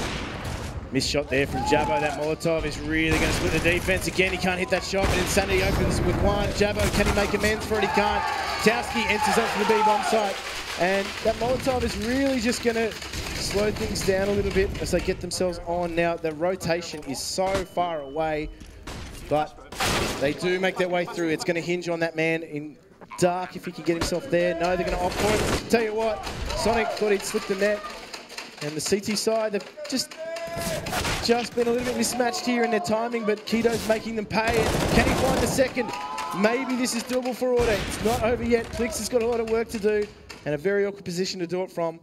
Missed shot there from Jabbo. That Molotov is really going to split the defense. Again, he can't hit that shot, but Insanity opens with one. Jabbo, can he make amends for it? He can't. Towski enters up to the B-bomb site, and that Molotov is really just going to slow things down a little bit as they get themselves on. Now, the rotation is so far away, but they do make their way through. It's going to hinge on that man in dark if he can get himself there. No, they're going to off-point. Tell you what, Sonic thought he'd slip the net, and the CT side, they've just been a little bit mismatched here in their timing, but Keto's making them pay. Can he find the second? Maybe this is doable for Order. It's not over yet. Plix has got a lot of work to do and a very awkward position to do it from.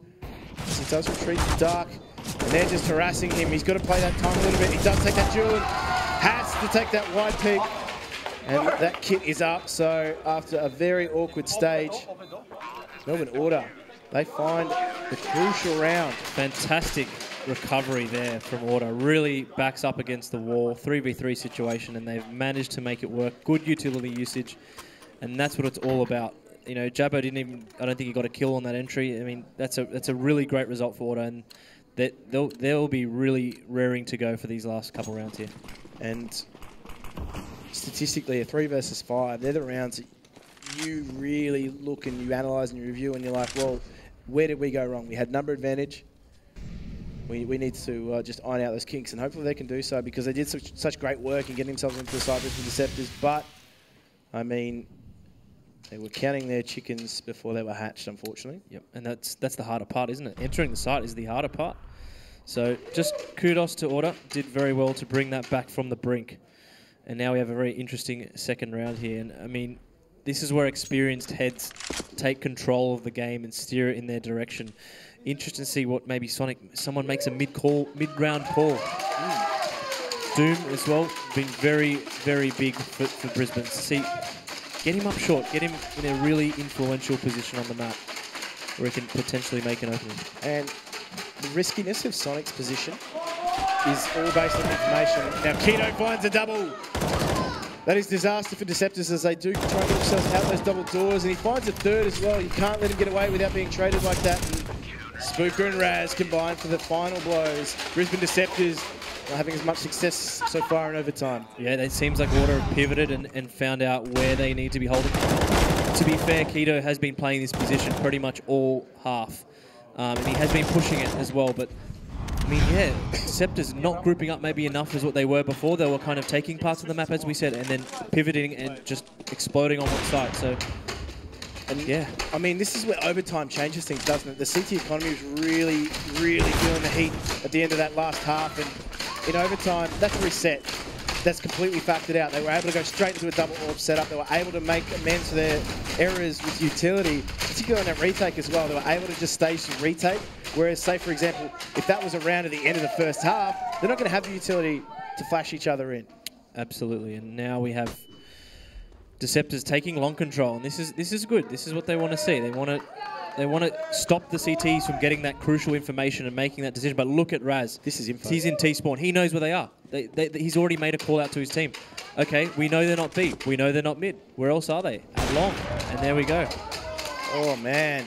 He does retreat to dark, and they're just harassing him. He's got to play that time a little bit. He does take that duel and has to take that wide peak, and that kit is up. So after a very awkward stage, Melbourne Order, they find the crucial round.
Fantastic recovery there from Order. Really backs up against the wall. 3v3 situation, and they've managed to make it work. Good utility usage, and that's what it's all about. You know, Jabbo didn't even, I don't think he got a kill on that entry. I mean, that's a really great result for Order, and they'll be really raring to go for these last couple rounds here.
And statistically, a 3 versus 5, they're the rounds that you really look and you analyse and you review, and you're like, well, where did we go wrong? We had number advantage. We need to just iron out those kinks, and hopefully they can do so, because they did such great work in getting themselves into the side with the Deceptors. But, I mean, they were counting their chickens before they were hatched, unfortunately.
Yep, and that's the harder part, isn't it? Entering the site is the harder part. So just kudos to Order. Did very well to bring that back from the brink. And now we have a very interesting second round here. And, I mean, this is where experienced heads take control of the game and steer it in their direction. Interesting to see what maybe someone makes a mid-round call. Doom as well, being very, very big for Brisbane. See, get him up short, get him in a really influential position on the map where he can potentially make an opening.
And the riskiness of Sonic's position is all based on information. Now, Keto finds a double. That is disaster for Deceptors as they do try and get themselves out those double doors, and he finds a third as well. You can't let him get away without being traded like that. And Spooker and Raz combine for the final blows. Brisbane Deceptors not having as much success so far in overtime.
Yeah, it seems like Order have pivoted and found out where they need to be holding. To be fair, Keto has been playing this position pretty much all half. And he has been pushing it as well, but mean, yeah, Scepter's not grouping up maybe enough as what they were before. They were kind of taking parts of the map, as we said, and then pivoting and just exploding on one side. So,
and
yeah.
I mean, this is where overtime changes things, doesn't it? The CT economy is really, really feeling the heat at the end of that last half. And in overtime, that's reset. That's completely factored out. They were able to go straight into a double orb setup. They were able to make amends for their errors with utility, particularly on that retake as well. They were able to just stage some retake. Whereas, say, for example, if that was around at the end of the first half, they're not going to have the utility to flash each other in.
Absolutely. And now we have Deceptors taking long control. And this is good. This is what they want to see. They want to stop the CTs from getting that crucial information and making that decision. But look at Raz.
This is info.
He's in T-spawn. He knows where they are. He's already made a call out to his team. Okay, we know they're not B. We know they're not mid. Where else are they? At long. And there we go.
Oh, man.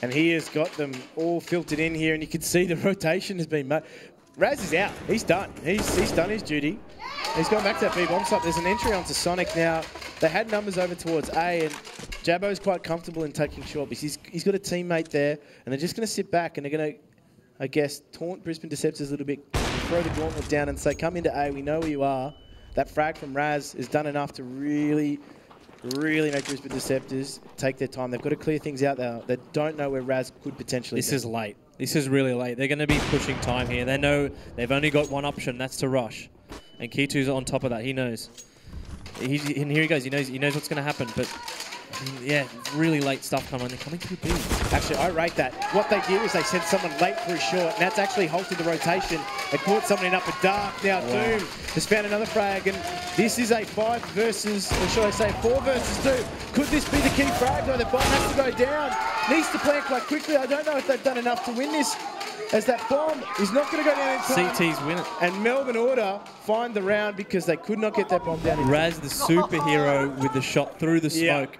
And he has got them all filtered in here, and you can see the rotation has been made. Raz is out. He's done. He's done his duty. He's gone back to that B-bomb site. There's an entry onto Sonic now. They had numbers over towards A, and Jabbo's quite comfortable in taking short because he's got a teammate there, and they're just going to sit back, and they're going to, I guess, taunt Brisbane Deceptors a little bit, throw the gauntlet down and say, come into A, we know where you are. That frag from Raz has done enough to really make Brisbane Deceptors take their time. They've got to clear things out there. They don't know where Raz could potentially
This
be.
is late. This is really late. They're going to be pushing time here. They know they've only got one option, that's to rush. And Kitu's on top of that. He knows. And here he goes. He knows what's going to happen. But yeah, really late stuff coming. They're coming through B.
Actually, I rate that. What they did was they sent someone late for a short, and that's actually halted the rotation. They caught someone in upper dark. Now Doom has found another frag, and this is a 5 versus, or should I say 4 versus 2. Could this be the key frag? No, the bomb has to go down. Needs to plant quite quickly. I don't know if they've done enough to win this, as that bomb is not going to go down in time.
CT's win it.
And Melbourne Order find the round because they could not get that bomb down in time.
Raz, the superhero with the shot through the smoke.
Yeah.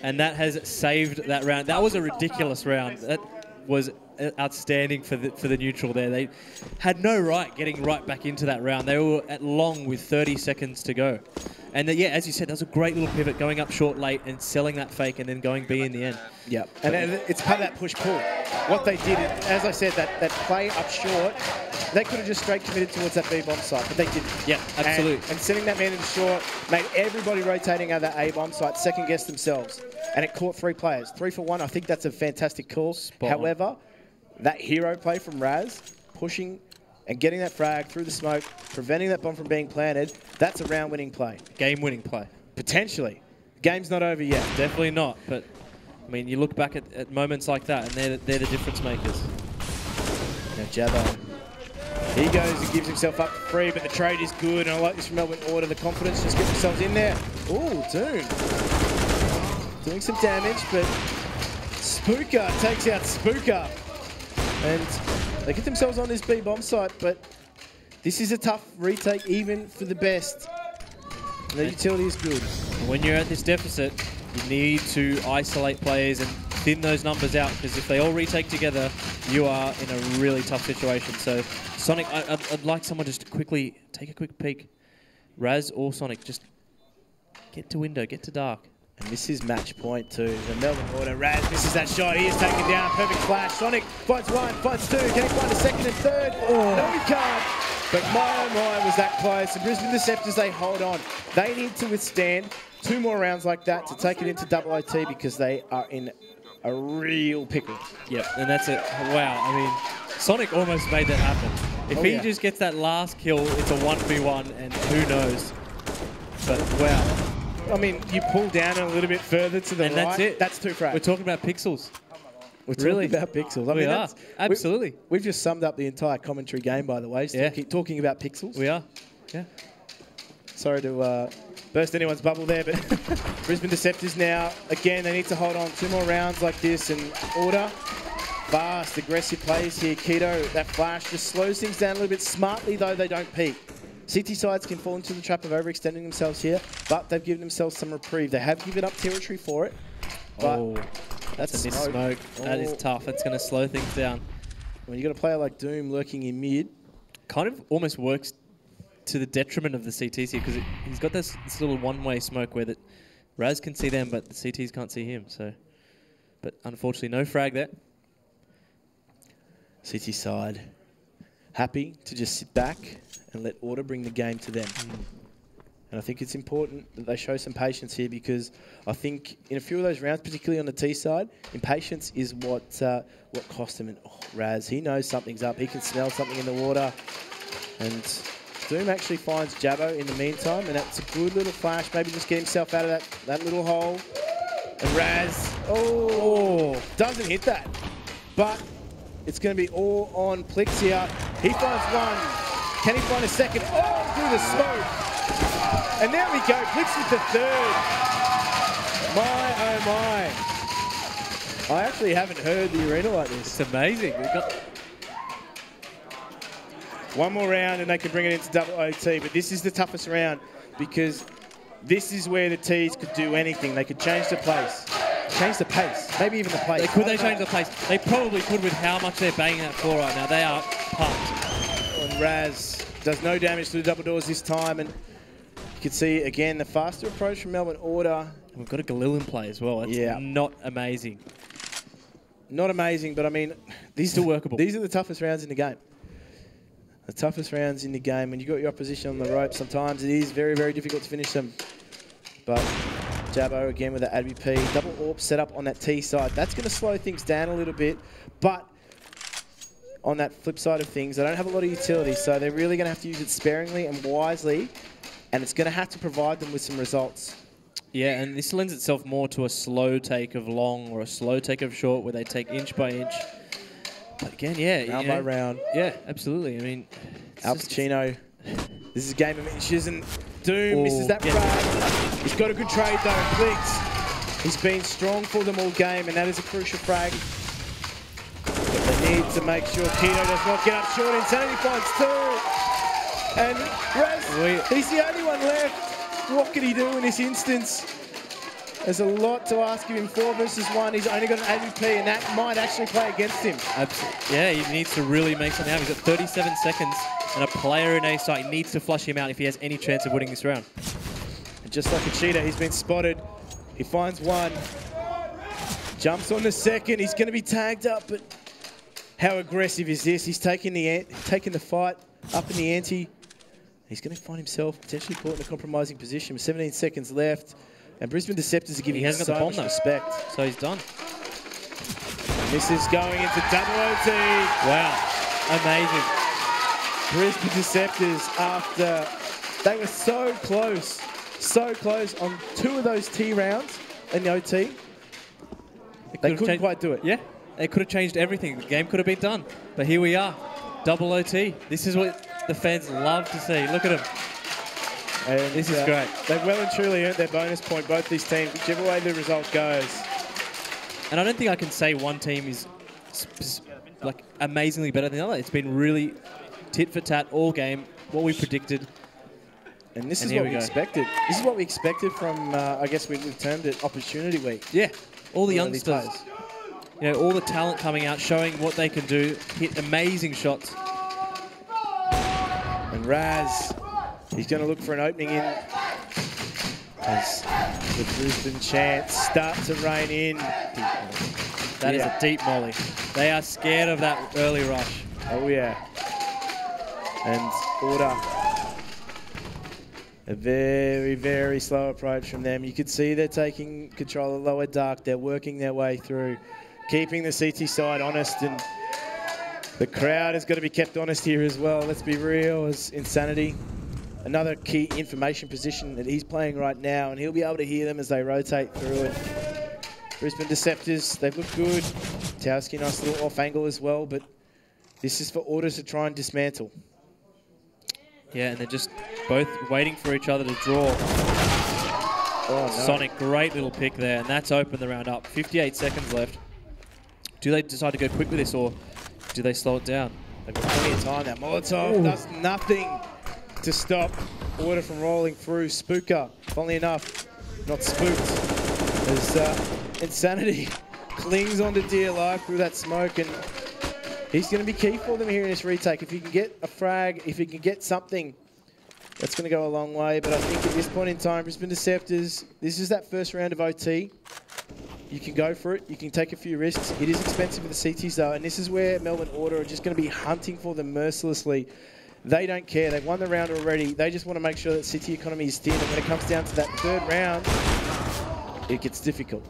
And that has saved that round. That was a ridiculous round. That was outstanding for the neutral there. They had no right getting right back into that round. They were at long with 30 seconds to go. And yeah, as you said, that was a great little pivot, going up short late and selling that fake and then going B in the end.
Yep. And it's part of that push-pull. What they did, as I said, that play up short, they could have just straight committed towards that B-bomb site, but they didn't.
Yeah, absolutely.
And sending that man in short made everybody rotating out of that A-bomb site second-guess themselves. And it caught 3 players. 3 for 1, I think that's a fantastic call. However, that hero play from Raz, pushing and getting that frag through the smoke, preventing that bomb from being planted, that's a round-winning play.
Game-winning play.
Potentially. Game's not over yet.
Definitely not, but I mean, you look back at moments like that, and they're the difference makers.
Now Jabbo, he goes and gives himself up for free, but the trade is good, and I like this from Melbourne Order. The confidence just get themselves in there. Ooh, Doom. Doing some damage, but Spooker takes out Spooker. And they get themselves on this B-bomb site, but this is a tough retake even for the best. And the utility is good.
When you're at this deficit, you need to isolate players and thin those numbers out, because if they all retake together, you are in a really tough situation. So Sonic, I'd like someone just to quickly take a quick peek. Raz or Sonic, just get to window, get to dark.
And this is match point too. The Melbourne Order. Raz misses that shot. He is taken down. Perfect flash. Sonic finds 1, finds 2. Can he find a second and third? Oh. No, he can't. But my oh my, was that close. The Brisbane Deceptors, they hold on. They need to withstand 2 more rounds like that to take it into double OT, because they are in a real pickle.
Yep, and that's it. Wow, I mean, Sonic almost made that happen. If he just gets that last kill, it's a 1v1, and who knows. But wow.
I mean, you pull down a little bit further to the right.
And that's it.
That's 2 frags.
We're talking about pixels.
We're talking about pixels. I mean,
we are. Absolutely.
We've just summed up the entire commentary game, by the way. Still keep talking about pixels.
We are. Yeah.
Sorry to burst anyone's bubble there, but Brisbane Deceptors now, again, they need to hold on 2 more rounds like this, and Order. Fast, aggressive plays here. Keto, that flash just slows things down a little bit. Smartly, though, they don't peak. CT sides can fall into the trap of overextending themselves here, but they've given themselves some reprieve. They have given up territory for it. But
that's a miss smoke. That is tough. It's going to slow things down.
When you've got a player like Doom lurking in mid,
kind of almost works to the detriment of the CTs here, because he's got this little one-way smoke where Raz can see them, but the CTs can't see him. So, but unfortunately, no frag there.
CT side. happy to just sit back and let Order bring the game to them. And I think it's important that they show some patience here, because I think in a few of those rounds, particularly on the T side, impatience is what cost him. And Raz, he knows something's up. He can smell something in the water. And Doom actually finds Jabbo in the meantime, and that's a good little flash. Maybe just get himself out of that little hole. And Raz, doesn't hit that. But it's going to be all on Plix here. He finds one. Can he find a second? Oh, through the smoke. And there we go, Plix with the third. My, oh my. I actually haven't heard the arena like this.
It's amazing. We've got
one more round and they can bring it into double OT, but this is the toughest round because this is where the T's could do anything. They could change the pace, maybe even the pace.
Could they change the pace? They probably could with how much they're banging that floor right now. They are pumped.
And Raz does no damage to the double doors this time, and you can see again the faster approach from Melbourne Order.
We've got a Galil in play as well. That's not amazing.
Not amazing, but I mean,
these are workable.
These are the toughest rounds in the game. The toughest rounds in the game. When you've got your opposition on the rope, sometimes it is very, very difficult to finish them. But Jabbo again with the AWP. Double AWP set up on that T side. That's going to slow things down a little bit. But on that flip side of things, they don't have a lot of utility, so they're really going to have to use it sparingly and wisely. And it's going to have to provide them with some results.
Yeah, and this lends itself more to a slow take of long or a slow take of short, where they take inch by inch. But again,
round by round.
Yeah, absolutely. I mean,
Al Pacino. This is a game of inches, and Doom misses that frag. He's got a good trade though. Plix. He's been strong for them all game, and that is a crucial frag. But they need to make sure Keto does not get up short. Insanity finds two. And Raz, he's the only one left. What can he do in this instance? There's a lot to ask of him. 4 versus 1. He's only got an AWP, and that might actually play against him.
Yeah, he needs to really make something happen. He's got 37 seconds, and a player in A side needs to flush him out if he has any chance of winning this round.
And just like a cheater, he's been spotted. He finds one. Jumps on the second. He's going to be tagged up, but how aggressive is this? He's taking the fight up in the ante. He's going to find himself potentially caught in a compromising position with 17 seconds left. And Brisbane Deceptors are giving him so much respect.
So he's done.
This is going into double OT.
Wow, amazing.
Brisbane Deceptors, after they were so close on 2 of those T rounds in the OT, they couldn't quite do it.
Yeah, they could have changed everything. The game could have been done. But here we are, double OT. This is what the fans love to see. Look at them.
And
this is great.
They've well and truly earned their bonus point, both these teams, whichever way the result goes.
And I don't think I can say one team is like amazingly better than the other. It's been really tit for tat all game, what we predicted.
And this is what we expected. This is what we expected from, I guess we've termed it Opportunity Week.
Yeah, all the youngsters. You know, all the talent coming out, showing what they can do, hit amazing shots.
And Raz, he's going to look for an opening in as the Brisbane chants start to rain in.
That is a deep molly. They are scared of that early rush.
Oh, yeah. And Order. A very, very slow approach from them. You could see they're taking control of lower dark. They're working their way through, keeping the CT side honest, and the crowd has got to be kept honest here as well. Let's be real, as Insanity. Another key information position that he's playing right now, and he'll be able to hear them as they rotate through it. Brisbane Deceptors, they've looked good. Towski, nice little off angle as well, but this is for Orders to try and dismantle.
Yeah, and they're just both waiting for each other to draw.
Oh, no.
Sonic, great little pick there, and that's opened the round up. 58 seconds left. Do they decide to go quick with this, or do they slow it down?
They've got plenty of time. That Molotov does nothing to stop Order from rolling through. Spooker, funnily enough, not spooked, as Insanity clings onto dear life through that smoke, and he's going to be key for them here in this retake. If he can get a frag, if he can get something, that's going to go a long way. But I think at this point in time, Brisbane Deceptors, this is that first round of OT. You can go for it. You can take a few risks. It is expensive with the CTs though, and this is where Melbourne Order are just going to be hunting for them mercilessly. They don't care. They've won the round already. They just want to make sure that City economy is thin, and when it comes down to that third round, it gets difficult.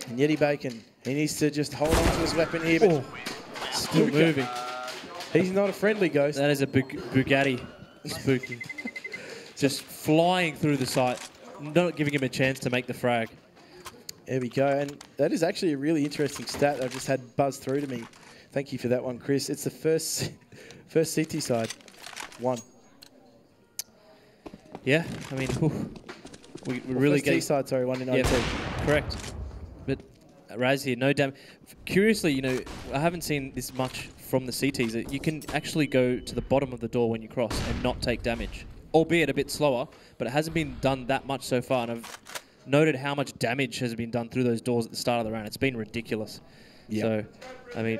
And Yeti Bacon, he needs to just hold on to his weapon here, but
still moving.
He's not a friendly ghost.
That is a Bugatti spooky. Just flying through the site, not giving him a chance to make the frag.
There we go, and that is actually a really interesting stat that I've just had buzz through to me. Thank you for that one, Chris. It's the first CT side. One.
Yeah, I mean, we really
first
get...
T side, sorry, one in OT.
Correct. But Raz here, no damage. Curiously, you know, I haven't seen this much from the CTs. You can actually go to the bottom of the door when you cross and not take damage, albeit a bit slower, but it hasn't been done that much so far. And I've noted how much damage has been done through those doors at the start of the round. It's been ridiculous.
Yep.
So, I mean,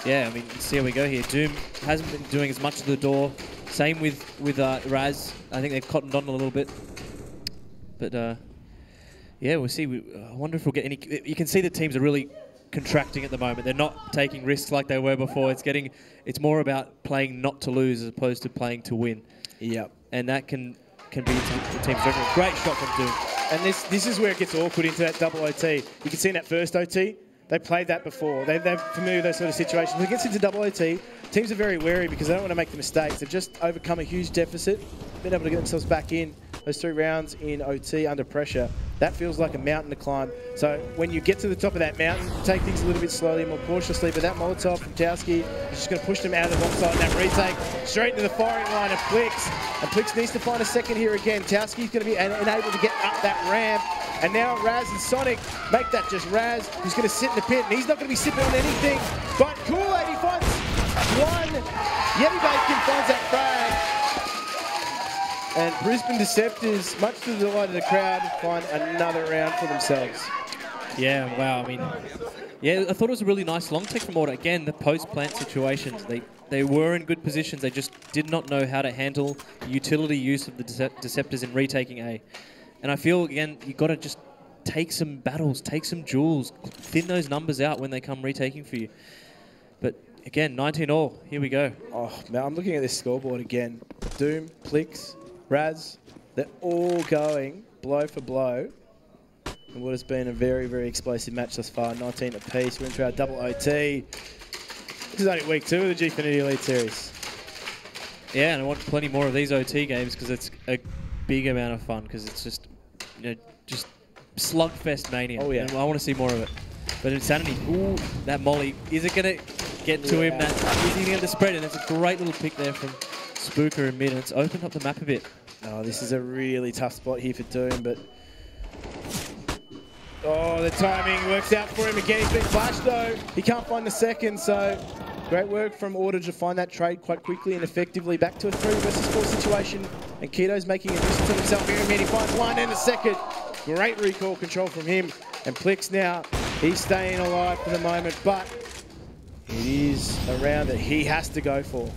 yeah, I mean, see how we go here. Doom hasn't been doing as much to the door. Same with Raz. I think they've cottoned on a little bit. But, yeah, we'll see. I wonder if we'll get any... You can see the teams are really contracting at the moment. They're not taking risks like they were before. It's more about playing not to lose as opposed to playing to win.
Yep.
And that can be the team's record. Great shot from Doom.
And this is where it gets awkward into that double OT. You can see in that first OT, they played that before. They're familiar with those sort of situations. When it gets into double OT, teams are very wary because they don't want to make the mistakes. They've just overcome a huge deficit, been able to get themselves back in those 3 rounds in OT under pressure. That feels like a mountain to climb. So when you get to the top of that mountain, take things a little bit slowly, more cautiously. But that Molotov from Towski is just going to push them out of the box side in that retake, straight into the firing line of Plix. And Plix needs to find a second here again. Towski's going to be unable to get up that ramp. And now Raz and Sonic make that just Raz, who's going to sit in the pit. And he's not going to be sipping on anything. But Kool-Aid, he finds one. Yeti Bacon finds that frag. And Brisbane Deceptors, much to the delight of the crowd, find another round for themselves.
Yeah, wow. I mean, yeah, I thought it was a really nice long take from Order. Again, the post-plant situations, they were in good positions. They just did not know how to handle the utility use of the Deceptors in retaking A. And I feel, again, you've got to just take some battles, take some duels, thin those numbers out when they come retaking for you. But again, 19 all. Here we go.
Oh, man, I'm looking at this scoreboard again. Doom, Plix, Raz, they're all going blow for blow in what has been a very, very explosive match thus far. 19 apiece. We're into our double OT. This is only week 2 of the Gfinity Elite Series.
Yeah, and I want plenty more of these OT games because it's a big amount of fun because it's just, you know, just slugfest mania.
Oh, yeah.
And I want to see more of it. But Insanity, ooh, that molly, is it going to get to him? Is he going to spread it? And it's a great little pick there from Spooker in mid, and it's opened up the map a bit.
Oh, this is a really tough spot here for Doom, but... Oh, the timing works out for him again. He's been flashed, though. He can't find the second, so... Great work from Order to find that trade quite quickly and effectively. Back to a 3 versus 4 situation. And Keto's making a distance of himself here in mid. He finds one and a second. Great recall control from him. And Plix now, he's staying alive for the moment, but... It is a round that he has to go for.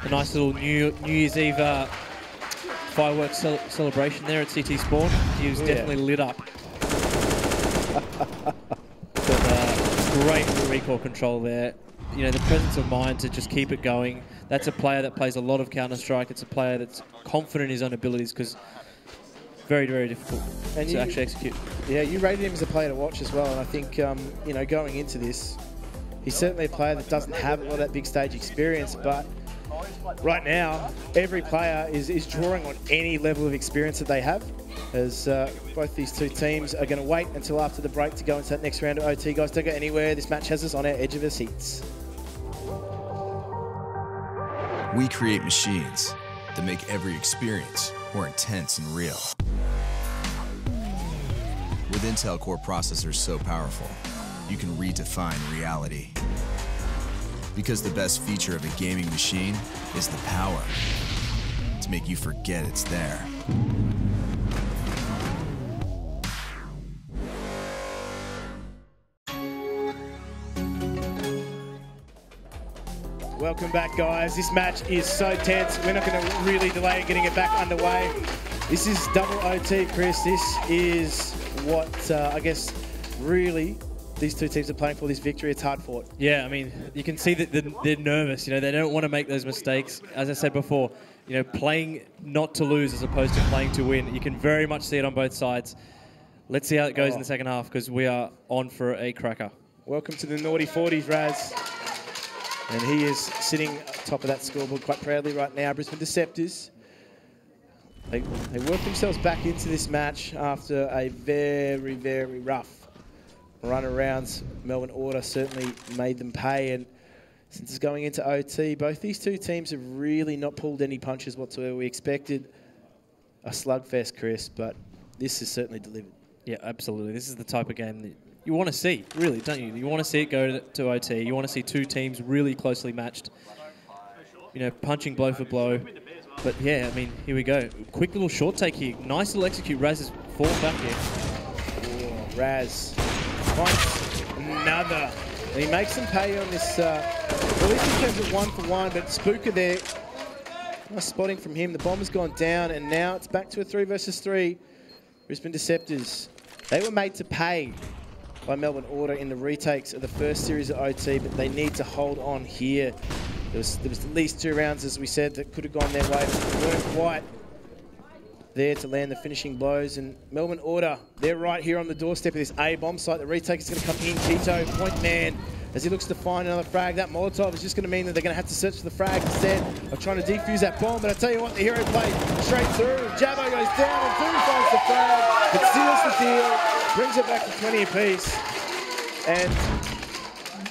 A nice little New Year's Eve fireworks celebration there at CT Spawn. He was definitely lit up. But great recall control there. You know, the presence of mind to just keep it going. That's a player that plays a lot of Counter-Strike. It's a player that's confident in his own abilities because very, very difficult to actually execute.
Yeah, you rated him as a player to watch as well. And I think, you know, going into this, he's certainly a player that doesn't have a lot of that big stage experience, but right now, every player is drawing on any level of experience that they have, as both these two teams are going to wait until after the break to go into that next round of OT. Guys, don't go anywhere. This match has us on our edge of our seats.
We create machines that make every experience more intense and real. With Intel Core processors so powerful, you can redefine reality. Because the best feature of a gaming machine is the power to make you forget it's there.
Welcome back, guys. This match is so tense. We're not going to really delay getting it back underway. This is double OT, Chris. This is what I guess really these two teams are playing for. This victory, it's hard fought.
Yeah, I mean, you can see that they're nervous. You know, they don't want to make those mistakes. As I said before, you know, playing not to lose as opposed to playing to win. You can very much see it on both sides. Let's see how it goes in the second half, because we are on for a cracker.
Welcome to the naughty 40s, Raz. And he is sitting top of that scoreboard quite proudly right now. Brisbane Deceptors. They worked themselves back into this match after a very, very rough run arounds. Melbourne Order certainly made them pay, and since it's going into OT, both these two teams have really not pulled any punches whatsoever. We expected a slugfest, Chris, but this has certainly delivered.
Yeah, absolutely. This is the type of game that you want to see, really, don't you? You want to see it go to OT. You want to see two teams really closely matched, you know, punching blow for blow. But yeah, I mean, here we go. Quick little short take here. Nice little execute. Raz is falling back here.
Oh, Raz finds another. And he makes them pay on this, at least in terms of 1-for-1, but Spooker there, nice spotting from him. The bomb has gone down, and now it's back to a 3 versus 3. Brisbane Deceptors, they were made to pay by Melbourne Order in the retakes of the first series of OT, but they need to hold on here. There was at least 2 rounds, as we said, that could have gone their way, but they weren't quite there to land the finishing blows. And Melbourne Order, they're right here on the doorstep of this A-bomb site. The retake is going to come in. Keto, point man, as he looks to find another frag. That Molotov is just going to mean that they're going to have to search for the frag instead of trying to defuse that bomb. But I tell you what, the hero play straight through. Jabbo goes down and Doom finds the frag. It seals the deal, brings it back to 20 apiece. And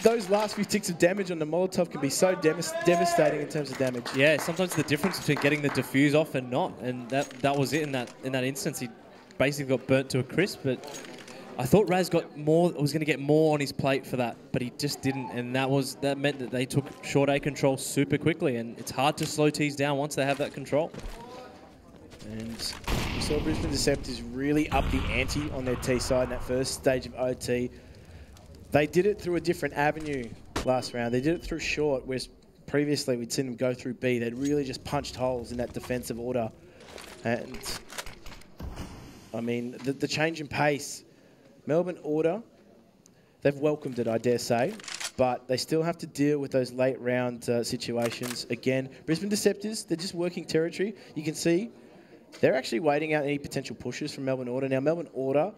those last few ticks of damage on the Molotov can be so devastating in terms of damage.
Yeah, sometimes the difference between getting the defuse off and not, and that was it in that instance. He basically got burnt to a crisp, but I thought Raz got more, was going to get more on his plate for that, but he just didn't, and that meant that they took short A control super quickly, and it's hard to slow T's down once they have that control.
And we saw Brisbane Deceptors really up the ante on their T side in that first stage of OT. They did it through a different avenue last round. They did it through short, whereas previously we'd seen them go through B. They'd really just punched holes in that defensive order. And, I mean, the change in pace, Melbourne Order, they've welcomed it, I dare say, but they still have to deal with those late round situations. Again, Brisbane Deceptors, they're just working territory. You can see they're actually waiting out any potential pushes from Melbourne Order. Now, Melbourne Order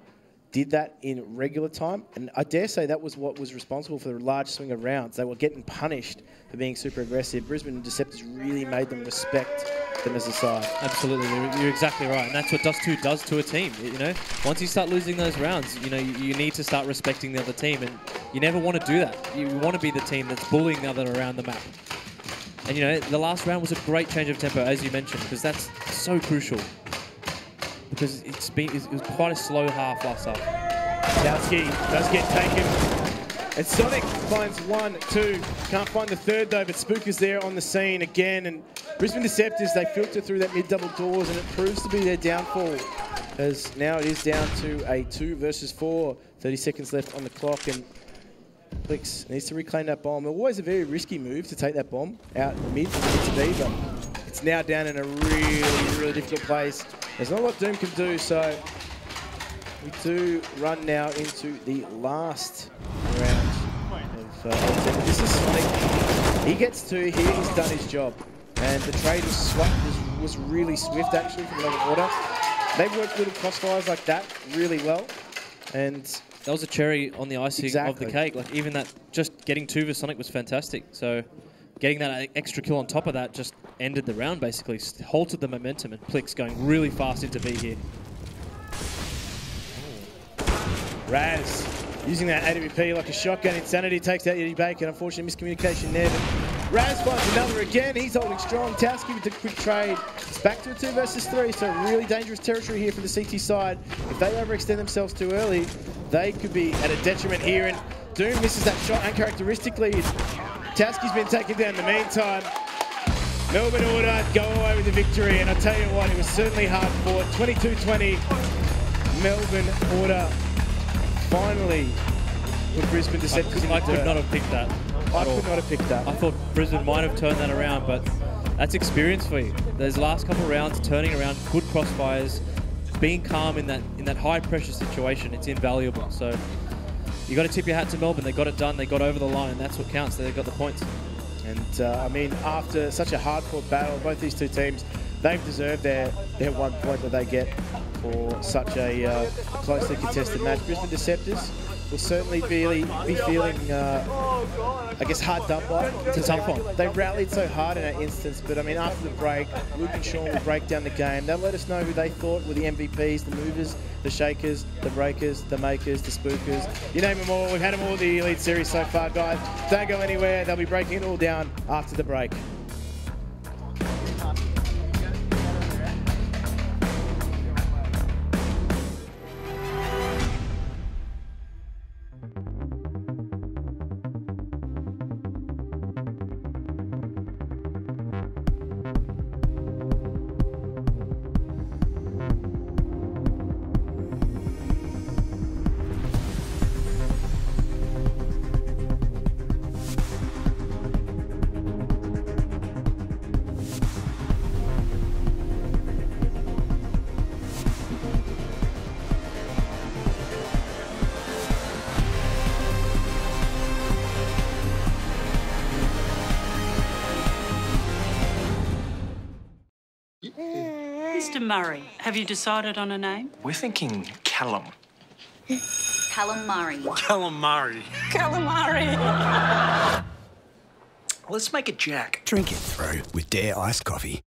did that in regular time, and I dare say that was what was responsible for the large swing of rounds. They were getting punished for being super aggressive. Brisbane Deceptors really made them respect them as a side.
Absolutely, you're exactly right, and that's what Dust 2 does to a team. You know, once you start losing those rounds, you know, you need to start respecting the other team, and you never want to do that. You want to be the team that's bullying the other around the map. And you know, the last round was a great change of tempo, as you mentioned, because that's so crucial. Because it was quite a slow half last half.
Towski does get taken. And Sonic finds 1, 2. Can't find the third though, but Spooker's there on the scene again. And Brisbane Deceptors, they filter through that mid-double doors, and it proves to be their downfall. As now it is down to a 2 versus 4. 30 seconds left on the clock, and Plix needs to reclaim that bomb. Always a very risky move to take that bomb out mid to B, but it's now down in a really, really difficult place. There's not a lot Doom can do, so we do run now into the last round of this is Sonic. He gets 2 here, he's done his job. And the trade was really swift actually from Melbourne Order. They've worked little crossfires like that really well. And
that was a cherry on the icing of the cake. Like even that, just getting 2 for Sonic was fantastic. So getting that extra kill on top of that just ended the round basically, halted the momentum, and Plix going really fast into B here.
Raz using that AWP like a shotgun. Insanity takes out Eddie Bacon. Unfortunately, miscommunication there. But Raz finds another again. He's holding strong. Towski with the quick trade. It's back to a 2 versus 3, so really dangerous territory here for the CT side. If they overextend themselves too early, they could be at a detriment here. And Doom misses that shot uncharacteristically. Towski's been taken down in the meantime. Melbourne Order go away with the victory, and I tell you what, it was certainly hard fought. 22-20, Melbourne Order finally put Brisbane Deceptors in the
I could not have picked that.
I could not have picked that.
I thought Brisbane might have turned that around, but That's experience for you. Those last couple of rounds, turning around, good crossfires, being calm in that high pressure situation, it's invaluable. So you got to tip your hat to Melbourne. They got it done. They got over the line, and that's what counts. They got the points.
And I mean, after such a hard-fought battle, both these two teams, they've deserved their 1 point that they get for such a closely contested match. Brisbane Deceptors will certainly be feeling, I guess, hard done by. It's a tough one. They rallied so hard in that instance, but I mean, after the break, Luke and Sean will break down the game. They'll let us know who they thought were the MVPs, the movers, the shakers, the breakers, the makers, the spookers. You name them all. We've had them all in the Elite Series so far, guys. Don't go anywhere. They'll be breaking it all down after the break.
Mr. Murray, have you decided on a name?
We're thinking Callum.
Callum Murray.
Callum Murray.
Calamari.
Let's make it Jack.
Drink it through with Dare iced coffee.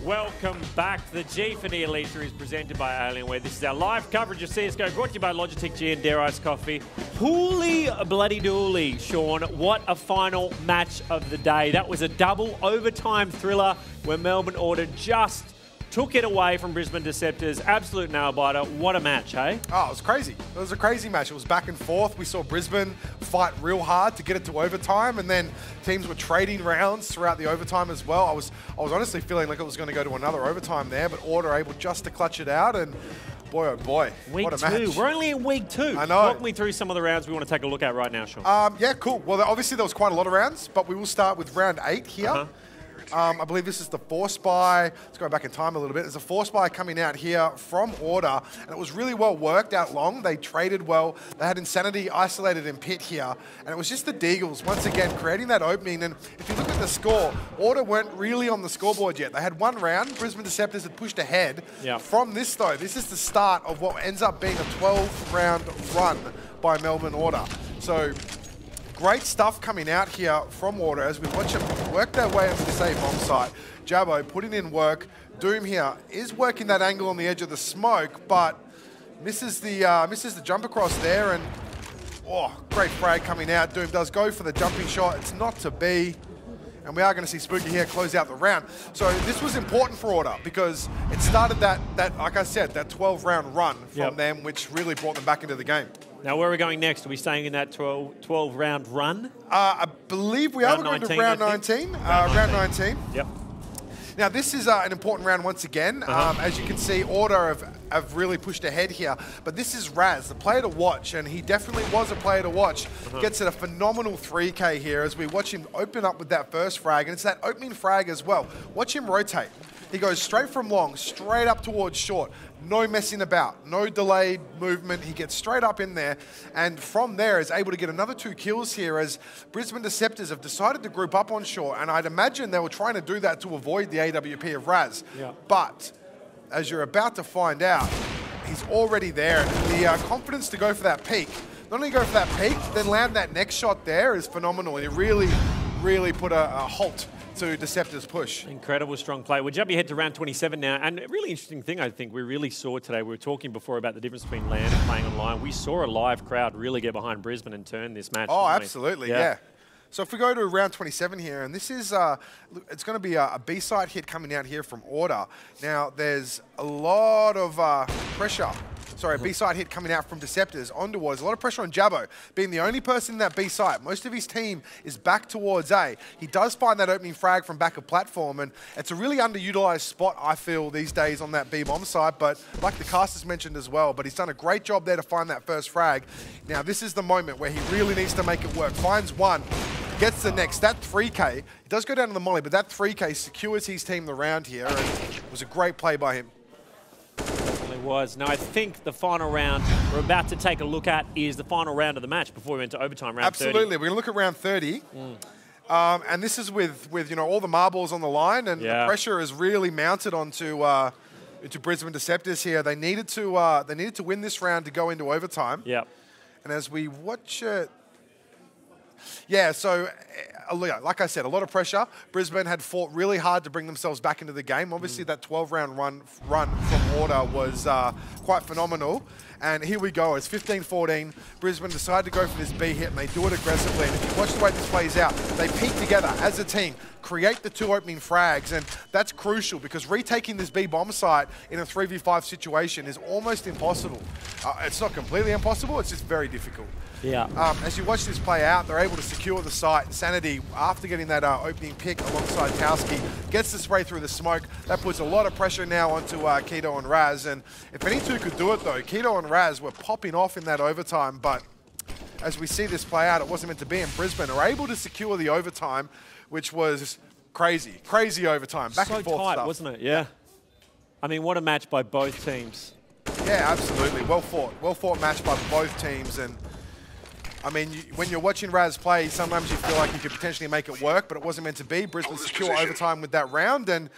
Welcome back to the Gfinity Elite Series presented by Alienware. This is our live coverage of CSGO brought to you by Logitech G and Dare Ice Coffee. Holy bloody dooly, Sean. What a final match of the day. That was a double overtime thriller where Melbourne Order just took it away from Brisbane Deceptors. Absolute nail-biter. What a match, hey?
Oh, it was crazy. It was a crazy match. It was back and forth. We saw Brisbane fight real hard to get it to overtime, and then teams were trading rounds throughout the overtime as well. I was honestly feeling like it was going to go to another overtime there, but Order able just to clutch it out, and boy, oh boy,
Week
what a
two.
match.
We're only in week two.
I know.
Walk me through some of the rounds we want to take a look at right now, Sean.
Yeah, cool. Well, obviously there was quite a lot of rounds, but we will start with round 8 here. I believe this is the force buy. Let's go back in time a little bit. There's a force buy coming out here from Order, and it was really well worked out long. They traded well. They had Insanity isolated in pit here, and it was just the Deagles, once again, creating that opening. And if you look at the score, Order weren't really on the scoreboard yet. They had one round. Brisbane Deceptors had pushed ahead. From this, though, this is the start of what ends up being a 12-round run by Melbourne Order. So great stuff coming out here from Order as we watch them work their way into this A-bomb site. Jabbo putting in work. Doom here is working that angle on the edge of the smoke, but misses the jump across there, and oh, great frag coming out. Doom does go for the jumping shot. It's not to be. And we are going to see Spooky here close out the round. So this was important for Order because it started that like I said, that 12-round run from them, which really brought them back into the game.
Now, where are we going next? Are we staying in that 12-round run?
I believe we are going to round 19. Round 19.
Yep.
Now, this is an important round once again. As you can see, Order have really pushed ahead here. But this is Raz, the player to watch, and he definitely was a player to watch. Gets it a phenomenal 3K here as we watch him open up with that first frag, and it's that opening frag as well. Watch him rotate. He goes straight from long, straight up towards short. No messing about, no delayed movement. He gets straight up in there, and from there is able to get another 2 kills here as Brisbane Deceptors have decided to group up on short, and I'd imagine they were trying to do that to avoid the AWP of Raz. But as you're about to find out, he's already there. And the confidence to go for that peak, not only go for that peak, then land that next shot there is phenomenal. He really, really put a halt to Deceptors' push.
Incredible strong play. We'll jump ahead to round 27 now. And a really interesting thing I think we really saw today, we were talking before about the difference between LAN and playing online. We saw a live crowd really get behind Brisbane and turn this match.
Oh, absolutely, yeah. So if we go to round 27 here, and this is, it's going to be a B-side hit coming out here from Order. Now, there's a lot of pressure. Sorry, a B-side hit coming out from Deceptors onto Wards. A lot of pressure on Jabbo, being the only person in that B-side. Most of his team is back towards A. He does find that opening frag from back of platform, and it's a really underutilized spot, I feel, these days on that B-bomb side, but like the casters mentioned as well, but he's done a great job there to find that first frag. Now, this is the moment where he really needs to make it work. Finds one, gets the next. That 3K, he does go down to the molly, but that 3K secures his team the round here, and it was a great play by him.
It was. Now, I think the final round we're about to take a look at is the final round of the match before we went to overtime, round 30.
Absolutely. We're going to look at round 30. And this is with you know, all the marbles on the line, and the pressure is really mounted onto Brisbane Deceptors here. They needed to win this round to go into overtime.
Yep.
And as we watch it, so like I said, a lot of pressure. Brisbane had fought really hard to bring themselves back into the game. Obviously, that 12-round run from Order was quite phenomenal. And here we go. It's 15-14. Brisbane decide to go for this B hit, and they do it aggressively. And if you watch the way this plays out, they peak together as a team, create the 2 opening frags, and that's crucial because retaking this B bomb site in a 3v5 situation is almost impossible. It's not completely impossible, it's just very difficult. As you watch this play out, they're able to secure the site. Insanity, after getting that opening pick alongside Towski, gets the spray through the smoke. That puts a lot of pressure now onto Keto and Raz. And if any two could do it, though, Keto and Raz were popping off in that overtime. But as we see this play out, it wasn't meant to be. And Brisbane are able to secure the overtime, which was crazy. Crazy overtime. Back and forth
tight,
stuff.
wasn't it? Yeah. I mean, what a match by both teams.
Yeah, absolutely. Well fought. Well fought match by both teams. And I mean, when you're watching Raz play, sometimes you feel like you could potentially make it work, but it wasn't meant to be. Brisbane secure overtime with that round, and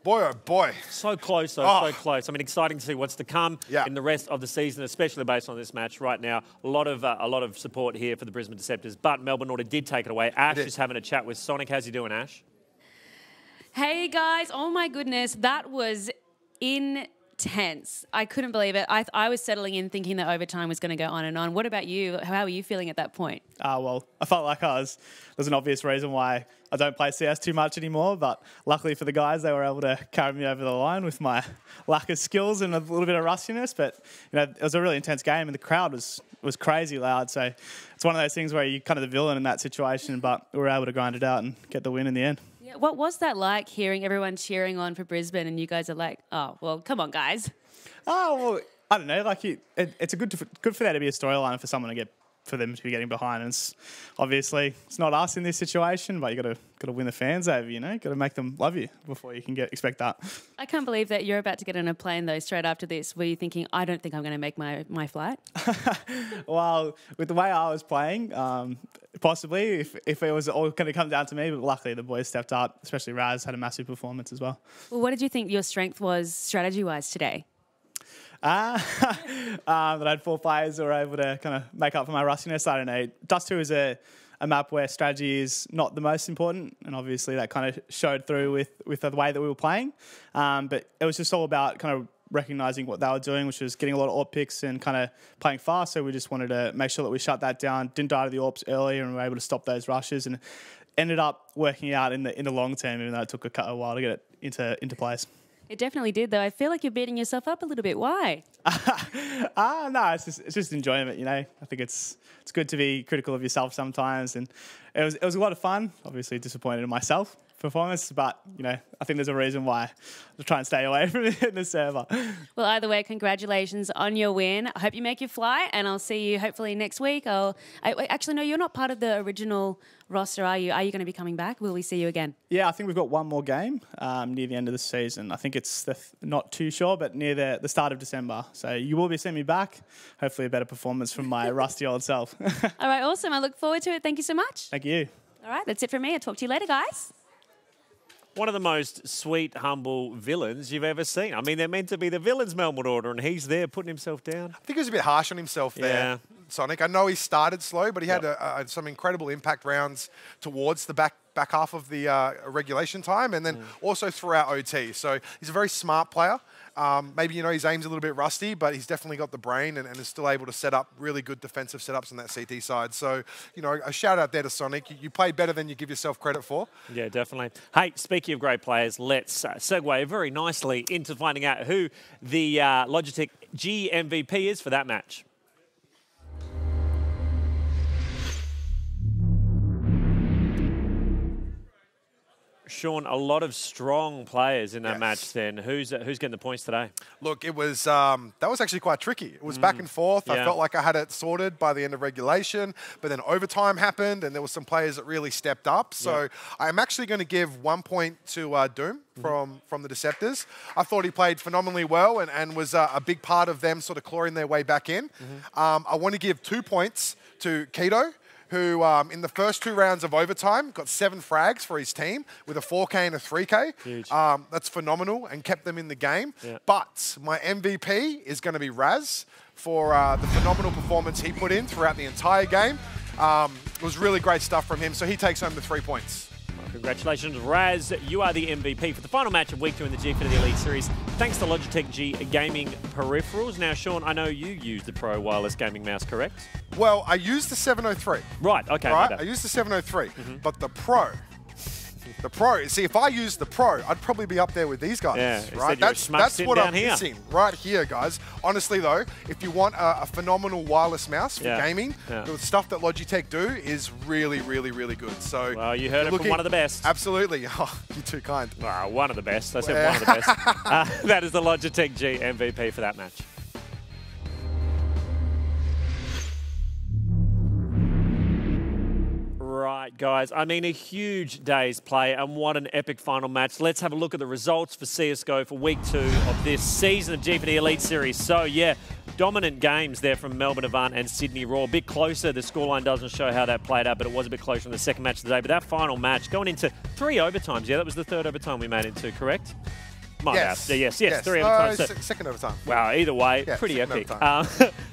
boy, oh boy.
So close, though, so close. I mean, exciting to see what's to come in the rest of the season, especially based on this match right now. A lot of support here for the Brisbane Deceptors, but Melbourne Order did take it away. Ash is having a chat with Sonic. How's he doing, Ash?
Hey, guys. Oh, my goodness. That was intense. I couldn't believe it. I was settling in thinking that overtime was going to go on and on. What about you? How were you feeling at that point?
Well, I felt like there's an obvious reason why I don't play CS too much anymore, but luckily for the guys, they were able to carry me over the line with my lack of skills and a little bit of rustiness. But you know, it was a really intense game, and the crowd was crazy loud. So it's one of those things where you're kind of the villain in that situation, but we were able to grind it out and get the win in the end.
Yeah, what was that like, hearing everyone cheering on for Brisbane, and you guys are like, oh, well, come on, guys.
Oh, well, I don't know. Like it's a good for there to be a storyline for someone to get for them to be getting behind. And obviously it's not us in this situation, but you got to win the fans over. Got to make them love you before you can expect that.
I can't believe that you're about to get on a plane though. Straight after this, were you thinking, I don't think I'm going to make my flight?
Well, with the way I was playing, possibly if it was all going to come down to me, but luckily the boys stepped up. Especially Raz had a massive performance as well.
Well, what did you think your strength was strategy-wise today?
That I had 4 players who were able to kind of make up for my rustiness. I don't know. Dust 2 is a map where strategy is not the most important, and obviously that kind of showed through with the way that we were playing. But it was just all about kind of recognising what they were doing, which was getting a lot of AWP picks and kind of playing fast. So we just wanted to make sure that we shut that down, didn't die to the AWPs earlier, and we were able to stop those rushes, and ended up working out in the long term, even though it took a while to get it into place.
It definitely did, though. I feel like you're beating yourself up a little bit. Why?
No, it's just enjoyment, I think it's good to be critical of yourself sometimes, and it was a lot of fun. Obviously disappointed in myself performance, but I think there's a reason why I try and stay away from it in the server.
Well, either way, congratulations on your win. I hope you make your flight, and I'll see you hopefully next week. Actually, no, you're not part of the original roster, are you? Are you going to be coming back? Will we see you again?
Yeah, I think we've got one more game near the end of the season. I think it's not too sure, but near the start of December. So you will be seeing me back. Hopefully a better performance from my rusty old self.
All right, awesome. I look forward to it. Thank you so much.
Thank you.
All right, that's it from me. I'll talk to you later, guys.
One of the most sweet, humble villains you've ever seen. I mean, they're meant to be the villains, Melbourne Order, and he's there putting himself down.
I think he was a bit harsh on himself there, Sonic. I know he started slow, but he had some incredible impact rounds towards the back half of the regulation time, and then also throughout OT. So he's a very smart player. Maybe, his aim's a little bit rusty, but he's definitely got the brain and is still able to set up really good defensive setups on that CT side. So, a shout out there to Sonic. You played better than you give yourself credit for.
Yeah, definitely. Hey, speaking of great players, let's segue very nicely into finding out who the Logitech G MVP is for that match. Sean, a lot of strong players in that match then. Who's getting the points today?
Look, it was that was actually quite tricky. It was back and forth. I felt like I had it sorted by the end of regulation, but then overtime happened and there were some players that really stepped up. So I'm actually going to give 1 point to Doom from the Deceptors. I thought he played phenomenally well and was a big part of them sort of clawing their way back in. I want to give 2 points to Keto, who in the first 2 rounds of overtime got 7 frags for his team with a 4K and a 3K.
Huge.
That's phenomenal and kept them in the game. But my MVP is going to be Raz for the phenomenal performance he put in throughout the entire game. It was really great stuff from him, so he takes home the 3 points.
Congratulations, Raz. You are the MVP for the final match of Week 2 in the Gfinity Elite Series. Thanks to Logitech G Gaming Peripherals. Now, Sean, I know you use the Pro Wireless Gaming Mouse, correct?
Well, I used the 703.
Right, okay.
Right, I used the 703, but the Pro, see, if I used the Pro, I'd probably be up there with these guys.
Yeah,
right? That's what I'm missing right here, guys. Honestly, though, if you want a phenomenal wireless mouse for gaming, the stuff that Logitech do is really, really, really good. So,
well, you heard it from one of the best.
Absolutely. Oh, you're too kind.
One of the best. I said one of the best. That is the Logitech G MVP for that match. Right, guys. I mean, a huge day's play, and what an epic final match. Let's have a look at the results for CSGO for Week 2 of this season of Gfinity Elite Series. So, yeah, dominant games there from Melbourne Avant and Sydney Raw. A bit closer. The scoreline doesn't show how that played out, but it was a bit closer in the second match of the day. But that final match, going into 3 overtimes. Yeah, that was the 3rd overtime we made into, correct?
Yes.
3 overtimes. So,
second overtime.
Wow, either way, pretty epic.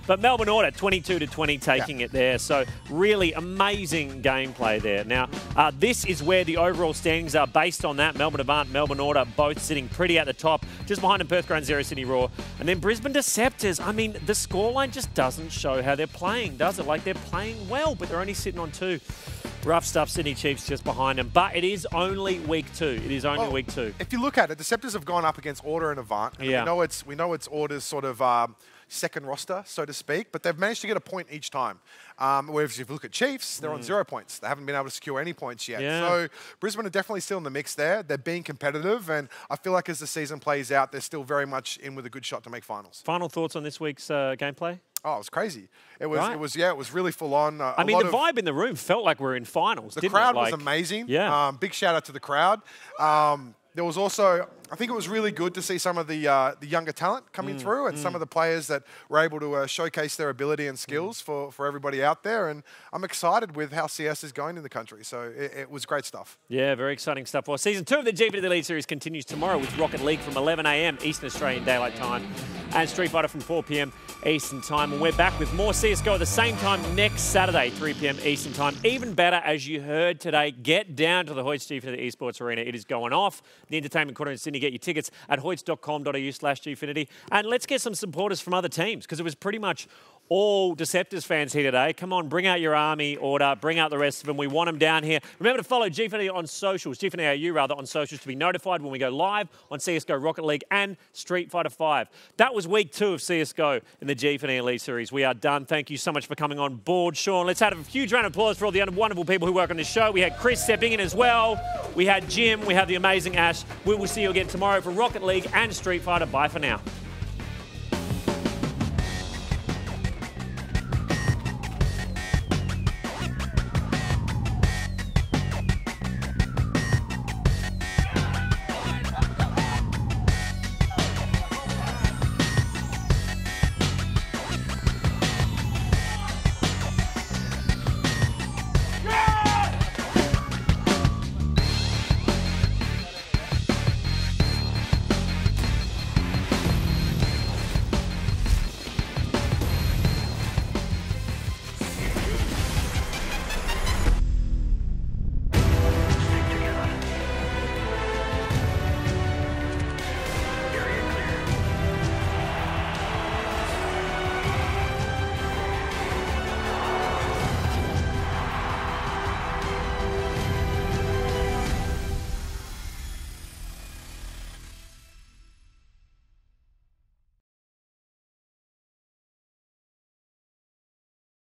But Melbourne Order, 22-20, taking it there. So really amazing gameplay there. Now, this is where the overall standings are based on that. Melbourne Avant, Melbourne Order, both sitting pretty at the top. Just behind them, Perth Ground Zero, Sydney Raw. And then Brisbane Deceptors. I mean, the scoreline just doesn't show how they're playing, does it? Like, they're playing well, but they're only sitting on 2. Rough stuff, Sydney Chiefs just behind them. But it is only Week 2. It is only Week 2.
If you look at it, Deceptors have gone up against Order and Avant. And we know it's Order's sort of second roster, so to speak, but they've managed to get a point each time. Whereas if you look at Chiefs, they're on 0 points. They haven't been able to secure any points yet. So Brisbane are definitely still in the mix there. They're being competitive, and I feel like as the season plays out, they're still very much in with a good shot to make finals.
Final thoughts on this week's gameplay?
Oh, it was crazy. It was,
Right.
it was really full on.
I mean, the vibe in the room felt like we were in finals.
The
didn't
crowd
it?
was
Like,
amazing.
Yeah.
Big shout out to the crowd. There was also, I think it was really good to see some of the younger talent coming through and some of the players that were able to showcase their ability and skills for everybody out there. And I'm excited with how CS is going in the country. So it was great stuff.
Yeah, very exciting stuff. Well, Season 2 of the Gfinity Elite Series continues tomorrow with Rocket League from 11 a.m. Eastern Australian Daylight Time and Street Fighter from 4 p.m. Eastern Time. And we're back with more CSGO at the same time next Saturday, 3 p.m. Eastern Time. Even better, as you heard today, get down to the Hoyts Gfinity Esports Arena. It is going off. The Entertainment Quarter in Sydney. Get your tickets at hoyts.com.au/Gfinity. And let's get some supporters from other teams, because it was pretty much all Deceptors fans here today. Come on, bring out your army order, bring out the rest of them. We want them down here. Remember to follow Gfinity on socials, Gfinity AU rather, on socials to be notified when we go live on CSGO Rocket League and Street Fighter 5. That was week 2 of CSGO in the Gfinity Elite Series. We are done. Thank you so much for coming on board, Sean. Let's have a huge round of applause for all the wonderful people who work on this show. We had Chris stepping in as well. We had Jim. We have the amazing Ash. We will see you again tomorrow for Rocket League and Street Fighter. Bye for now.